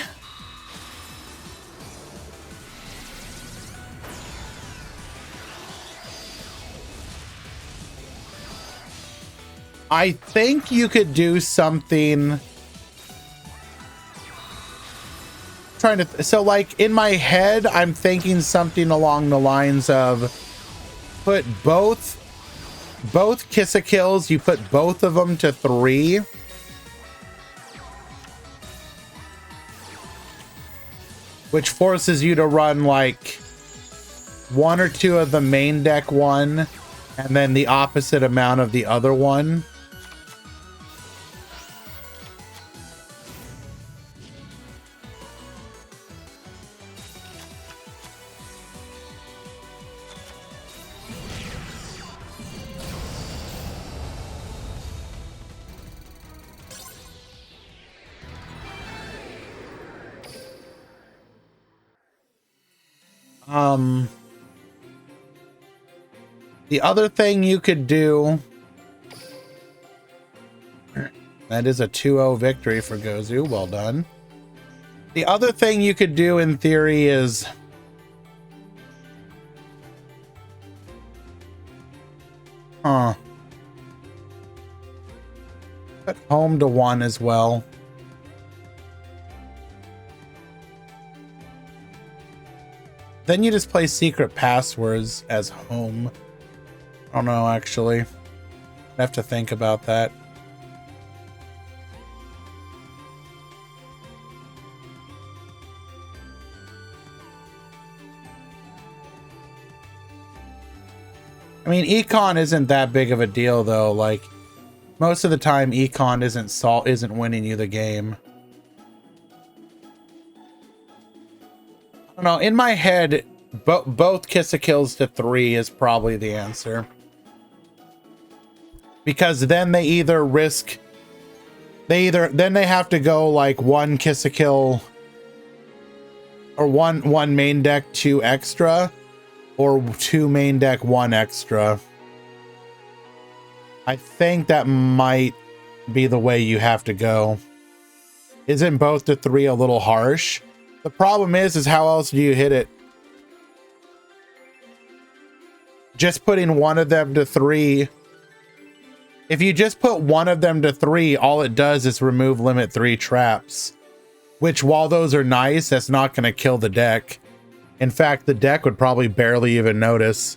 I think you could do something. So like in my head, I'm thinking something along the lines of put both Kiss-a-Kills, you put both of them to 3. Which forces you to run like 1 or 2 of the main deck one, and then the opposite amount of the other one. The other thing you could do, that is a 2-0 victory for Gozu. Well done. The other thing you could do in theory is put home to 1 as well. Then you just play secret passwords as home. I don't know, actually. I have to think about that. I mean, econ isn't that big of a deal, though. Like, most of the time, econ isn't winning you the game. I don't know. In my head, both Kiss-a-Kills to 3 is probably the answer. Because then they either risk... Then they have to go, like, 1 Kiss-a-Kill... Or one main deck, 2 extra... Or 2 main deck, 1 extra. I think that might be the way you have to go. Isn't both to 3 a little harsh? The problem is how else do you hit it? Just putting one of them to 3. If you just put one of them to 3, all it does is remove limit 3 traps. Which, while those are nice, that's not going to kill the deck. In fact, the deck would probably barely even notice.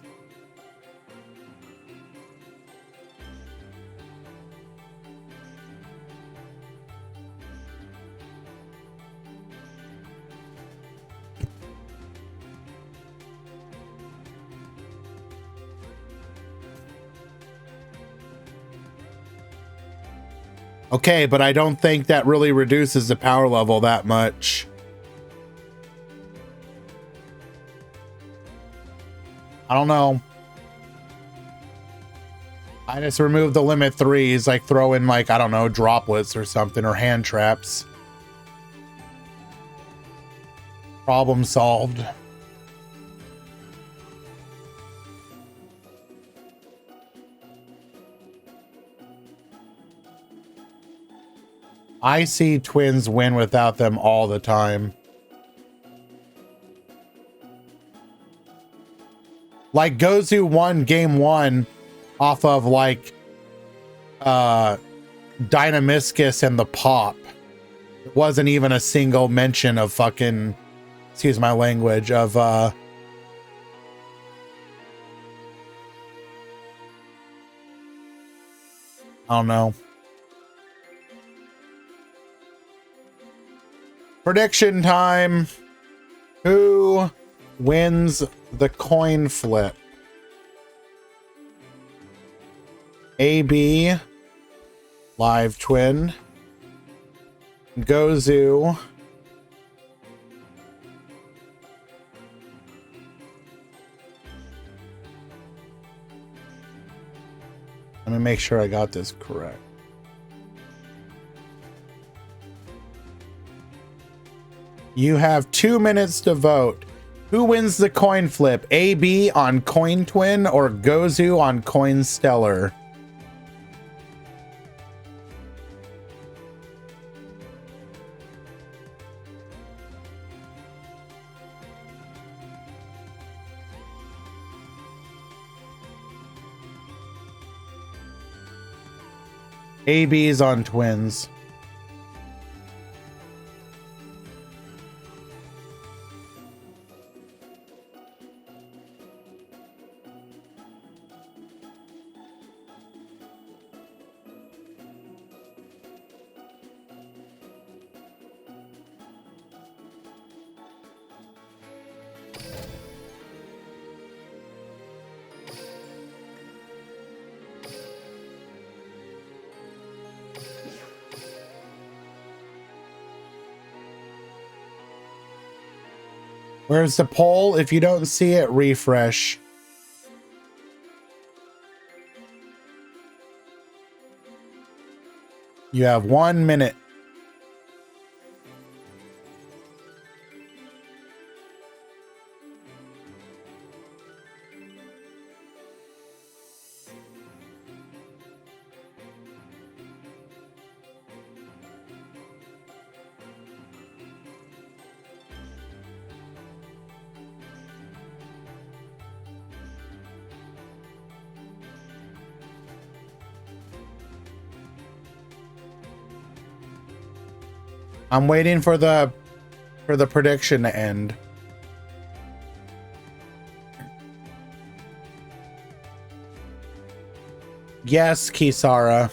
Okay, but I don't think that really reduces the power level that much. I don't know. I just removed the limit 3s, like throw in like, I don't know, droplets or something, or hand traps. Problem solved. I see Twins win without them all the time. Like Gozu won game 1 off of like Dynamiscus and the pop. It wasn't even a single mention of fucking, excuse my language, of I don't know. Prediction time. Who wins the coin flip? AB, Live Twin, Gozu, Let me make sure I got this correct. You have 2 minutes to vote. Who wins the coin flip? AB on Coin Twin or Gozu on Coin Stellar? AB's on Twins. Where's the poll? If you don't see it, refresh. You have 1 minute. I'm waiting for the prediction to end. Yes, Kisara.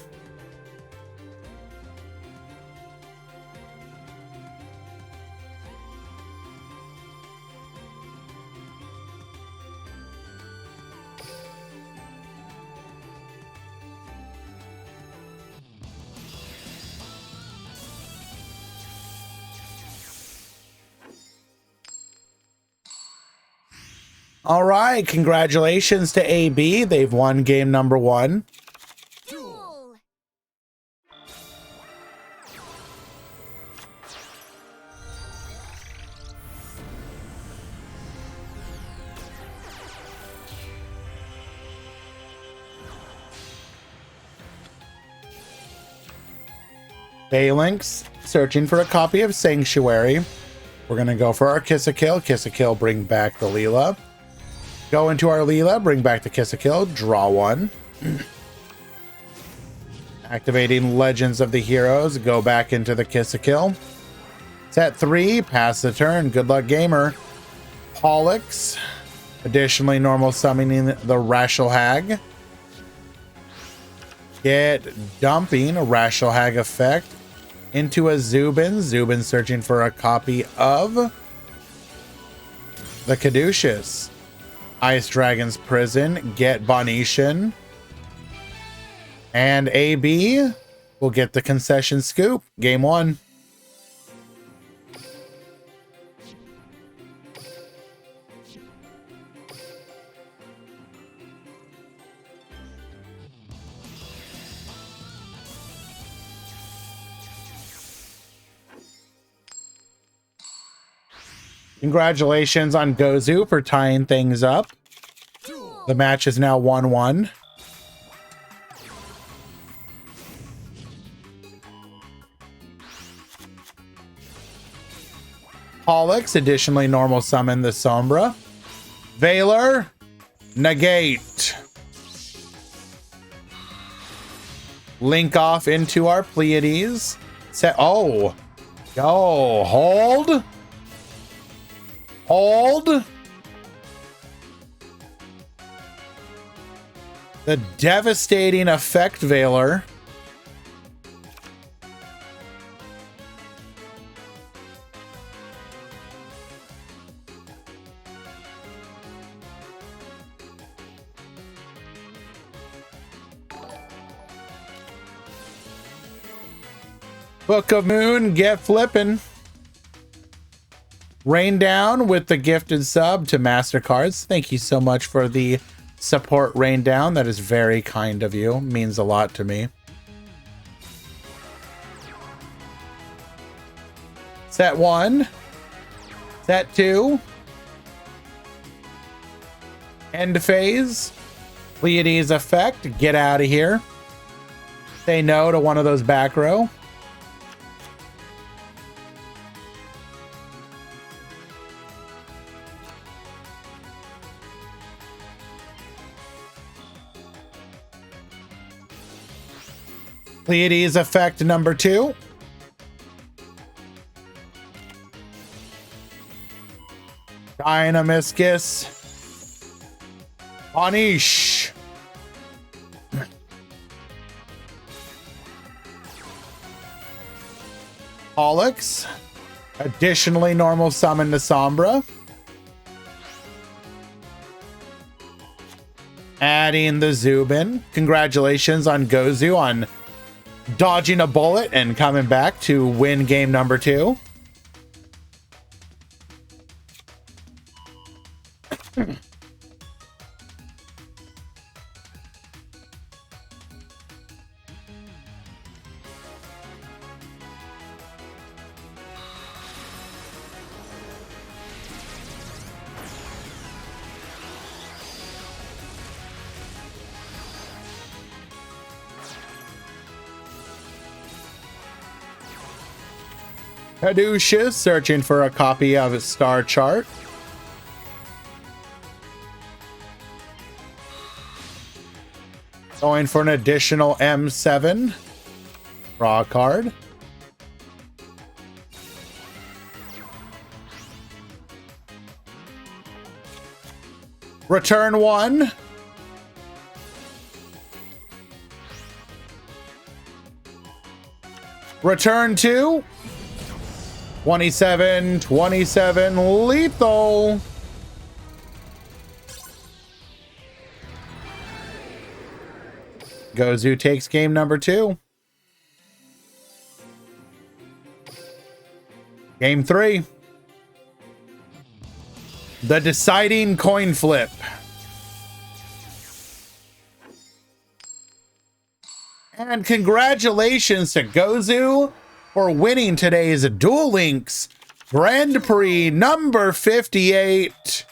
All right, congratulations to AB. They've won game number 1. Duel. Phalanx searching for a copy of Sanctuary. We're going to go for our Kiss a Kill. Kiss a Kill, bring back the Leela. Go into our Leela, bring back the Kiss a Kill, draw 1. Activating Legends of the Heroes, go back into the Kiss a Kill. Set 3, pass the turn. Good luck, gamer. Pollux. Additionally, normal summoning the Rachel Hag. Get dumping a Rachel Hag effect into a Zubin. Zubin searching for a copy of the Caduceus. Ice Dragon's Prison. Get Bonetian. And AB will get the concession scoop. Game 1. Congratulations on Gozu for tying things up. The match is now 1-1. Pollux additionally normal summon the Sombra. Valor, negate. Link off into our Pleiades. Set. Oh, yo, hold. Hold. The devastating effect, Valor. Book of Moon, get flippin'. Rain Down with the gifted sub to MasterCards. Thank you so much for the support Rain Down. That is very kind of you. Means a lot to me. Set 1. Set 2. End phase. Pleiades effect. Get out of here. Say no to one of those back row. Pleiades effect number 2. Dynamiscus. Punish. Pollux. Additionally normal summon to Sombra. Adding the Zubin. Congratulations on Gozu on dodging a bullet and coming back to win game number 2. Caduceus searching for a copy of its star chart. Going for an additional M7. Draw a card. Return 1. Return 2. 27, 27, lethal. Gozu takes game number 2. Game 3. The deciding coin flip. And congratulations to Gozu for winning today's Duel Links Grand Prix number 58.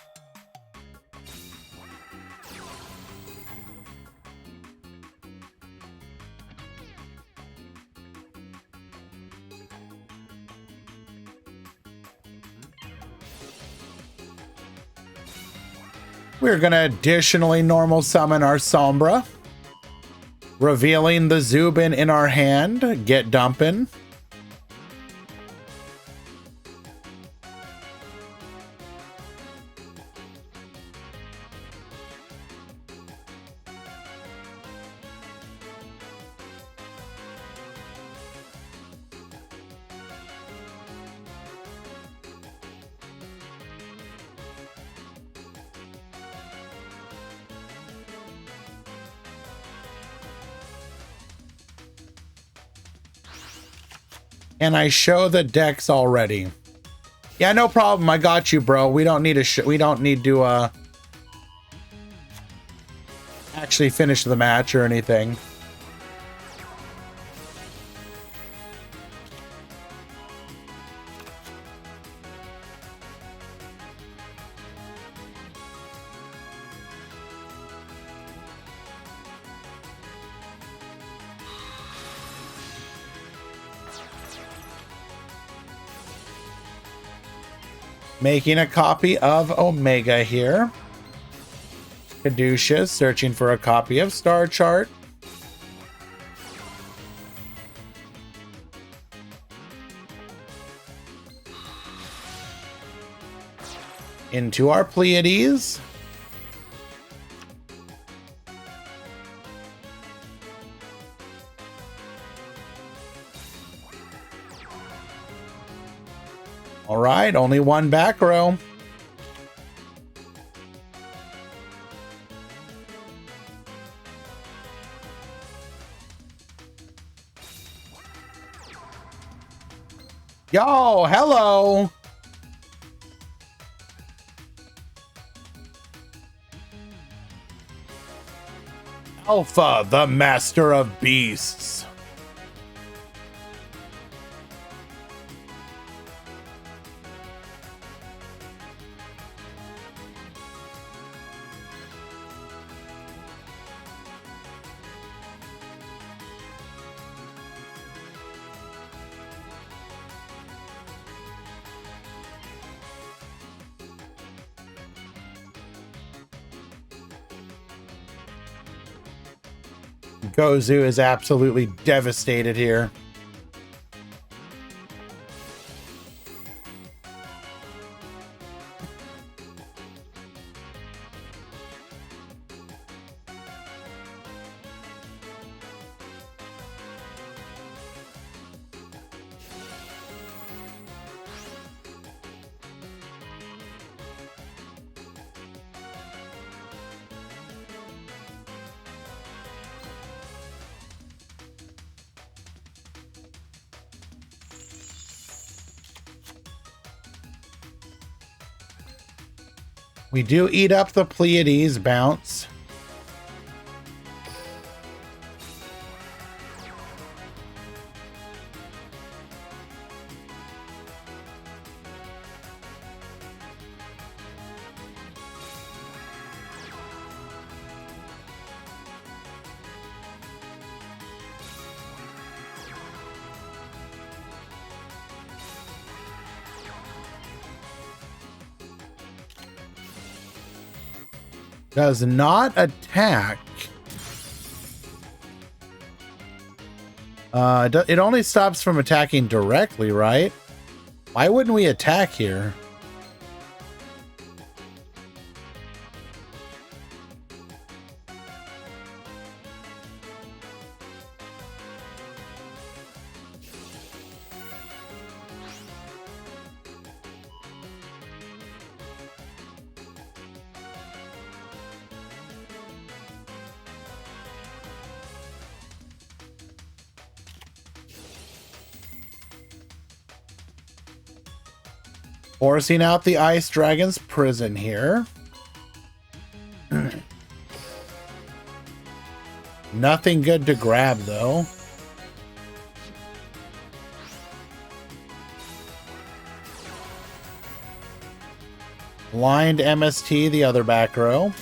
We're going to additionally normal summon our Sombra, revealing the Zubin in our hand. Get dumping. And I show the decks already. Yeah, no problem. I got you, bro. We don't need to actually finish the match or anything. Making a copy of Omega here. Caduceus searching for a copy of Star Chart. Into our Pleiades. All right, only one back row. Yo, hello. Alpha, the master of beasts. Gozu is absolutely devastated here. We do eat up the Pleiades bounce. Does not attack. It only stops from attacking directly, right? Why wouldn't we attack here? Forcing out the Ice Dragon's prison here. Nothing good to grab, though. Blind MST, the other back row.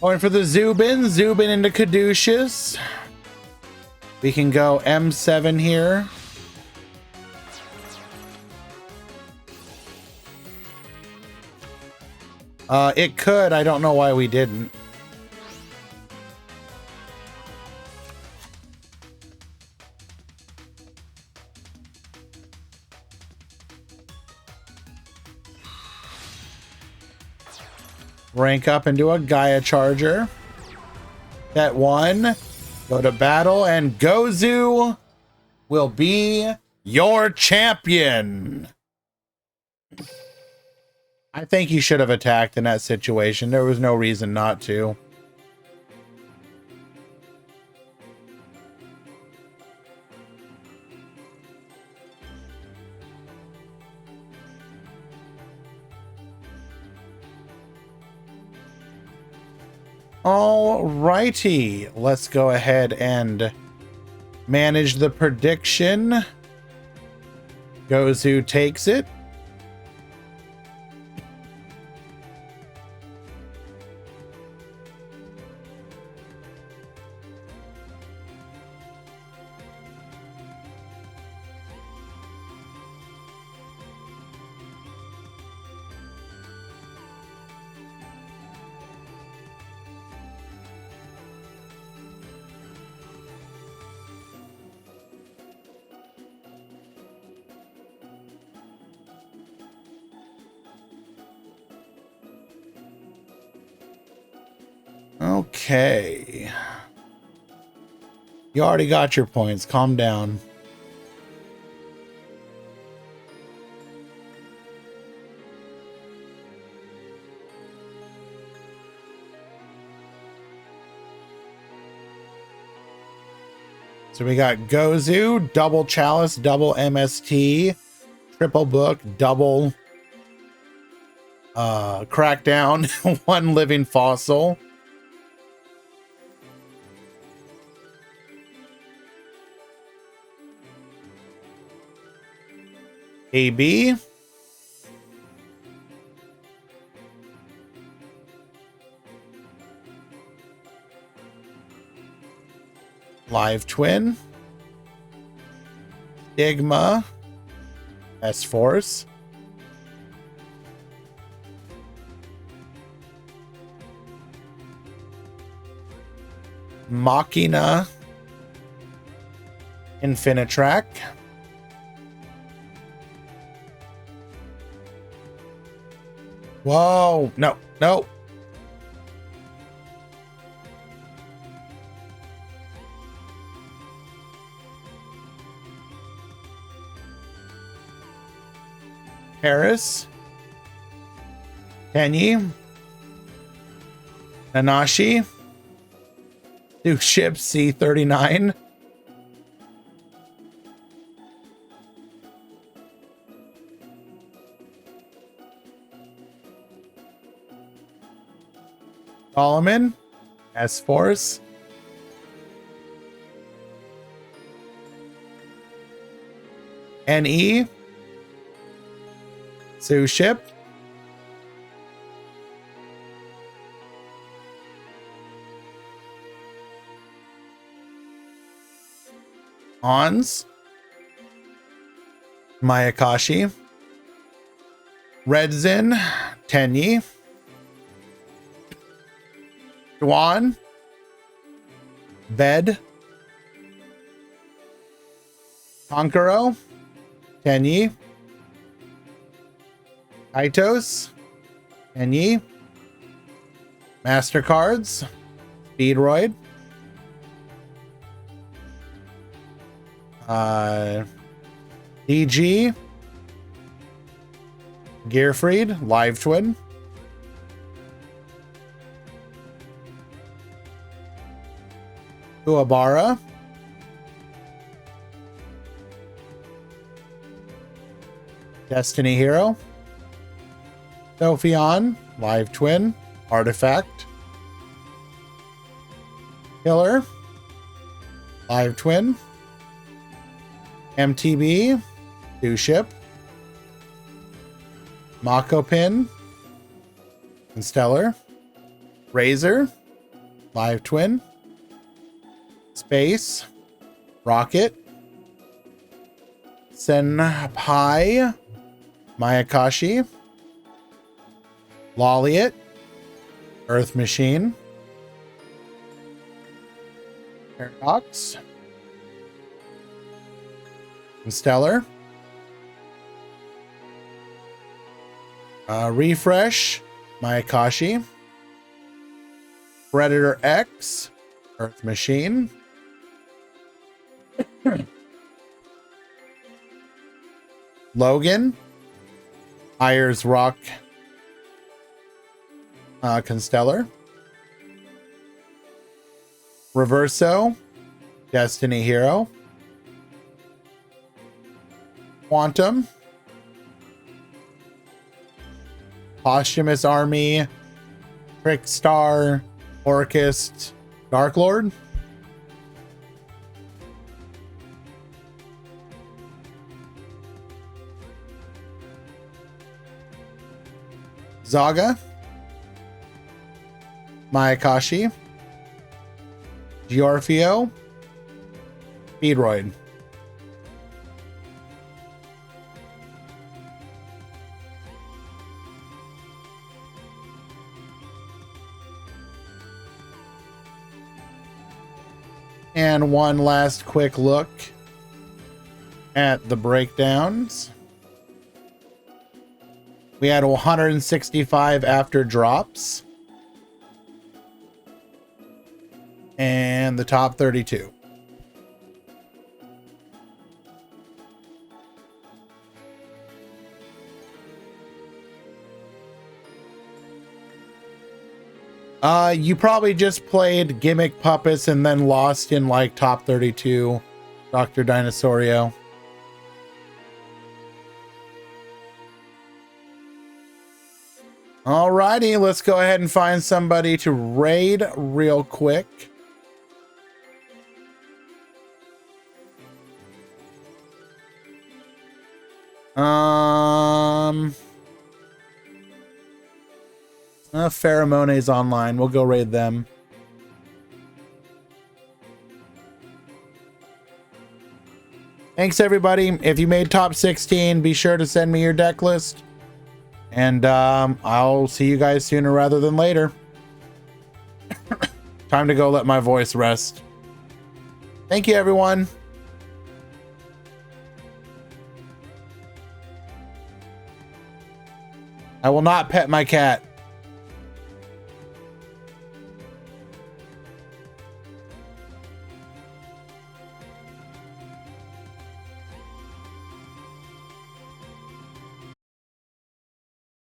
Going for the Zubin. Zubin into Caduceus. We can go M7 here. It could. I don't know why we didn't. Rank up into a Gaia Charger. That one. Go to battle, and Gozu will be your champion. I think he should have attacked in that situation. There was no reason not to. Alrighty, let's go ahead and manage the prediction. Gozu takes it. Okay. You already got your points. Calm down. So we got Gozu, double Chalice, double MST, triple book, double Crackdown, one living fossil. AB. Live Twin. Stigma. S-Force. Machina. Infinitrack. Whoa, no, no. Paris. Kenyi. Nanashi. New ship C-39. Solomon. S-Force. NE. Sioux ship. Ons. Mayakashi. Redzin. Tenyi. Juan. Bed. Konkuro. Tenyi. Kaitos. Tenyi. MasterCards. Speedroid. DG. Gearfried. Live Twin. Uabara. Destiny Hero. Sophion. Live Twin. Artifact. Killer. Live Twin. MTB. Two ship. Mako Pin. And Stellar. Razor. Live Twin. Space. Rocket. Senpai. Mayakashi. Lolliot. Earth Machine. Paradox. And Stellar. Refresh. Mayakashi. Predator X. Earth Machine. Logan. Ayers Rock. Constellar. Reverso. Destiny Hero. Quantum. Posthumous Army. Trickstar. Orchist. Dark Lord. Zaga. Mayakashi. Giorfio. Speedroid. And one last quick look at the breakdowns. We had 165 after drops. And the top 32. You probably just played Gimmick Puppets and then lost in like top 32, Dr. Dinosaurio. Alrighty, let's go ahead and find somebody to raid real quick. Pheromones online. We'll go raid them. Thanks, everybody. If you made top 16, be sure to send me your deck list. And I'll see you guys sooner rather than later. Time to go let my voice rest. Thank you, everyone. I will not pet my cat.